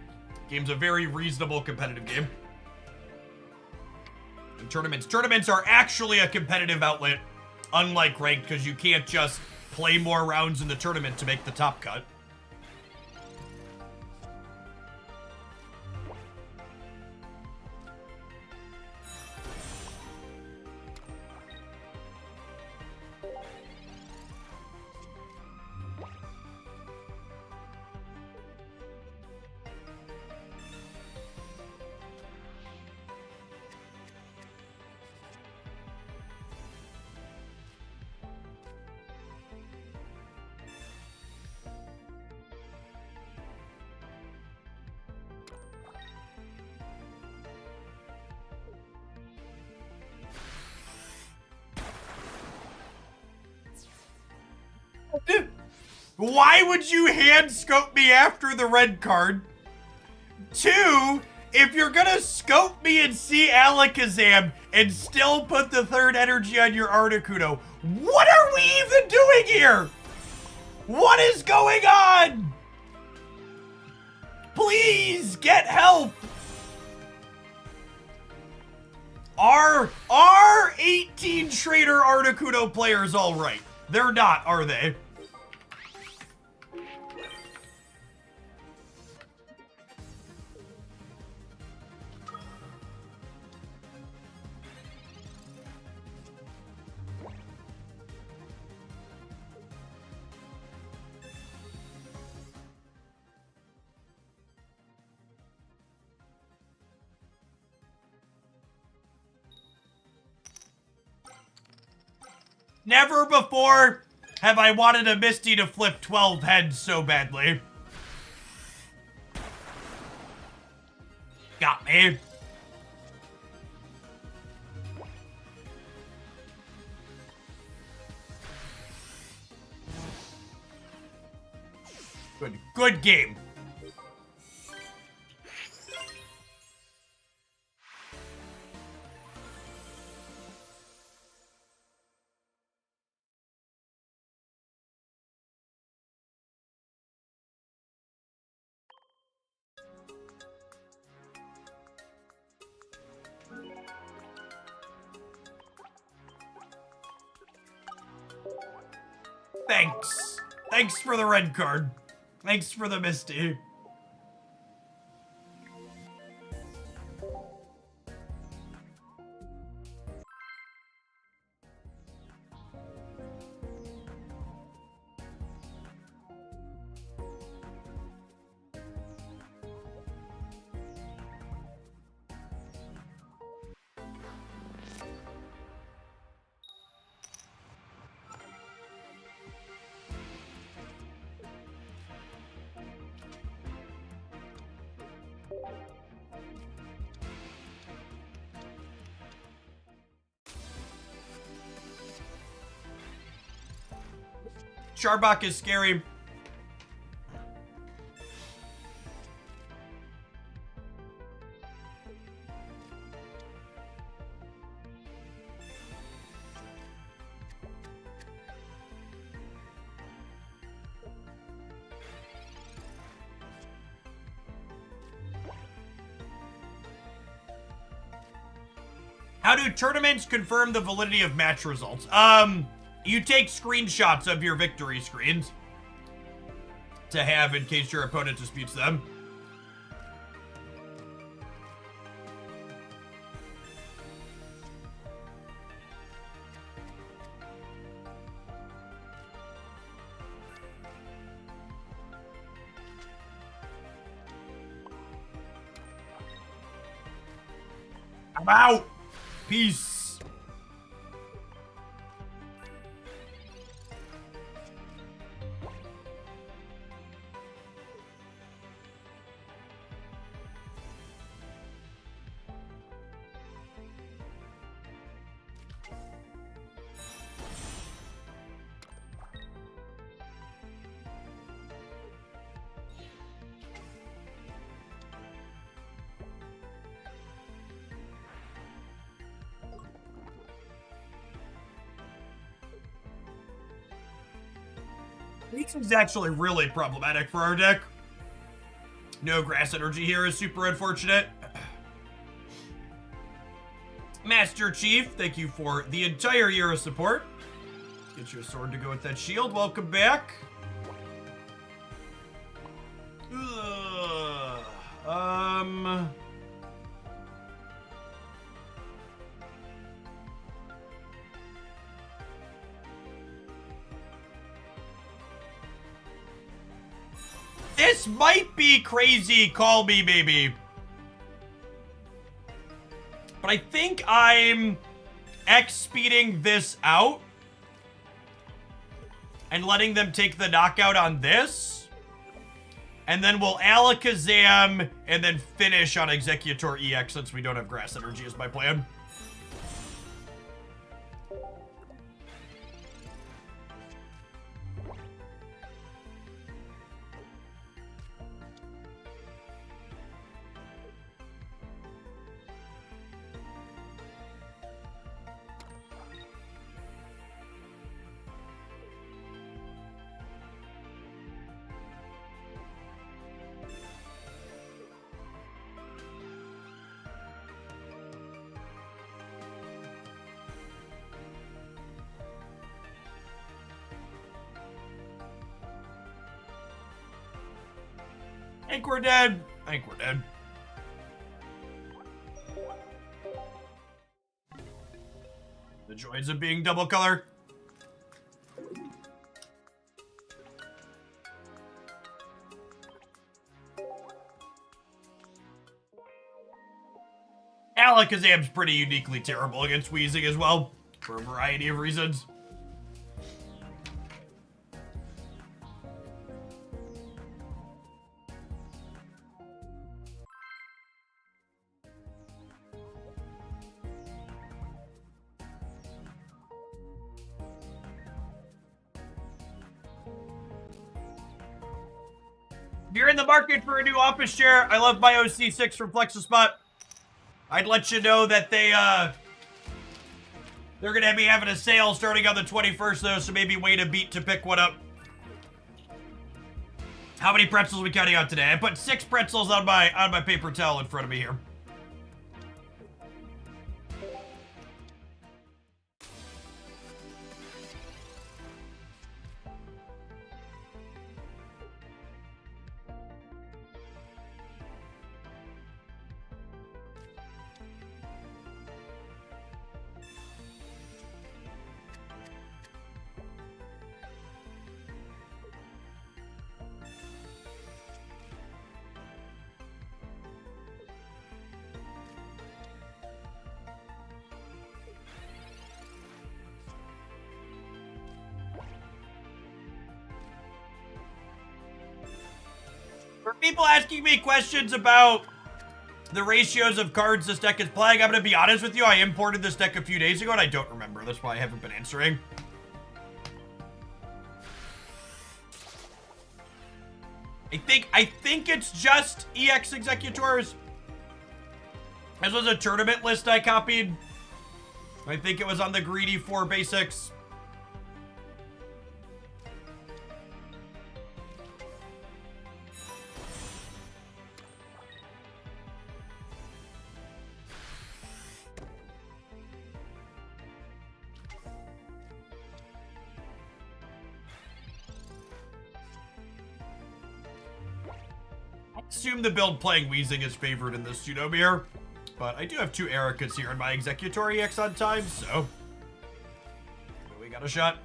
Game's a very reasonable competitive game. And tournaments are actually a competitive outlet, unlike ranked, because you can't just play more rounds in the tournament to make the top cut. Why would you hand scope me after the red card? 2, if you're gonna scope me and see Alakazam and still put the third energy on your Articuno, what are we even doing here? What is going on? Please get help. Are 18 Trader Articuno players all right? They're not, are they? Never before have I wanted a Misty to flip 12 heads so badly. Got me. Good game. Thanks. Thanks for the red card. Thanks for the Misty. Charbok is scary. How do tournaments confirm the validity of match results? You take screenshots of your victory screens to have in case your opponent disputes them. I'm out. Peace. This is actually really problematic for our deck. No grass energy here is super unfortunate. Master Chief, thank you for the entire year of support. Get you a sword to go with that shield. Welcome back. This might be crazy, call me maybe. But I think I'm X-speeding this out and letting them take the knockout on this. And then we'll Alakazam and then finish on Executor EX since we don't have grass energy is my plan. I think we're dead. I think we're dead. The joys of being double color. Alakazam's pretty uniquely terrible against Weezing as well, for a variety of reasons. If you're in the market for a new office chair, I love my OC6 from FlexiSpot. I'd let you know that they're gonna be having a sale starting on the 21st though, so maybe wait a beat to pick one up. How many pretzels are we counting out today? I put 6 pretzels on my paper towel in front of me here. For people asking me questions about the ratios of cards this deck is playing, I'm going to be honest with you. I imported this deck a few days ago, and I don't remember. That's why I haven't been answering. I think it's just EX Executors. This was a tournament list I copied. I think it was on the Greedy 4 basics. I assume the build playing Weezing is favored in this Pseudomere. But I do have 2 Ericas here in my Executor EX on time, so we got a shot.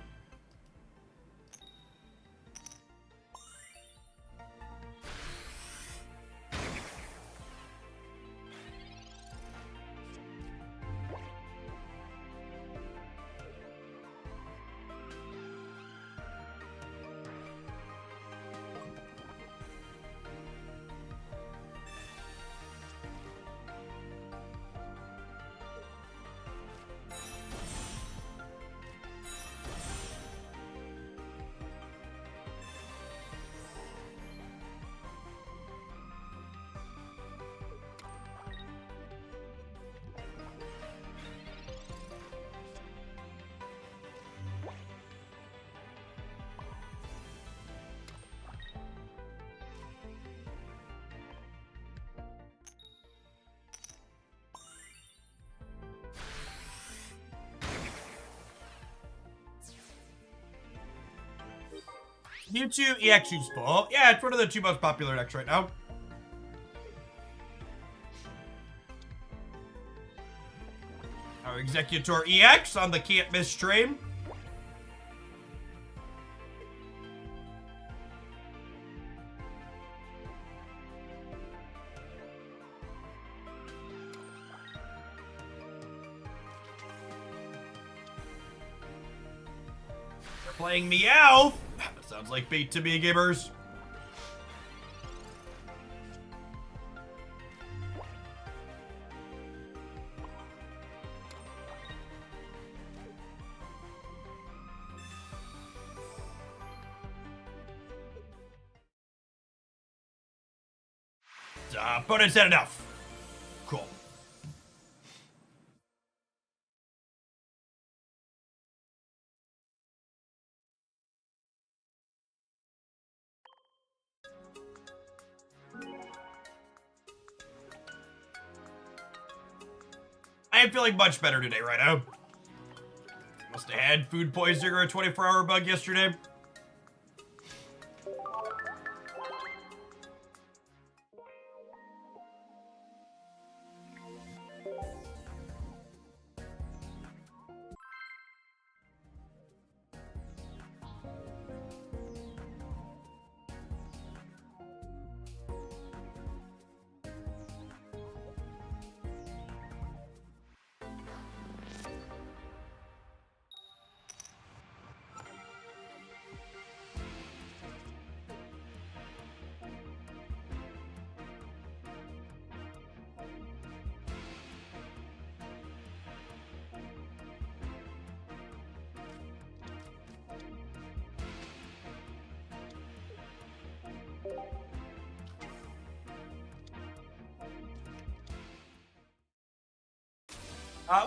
Mewtwo EX useful. Yeah, it's one of the 2 most popular decks right now. Our Executor EX on the can't miss train. They're playing Meow. Sounds like bait to me, gamers. Opponent said enough. Cool. I am feeling much better today, right now. Must have had food poisoning or a 24-hour bug yesterday.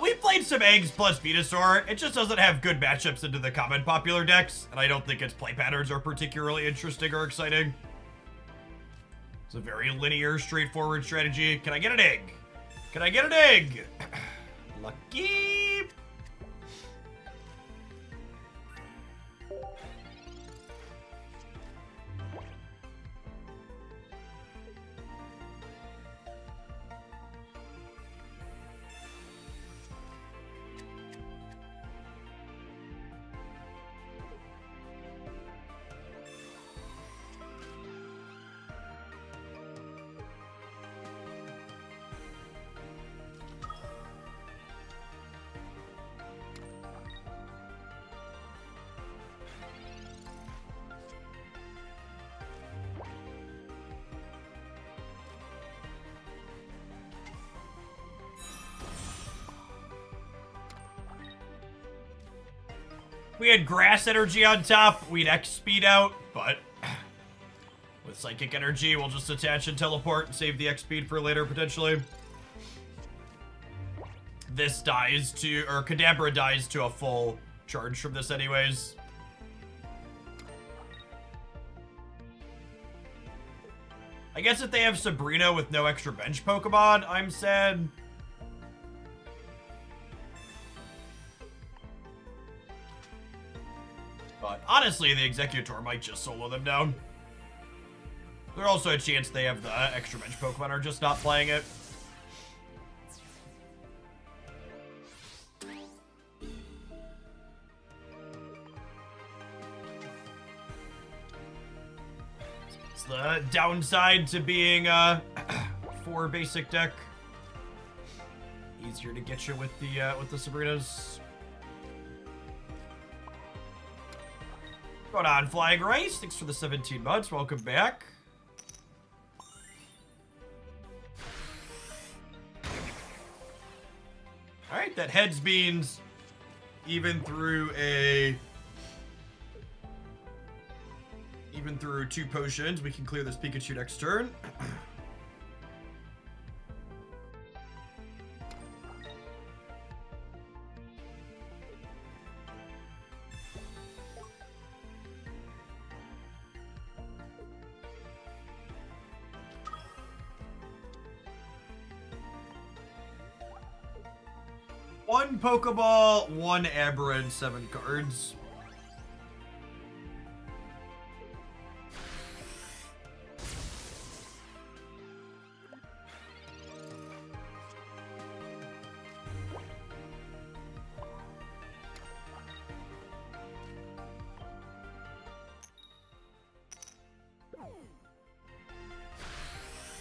We played some Eggs plus Venusaur. It just doesn't have good matchups into the common popular decks, and I don't think its play patterns are particularly interesting or exciting. It's a very linear, straightforward strategy. Can I get an egg? Can I get an egg? Lucky. We had Grass Energy on top. We'd X speed out, but with with Psychic Energy, we'll just attach and teleport and save the X speed for later, potentially. This dies to, or Kadabra dies to a full charge from this anyways. I guess if they have Sabrina with no extra bench Pokemon, I'm sad. But honestly, the Executor might just solo them down. There's also a chance they have the extra bench Pokemon are just not playing it. It's the downside to being 4 basic deck. Easier to get you with the Sabrinas. Going on, Flying Rice. Thanks for the 17 months. Welcome back. All right, that heads means even through 2 potions, we can clear this Pikachu next turn. One Pokeball, 1 Abra, and 7 cards.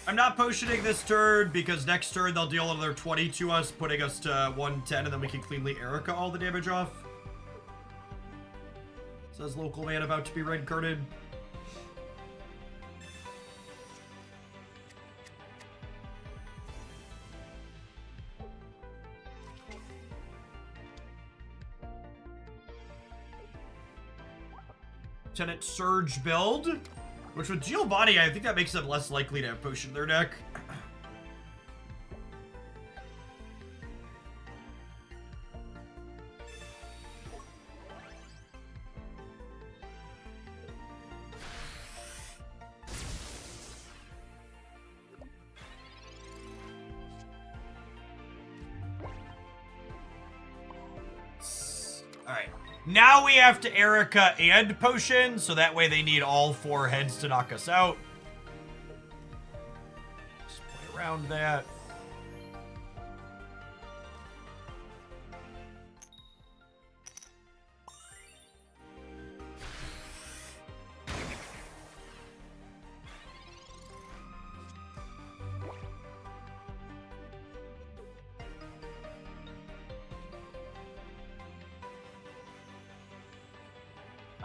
I'm not potioning this turn because next turn they'll deal another 20 to us, putting us to 110, and then we can cleanly Erica all the damage off. Says local man about to be red carded. Lieutenant Surge build. Which with Giovanni, I think that makes them less likely to have potion in their deck. Alright. Now we have to Erica and Potion, so that way they need all 4 heads to knock us out. Just play around that.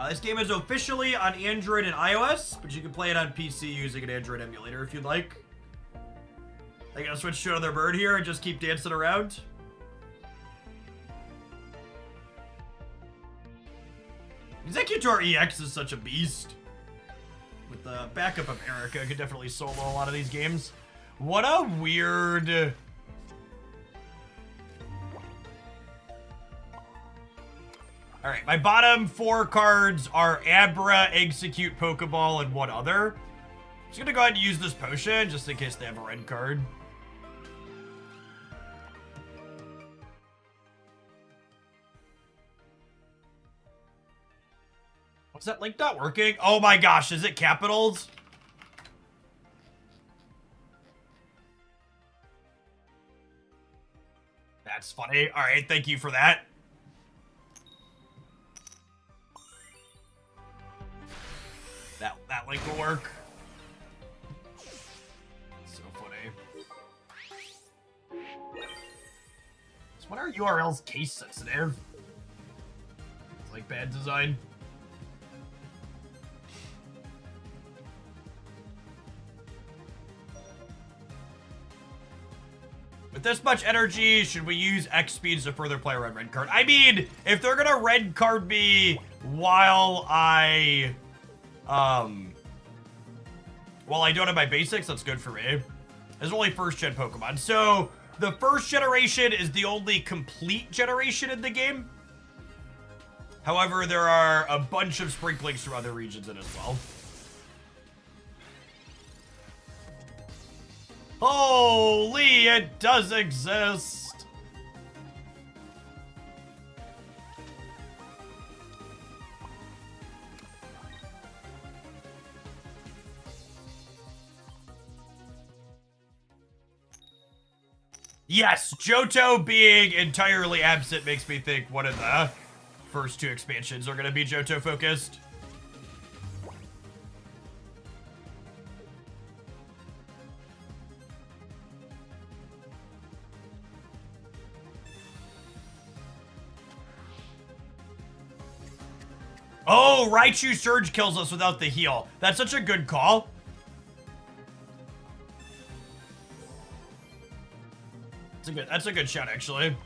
This game is officially on Android and iOS, but you can play it on PC using an Android emulator if you'd like. They're gonna switch to another bird here and just keep dancing around. Executor EX is such a beast. With the backup of Erica, could definitely solo a lot of these games. What a weird... Alright, my bottom 4 cards are Abra, Execute, Pokeball, and 1 other. I'm just gonna go ahead and use this potion, just in case they have a red card. What's that link not working? Oh my gosh, is it capitals? That's funny. Alright, thank you for that. That link will work. So funny. So why are URLs case sensitive? It's like bad design. With this much energy, should we use X speeds to further play a red card? I mean, if they're gonna red card me while I while I don't have my basics, that's good for me. It's only first gen Pokemon. So the first generation is the only complete generation in the game. However, there are a bunch of sprinklings from other regions in as well. Holy, it does exist. Yes, Johto being entirely absent makes me think one of the first two expansions are going to be Johto focused. Oh, Raichu Surge kills us without the heal. That's such a good call. That's a good shot, actually.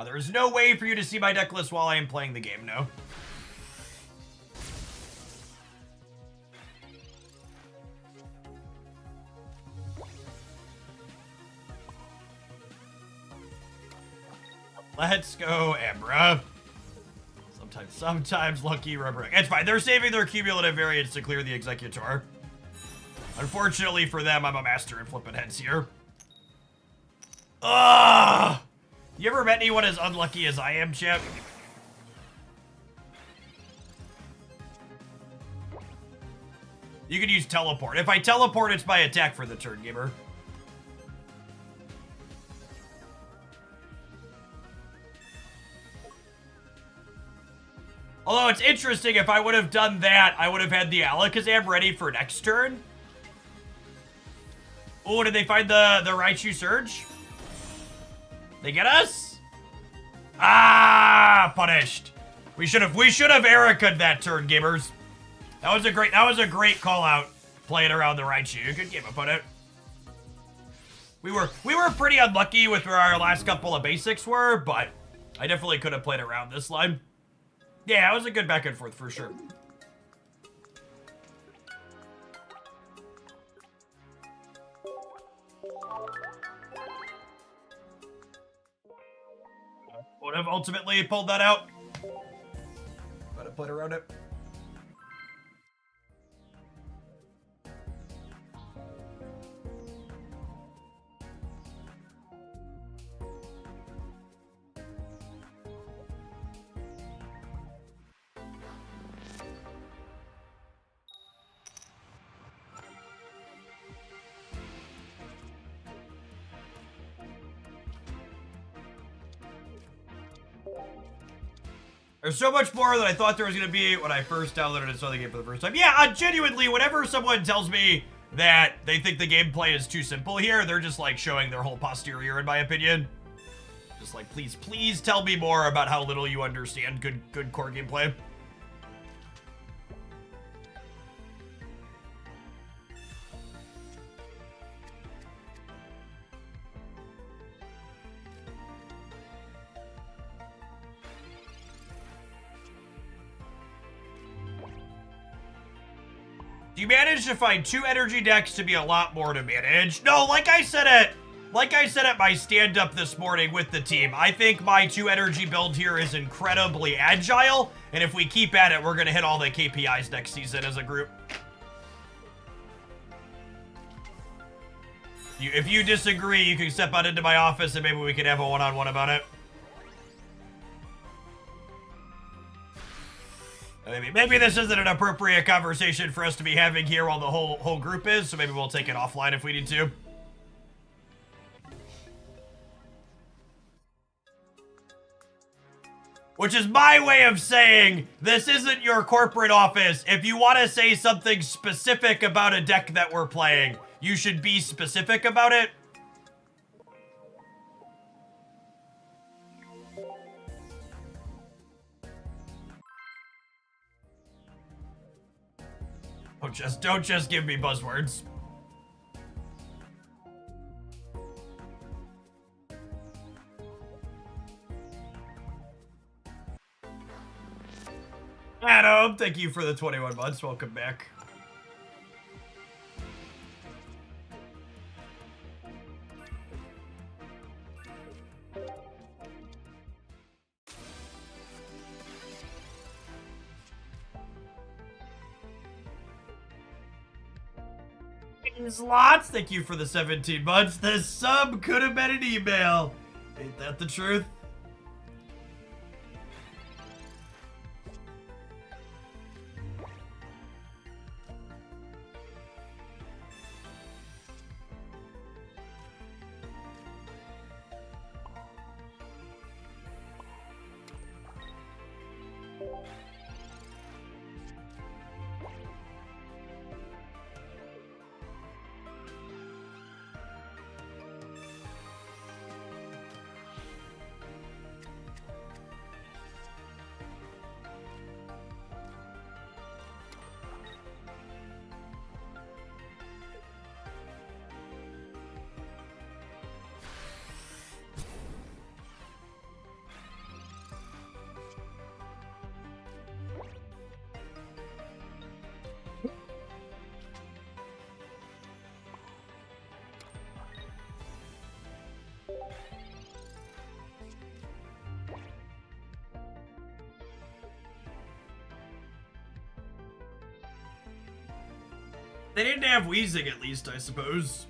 There is no way for you to see my deck list while I am playing the game, no. Let's go, Abra. Sometimes lucky rubber. It's fine. They're saving their cumulative variance to clear the Executor. Unfortunately for them, I'm a master in flipping heads here. Ugh! You ever met anyone as unlucky as I am, Chip? You can use teleport. If I teleport, it's my attack for the turn, gamer. Although it's interesting, if I would have done that, I would have had the Alakazam ready for next turn. Oh, did they find the Raichu Surge? They get us? Ah, punished. We should have Erica'd that turn, gamers. That was a great call out playing around the Raichu. Good game, opponent. We were pretty unlucky with where our last couple of basics were, but I definitely could have played around this line. Yeah, it was a good back and forth for sure. Would have ultimately pulled that out. But I played around it. There's so much more than I thought there was going to be when I first downloaded and saw the game for the first time. Yeah, genuinely, whenever someone tells me that they think the gameplay is too simple here, they're just like showing their whole posterior, in my opinion. Just like, please tell me more about how little you understand good core gameplay. You managed to find 2 energy decks to be a lot more to manage. No, like I said at my stand-up this morning with the team, I think my 2 energy build here is incredibly agile, and if we keep at it, we're gonna hit all the KPIs next season as a group. If you disagree, you can step out into my office and maybe we can have a one-on-one about it. Maybe this isn't an appropriate conversation for us to be having here while the whole group is, so maybe we'll take it offline if we need to. Which is my way of saying, this isn't your corporate office. If you want to say something specific about a deck that we're playing, you should be specific about it. Don't just give me buzzwords. Adam, thank you for the 21 months. Welcome back. Slots, thank you for the 17 months. The sub could have been an email. Ain't that the truth? They didn't have wheezing, at least, I suppose.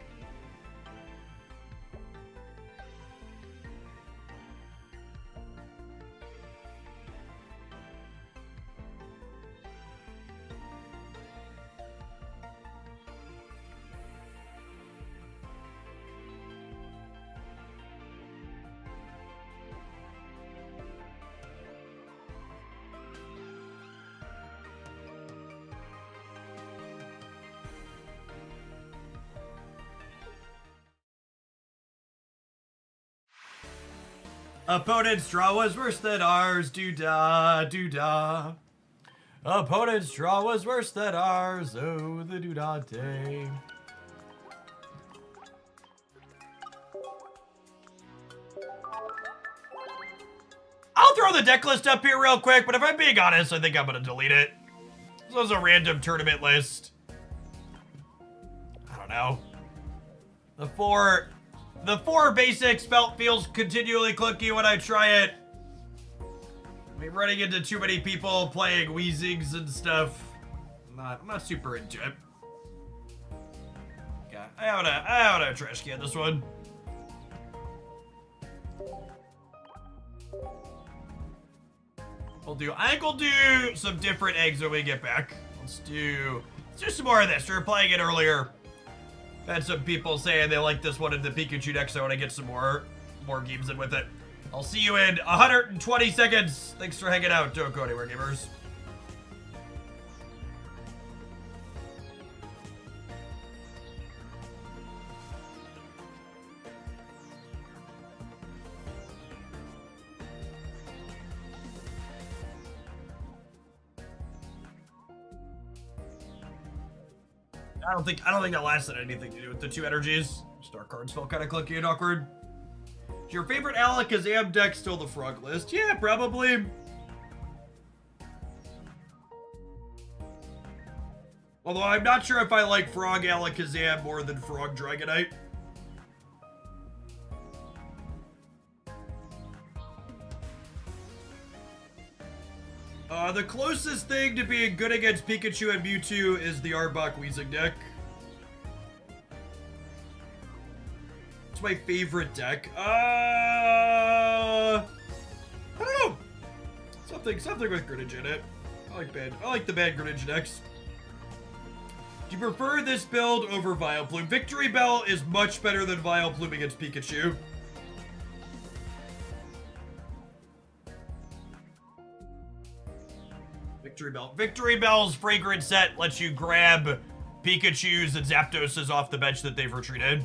Opponent's draw was worse than ours, doo-dah, doo-dah. Opponent's draw was worse than ours, oh, the doo-dah day. I'll throw the deck list up here real quick, but if I'm being honest, I think I'm gonna delete it. This was a random tournament list. I don't know. The four basics feels continually clunky when I try it. I'm running into too many people playing Weezings and stuff. I'm not super into it. Okay, I ought to trash can this one. I think we'll do some different eggs when we get back. Let's do some more of this. We were playing it earlier. Had some people saying they like this one in the Pikachu deck, so I want to get some more games in with it. I'll see you in 120 seconds. Thanks for hanging out. Don't go anywhere, gamers. I don't think that last had anything to do with the two energies. Star cards felt kind of clunky and awkward. Is your favorite Alakazam deck still the Frog list? Yeah, probably. Although I'm not sure if I like Frog Alakazam more than Frog Dragonite. The closest thing to being good against Pikachu and Mewtwo is the Arbok Weezing deck. It's my favorite deck. I don't know. Something with Greninja in it. I like the bad Greninja decks. Do you prefer this build over Vileplume? Victory Bell is much better than Vileplume against Pikachu. Victory Bell's fragrant set lets you grab Pikachus and Zapdoses off the bench that they've retreated.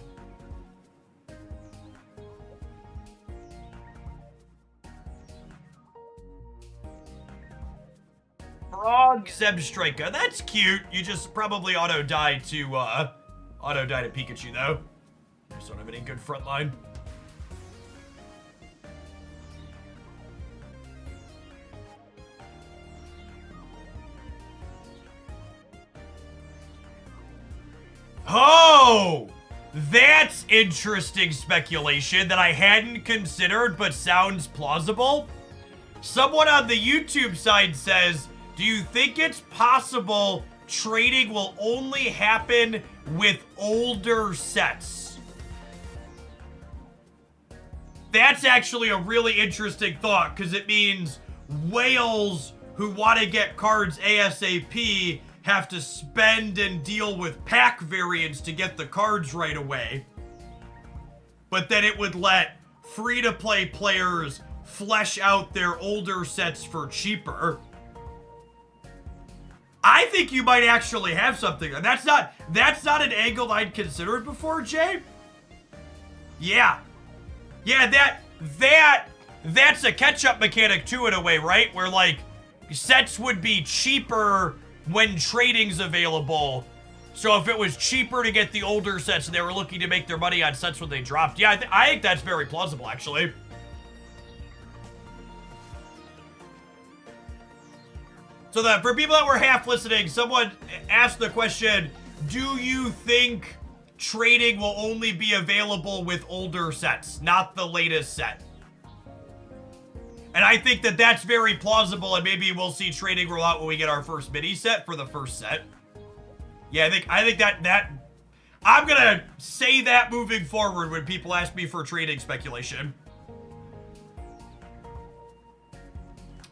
Frog Zebstrika. That's cute. You just probably auto-die to Pikachu, though. You just don't have any good frontline. Oh! That's interesting speculation that I hadn't considered but sounds plausible. Someone on the YouTube side says, do you think it's possible trading will only happen with older sets? That's actually a really interesting thought, because it means whales who want to get cards ASAP have to spend and deal with pack variants to get the cards right away. But then it would let free-to-play players flesh out their older sets for cheaper. I think you might actually have something. That's not an angle I'd considered before, Jay. Yeah. Yeah, that's a catch-up mechanic too, in a way, right? Where, like, sets would be cheaper when trading's available. So if it was cheaper to get the older sets and they were looking to make their money on sets when they dropped, yeah, I think that's very plausible, actually. So that for people that were half listening, someone asked the question, do you think trading will only be available with older sets, not the latest set? And I think that that's very plausible, and maybe we'll see trading roll out when we get our first mini set for the first set. Yeah, I think that I'm gonna say that moving forward when people ask me for trading speculation.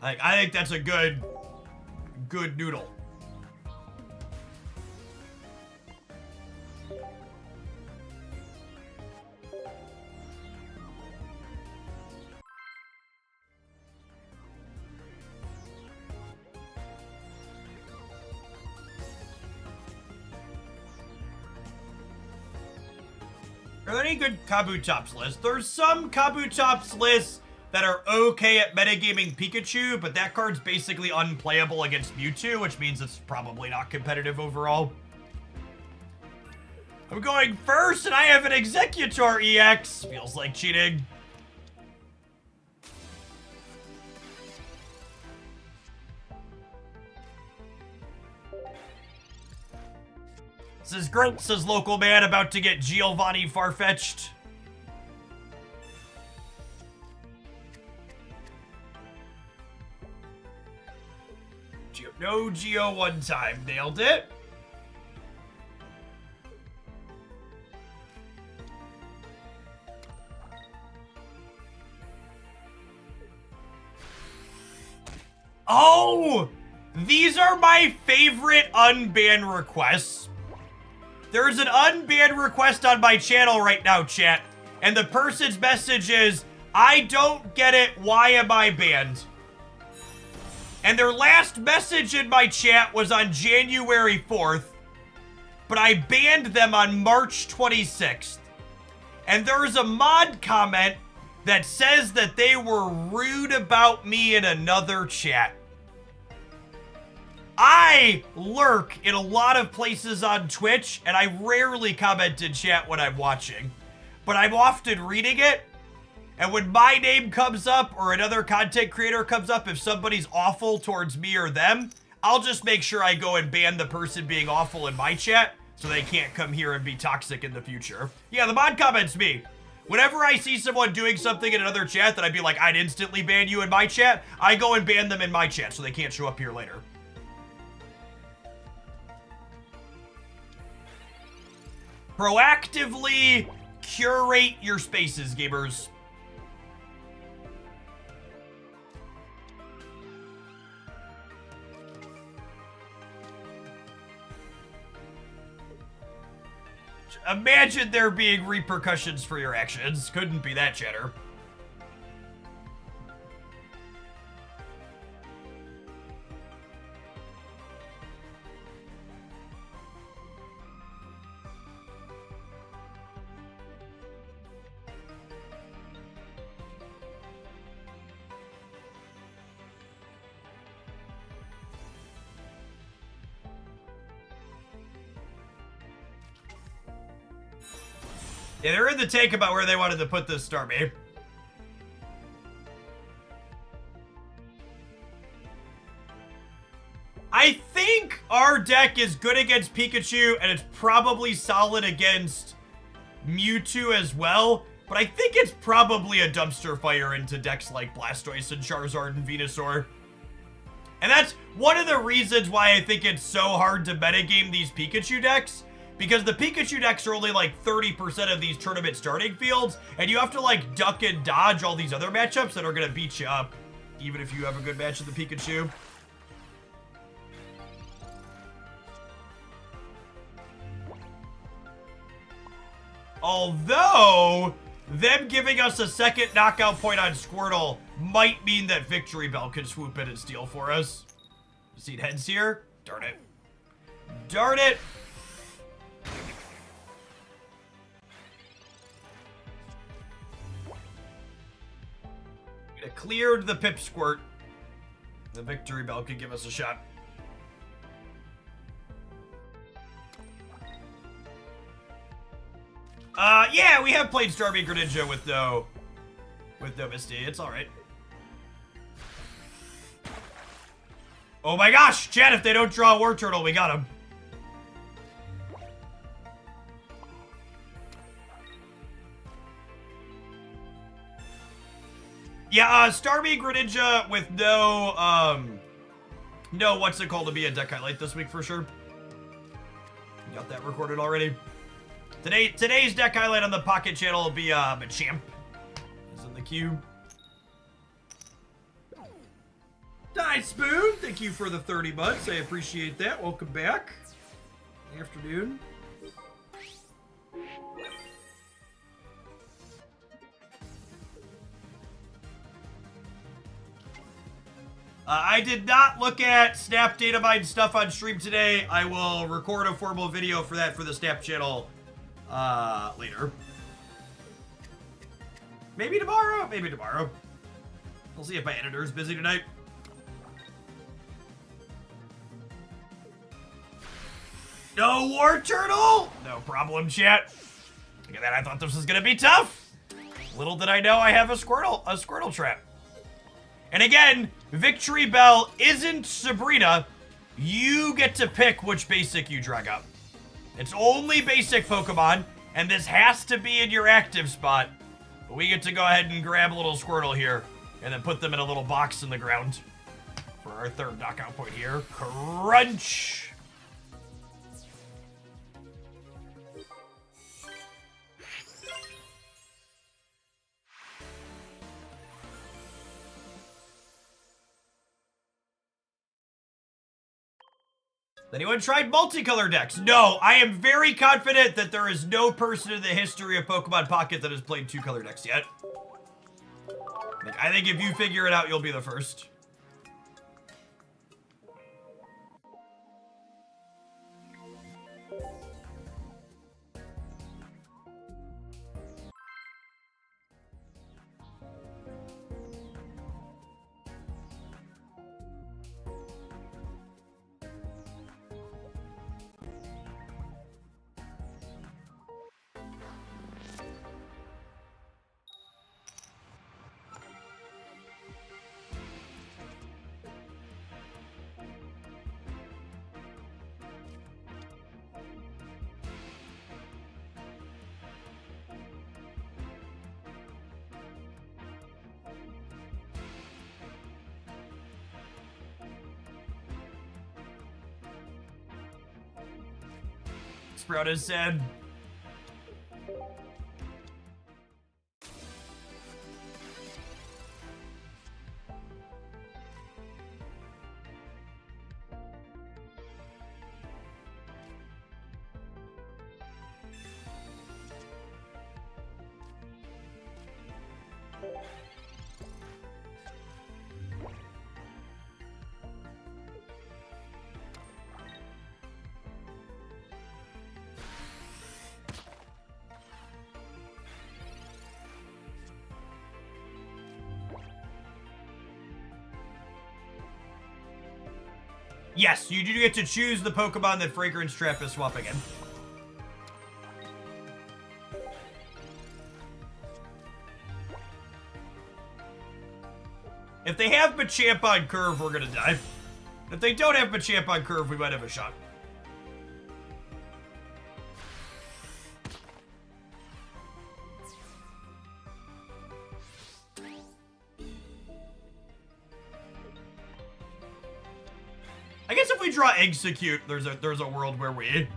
I think that's a good noodle. Are there any good Kabutops lists? There's some Kabutops lists that are okay at metagaming Pikachu, but that card's basically unplayable against Mewtwo, which means it's probably not competitive overall. I'm going first, and I have an Executor EX. Feels like cheating. This is great, says local man about to get Giovanni Farfetched. No Geo one time. Nailed it. Oh! These are my favorite unban requests. There's an unbanned request on my channel right now, chat. And the person's message is, I don't get it, why am I banned? And their last message in my chat was on January 4th, but I banned them on March 26th. And there's a mod comment that says that they were rude about me in another chat. I lurk in a lot of places on Twitch, and I rarely comment in chat when I'm watching. But I'm often reading it, and when my name comes up or another content creator comes up, if somebody's awful towards me or them, I'll just make sure I go and ban the person being awful in my chat so they can't come here and be toxic in the future. Yeah, the mod comment's me. Whenever I see someone doing something in another chat that I'd be like, I'd instantly ban you in my chat, I go and ban them in my chat so they can't show up here later. Proactively curate your spaces, gamers. Imagine there being repercussions for your actions. Couldn't be that cheddar. Yeah, they're in the tank about where they wanted to put this Starmie. I think our deck is good against Pikachu, and it's probably solid against Mewtwo as well. But I think it's probably a dumpster fire into decks like Blastoise and Charizard and Venusaur. And that's one of the reasons why I think it's so hard to metagame these Pikachu decks. Because the Pikachu decks are only like 30% of these tournament starting fields. And you have to like duck and dodge all these other matchups that are going to beat you up. Even if you have a good match with the Pikachu. Although, them giving us a second knockout point on Squirtle might mean that Victory Bell could swoop in and steal for us. Seed heads here? Darn it. Darn it! It cleared the Pip Squirt. The Victory Bell could give us a shot. Yeah, we have played Starmie Greninja with no Misty. It's alright. Oh my gosh, chat, if they don't draw a War Turtle, we got him. Yeah, Starmie Greninja with no what's it called to be a deck highlight this week for sure. Got that recorded already. Today's deck highlight on the Pocket channel will be Machamp. He's in the queue. Die Spoon, thank you for the 30 months. I appreciate that. Welcome back. Afternoon. I did not look at Snap Datamine stuff on stream today. I will record a formal video for that for the Snap channel later. Maybe tomorrow. Maybe tomorrow. We'll see if my editor is busy tonight. No War Turtle? No problem, chat. Look at that. I thought this was gonna be tough. Little did I know I have a Squirtle trap. And again, Victory Bell isn't Sabrina. You get to pick which basic you drag up. It's only basic Pokemon, and this has to be in your active spot. But we get to go ahead and grab a little Squirtle here, and then put them in a little box in the ground for our third knockout point here. Crunch! Anyone tried multicolor decks? No, I am very confident that there is no person in the history of Pokemon Pocket that has played two-color decks yet. I think if you figure it out, you'll be the first. Sprout has said. Yes, you do get to choose the Pokemon that Fragrance Trap is swapping in. If they have Machamp on curve, we're gonna die. If they don't have Machamp on curve, we might have a shot. I guess if we draw Execute, there's a world where we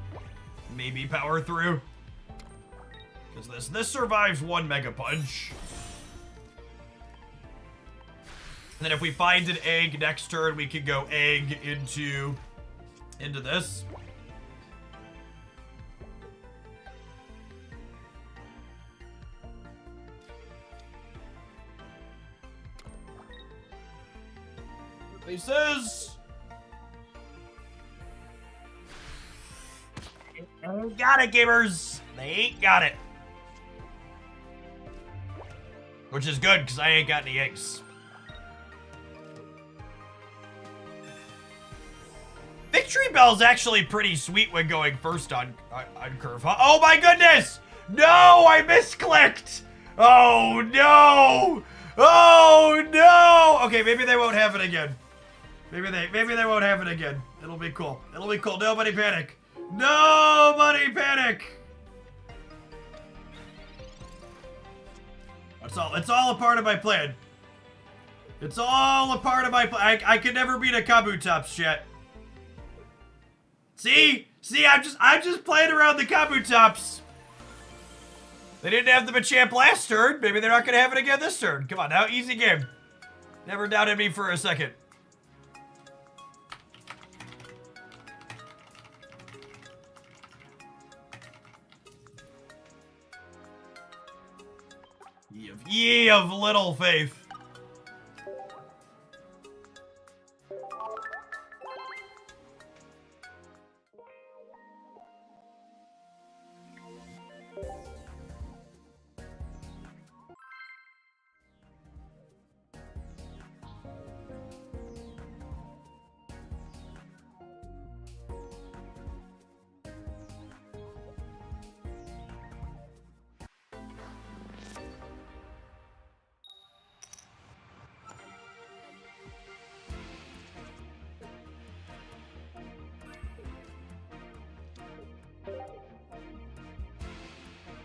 maybe power through. Because this survives one Mega Punch. And then if we find an egg next turn, we can go egg into this. Places. They ain't got it, gamers. They ain't got it. Which is good, because I ain't got any eggs. Victory Bell's actually pretty sweet when going first on curve. Huh? Oh my goodness! No, I misclicked! Oh no! Oh no! Okay, maybe they won't have it again. Maybe they won't have it again. It'll be cool. It'll be cool. Nobody panic. Nobody panic! It's all a part of my plan. It's all a part of my plan. I could never beat a Kabutops yet. See? I'm just playing around the Kabutops. They didn't have the Machamp last turn. Maybe they're not gonna have it again this turn. Come on now, easy game. Never doubted me for a second. Ye of little faith.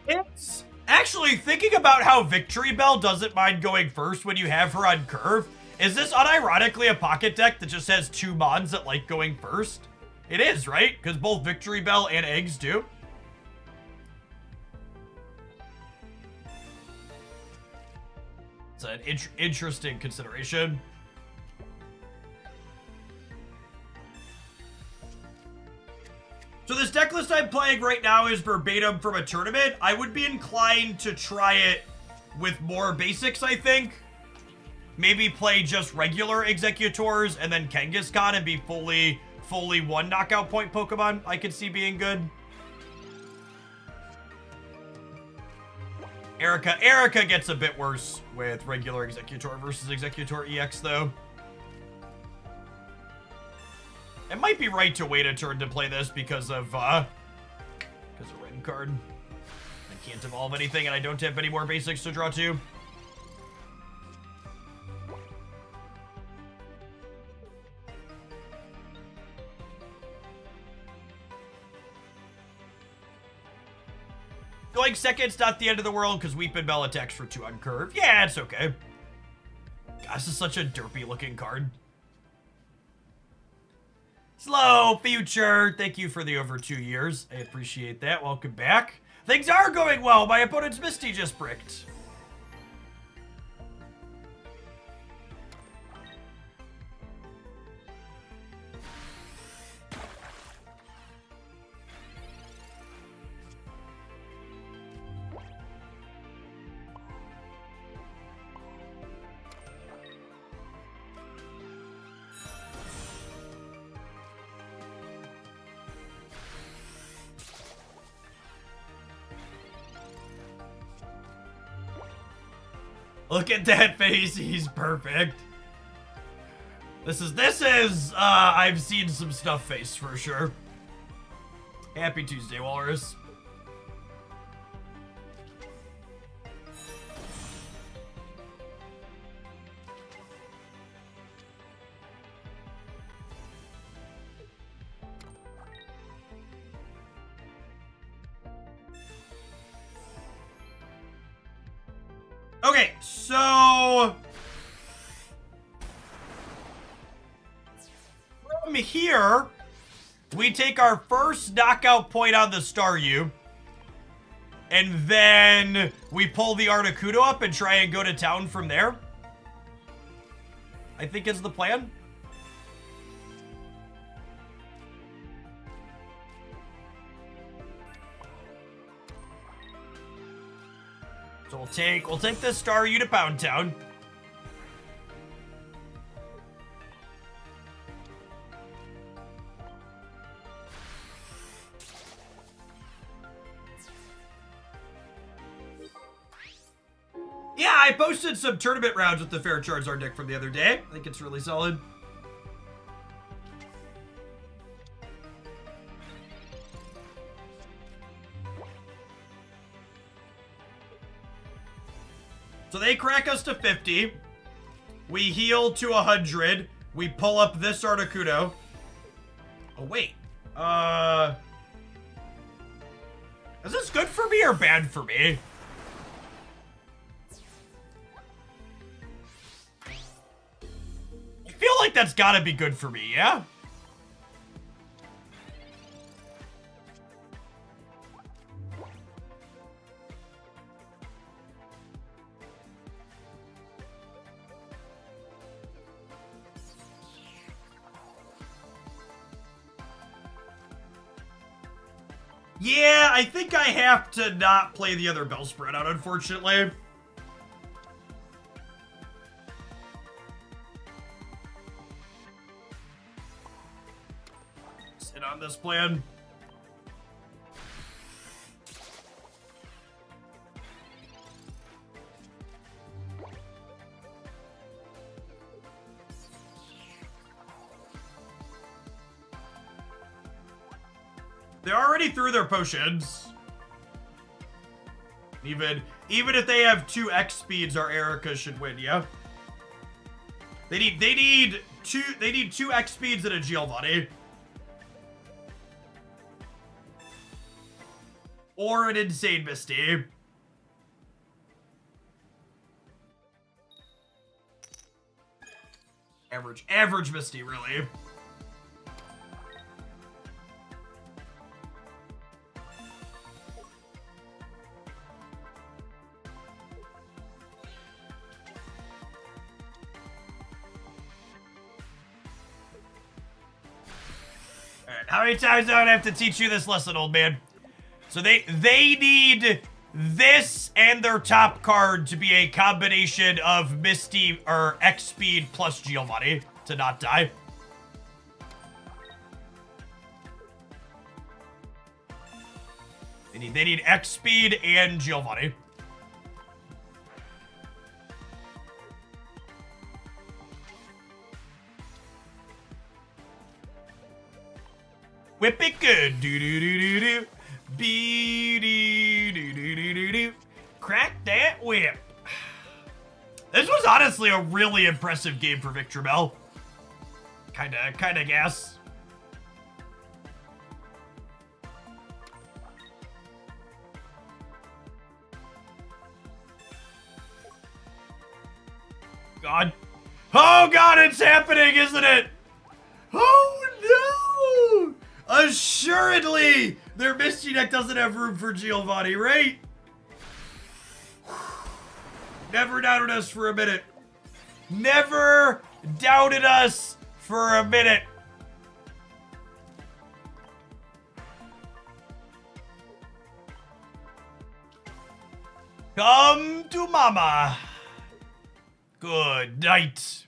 It's actually thinking about how Victory Bell doesn't mind going first when you have her on curve. Is this unironically a pocket deck that just has two mons that like going first? It is, right? Because both Victory Bell and Eggs do. It's an interesting consideration. So this deck list I'm playing right now is verbatim from a tournament. I would be inclined to try it with more basics, I think. Maybe play just regular Executors and then Kangaskhan and be fully one knockout point Pokemon I could see being good. Erica gets a bit worse with regular Executor versus Executor EX though. It might be right to wait a turn to play this because of Rain card. I can't evolve anything and I don't have any more basics to draw to. Going second's not the end of the world because Weepin' Bell attacks for 2 on curve. Yeah, it's okay. God, this is such a derpy looking card. Slow Future, thank you for the over 2 years. I appreciate that. Welcome back. Things are going well. My opponent's Misty just bricked. Look at that face, he's perfect. This is, I've seen some stuff face for sure. Happy Tuesday, Walrus. Okay, so from here, we take our first knockout point on the Staryu, and then we pull the Articuno up and try and go to town from there. I think is the plan. So we'll take the Staryu to Pound Town. Yeah, I posted some tournament rounds with the Fair Charizard deck from the other day. I think it's really solid. So they crack us to 50. We heal to 100. We pull up this Articuno. Oh, wait. Is this good for me or bad for me? I feel like that's gotta be good for me, yeah? Yeah, I think I have to not play the other Bellsprout out, unfortunately. Sit on this plan. They already threw their potions. Even if they have 2 X speeds, our Erica should win, yeah? They need 2 X speeds and a Giovanni. Or an insane Misty. Average Misty, really. How many times do I have to teach you this lesson, old man? So they need this and their top card to be a combination of Misty or X speed plus Giovanni to not die. They need X speed and Giovanni. Whip it good. Do do do do do. Be do do do do do. Crack that whip. This was honestly a really impressive game for Victor Bell. Kinda gas. God. Oh God, it's happening, isn't it? Oh no! Assuredly, their Misty deck doesn't have room for Giovanni, right? Never doubted us for a minute. Never doubted us for a minute. Come to mama. Good night.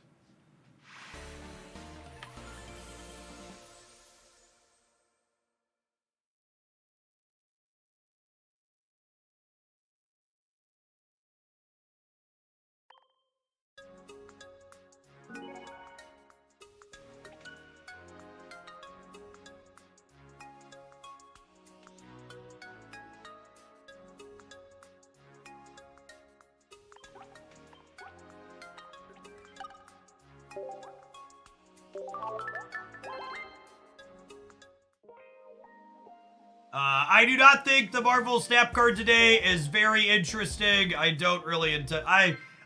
I do not think the Marvel Snap card today is very interesting. I don't really intend...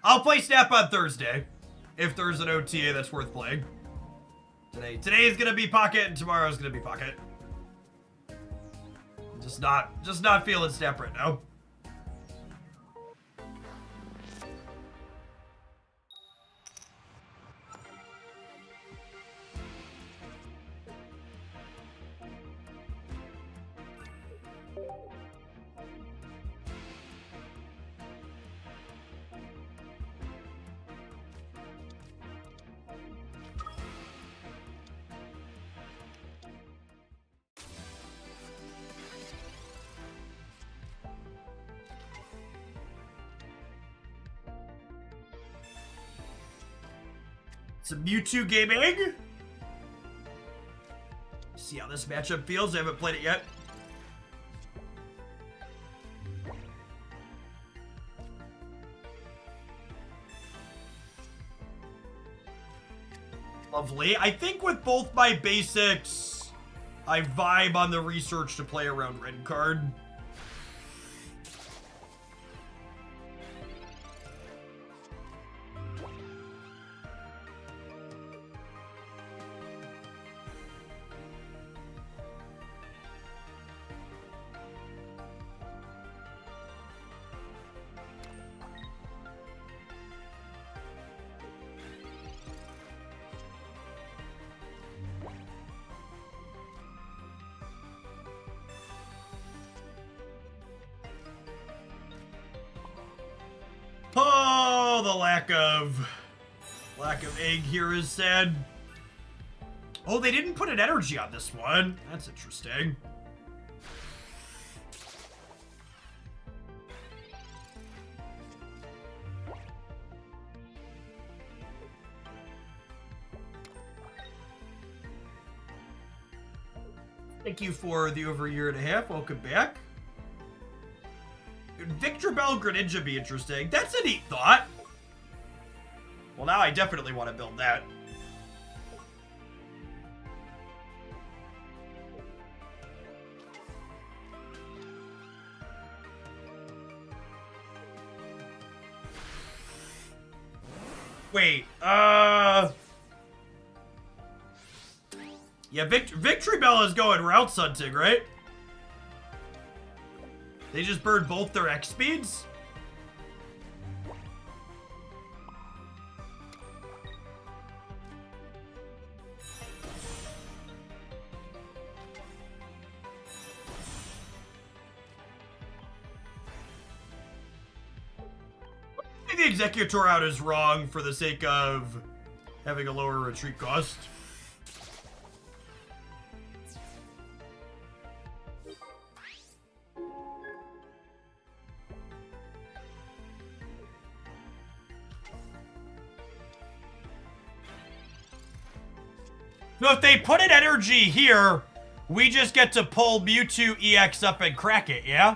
I'll play Snap on Thursday. If there's an OTA that's worth playing. Today is gonna be Pocket and tomorrow's gonna be Pocket. Just not feeling Snap right now. Some Mewtwo gaming. See how this matchup feels. I haven't played it yet. Lovely. I think with both my basics, I vibe on the research to play around red card. Oh, the lack of egg here is sad. Oh, they didn't put an energy on this one. That's interesting. Thank you for the over a year and a half. Welcome back. Victor Bell Greninja be interesting. That's a neat thought. Well, now I definitely want to build that. Wait, yeah, Victory Bell is going route hunting, right? They just burned both their X speeds? I think the Executor out is wrong for the sake of having a lower retreat cost. So if they put an energy here, we just get to pull Mewtwo EX up and crack it, yeah?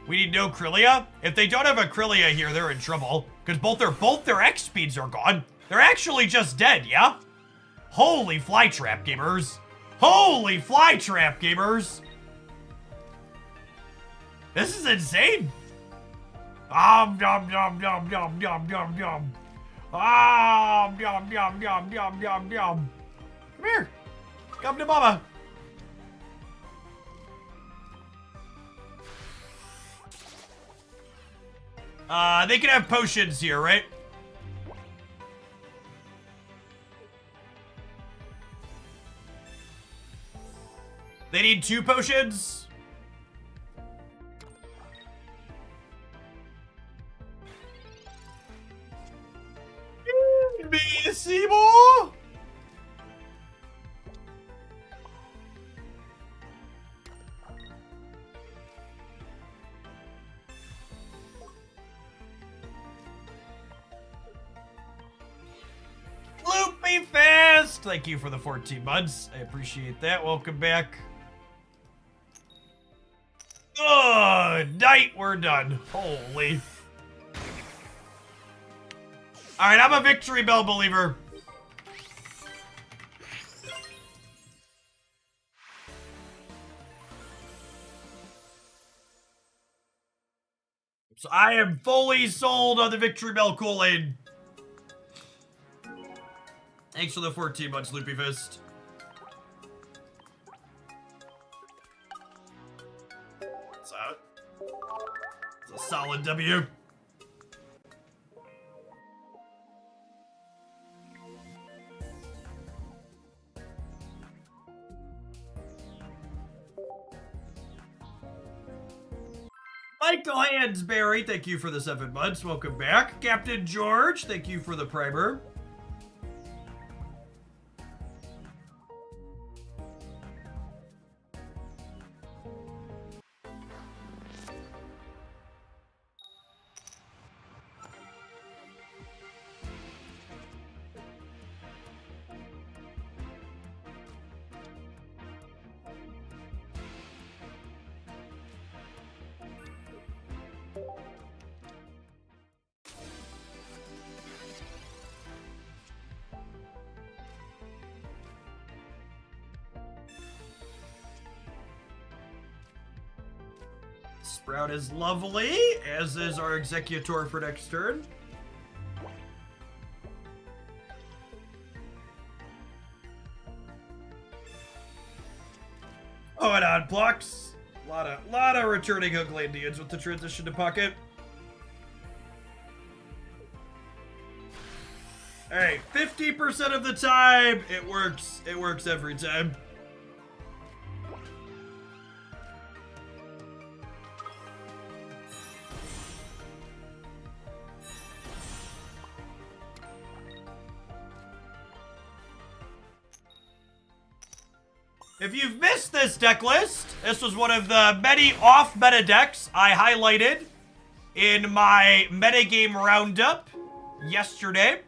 We need no Krylia? If they don't have a Krylia here, they're in trouble. Because both their X speeds are gone. They're actually just dead, yeah? Holy Flytrap gamers. Holy Flytrap gamers. This is insane. Dum dum dum dum dum dum dum dum. Dum dum dum dum dum dum dum. Come here. Come to mama. They can have potions here, right? They need 2 potions. Seymour. Loop me fast! Thank you for the 14 months. I appreciate that. Welcome back. Good night. We're done. Holy. Alright, I'm a Victory Bell believer. So I am fully sold on the Victory Bell Kool-Aid. Thanks for the 14 months, Loopy Fist. It's a solid W. Michael Hansberry, thank you for the 7 months. Welcome back. Captain George, thank you for the primer. Sprout is lovely, as is our Executor for next turn. Oh, and odd blocks. Lot of returning Hooklandians with the transition to pocket. Alright, 50% of the time, it works. It works every time. If you've missed this deck list, this was one of the many off-meta decks I highlighted in my metagame roundup yesterday.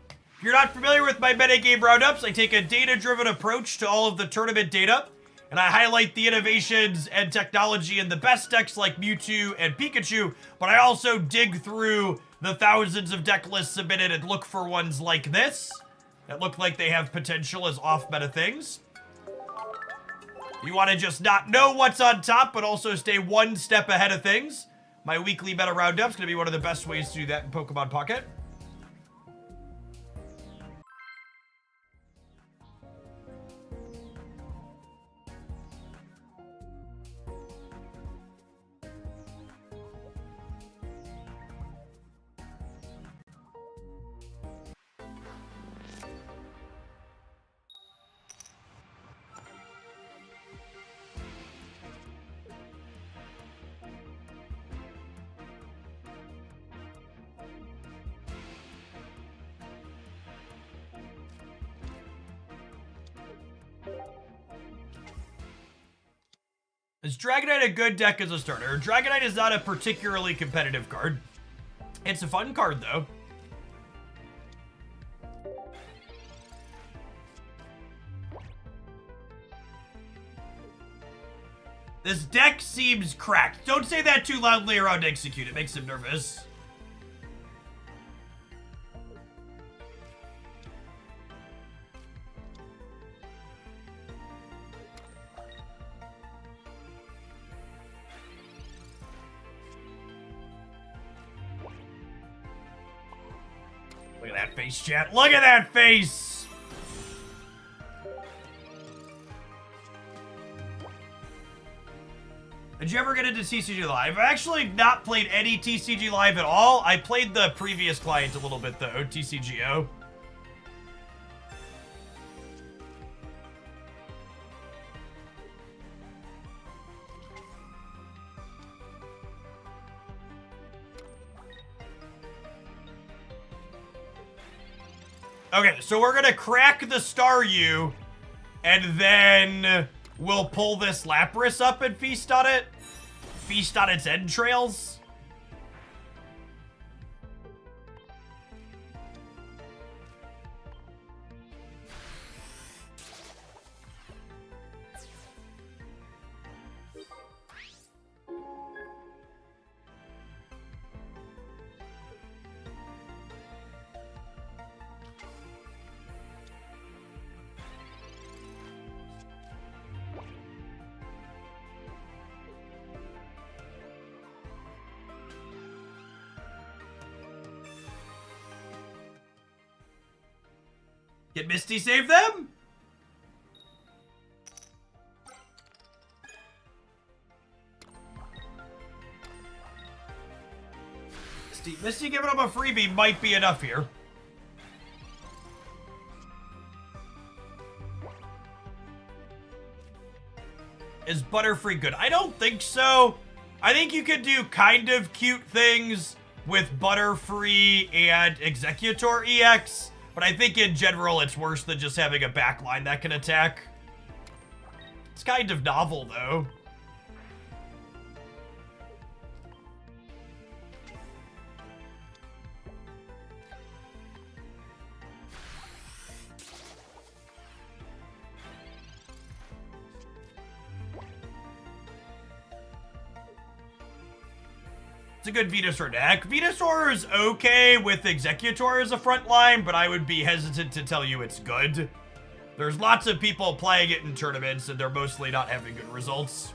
If you're not familiar with my metagame roundups, I take a data-driven approach to all of the tournament data, and I highlight the innovations and technology in the best decks like Mewtwo and Pikachu, but I also dig through the thousands of deck lists submitted and look for ones like this that look like they have potential as off-meta things. You want to just not know what's on top, but also stay one step ahead of things. My weekly meta roundup is going to be one of the best ways to do that in Pokemon Pocket. Is Dragonite a good deck as a starter? Dragonite is not a particularly competitive card. It's a fun card, though. This deck seems cracked. Don't say that too loudly around Execute. It makes him nervous. Look at that face, chat. Look at that face! Did you ever get into TCG Live? I've actually not played any TCG Live at all. I played the previous client a little bit, though, TCGO. Okay, so we're gonna crack the Staryu, and then we'll pull this Lapras up and feast on it. Feast on its entrails. Can Misty save them? Misty giving them a freebie might be enough here. Is Butterfree good? I don't think so. I think you could do kind of cute things with Butterfree and Executor EX, but I think in general it's worse than just having a backline that can attack. It's kind of novel, though. It's a good Venusaur deck. Venusaur is okay with Executor as a front line, but I would be hesitant to tell you it's good. There's lots of people playing it in tournaments, and they're mostly not having good results.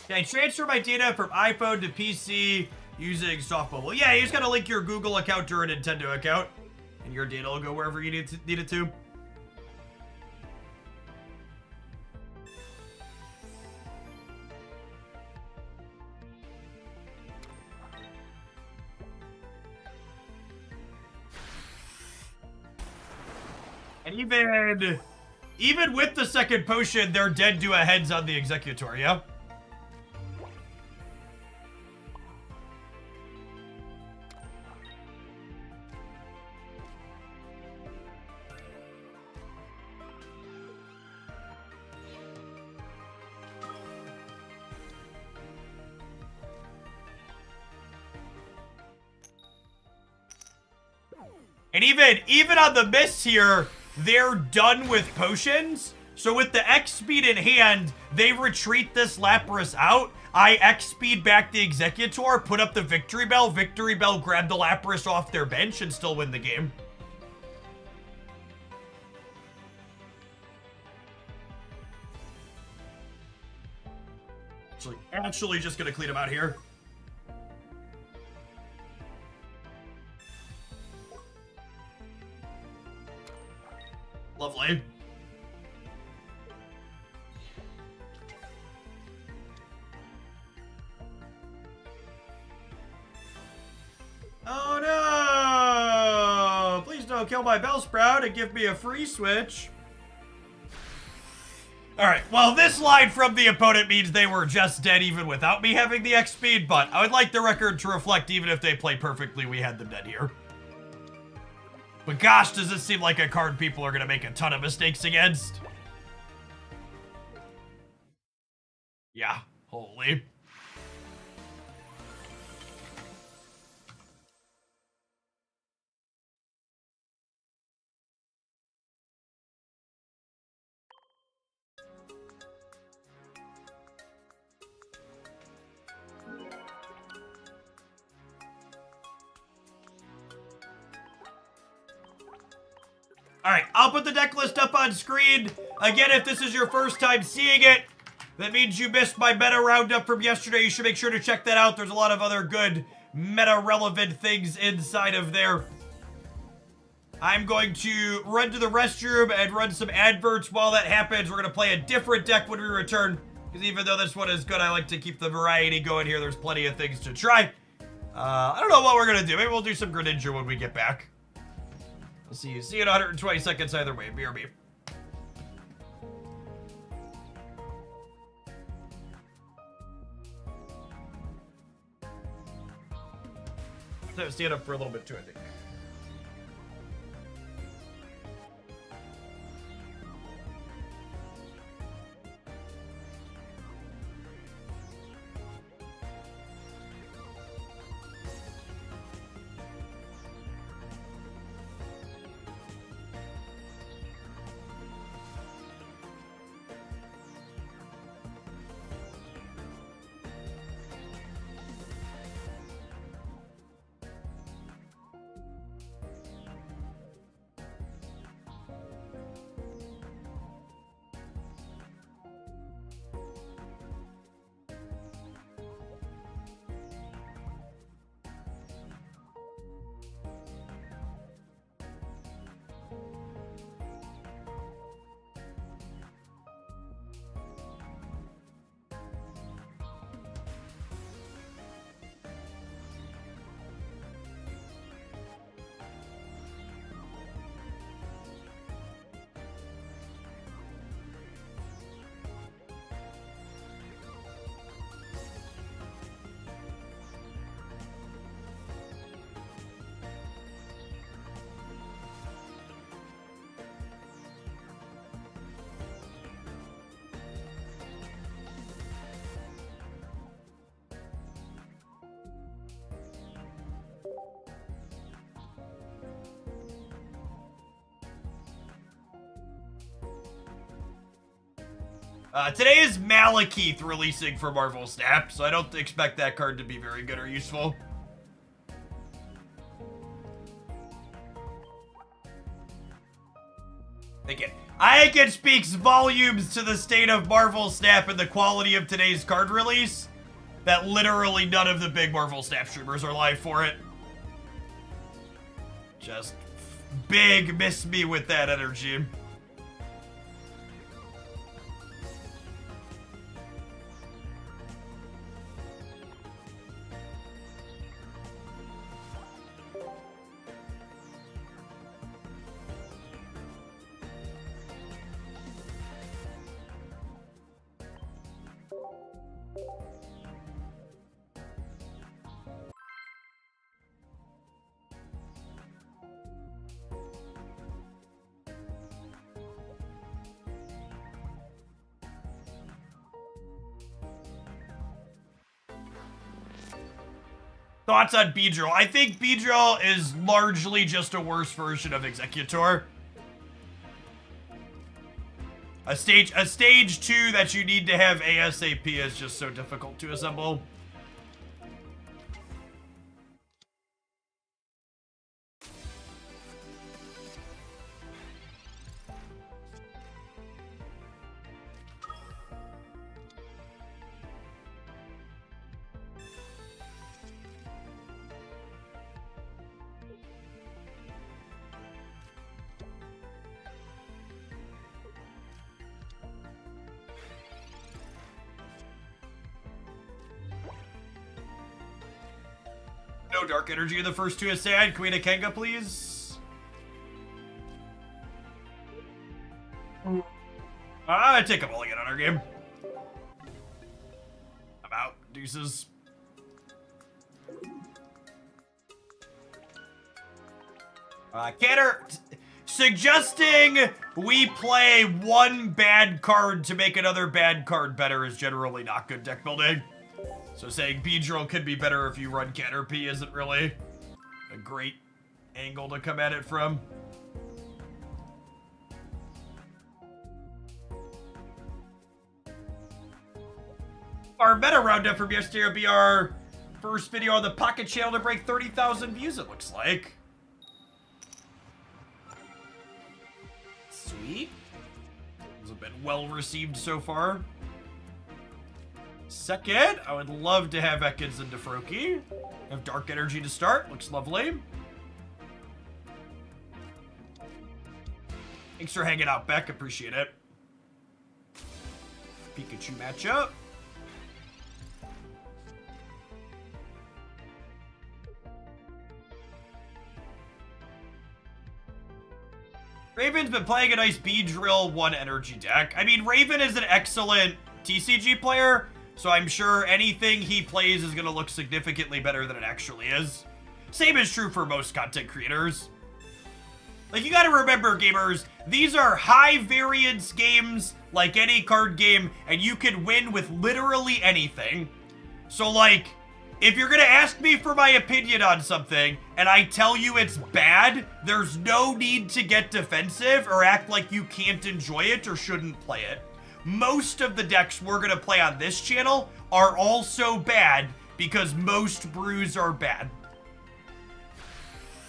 Can I transfer my data from iPhone to PC using softbubble? Yeah, you just gotta link your Google account to a Nintendo account, and your data will go wherever you need it to. And even with the second potion, they're dead to a heads on the Executor, yeah? And even on the miss here, they're done with potions. So with the X speed in hand, they retreat this Lapras out. I X speed back the Executor, put up the Victory Bell. Victory Bell grab the Lapras off their bench and still win the game. Actually just gonna clean them out here. Lovely. Oh no! Please don't kill my Bellsprout and give me a free switch. Alright, well this line from the opponent means they were just dead even without me having the X speed, but I would like the record to reflect even if they play perfectly, we had them dead here. But gosh, does this seem like a card people are going to make a ton of mistakes against? Yeah, holy. Alright, I'll put the deck list up on screen. Again, if this is your first time seeing it, that means you missed my meta roundup from yesterday. You should make sure to check that out. There's a lot of other good meta-relevant things inside of there. I'm going to run to the restroom and run some adverts. While that happens, we're going to play a different deck when we return. Because even though this one is good, I like to keep the variety going here. There's plenty of things to try. I don't know what we're going to do. Maybe we'll do some Greninja when we get back. We'll see you. See you in 120 seconds either way. BRB. So stand up for a little bit too, I think. Today is Malekith releasing for Marvel Snap, so I don't expect that card to be very good or useful. Again, I think it speaks volumes to the state of Marvel Snap and the quality of today's card release that literally none of the big Marvel Snap streamers are live for it. Just big miss me with that energy. Thoughts on Beedrill? I think Beedrill is largely just a worse version of Executor. A stage 2 that you need to have ASAP is just so difficult to assemble. No Dark Energy in the first 2 aside. Queen of Kenga, please. I take a mulligan on our game. I'm out. Deuces. Canner suggesting we play one bad card to make another bad card better is generally not good deck building. So saying Beedrill could be better if you run Caterpie isn't really a great angle to come at it from. Our meta roundup from yesterday will be our first video on the Pocket channel to break 30,000 views, it looks like. Sweet. These have been well received so far. Second, I would love to have Ekans and Defroki. Have Dark Energy to start. Looks lovely. Thanks for hanging out, Beck. Appreciate it. Pikachu matchup. Raven's been playing a nice Beedrill 1 energy deck. I mean, Raven is an excellent TCG player, so I'm sure anything he plays is going to look significantly better than it actually is. Same is true for most content creators. Like, you gotta remember, gamers, these are high variance games like any card game, and you can win with literally anything. So, like, if you're gonna ask me for my opinion on something, and I tell you it's bad, there's no need to get defensive or act like you can't enjoy it or shouldn't play it. Most of the decks we're gonna play on this channel are also bad because most brews are bad.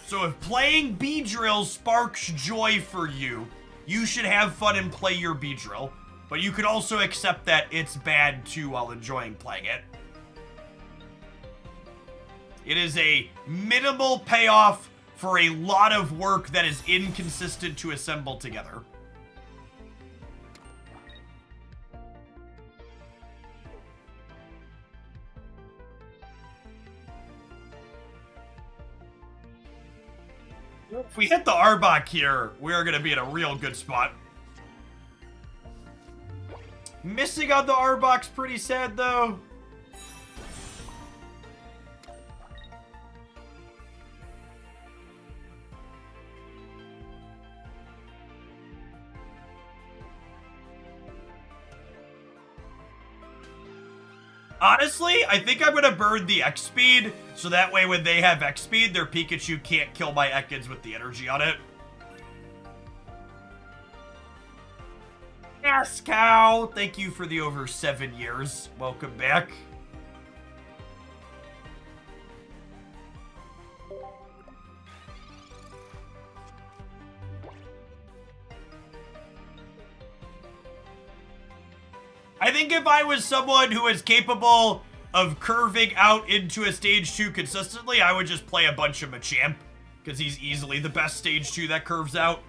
So if playing Beedrill sparks joy for you, you should have fun and play your Beedrill. But you could also accept that it's bad too while enjoying playing it. It is a minimal payoff for a lot of work that is inconsistent to assemble together. If we hit the Arbok here, we're going to be in a real good spot. Missing on the Arbok's pretty sad, though. Honestly, I think I'm going to burn the X-Speed, so that way when they have X-Speed, their Pikachu can't kill my Ekans with the energy on it. Yes, cow. Thank you for the over 7 years. Welcome back. I think if I was someone who is capable of curving out into a stage 2 consistently, I would just play a bunch of Machamp, because he's easily the best stage 2 that curves out.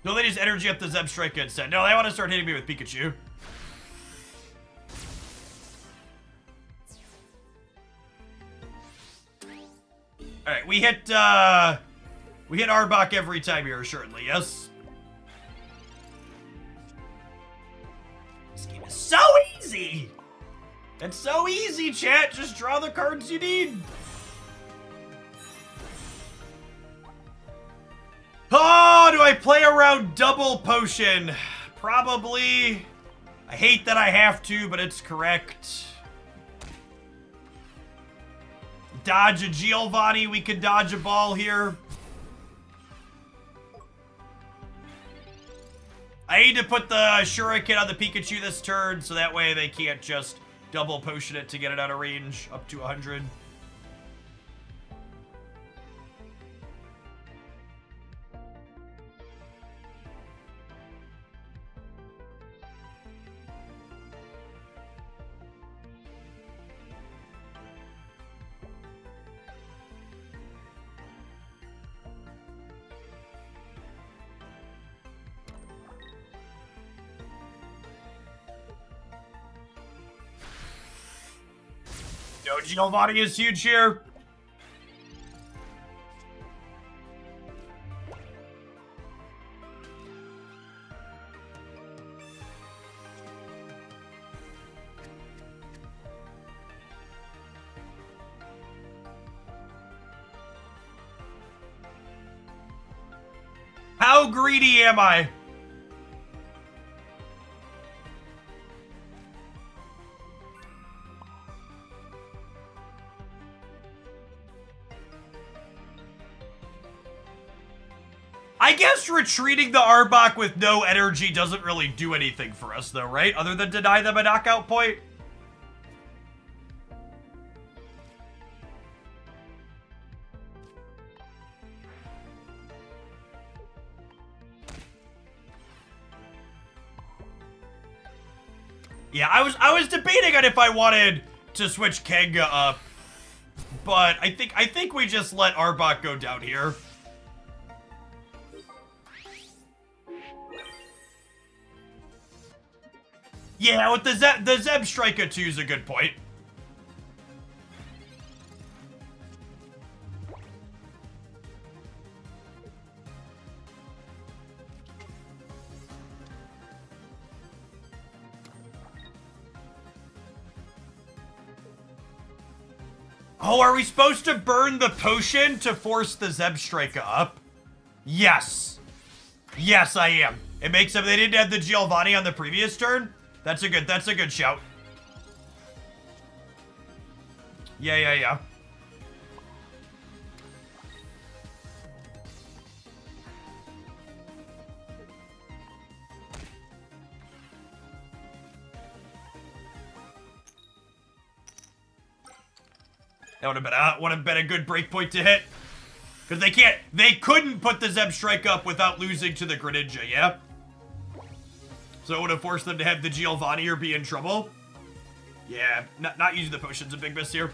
No, they just energy up the Zebstrika instead. No, they want to start hitting me with Pikachu. Alright, we hit Arbok every time here, certainly, yes? This game is so easy! It's so easy, chat! Just draw the cards you need! Oh, do I play around Double Potion? Probably. I hate that I have to, but it's correct. Dodge a Giovanni. We could dodge a ball here. I need to put the Shuriken on the Pikachu this turn, so that way they can't just Double Potion it to get it out of range up to 100. No, Giovanni is huge here. How greedy am I? I guess retreating the Arbok with no energy doesn't really do anything for us, though, right? Other than deny them a knockout point? Yeah, I was debating on if I wanted to switch Kanga up, but I think we just let Arbok go down here. Yeah, with the Zebstrika 2 is a good point. Oh, are we supposed to burn the potion to force the Zebstrika up? Yes. Yes, I am. It makes them, they didn't have the Giovanni on the previous turn? That's a good shout. Yeah. That would have been a good break point to hit. Because they couldn't put the Zebstrika up without losing to the Greninja, yeah? So it would have forced them to have the Giovanni or be in trouble. Yeah, not using the potion's a big miss here.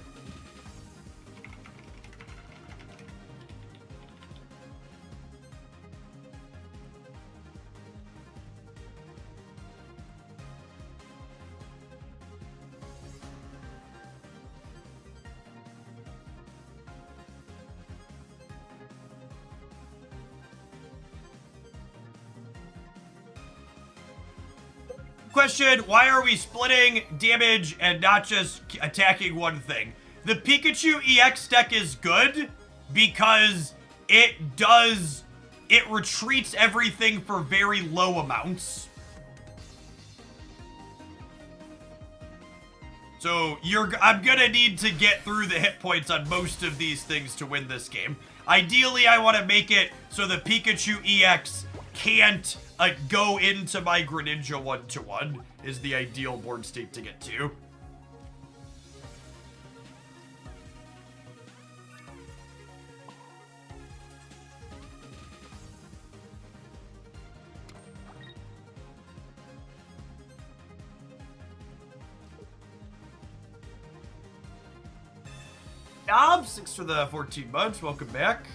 Question, why are we splitting damage and not just attacking one thing? The Pikachu EX deck is good because it retreats everything for very low amounts. So I'm gonna need to get through the hit points on most of these things to win this game. Ideally, I want to make it so the Pikachu EX can't go into my Greninja 1-to-1 is the ideal board state to get to. Knob, 6 for the 14 months. Welcome back.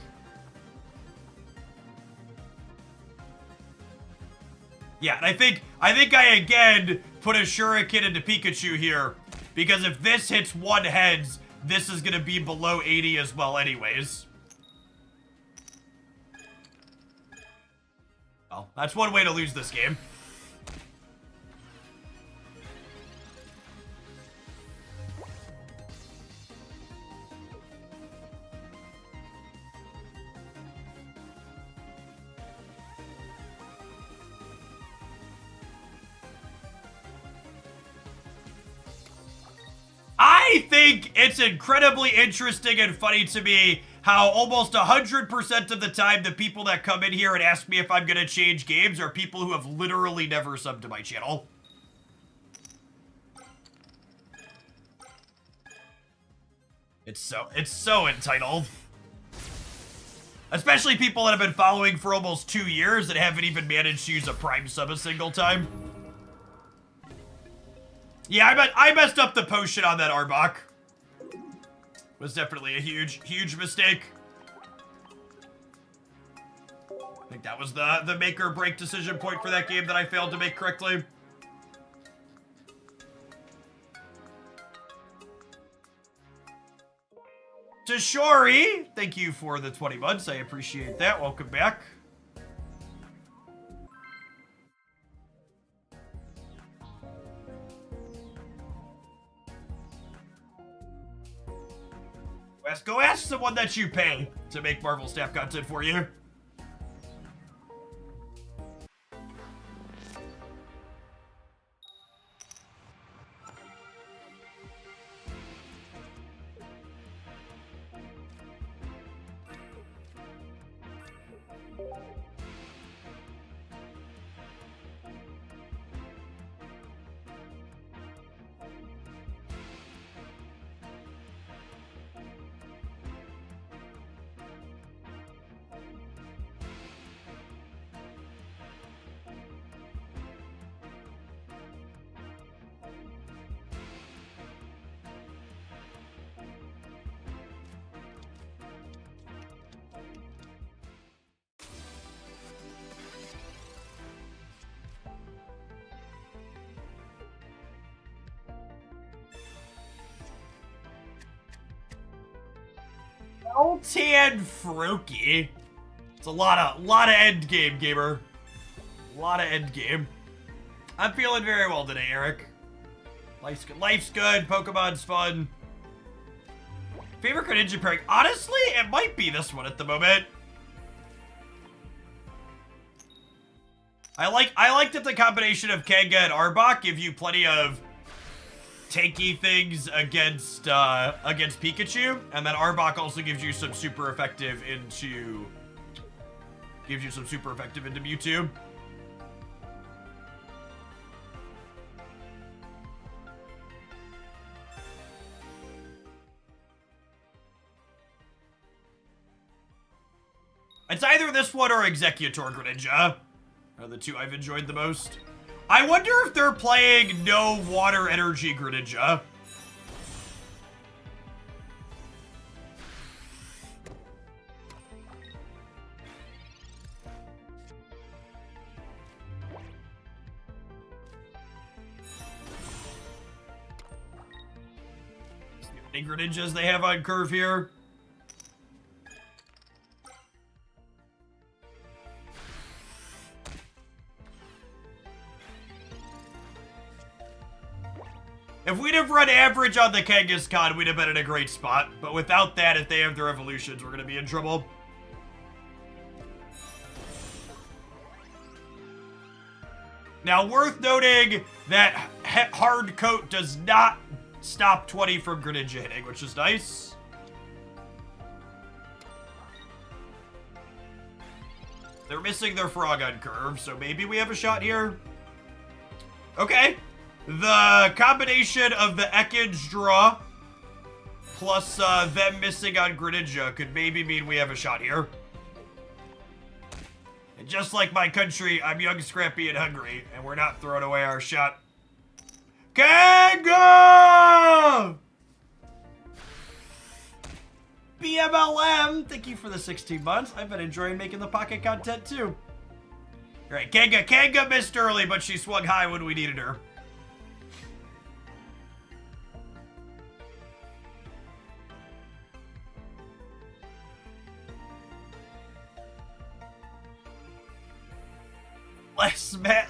Yeah, and I think I again put a Shuriken into Pikachu here because if this hits 1 heads, this is gonna be below 80 as well anyways. Well, that's one way to lose this game. I think it's incredibly interesting and funny to me how almost 100% of the time the people that come in here and ask me if I'm gonna change games are people who have literally never subbed to my channel. It's so entitled. Especially people that have been following for almost 2 years that haven't even managed to use a Prime sub a single time. Yeah, I messed up the potion on that Arbok. Was definitely a huge mistake. I think that was the make or break decision point for that game that I failed to make correctly. Tashori, thank you for the 20 months. I appreciate that. Welcome back. Go ask someone that you pay to make Marvel Snap content for you. Tan Froakie. It's a lot of end game, gamer. A lot of end game. I'm feeling very well today, Eric. Life's good. Pokemon's fun. Favorite Greninja pairing? Honestly, it might be this one at the moment. I like that the combination of Kanga and Arbok give you plenty of tanky things against Pikachu, and then Arbok also gives you some super effective into Mewtwo. It's either this one or Executor Greninja are the two I've enjoyed the most. I wonder if they're playing no water energy Greninja. See how many Greninjas they have on curve here. If we'd have run average on the Kangaskhan, we'd have been in a great spot. But without that, if they have their evolutions, we're going to be in trouble. Now, worth noting that Hard Coat does not stop 20 from Greninja hitting, which is nice. They're missing their Frogon curve, so maybe we have a shot here. Okay. The combination of the Ekans draw plus them missing on Greninja could maybe mean we have a shot here. And just like my country, I'm young, scrappy, and hungry, and we're not throwing away our shot. Kanga! BMLM, thank you for the 16 months. I've been enjoying making the pocket content too. All right, Kanga missed early, but she swung high when we needed her.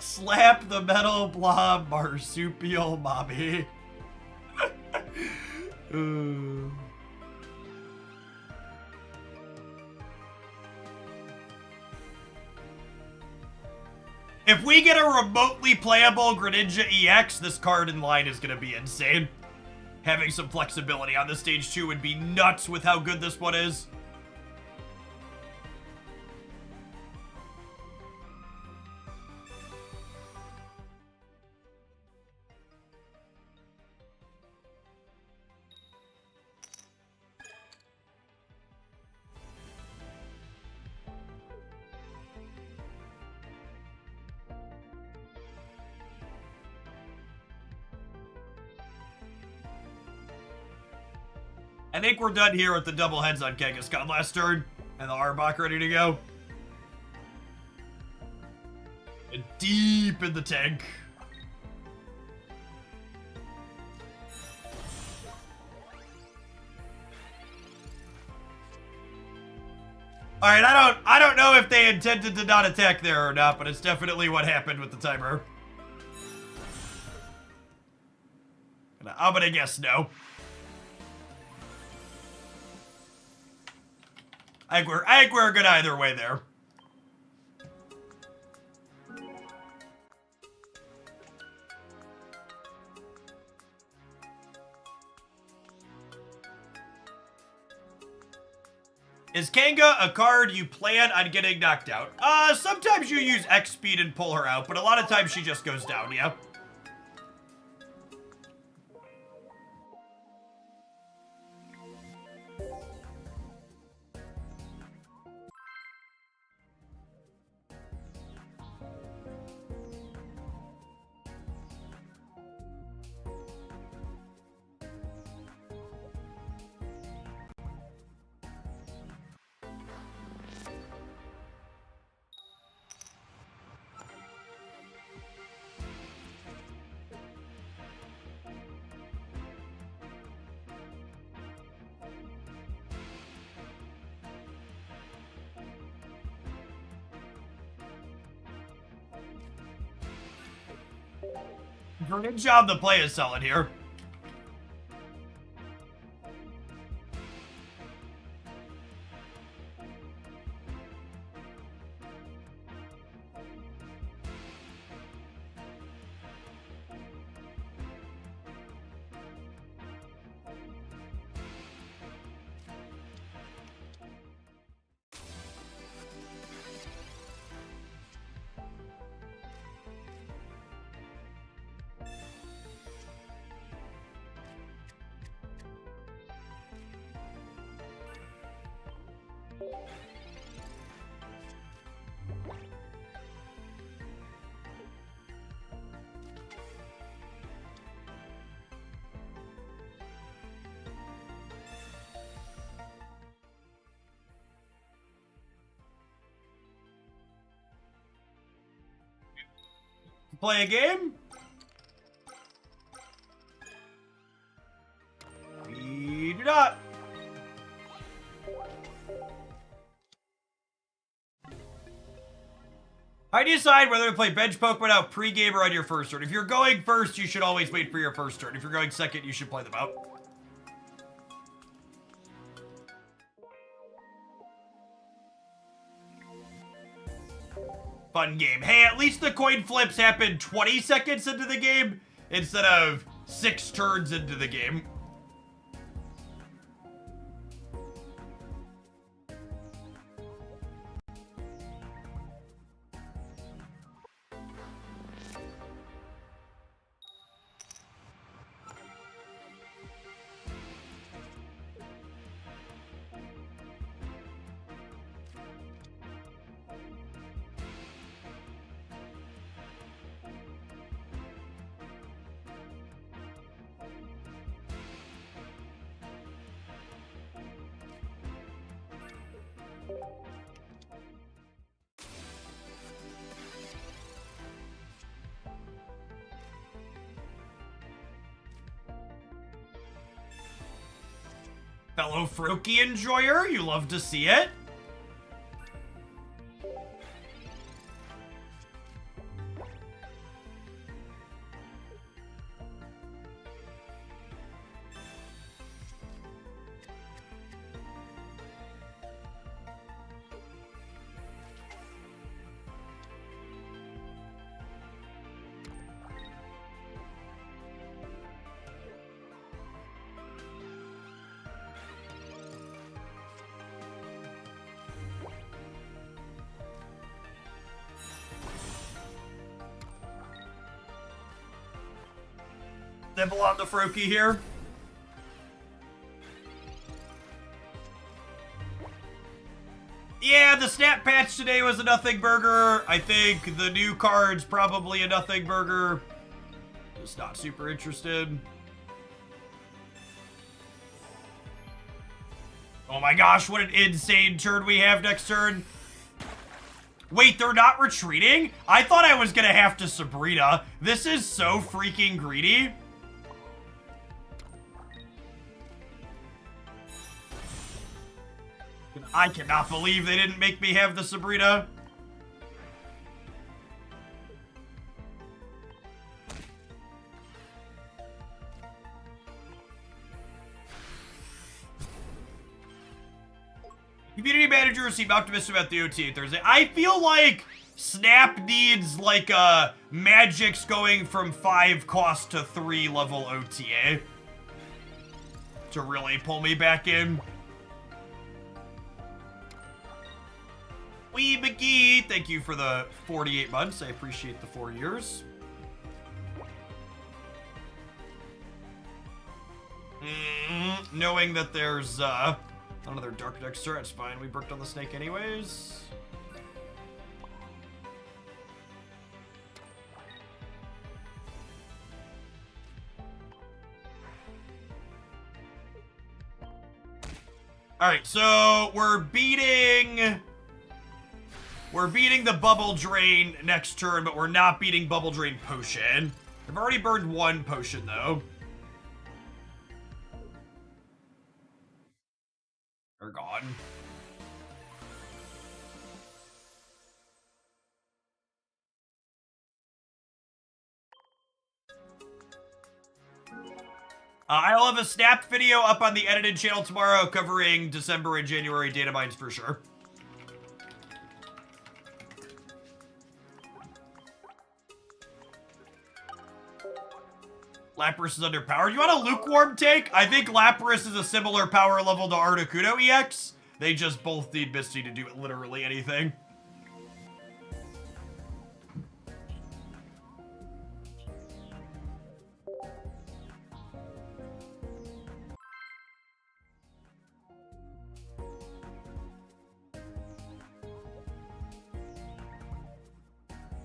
Slap the metal blob marsupial mommy. If we get a remotely playable Greninja EX, this card in line is going to be insane. Having some flexibility on the stage 2 would be nuts with how good this one is. I think we're done here with the double heads on Kangaskhan last turn, and the Arbok ready to go. And deep in the tank. Alright, I don't know if they intended to not attack there or not, but it's definitely what happened with the timer. I'm gonna guess no. I think we're good either way there. Is Kanga a card you plan on getting knocked out? Sometimes you use X speed and pull her out, but a lot of times she just goes down, yeah? Good job, the play is solid here. Play a game? We do not. How do you decide whether to play bench Pokemon out pre-game or on your first turn? If you're going first, you should always wait for your first turn. If you're going second, you should play them out. Fun game. Hey, at least the coin flips happen 20 seconds into the game instead of 6 turns into the game. Fellow Froakie enjoyer, you love to see it. Nibble on the Froakie here. Yeah, the snap patch today was a nothing burger. I think the new card's probably a nothing burger. Just not super interested. Oh my gosh, what an insane turn we have next turn. Wait, they're not retreating? I thought I was gonna have to Sabrina. This is so freaking greedy. I cannot believe they didn't make me have the Sabrina. Community manager seemed optimistic about the OTA Thursday. I feel like Snap needs like a Magic's going from 5 cost to 3 level OTA to really pull me back in. Wee McGee, thank you for the 48 months. I appreciate the 4 years. Knowing that there's another Dark Dexter, that's fine. We bricked on the snake anyways. All right, so we're beating the Bubble Drain next turn, but we're not beating Bubble Drain Potion. I've already burned 1 potion, though. They're gone. I'll have a Snap video up on the edited channel tomorrow covering December and January data mines for sure. Lapras is underpowered. You want a lukewarm take? I think Lapras is a similar power level to Articuno EX. They just both need Misty to do literally anything.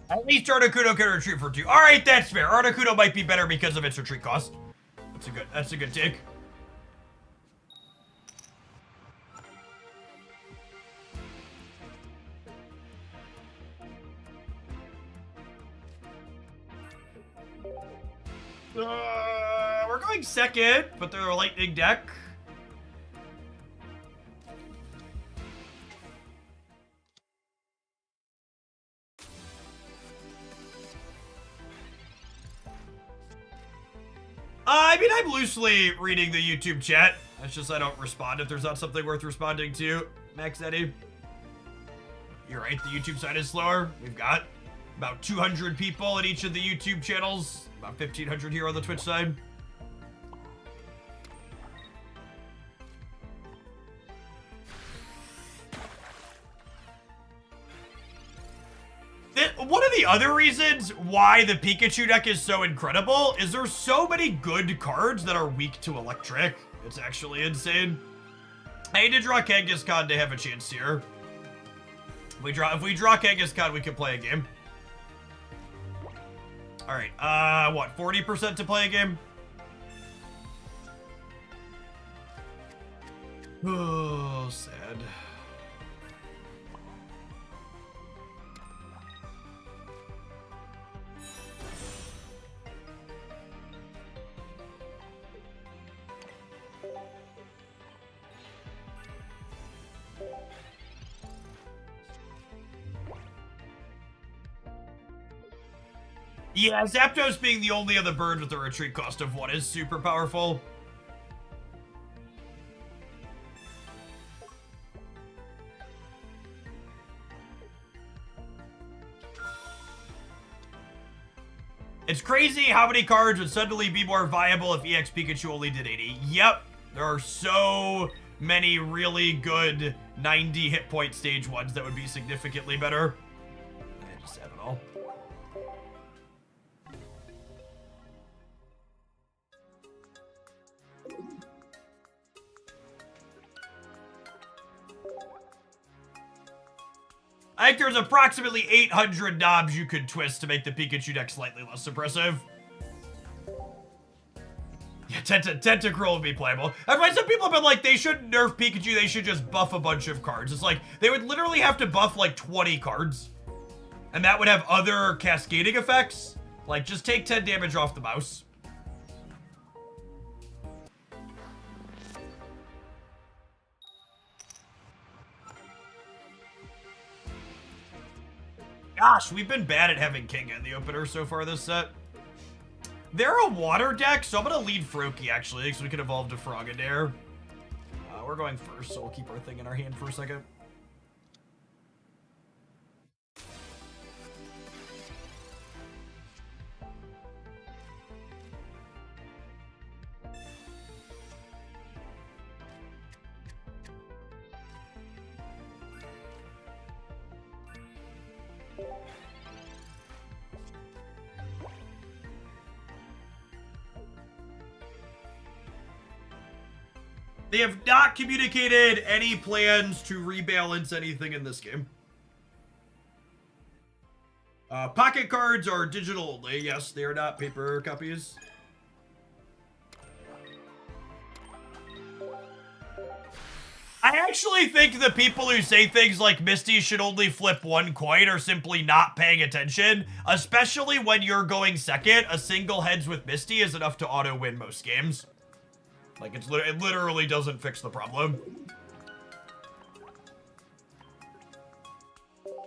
At least Articuno can retreat for 2. All right, that's fair. Articuno might be better because of its retreat cost. That's a good take. We're going second, but they're a lightning deck. I mean, I'm loosely reading the YouTube chat. It's just I don't respond if there's not something worth responding to. Max Eddie. You're right, the YouTube side is slower. We've got about 200 people in each of the YouTube channels. About 1,500 here on the Twitch side. one of the other reasons why the Pikachu deck is so incredible is there's so many good cards that are weak to electric. It's actually insane. I need to draw Kangaskhan to have a chance here. If we draw Kangaskhan, we can play a game. All right, what, 40% to play a game? Oh, sad. Yeah, Zapdos being the only other bird with a retreat cost of 1 is super powerful. It's crazy how many cards would suddenly be more viable if EX Pikachu only did 80. Yep, there are so many really good 90 hit point stage ones that would be significantly better. I just have it all. I think there's approximately 800 knobs you could twist to make the Pikachu deck slightly less suppressive. Yeah, Tentacruel would be playable. That's why some people have been like, they shouldn't nerf Pikachu, they should just buff a bunch of cards. It's like, they would literally have to buff like 20 cards. And that would have other cascading effects. Like, just take 10 damage off the mouse. Gosh, we've been bad at having King in the opener so far this set. They're a water deck, so I'm going to lead Froakie, actually, so we can evolve to Frogadair. We're going first, so we'll keep our thing in our hand for a second. They have not communicated any plans to rebalance anything in this game. Pocket cards are digital only. Yes, they are not paper copies. I actually think the people who say things like Misty should only flip 1 coin are simply not paying attention, especially when you're going second. A single heads with Misty is enough to auto-win most games. Like, it literally doesn't fix the problem.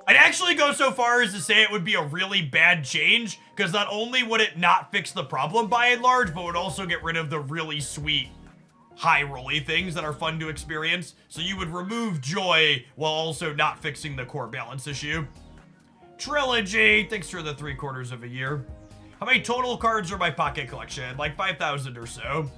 I'd actually go so far as to say it would be a really bad change, because not only would it not fix the problem by and large, but would also get rid of the really sweet high rolly things that are fun to experience. So you would remove joy while also not fixing the core balance issue. Trilogy, thanks for the 3/4 of a year. How many total cards are my pocket collection? Like 5,000 or so.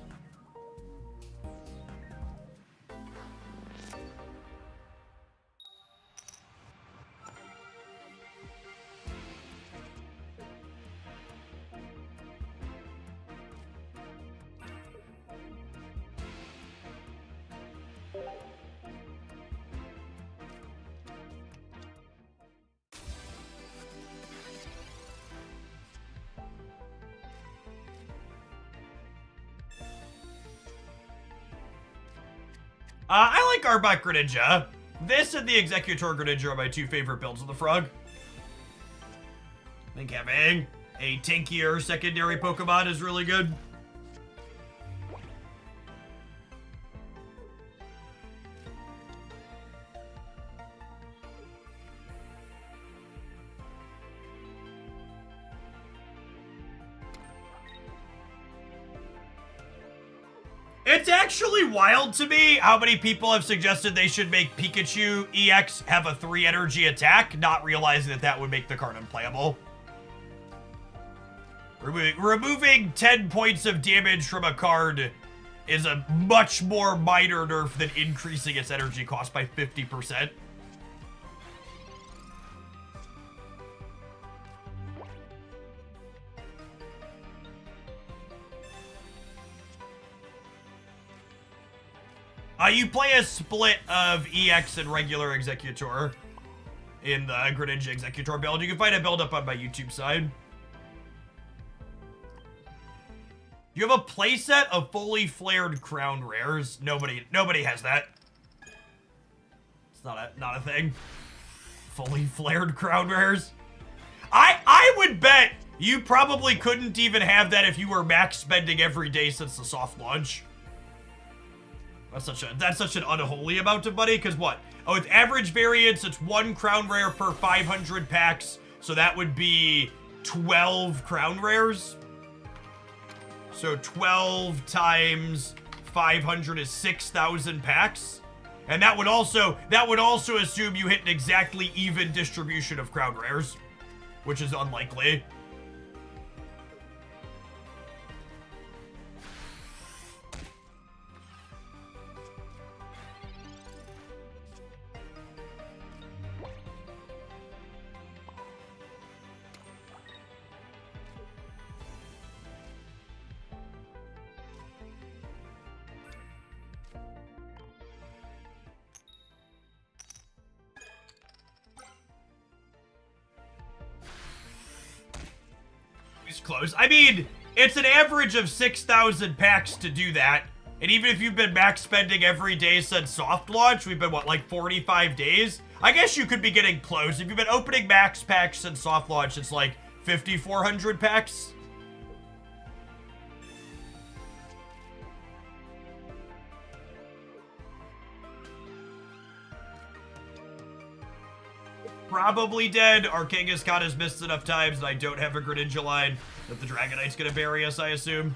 I like Arbok Greninja. This and the Executor Greninja are my 2 favorite builds of the Frog. I think having a tankier secondary Pokemon is really good. It's actually wild to me how many people have suggested they should make Pikachu EX have a 3 energy attack, not realizing that that would make the card unplayable. Removing 10 points of damage from a card is a much more minor nerf than increasing its energy cost by 50%. You play a split of EX and regular Executor in the Greninja Executor build. You can find a build up on my YouTube side. You have a playset of fully flared crown rares. Nobody has that. It's not a thing. Fully flared crown rares. I would bet you probably couldn't even have that if you were max spending every day since the soft launch. That's such an unholy amount of money, because what? Oh, it's average variance, it's 1 crown rare per 500 packs, so that would be 12 crown rares. So 12 times 500 is 6,000 packs. And that would also assume you hit an exactly even distribution of crown rares, which is unlikely. Close. I mean, it's an average of 6,000 packs to do that. And even if you've been max spending every day since soft launch, we've been, what, like 45 days? I guess you could be getting close. If you've been opening max packs since soft launch, it's like 5,400 packs. Probably dead. Our Kangaskhan has missed enough times, and I don't have a Greninja line that the Dragonite's gonna bury us, I assume.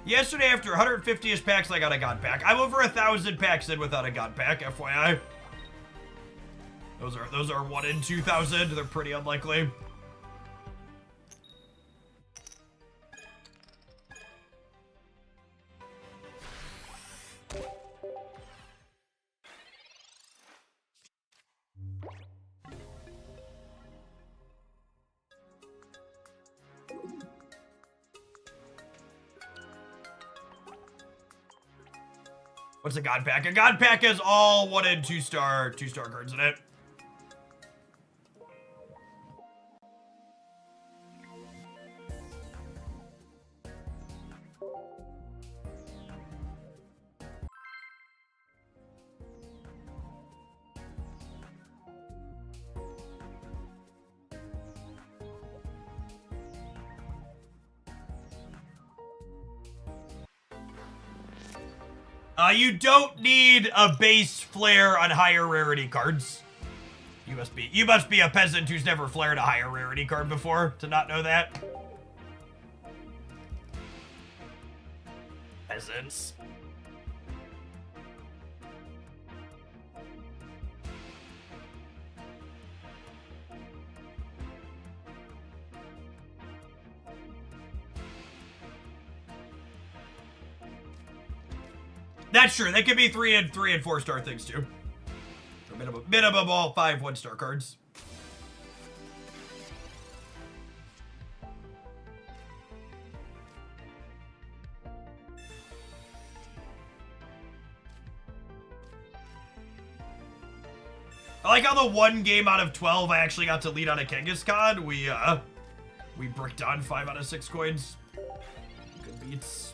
Yesterday, after 150-ish packs, I got a God pack. I'm over 1,000 packs in without a God pack, FYI. Those are 1 in 2,000. They're pretty unlikely. What's a God pack? A God pack has all 1 and 2-star cards in it. You don't need a base flare on higher rarity cards. You must be a peasant who's never flared a higher rarity card before to not know that. Peasants. That's true. They could be 3 and 4-star things too. Or minimum all 5 1-star cards. I like how the 1 game out of 12 I actually got to lead on a Kangaskhan. We bricked on 5 out of 6 coins. Good beats.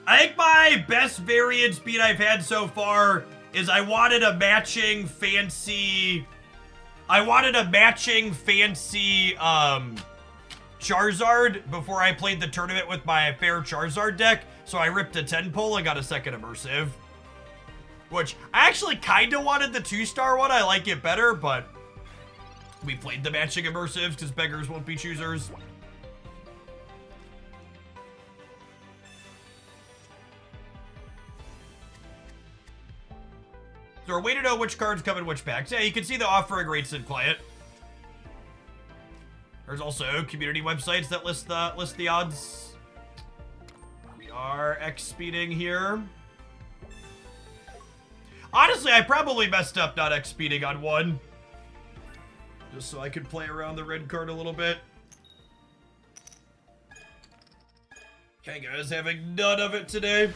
I think my best variant speed I've had so far is I wanted a matching fancy Charizard before I played the tournament with my fair Charizard deck, so I ripped a 10-pull and got a second immersive. Which, I actually kinda wanted the 2-star one, I like it better, but we played the matching immersives because beggars won't be choosers. Is there a way to know which cards come in which packs? Yeah, you can see the offering rates in Quiet. There's also community websites that list the odds. We are our X speeding here. Honestly, I probably messed up not X speeding on one. Just so I could play around the red card a little bit. Okay, guys, having none of it today.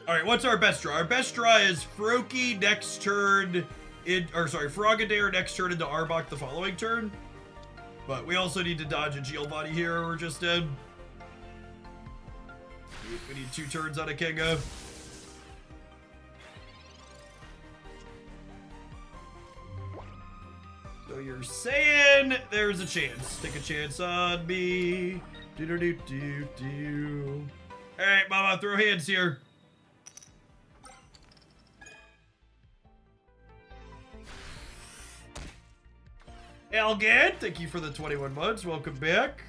Alright, what's our best draw? Our best draw is Froakie next turn, Frogadair next turn into Arbok the following turn. But we also need to dodge a Giovanni here, or we're just dead. We need 2 turns on a Kenga. So you're saying there's a chance. Take a chance on me. Do-do-do-do-do. Alright, Mama, throw hands here. Elgin, thank you for the 21 months. Welcome back.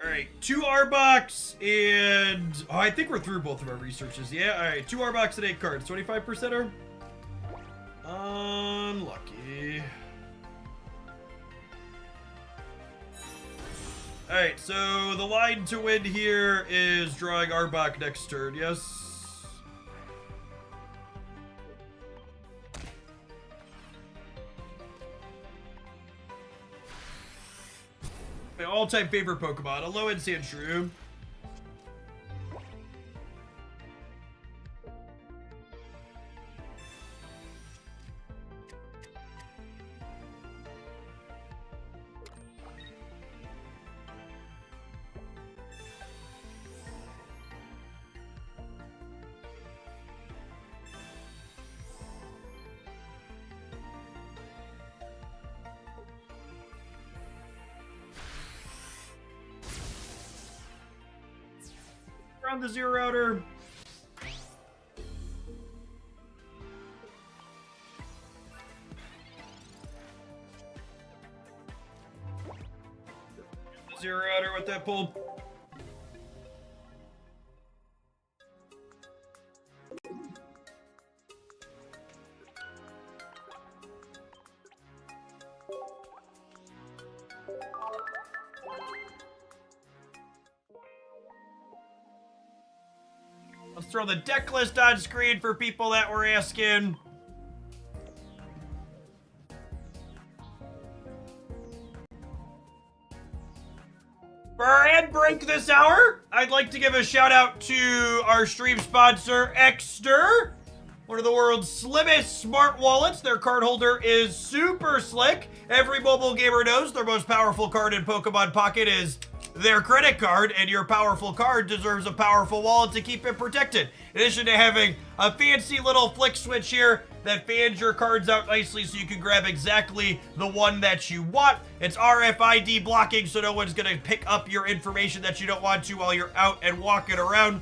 Alright, 2 Arboks and... Oh, I think we're through both of our researches. Yeah, alright, 2 Arboks and 8 cards. 25%er? Unlucky. Alright, so the line to win here is drawing Arbok next turn, yes? My all-time favorite Pokemon, a low-end Sandshrew. Around the Zero Router. Zero Router with that pull. Let's throw the deck list on screen for people that were asking. For our ad break this hour, I'd like to give a shout out to our stream sponsor, Exter. One of the world's slimmest smart wallets. Their card holder is super slick. Every mobile gamer knows their most powerful card in Pokemon Pocket is their credit card, and your powerful card deserves a powerful wallet to keep it protected. In addition to having a fancy little flick switch here that fans your cards out nicely so you can grab exactly the one that you want. It's RFID blocking, so no one's gonna pick up your information that you don't want to while you're out and walking around.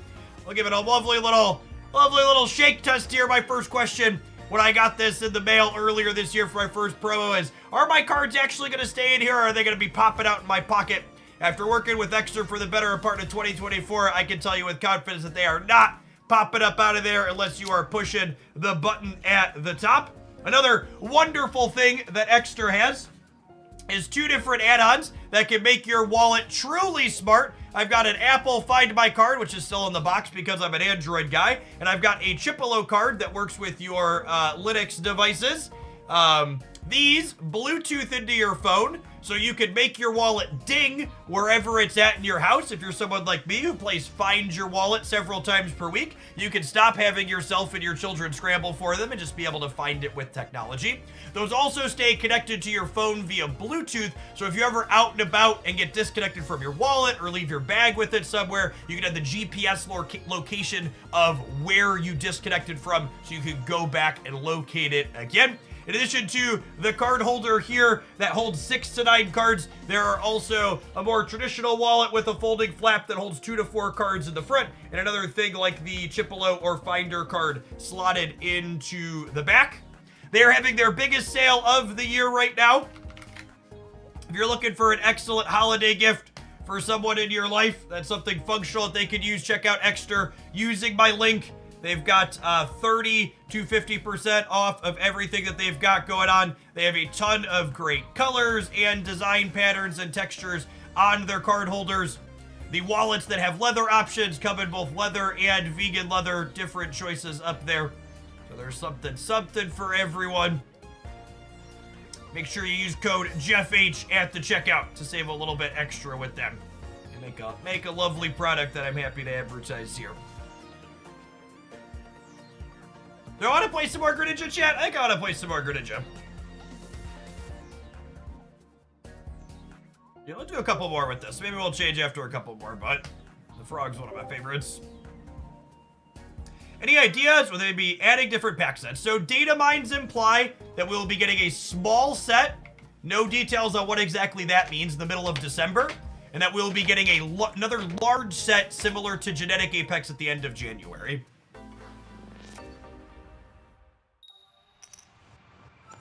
I'll give it a lovely little shake test here. My first question when I got this in the mail earlier this year for my first promo is, are my cards actually gonna stay in here, or are they gonna be popping out in my pocket? After working with Extra for the better part of 2024, I can tell you with confidence that they are not popping up out of there unless you are pushing the button at the top. Another wonderful thing that Extra has is 2 different add-ons that can make your wallet truly smart. I've got an Apple Find My card, which is still in the box because I'm an Android guy, and I've got a Chipolo card that works with your Linux devices. These Bluetooth into your phone, so you can make your wallet ding wherever it's at in your house. If you're someone like me who plays Find Your Wallet several times per week, you can stop having yourself and your children scramble for them and just be able to find it with technology. Those also stay connected to your phone via Bluetooth, so if you're ever out and about and get disconnected from your wallet or leave your bag with it somewhere, you can have the GPS location of where you disconnected from so you can go back and locate it again. In addition to the card holder here that holds 6 to 9 cards, there are also a more traditional wallet with a folding flap that holds 2 to 4 cards in the front, and another thing like the Chipolo or Finder card slotted into the back. They are having their biggest sale of the year right now. If you're looking for an excellent holiday gift for someone in your life, that's something functional that they could use, check out Extra using my link. They've got 30 to 50% off of everything that they've got going on. They have a ton of great colors and design patterns and textures on their card holders. The wallets that have leather options come in both leather and vegan leather, different choices up there. So there's something for everyone. Make sure you use code JeffH at the checkout to save a little bit extra with them. And make a lovely product that I'm happy to advertise here. Do I want to play some more Greninja, chat? I think I want to play some more Greninja. Yeah, let's do a couple more with this. Maybe we'll change after a couple more, but the frog's one of my favorites. Any ideas? Will they be adding different pack sets? So data mines imply that we'll be getting a small set. No details on what exactly that means in the middle of December. And that we'll be getting another large set similar to Genetic Apex at the end of January.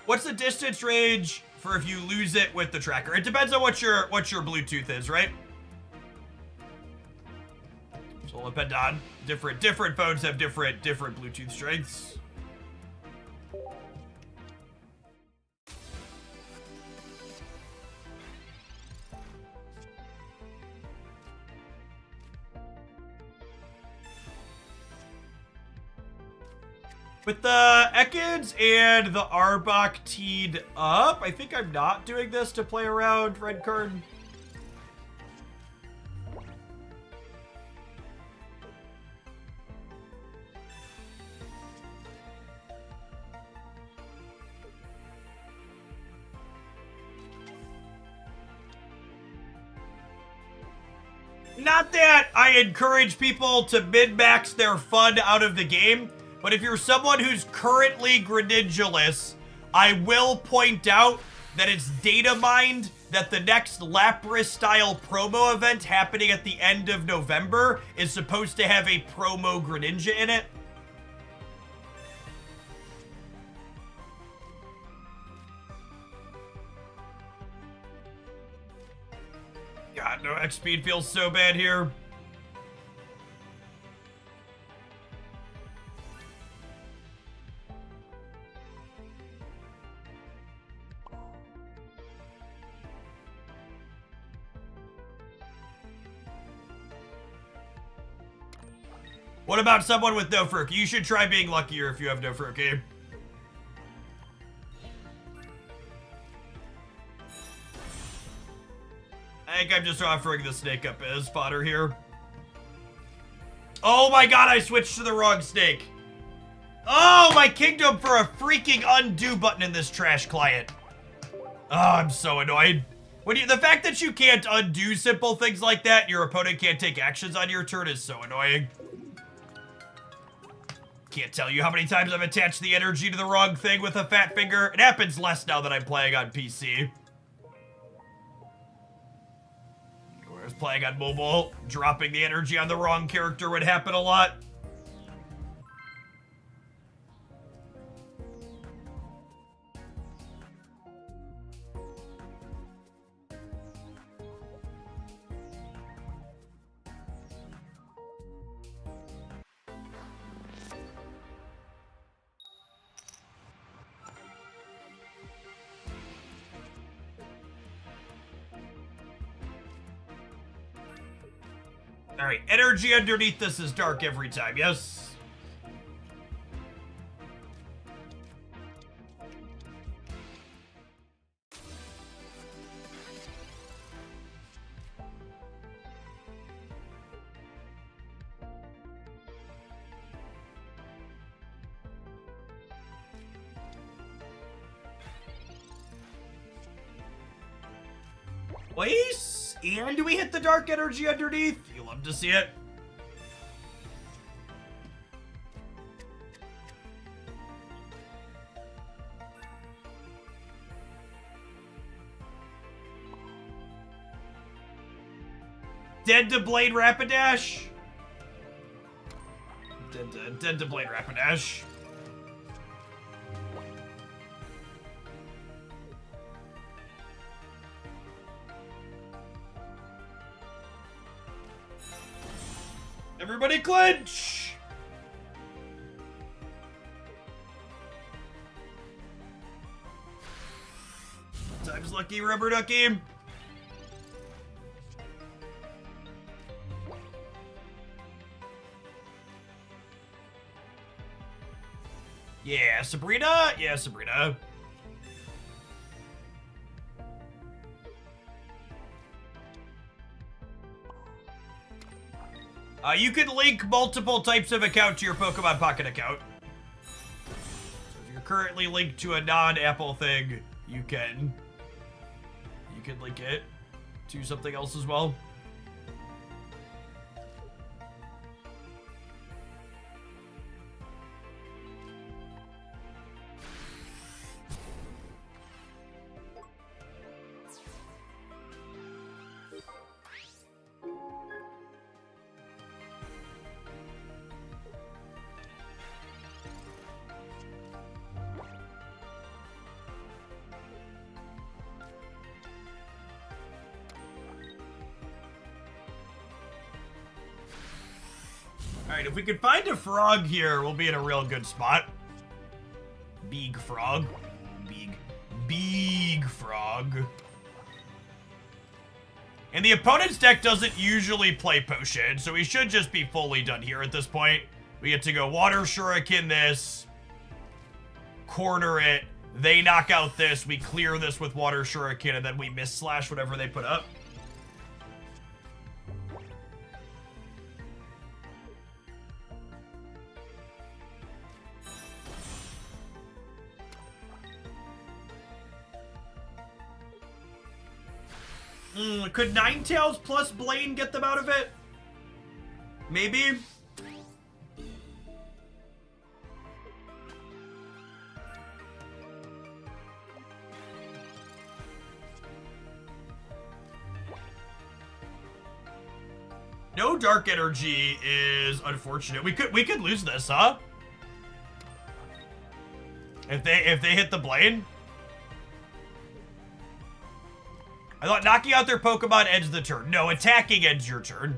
What's the distance range for if you lose it with the tracker? It depends on what your Bluetooth is, right? So it'll depend on different phones have different Bluetooth strengths. With the Ekans and the Arbok teed up, I think I'm not doing this to play around red card. Not that I encourage people to min-max their fun out of the game, but if you're someone who's currently Greninja-less, I will point out that it's data mined that the next Lapras-style promo event happening at the end of November is supposed to have a promo Greninja in it. God, no X-Speed feels so bad here. What about someone with no Furky? You should try being luckier if you have no Furky. I think I'm just offering the snake up as fodder here. Oh my god, I switched to the wrong snake. Oh, my kingdom for a freaking undo button in this trash client. Oh, I'm so annoyed. The fact that you can't undo simple things like that, your opponent can't take actions on your turn is so annoying. Can't tell you how many times I've attached the energy to the wrong thing with a fat finger. It happens less now that I'm playing on PC. Whereas playing on mobile, dropping the energy on the wrong character would happen a lot. All right, energy underneath this is dark every time, yes? Place. And do we hit the dark energy underneath? You love to see it. Dead to Blade Rapidash. Dead to Blade Rapidash. Everybody clinch! Time's lucky, rubber ducky. Yeah, Sabrina? Yeah, Sabrina. You can link multiple types of account to your Pokemon Pocket account. So if you're currently linked to a non-Apple thing, you can link it to something else as well. Alright, if we can find a frog here, we'll be in a real good spot. Big frog. Big frog. And the opponent's deck doesn't usually play potion, so we should just be fully done here at this point. We get to go Water Shuriken this, corner it, they knock out this, we clear this with Water Shuriken, and then we miss slash whatever they put up. Could Ninetales plus Blaine get them out of it? Maybe. No Dark Energy is unfortunate. We could lose this, huh? If they hit the Blaine. I thought knocking out their Pokemon ends the turn. No, attacking ends your turn.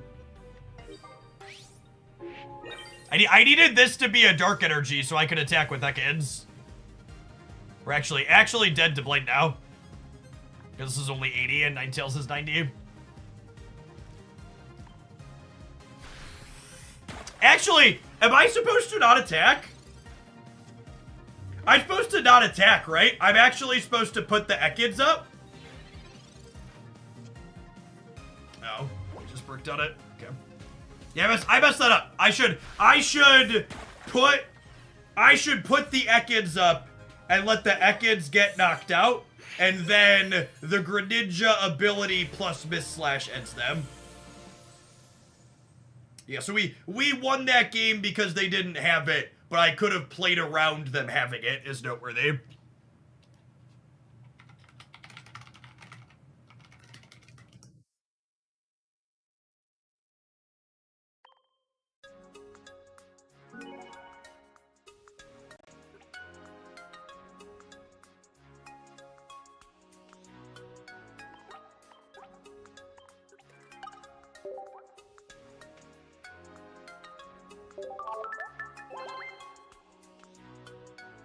I needed this to be a Dark Energy so I could attack with Ekans. We're actually dead to Blade now. Because this is only 80 and Ninetales is 90. Actually, am I supposed to not attack? I'm supposed to not attack, right? I'm actually supposed to put the Ekans up? Oh, I just bricked on it. Okay. Yeah, I messed that up. I should put the Ekans up and let the Ekans get knocked out, and then the Greninja ability plus Miss Slash ends them. Yeah, so we won that game because they didn't have it, but I could have played around them having it, is noteworthy.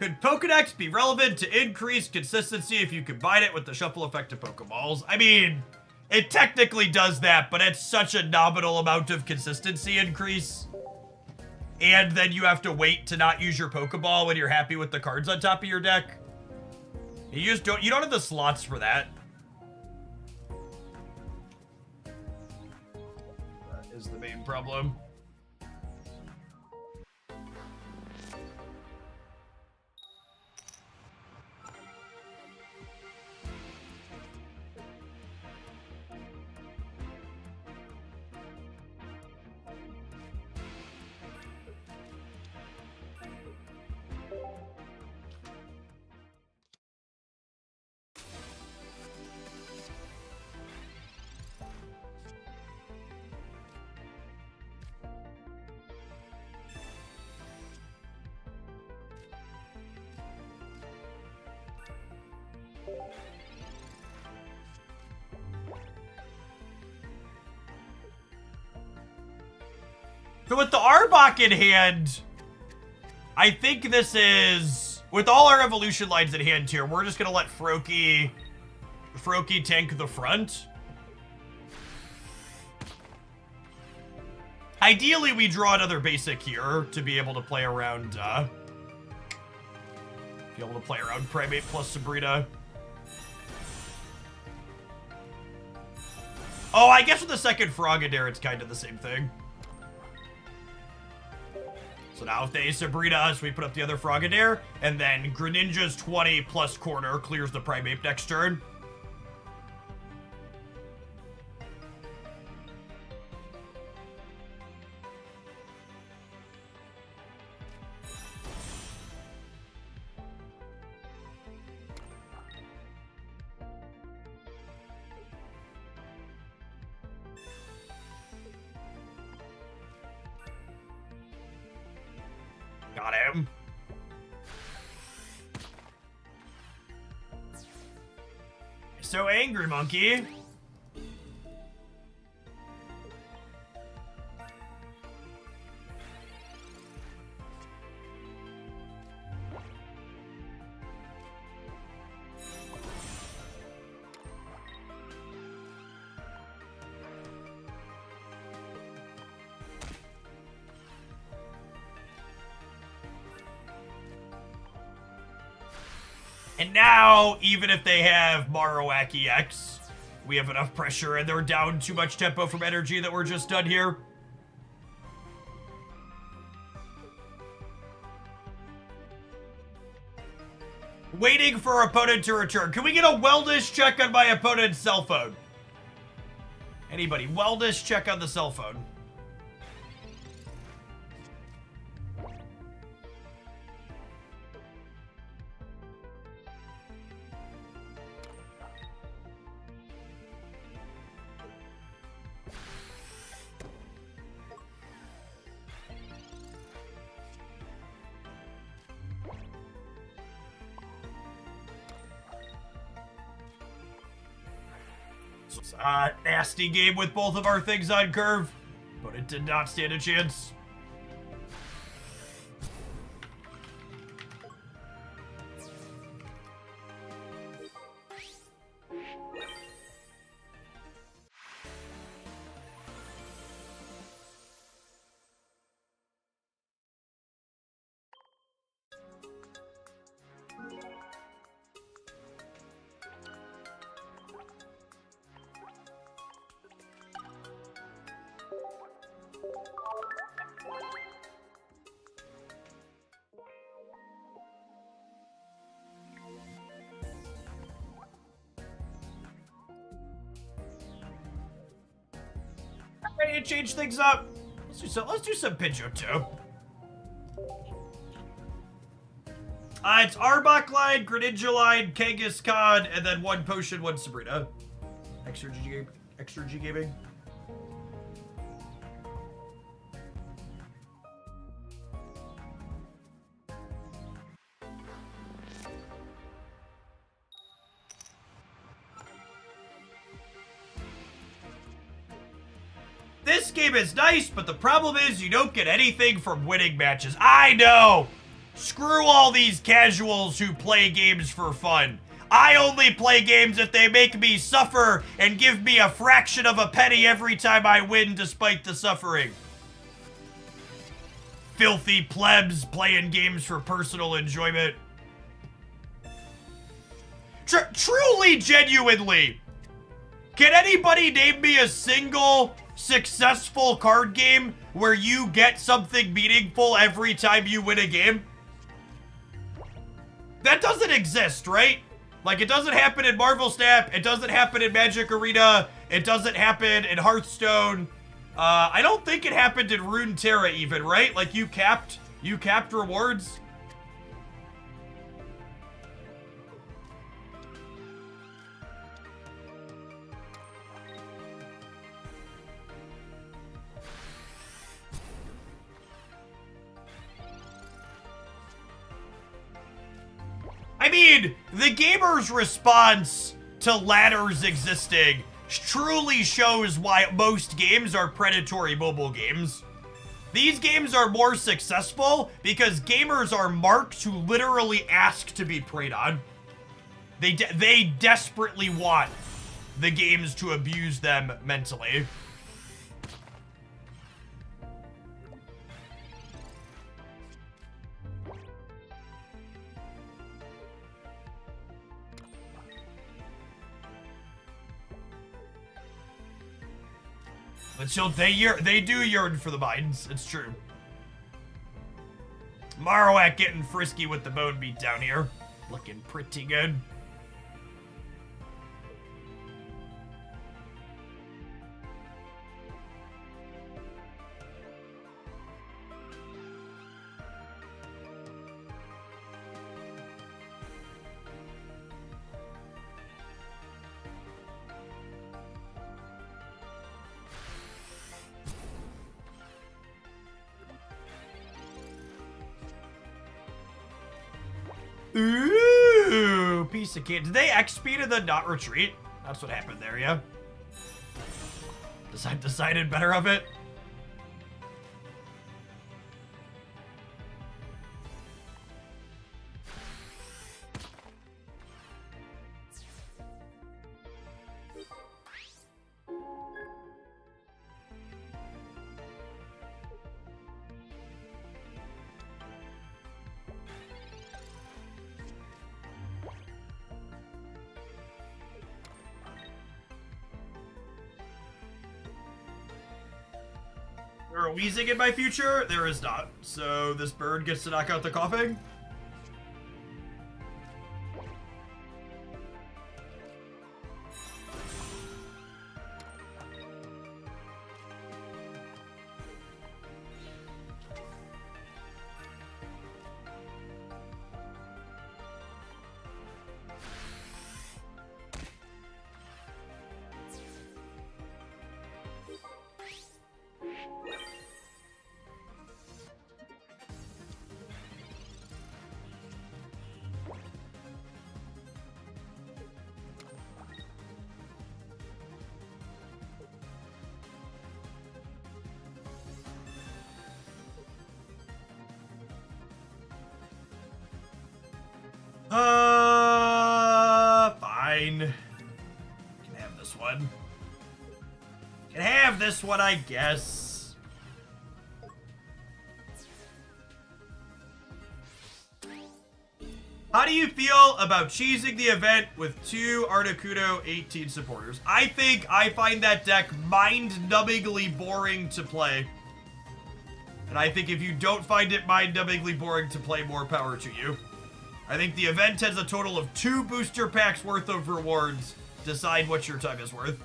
Could Pokedex be relevant to increase consistency if you combine it with the shuffle effect of Pokeballs? I mean, it technically does that, but it's such a nominal amount of consistency increase. And then you have to wait to not use your Pokeball when you're happy with the cards on top of your deck. You don't have the slots for that. That is the main problem. So with the Arbok in hand, I think this is, with all our evolution lines in hand here, we're just gonna let Froakie tank the front. Ideally, we draw another basic here to be able to play around, Primate plus Sabrina. Oh, I guess with the second Frogadier, it's kind of the same thing. So now if they Sabrina us, we put up the other Frogadier, and then Greninja's 20 plus corner clears the Primate next turn. Got him. So angry, monkey. And now, even if they have Marowak EX, we have enough pressure and they're down too much tempo from energy that we're just done here. Waiting for opponent to return. Can we get a wellness check on my opponent's cell phone? Anybody, wellness check on the cell phone. Nasty game with both of our things on curve, but it did not stand a chance. Ready to change things up? Let's do some Pidgeot too. It's Arbok line, Greninja line, Kangaskhan, and then one potion, one Sabrina. Extra G gaming. This game is nice, but the problem is you don't get anything from winning matches. I know! Screw all these casuals who play games for fun. I only play games if they make me suffer and give me a fraction of a penny every time I win despite the suffering. Filthy plebs playing games for personal enjoyment. Truly, genuinely, can anybody name me a single successful card game where you get something meaningful every time you win a game? That doesn't exist, right? Like, it doesn't happen in Marvel Snap, it doesn't happen in Magic Arena, it doesn't happen in Hearthstone. I don't think it happened in Runeterra even, right? Like, you capped rewards. I mean, the gamer's response to ladders existing truly shows why most games are predatory mobile games. These games are more successful because gamers are marked to literally ask to be preyed on. They desperately want the games to abuse them mentally. But they do yearn for the mines. It's true. Marowak getting frisky with the bone beat down here. Looking pretty good. Ooh, piece of cake. Did they XP to the not retreat? That's what happened there, yeah? Decided better of it? There a wheezing in my future? There is not. So this bird gets to knock out the coughing. Fine. Can have this one. Can have this one, I guess. How do you feel about cheesing the event with 2 Articuno 18 supporters? I find that deck mind-numbingly boring to play. And I think if you don't find it mind-numbingly boring to play, more power to you. I think the event has a total of 2 booster packs worth of rewards. Decide what your time is worth.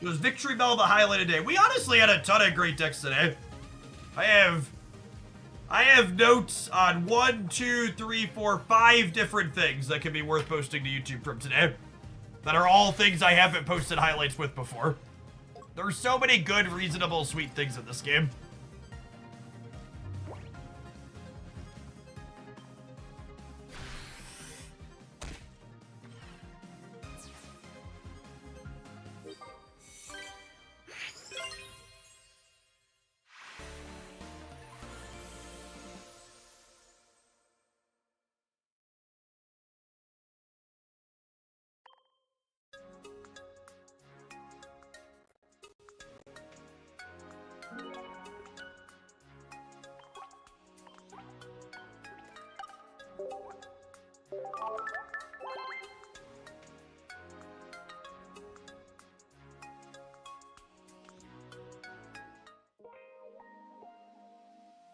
It was Victory Bell the highlight of the day. We honestly had a ton of great decks today. I have notes on 1, 2, 3, 4, 5 different things that can be worth posting to YouTube from today. That are all things I haven't posted highlights with before. There's so many good, reasonable, sweet things in this game.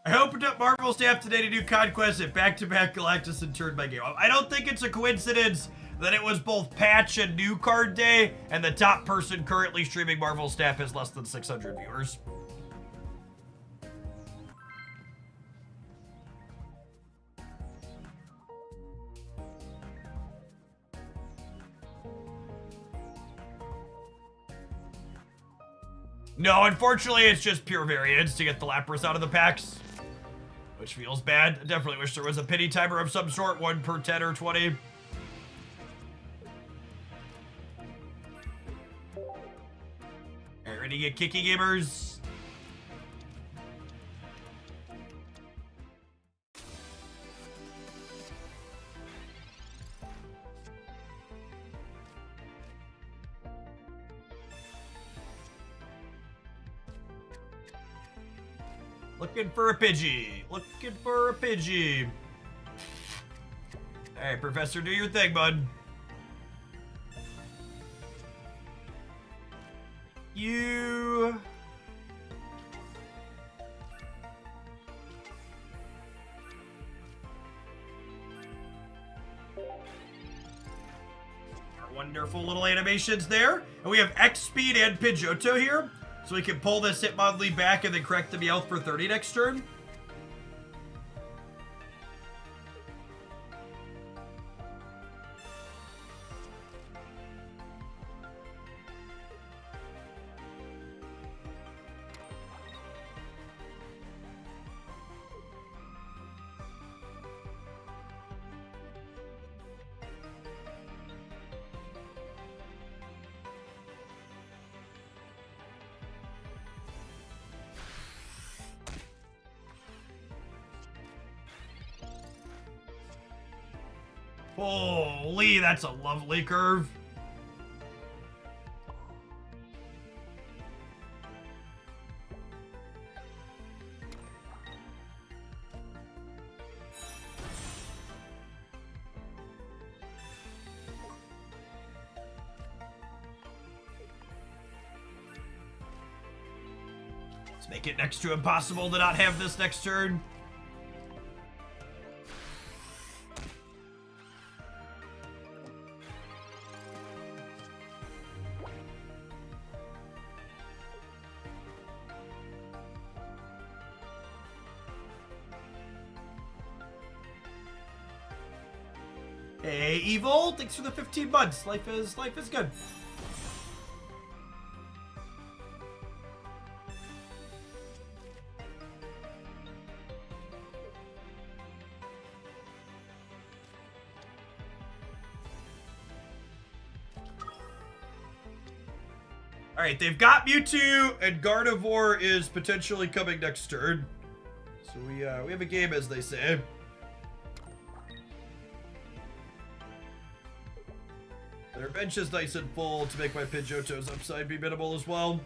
I opened up Marvel Staff today to do Conquest at back-to-back Galactus and turned my game off. I don't think it's a coincidence that it was both patch and new card day, and the top person currently streaming Marvel Staff has less than 600 viewers. No, unfortunately, it's just pure variance to get the Lapras out of the packs. Which feels bad. I definitely wish there was a pity timer of some sort, 1 per 10 or 20. Ready to get kicky, gamers? Looking for a Pidgey. Looking for a Pidgey. Hey, Professor, do your thing, bud. You... Our wonderful little animations there. And we have X Speed and Pidgeotto here. So we can pull this Hitmonlee back and then correct the Meowth for 30 next turn. Holy, that's a lovely curve. Let's make it next to impossible to not have this next turn. Hey, Evil! Thanks for the 15 months. Life is good. Alright, they've got Mewtwo, and Gardevoir is potentially coming next turn. So we have a game, as they say. Their bench is nice and full to make my Pidgeotto's upside be minimal as well.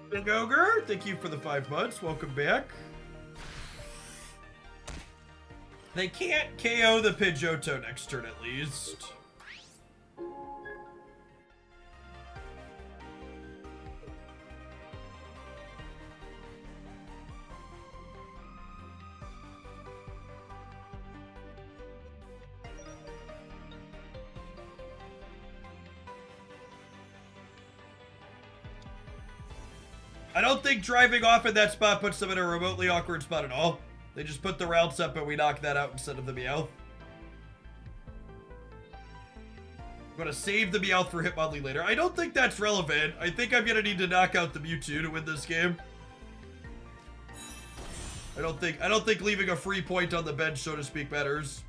Big Ogre, thank you for the 5 months. Welcome back. They can't KO the Pidgeotto next turn at least. I don't think driving off in that spot puts them in a remotely awkward spot at all. They just put the routes up and we knock that out instead of the Meowth. I'm gonna save the Meowth for Hitmonlee later. I don't think that's relevant. I think I'm gonna need to knock out the Mewtwo to win this game. I don't think leaving a free point on the bench, so to speak, matters.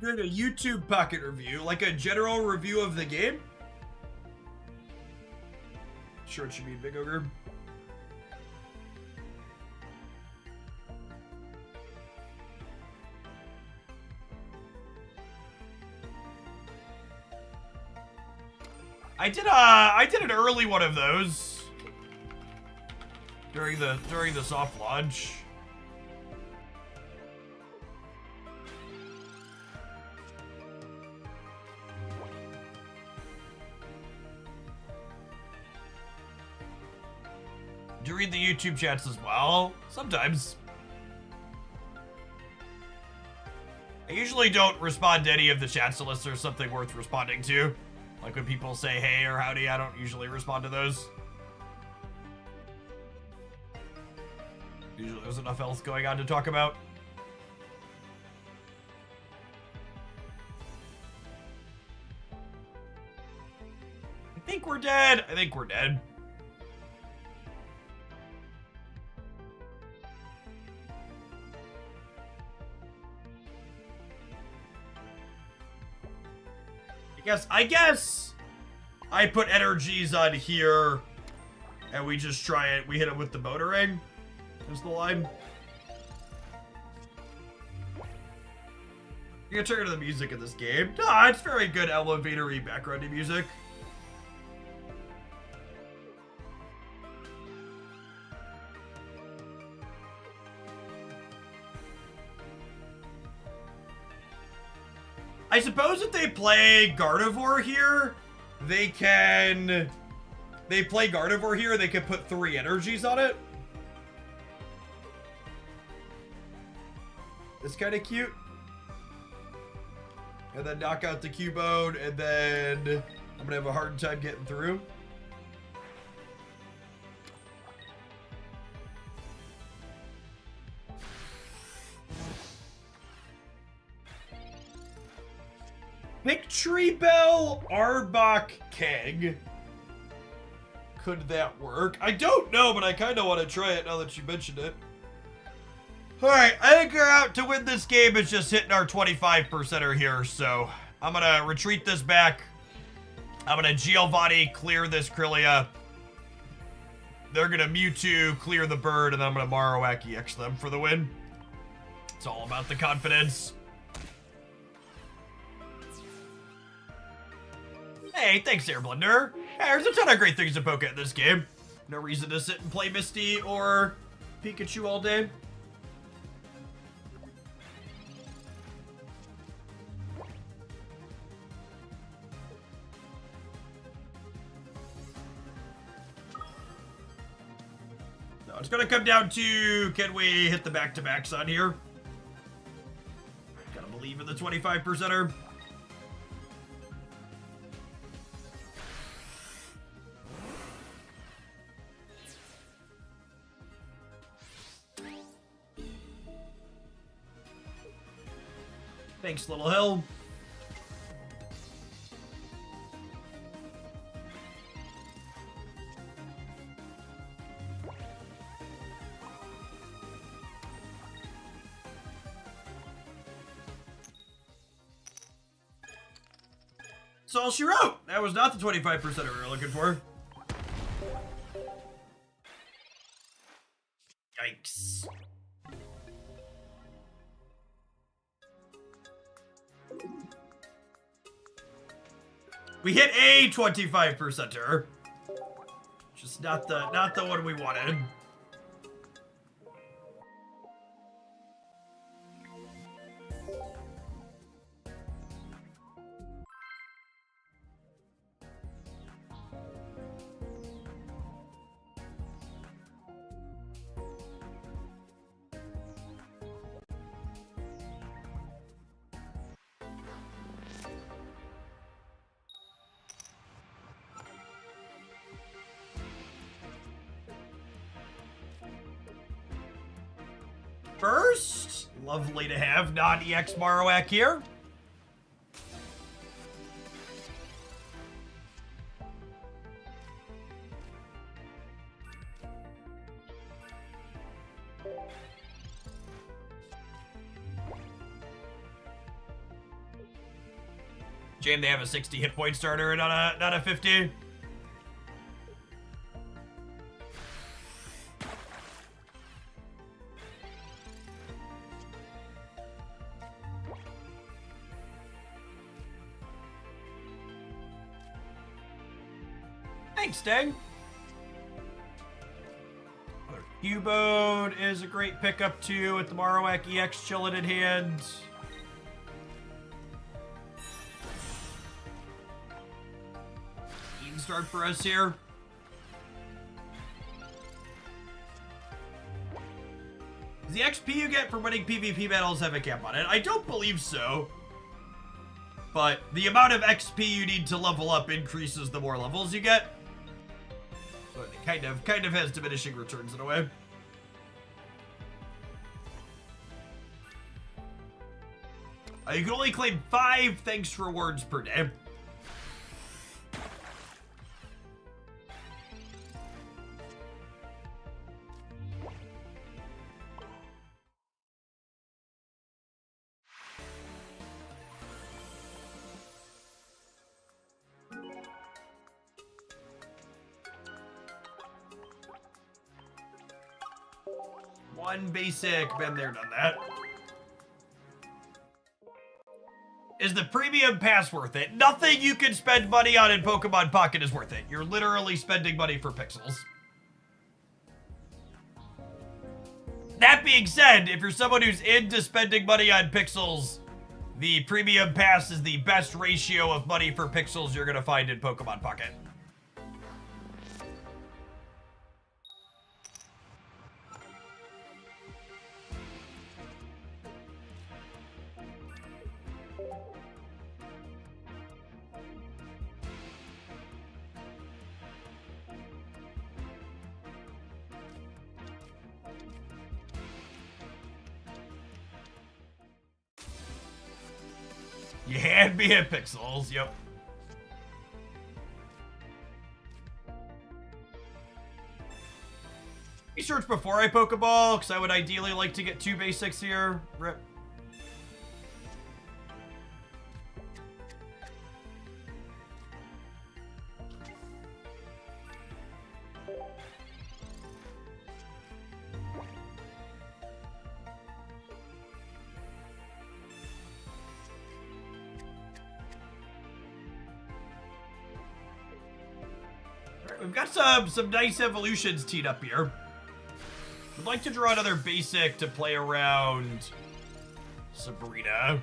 You're doing a YouTube pocket review, like a general review of the game? Sure, it should be Big Ogre. I did an early one of those during the soft launch. Do you read the YouTube chats as well? Sometimes. I usually don't respond to any of the chats unless there's something worth responding to. Like when people say hey or howdy, I don't usually respond to those. Usually there's enough else going on to talk about. I think we're dead. I think we're dead. I guess I put energies on here and we just try it. We hit it with the motoring. Is the line. You can turn to the music in this game. No, it's very good elevator-y background music. I suppose if they play Gardevoir here, they can put 3 energies on it. It's kind of cute. And then knock out the Cubone, and then I'm gonna have a hard time getting through. Victory Bell, Arbok, Keg. Could that work? I don't know, but I kind of want to try it now that you mentioned it. Alright, I think we're out to win this game. It's just hitting our 25%er here, so I'm going to retreat this back. I'm going to Giovanni clear this Krylia. They're going to Mewtwo clear the bird, and then I'm going to Marowak EX them for the win. It's all about the confidence. Hey, thanks, Airblender. Hey, there's a ton of great things to poke at in this game. No reason to sit and play Misty or Pikachu all day. No, it's gonna come down to, can we hit the back-to-backs on here? Gotta believe in the 25%er. Thanks, Little Hill. That's all she wrote. That was not the 25% we were looking for. Yikes. We hit a 25%er. Just not the one we wanted. First, lovely to have non-EX Marowak here. Jam, they have a 60 hit point starter, not a 50. Thanks, Dang. Cubone is a great pickup too with the Marowak EX chilling in hand. Even start for us here. Does the XP you get for winning PvP battles have a cap on it? I don't believe so. But the amount of XP you need to level up increases the more levels you get. So it kind of has diminishing returns in a way. You can only claim 5 thanks rewards per day. One basic, been there, done that. Is the premium pass worth it? Nothing you can spend money on in Pokemon Pocket is worth it. You're literally spending money for pixels. That being said, if you're someone who's into spending money on pixels, the premium pass is the best ratio of money for pixels you're gonna find in Pokemon Pocket. You had me at pixels, yep. Research before I Pokeball, because I would ideally like to get 2 basics here. Rip. We've got some nice evolutions teed up here. I'd like to draw another basic to play around Sabrina.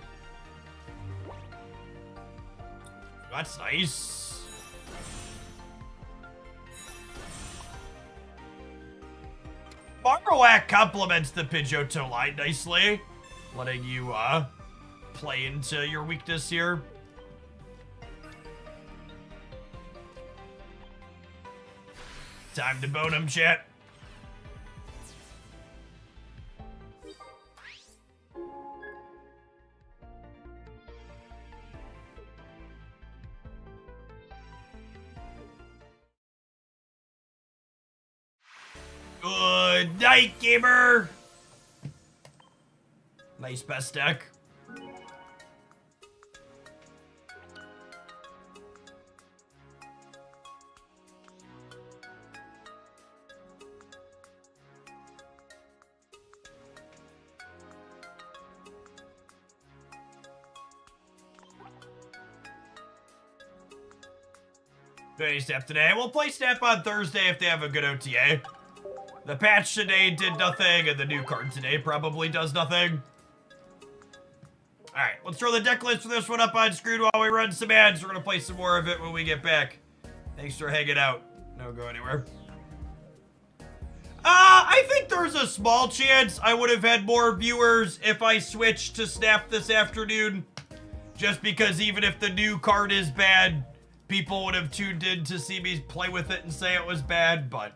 That's nice. Marowak complements the Pidgeotto line nicely, letting you play into your weakness here. Time to bone him, chat. Good night, gamer. Nice best deck. Play Snap today. We'll play Snap on Thursday if they have a good OTA. The patch today did nothing, and the new card today probably does nothing. Alright, let's throw the deck list for this one up on screen while we run some ads. We're going to play some more of it when we get back. Thanks for hanging out. Don't go anywhere. I think there's a small chance I would have had more viewers if I switched to Snap this afternoon. Just because even if the new card is bad, people would have tuned in to see me play with it and say it was bad, but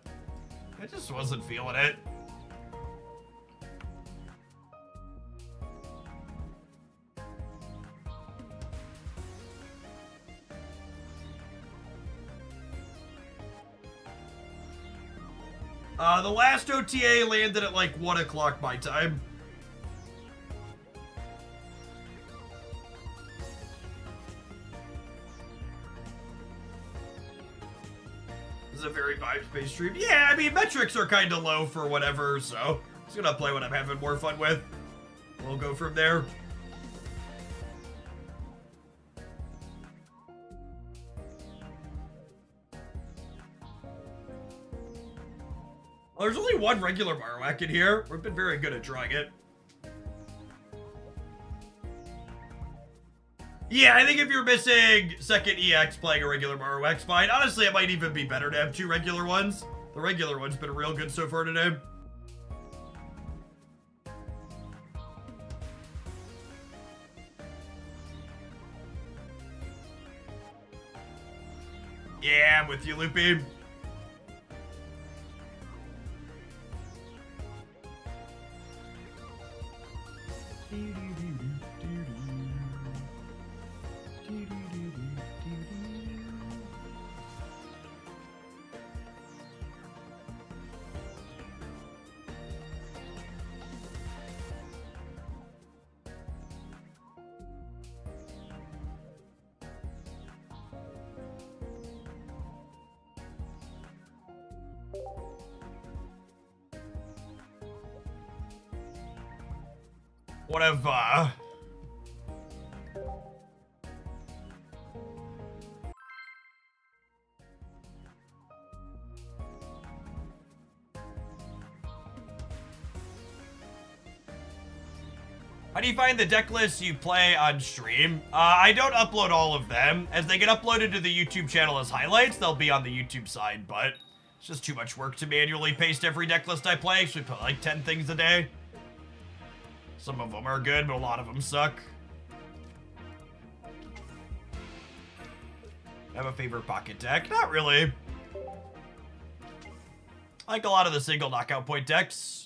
I just wasn't feeling it. The last OTA landed at like 1 o'clock my time. This is a very vibes-based stream. Yeah, I mean, metrics are kind of low for whatever, so I'm just gonna play what I'm having more fun with. We'll go from there. Well, there's only one regular Marowak in here. We've been very good at drawing it. Yeah, I think if you're missing second EX, playing a regular Marowak's fine. Honestly, it might even be better to have 2 regular ones. The regular one's been real good so far today. Yeah, I'm with you, Loopy. What if, How do you find the deck lists you play on stream? I don't upload all of them. As they get uploaded to the YouTube channel as highlights, they'll be on the YouTube side, but it's just too much work to manually paste every deck list I play, so we put like 10 things a day. Some of them are good, but a lot of them suck. I have a favorite pocket deck? Not really. I like a lot of the single knockout point decks.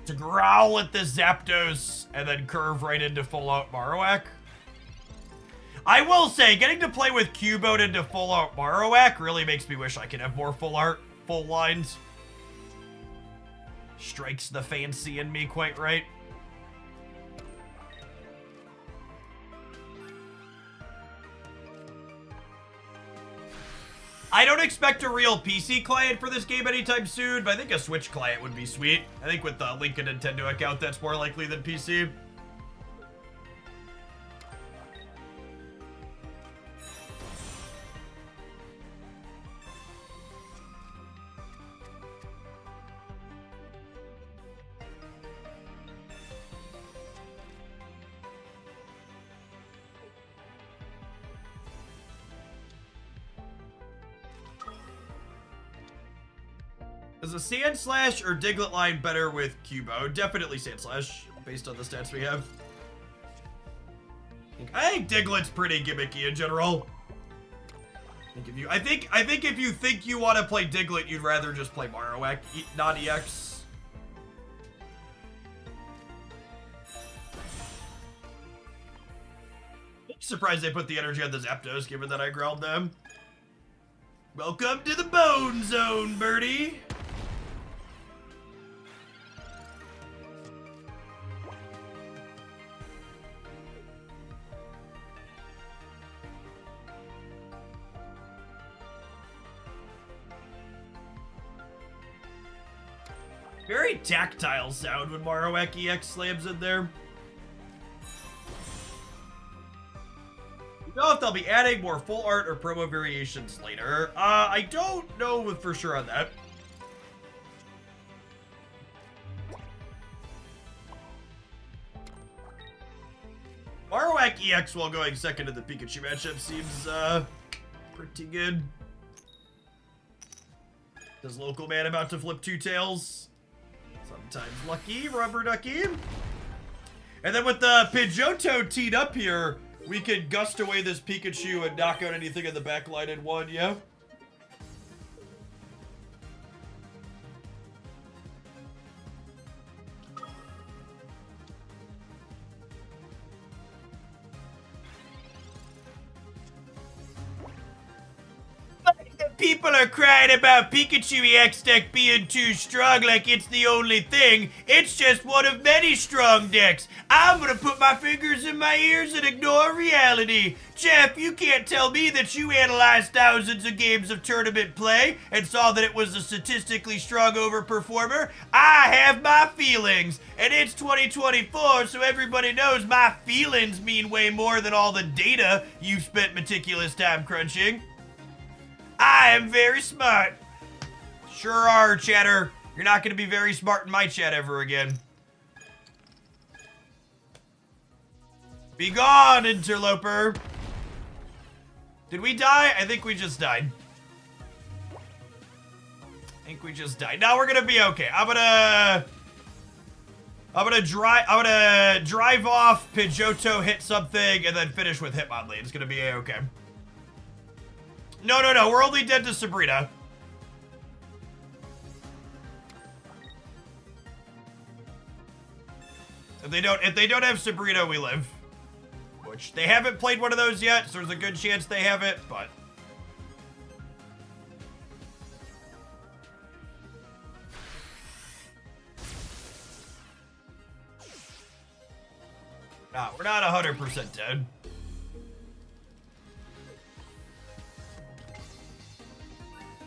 To growl at the Zapdos and then curve right into full-out Marowak. I will say, getting to play with Cubone into full-out Marowak really makes me wish I could have more full lines. Strikes the fancy in me quite right. I don't expect a real PC client for this game anytime soon, but I think a Switch client would be sweet. I think with the Link a Nintendo account, that's more likely than PC. Is a Sandslash or Diglett line better with Cubone? Definitely Sandslash, based on the stats we have. I think Diglett's pretty gimmicky in general. I think if you think you want to play Diglett, you'd rather just play Marowak, not EX. Surprised they put the energy on the Zapdos, given that I growled them. Welcome to the Bone Zone, birdie. Very tactile sound when Marowak EX slams in there. You know if they'll be adding more full art or promo variations later. I don't know for sure on that. Marowak EX while going second in the Pikachu matchup seems pretty good. Does local man about to flip 2 tails? Sometimes lucky, rubber ducky. And then with the Pidgeotto teed up here, we could gust away this Pikachu and knock out anything in the back line in one, yeah? People are crying about Pikachu EX deck being too strong like it's the only thing. It's just one of many strong decks. I'm gonna put my fingers in my ears and ignore reality. Jeff, you can't tell me that you analyzed thousands of games of tournament play and saw that it was a statistically strong overperformer. I have my feelings, and it's 2024, so everybody knows my feelings mean way more than all the data you've spent meticulous time crunching. I am very smart. Sure are, chatter. You're not going to be very smart in my chat ever again. Be gone, interloper. Did we die? I think we just died. Now we're gonna be okay. I'm gonna drive off, Pidgeotto hit something, and then finish with Hitmonlee. It's gonna be a-okay. No, we're only dead to Sabrina. If they don't have Sabrina, we live. Which, they haven't played one of those yet, so there's a good chance they have it, but... Nah, we're not 100% dead.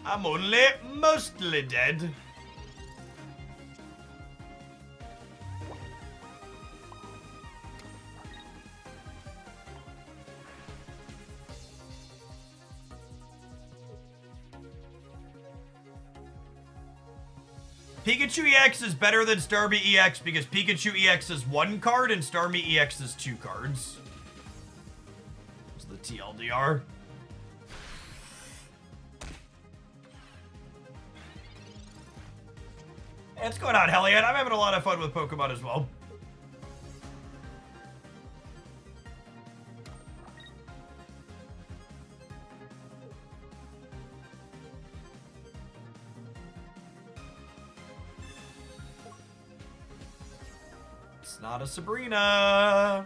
I'm only mostly dead. Pikachu EX is better than Starmie EX because Pikachu EX is 1 card and Starmie EX is 2 cards. That's the TLDR. Hey, what's going on, Hellion? I'm having a lot of fun with Pokemon as well. It's not a Sabrina.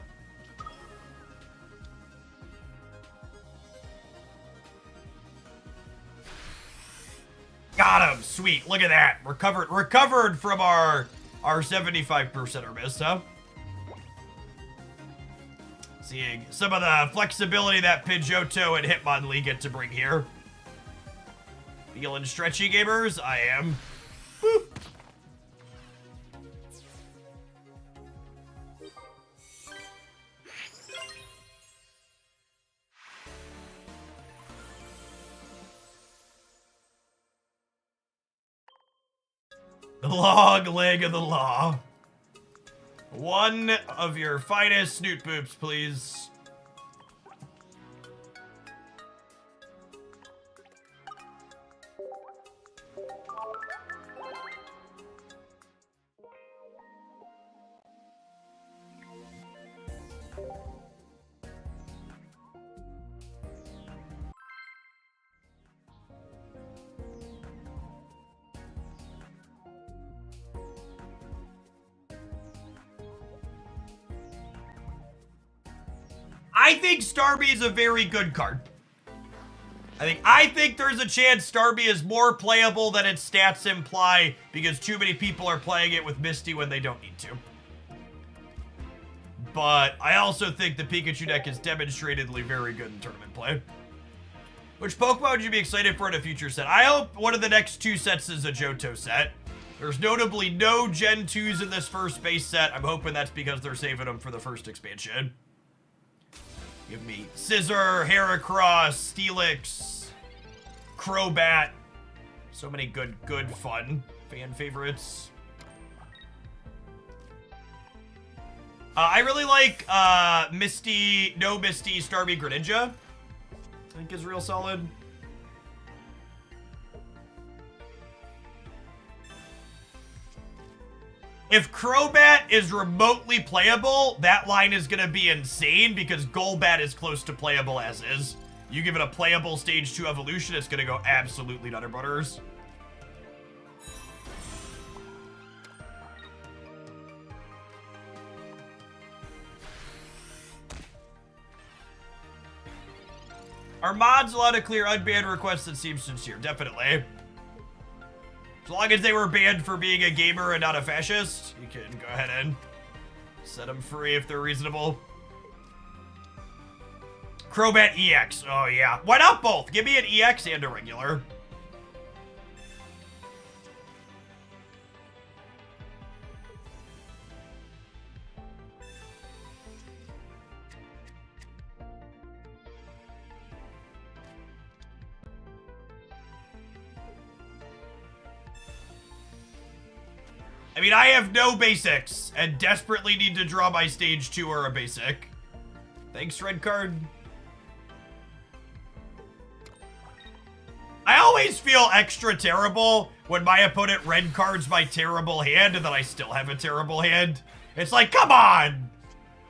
Got him. Sweet. Look at that. Recovered from our 75% miss, huh? Seeing some of the flexibility that Pidgeotto and Hitmonlee get to bring here. Feeling stretchy, gamers? I am. Boop. The long leg of the law. One of your finest snoot boops, please. I think Starmie is a very good card. I think there's a chance Starmie is more playable than its stats imply because too many people are playing it with Misty when they don't need to. But I also think the Pikachu deck is demonstratedly very good in tournament play. Which Pokemon would you be excited for in a future set? I hope one of the next 2 sets is a Johto set. There's notably no Gen 2s in this first base set. I'm hoping that's because they're saving them for the first expansion. Give me Scizor, Heracross, Steelix, Crobat. So many good fun fan favorites. I really like Misty, Starmie, Greninja. I think is real solid. If Crobat is remotely playable, that line is going to be insane because Golbat is close to playable as is. You give it a playable stage 2 evolution, it's going to go absolutely nutter butters. Are mods allowed to clear unbanned requests that seem sincere? Definitely. As long as they were banned for being a gamer and not a fascist, you can go ahead and set them free if they're reasonable. Crobat EX. Oh, yeah. Why not both? Give me an EX and a regular. I mean, I have no basics and desperately need to draw my stage 2 or a basic. Thanks, red card. I always feel extra terrible when my opponent red cards my terrible hand and then I still have a terrible hand. It's like, come on!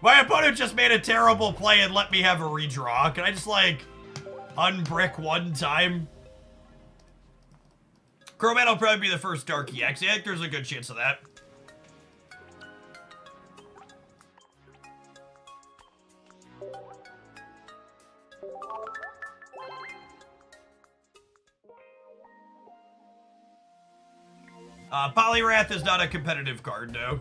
My opponent just made a terrible play and let me have a redraw. Can I just, like, unbrick one time? Crobat will probably be the first Dark EX. I think there's a good chance of that. Poliwrath is not a competitive card, no.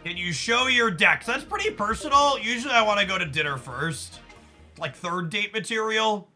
Can you show your decks? That's pretty personal. Usually I want to go to dinner first. Like third date material.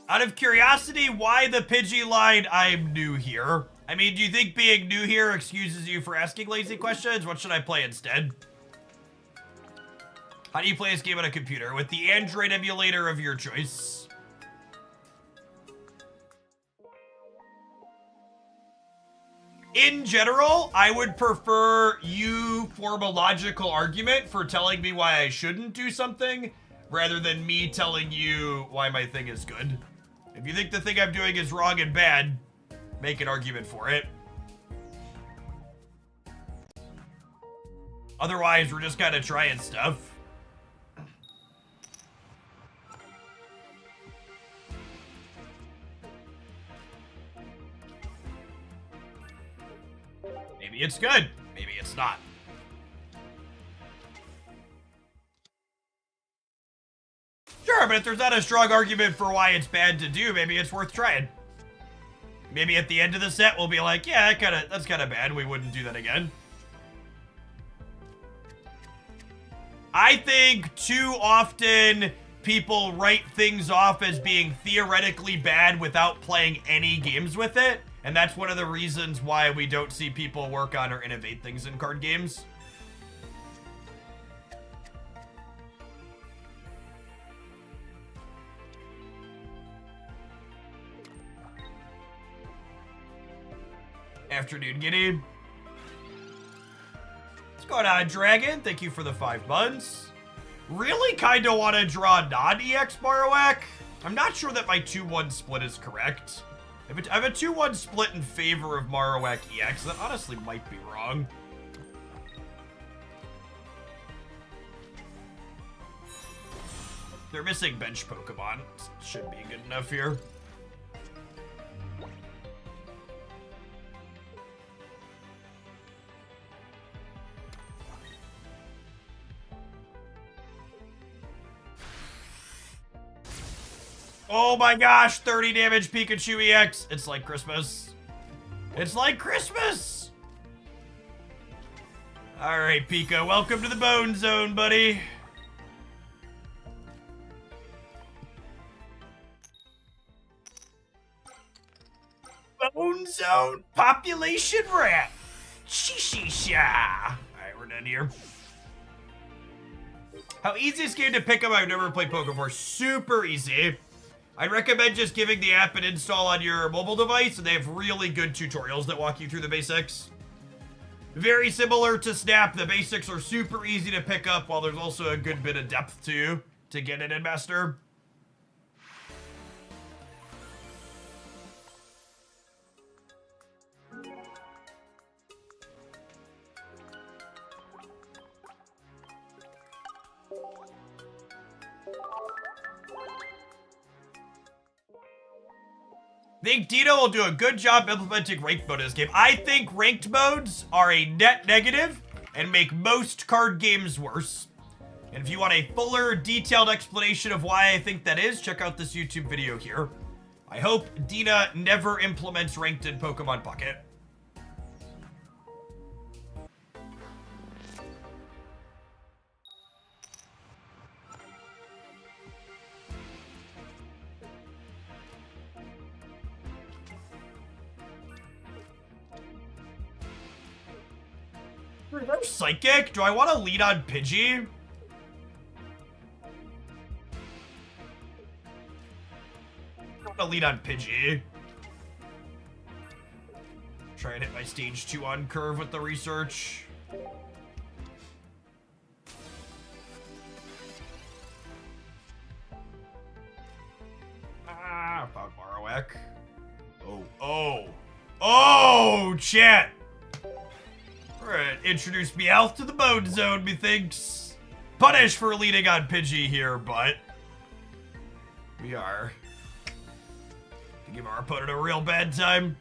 Out of curiosity, why the Pidgey line, I'm new here? I mean, do you think being new here excuses you for asking lazy questions? What should I play instead? How do you play this game on a computer? With the Android emulator of your choice. In general, I would prefer you form a logical argument for telling me why I shouldn't do something, rather than me telling you why my thing is good. If you think the thing I'm doing is wrong and bad, make an argument for it. Otherwise, we're just kind of trying stuff. Maybe it's good. Maybe it's not. Sure, but if there's not a strong argument for why it's bad to do, maybe it's worth trying. Maybe at the end of the set, we'll be like, yeah, that's kind of bad. We wouldn't do that again. I think too often people write things off as being theoretically bad without playing any games with it. And that's one of the reasons why we don't see people work on or innovate things in card games. Afternoon, Giddy. What's going on, Dragon? Thank you for the 5 months. Really kind of want to draw non-EX Marowak. I'm not sure that my 2-1 split is correct. I have a 2-1 split in favor of Marowak EX. That honestly might be wrong. They're missing bench Pokemon. Should be good enough here. Oh my gosh, 30 damage Pikachu EX. It's like Christmas. It's like Christmas! Alright, Pika, welcome to the Bone Zone, buddy. zone. Population rat. Shishisha. Alright, we're done here. How easy is this game to pick up? I've never played Pokemon before. Super easy. I'd recommend just giving the app an install on your mobile device, and they have really good tutorials that walk you through the basics. Very similar to Snap, the basics are super easy to pick up, while there's also a good bit of depth too to get it in Master. I think Dino will do a good job implementing ranked mode in this game. I think ranked modes are a net negative and make most card games worse. And if you want a fuller, detailed explanation of why I think that is, check out this YouTube video here. I hope Dina never implements ranked in Pokemon Pocket. Reverse Psychic? Do I want to lead on Pidgey? I want to lead on Pidgey. Try and hit my stage 2 on curve with the research. Ah, found Marowak. Oh, chat! Alright, introduce Meowth to the Bone Zone, methinks. Punish for leading on Pidgey here, but we are to give our opponent a real bad time.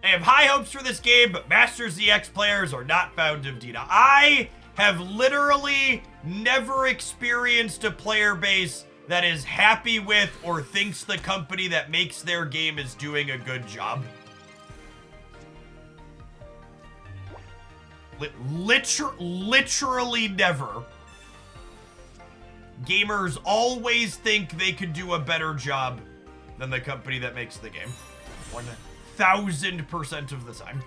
I have high hopes for this game, but Masters ZX players are not fond of Dina. I have literally never experienced a player base that is happy with or thinks the company that makes their game is doing a good job. Literally never. Gamers always think they could do a better job than the company that makes the game. 1000% of the time.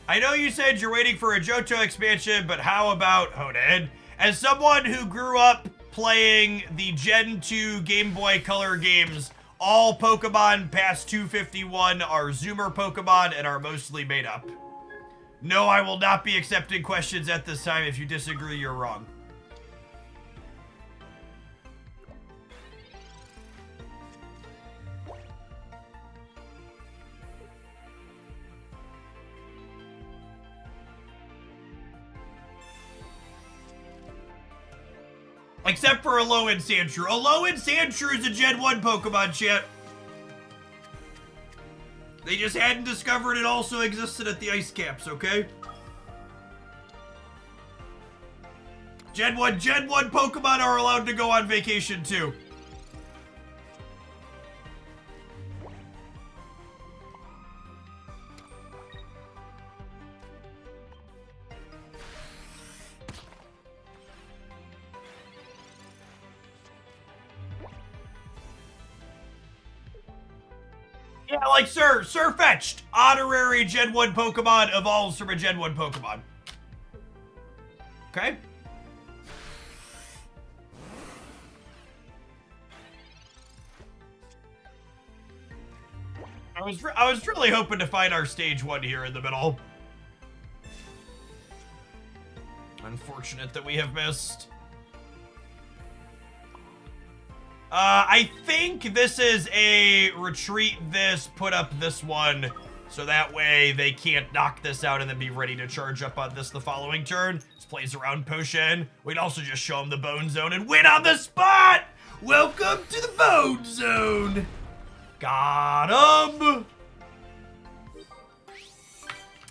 I know you said you're waiting for a Johto expansion, but how about Honed? As someone who grew up playing the Gen 2 Game Boy Color games, all Pokemon past 251 are Zoomer Pokemon and are mostly made up. No, I will not be accepting questions at this time. If you disagree, you're wrong. Except for Alolan Sandshrew. Alolan Sandshrew is a Gen 1 Pokemon, chat. They just hadn't discovered it also existed at the ice caps, okay? Gen 1 Pokemon are allowed to go on vacation too. Yeah, like Sirfetch'd, honorary Gen 1 Pokemon evolves from a Gen 1 Pokemon. Okay. I was really hoping to find our stage 1 here in the middle. Unfortunate that we have missed. I think this is a retreat this, put up this one, so that way they can't knock this out and then be ready to charge up on this the following turn. This plays around potion. We'd also just show them the Bone Zone and win on the spot! Welcome to the Bone Zone! Got him!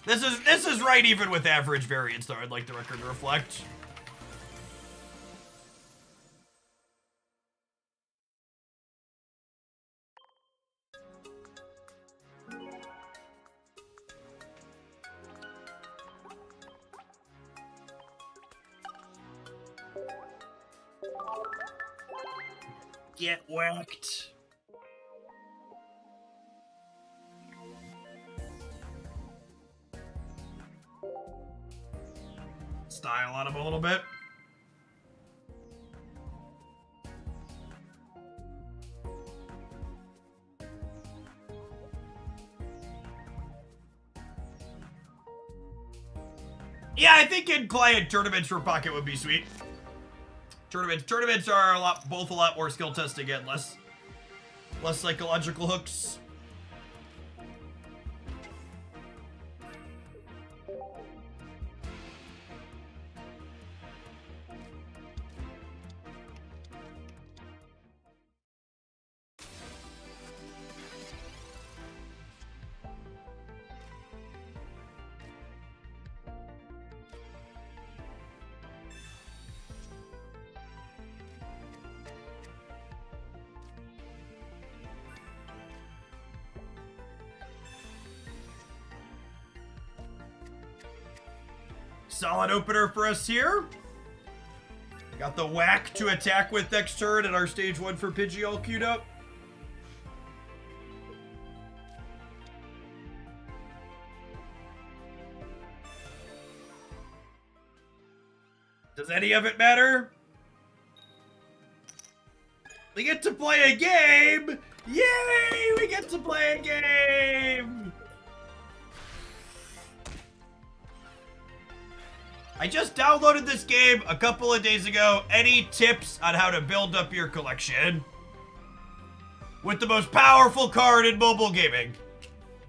This is right even with average variance, though, I'd like the record to reflect. Get whacked. Style on him a little bit. Yeah, I think in client tournaments for Pocket would be sweet. Tournaments are both a lot more skill testing and less psychological hooks. Solid opener for us here. Got the whack to attack with next turn and our stage 1 for Pidgey all queued up. Does any of it matter? We get to play a game! Yay! We get to play a game! I just downloaded this game a couple of days ago. Any tips on how to build up your collection? With the most powerful card in mobile gaming,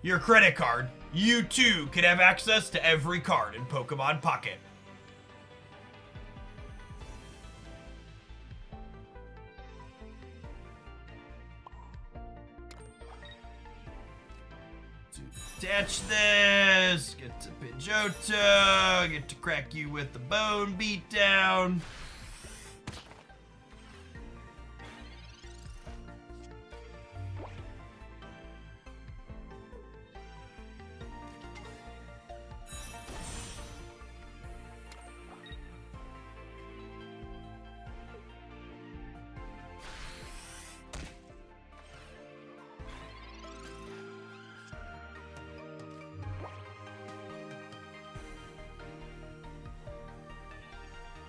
your credit card, you too can have access to every card in Pokemon Pocket. Attach this, get to Pidgeotto, get to crack you with the bone beatdown.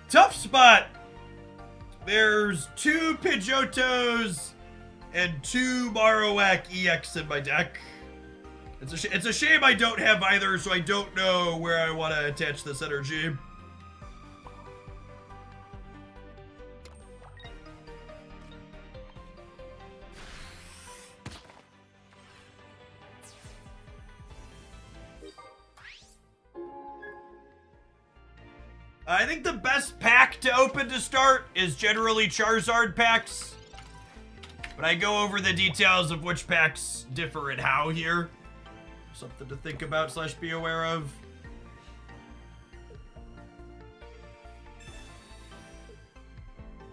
Tough spot. There's 2 Pidgeottos and 2 Marowak EX in my deck. It's a shame I don't have either, so I don't know where I want to attach this energy. I think the best pack to open to start is generally Charizard packs. But I go over the details of which packs differ and how here. Something to think about / be aware of.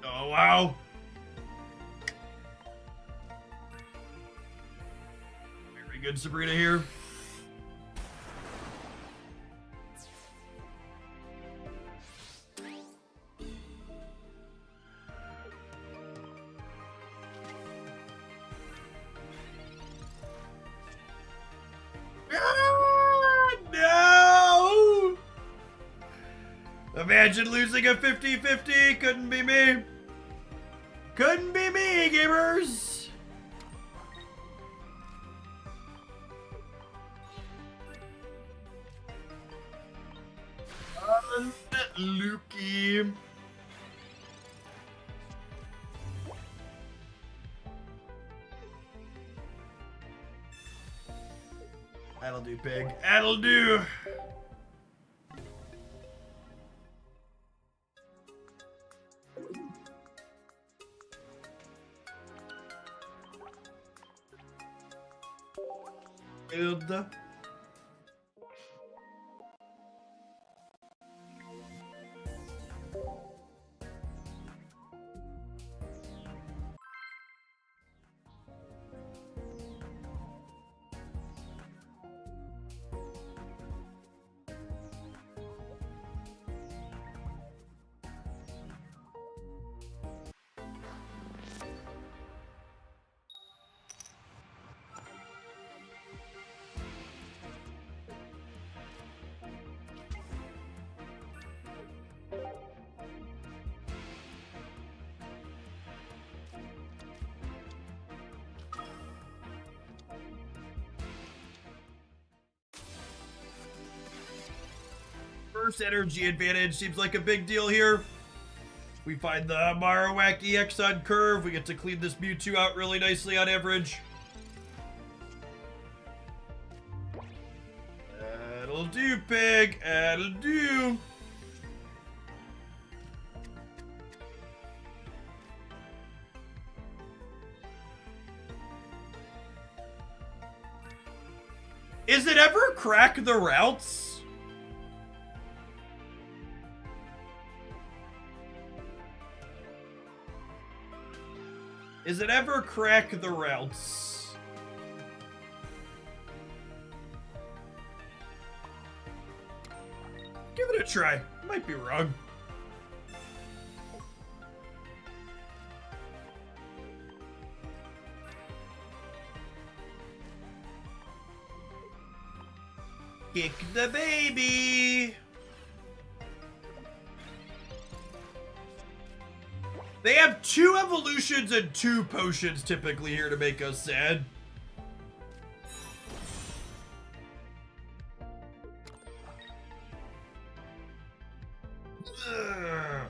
Oh, wow. Very good, Sabrina here. Imagine losing a 50-50. Couldn't be me. Couldn't be me, gamers. Lukey. That'll do, pig. That'll do. Build. First energy advantage seems like a big deal here. We find the Marowak EX on curve. We get to clean this Mewtwo out really nicely on average. That'll do, pig. That'll do. Is it ever crack the routes? Is it ever crack the routes? Give it a try. Might be wrong. Kick the baby. They have 2 evolutions and 2 potions typically here to make us sad. Ugh.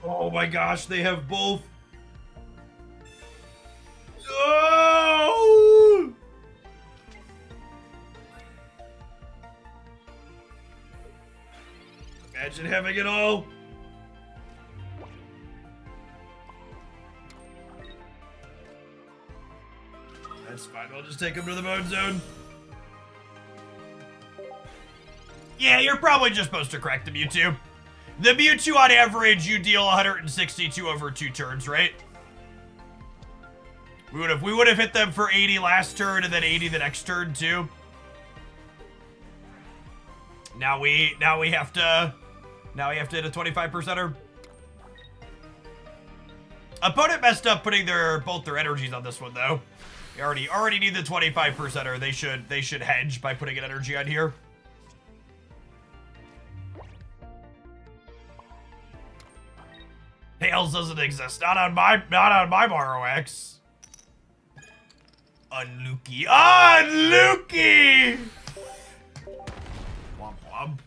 Oh my gosh, they have both. Oh! Imagine having it all. That's fine. I'll just take him to the bone zone. Yeah, you're probably just supposed to crack the Mewtwo. The Mewtwo, on average, you deal 162 over 2 turns, right? We would have hit them for 80 last turn and then 80 the next turn too. Now we have to hit a 25%er. Opponent messed up putting both their energies on this one though. We already need the 25%er. They should hedge by putting an energy on here. Tails doesn't exist. Not on my Marowak. Unlucky. Unlucky! Womp womp.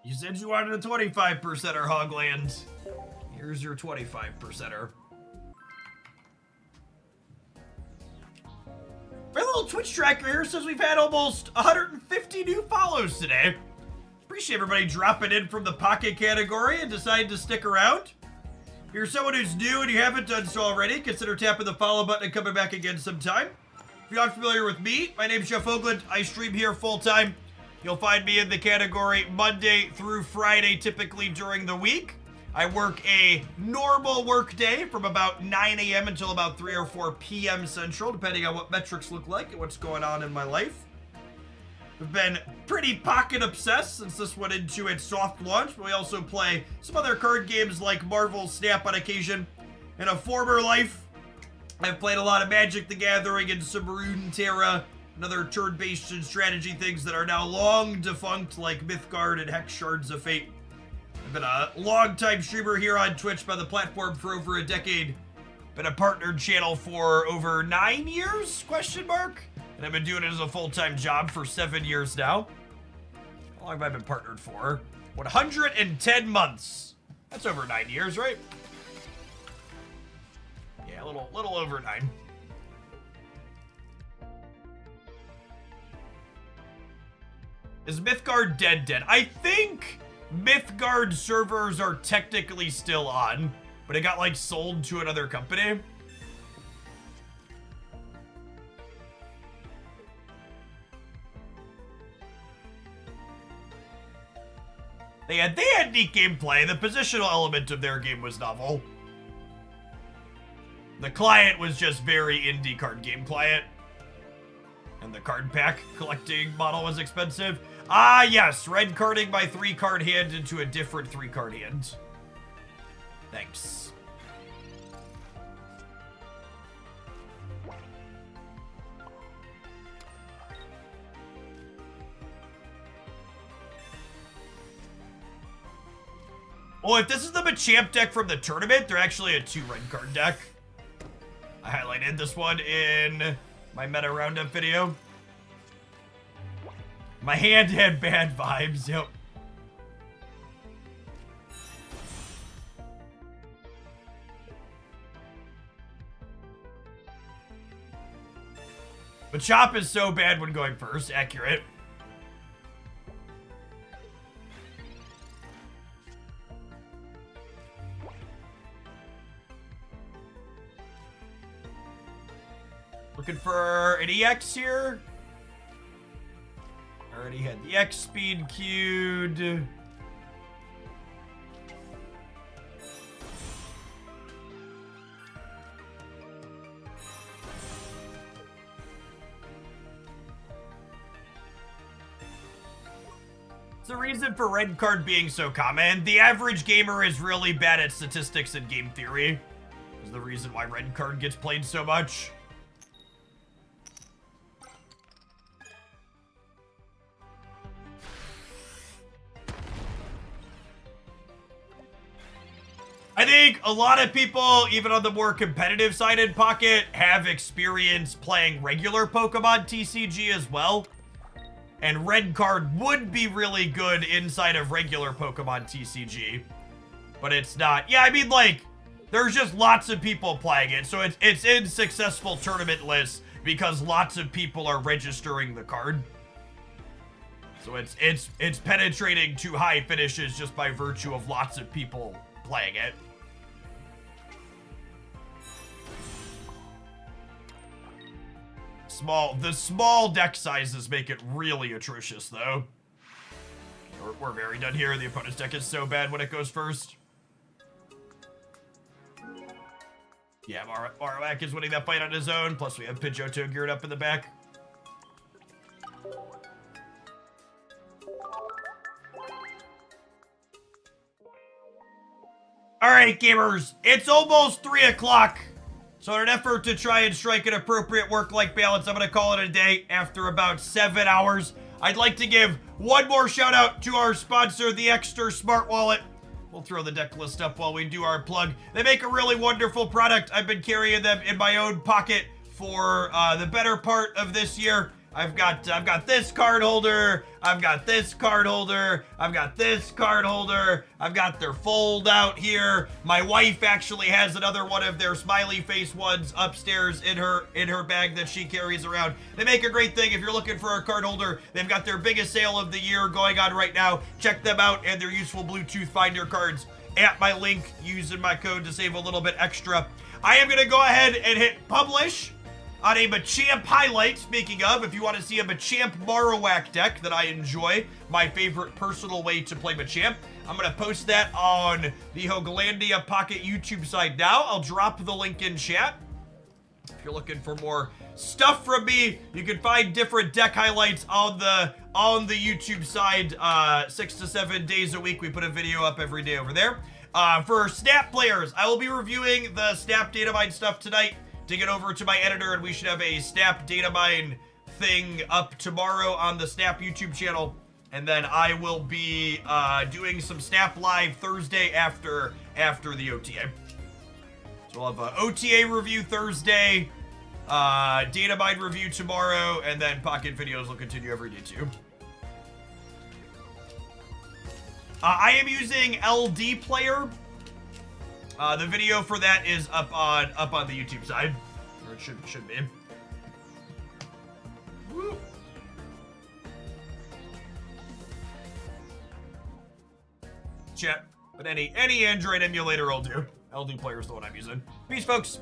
You said you wanted a 25%er, Hogland. Here's your 25%er. My little Twitch tracker here says we've had almost 150 new follows today. Appreciate everybody dropping in from the pocket category and deciding to stick around. If you're someone who's new and you haven't done so already, consider tapping the follow button and coming back again sometime. If you're not familiar with me, my name's Jeff Oakland. I stream here full time. You'll find me in the category Monday through Friday, typically during the week. I work a normal work day from about 9 a.m. until about 3 or 4 p.m. Central, depending on what metrics look like and what's going on in my life. We've been pretty pocket obsessed since this went into its soft launch, but we also play some other card games like Marvel Snap on occasion. In a former life, I've played a lot of Magic the Gathering and some Runeterra and other turn-based and strategy things that are now long defunct, like Mythgard and Hex Shards of Fate. I've been a long-time streamer here on Twitch by the platform for over a decade. Been a partnered channel for over 9 years, question mark? And I've been doing it as a full-time job for 7 years now. How long have I been partnered for? 110 months. That's over 9 years, right? Yeah, a little over 9. Is Mythgard dead? I think Mythgard servers are technically still on, but it got like sold to another company. They had neat gameplay. The positional element of their game was novel. The client was just very indie card game client. And the card pack collecting model was expensive. Ah, yes, red carding my 3-card hand into a different 3-card hand. Thanks. Oh, if this is the Machamp deck from the tournament, they're actually a 2 red card deck. I highlighted this one in my meta roundup video. My hand had bad vibes, yep. Machop is so bad when going first, accurate. Looking for an EX here. Already had the X speed queued. The reason for red card being so common, the average gamer is really bad at statistics and game theory. Is the reason why red card gets played so much. I think a lot of people, even on the more competitive side in Pocket, have experience playing regular Pokemon TCG as well. And red card would be really good inside of regular Pokemon TCG. But it's not. Yeah, I mean, like, there's just lots of people playing it. So it's in successful tournament lists because lots of people are registering the card. So it's penetrating to high finishes just by virtue of lots of people playing it. The small deck sizes make it really atrocious, though. We're very done here. The opponent's deck is so bad when it goes first. Yeah, Marowak is winning that fight on his own. Plus, we have Pidgeotto geared up in the back. All right, gamers. It's almost 3 o'clock. So in an effort to try and strike an appropriate work-life balance, I'm going to call it a day after about 7 hours. I'd like to give one more shout out to our sponsor, the Extra Smart Wallet. We'll throw the deck list up while we do our plug. They make a really wonderful product. I've been carrying them in my own pocket for the better part of this year. I've got this card holder. I've got this card holder. I've got this card holder. I've got their fold out here. My wife actually has another one of their smiley face ones upstairs in her bag that she carries around. They make a great thing if you're looking for a card holder. They've got their biggest sale of the year going on right now. Check them out and their useful Bluetooth Finder cards at my link using my code to save a little bit extra. I am going to go ahead and hit publish on a Machamp highlight. Speaking of, if you want to see a Machamp Marowak deck that I enjoy, my favorite personal way to play Machamp, I'm going to post that on the Hoaglandia Pocket YouTube side now. I'll drop the link in chat. If you're looking for more stuff from me, you can find different deck highlights on the YouTube side 6 to 7 days a week. We put a video up every day over there. For Snap players, I will be reviewing the Snap Datamine stuff tonight. To get over to my editor, and we should have a Snap Datamine thing up tomorrow on the Snap YouTube channel. And then I will be doing some Snap Live Thursday after the OTA. So we'll have an OTA review Thursday, Datamine review tomorrow, and then Pocket videos will continue every day too. I am using LD Player. The video for that is up on the YouTube side, or it should be. Woo. Chat, but any Android emulator will do. LD Player is the one I'm using. Peace, folks.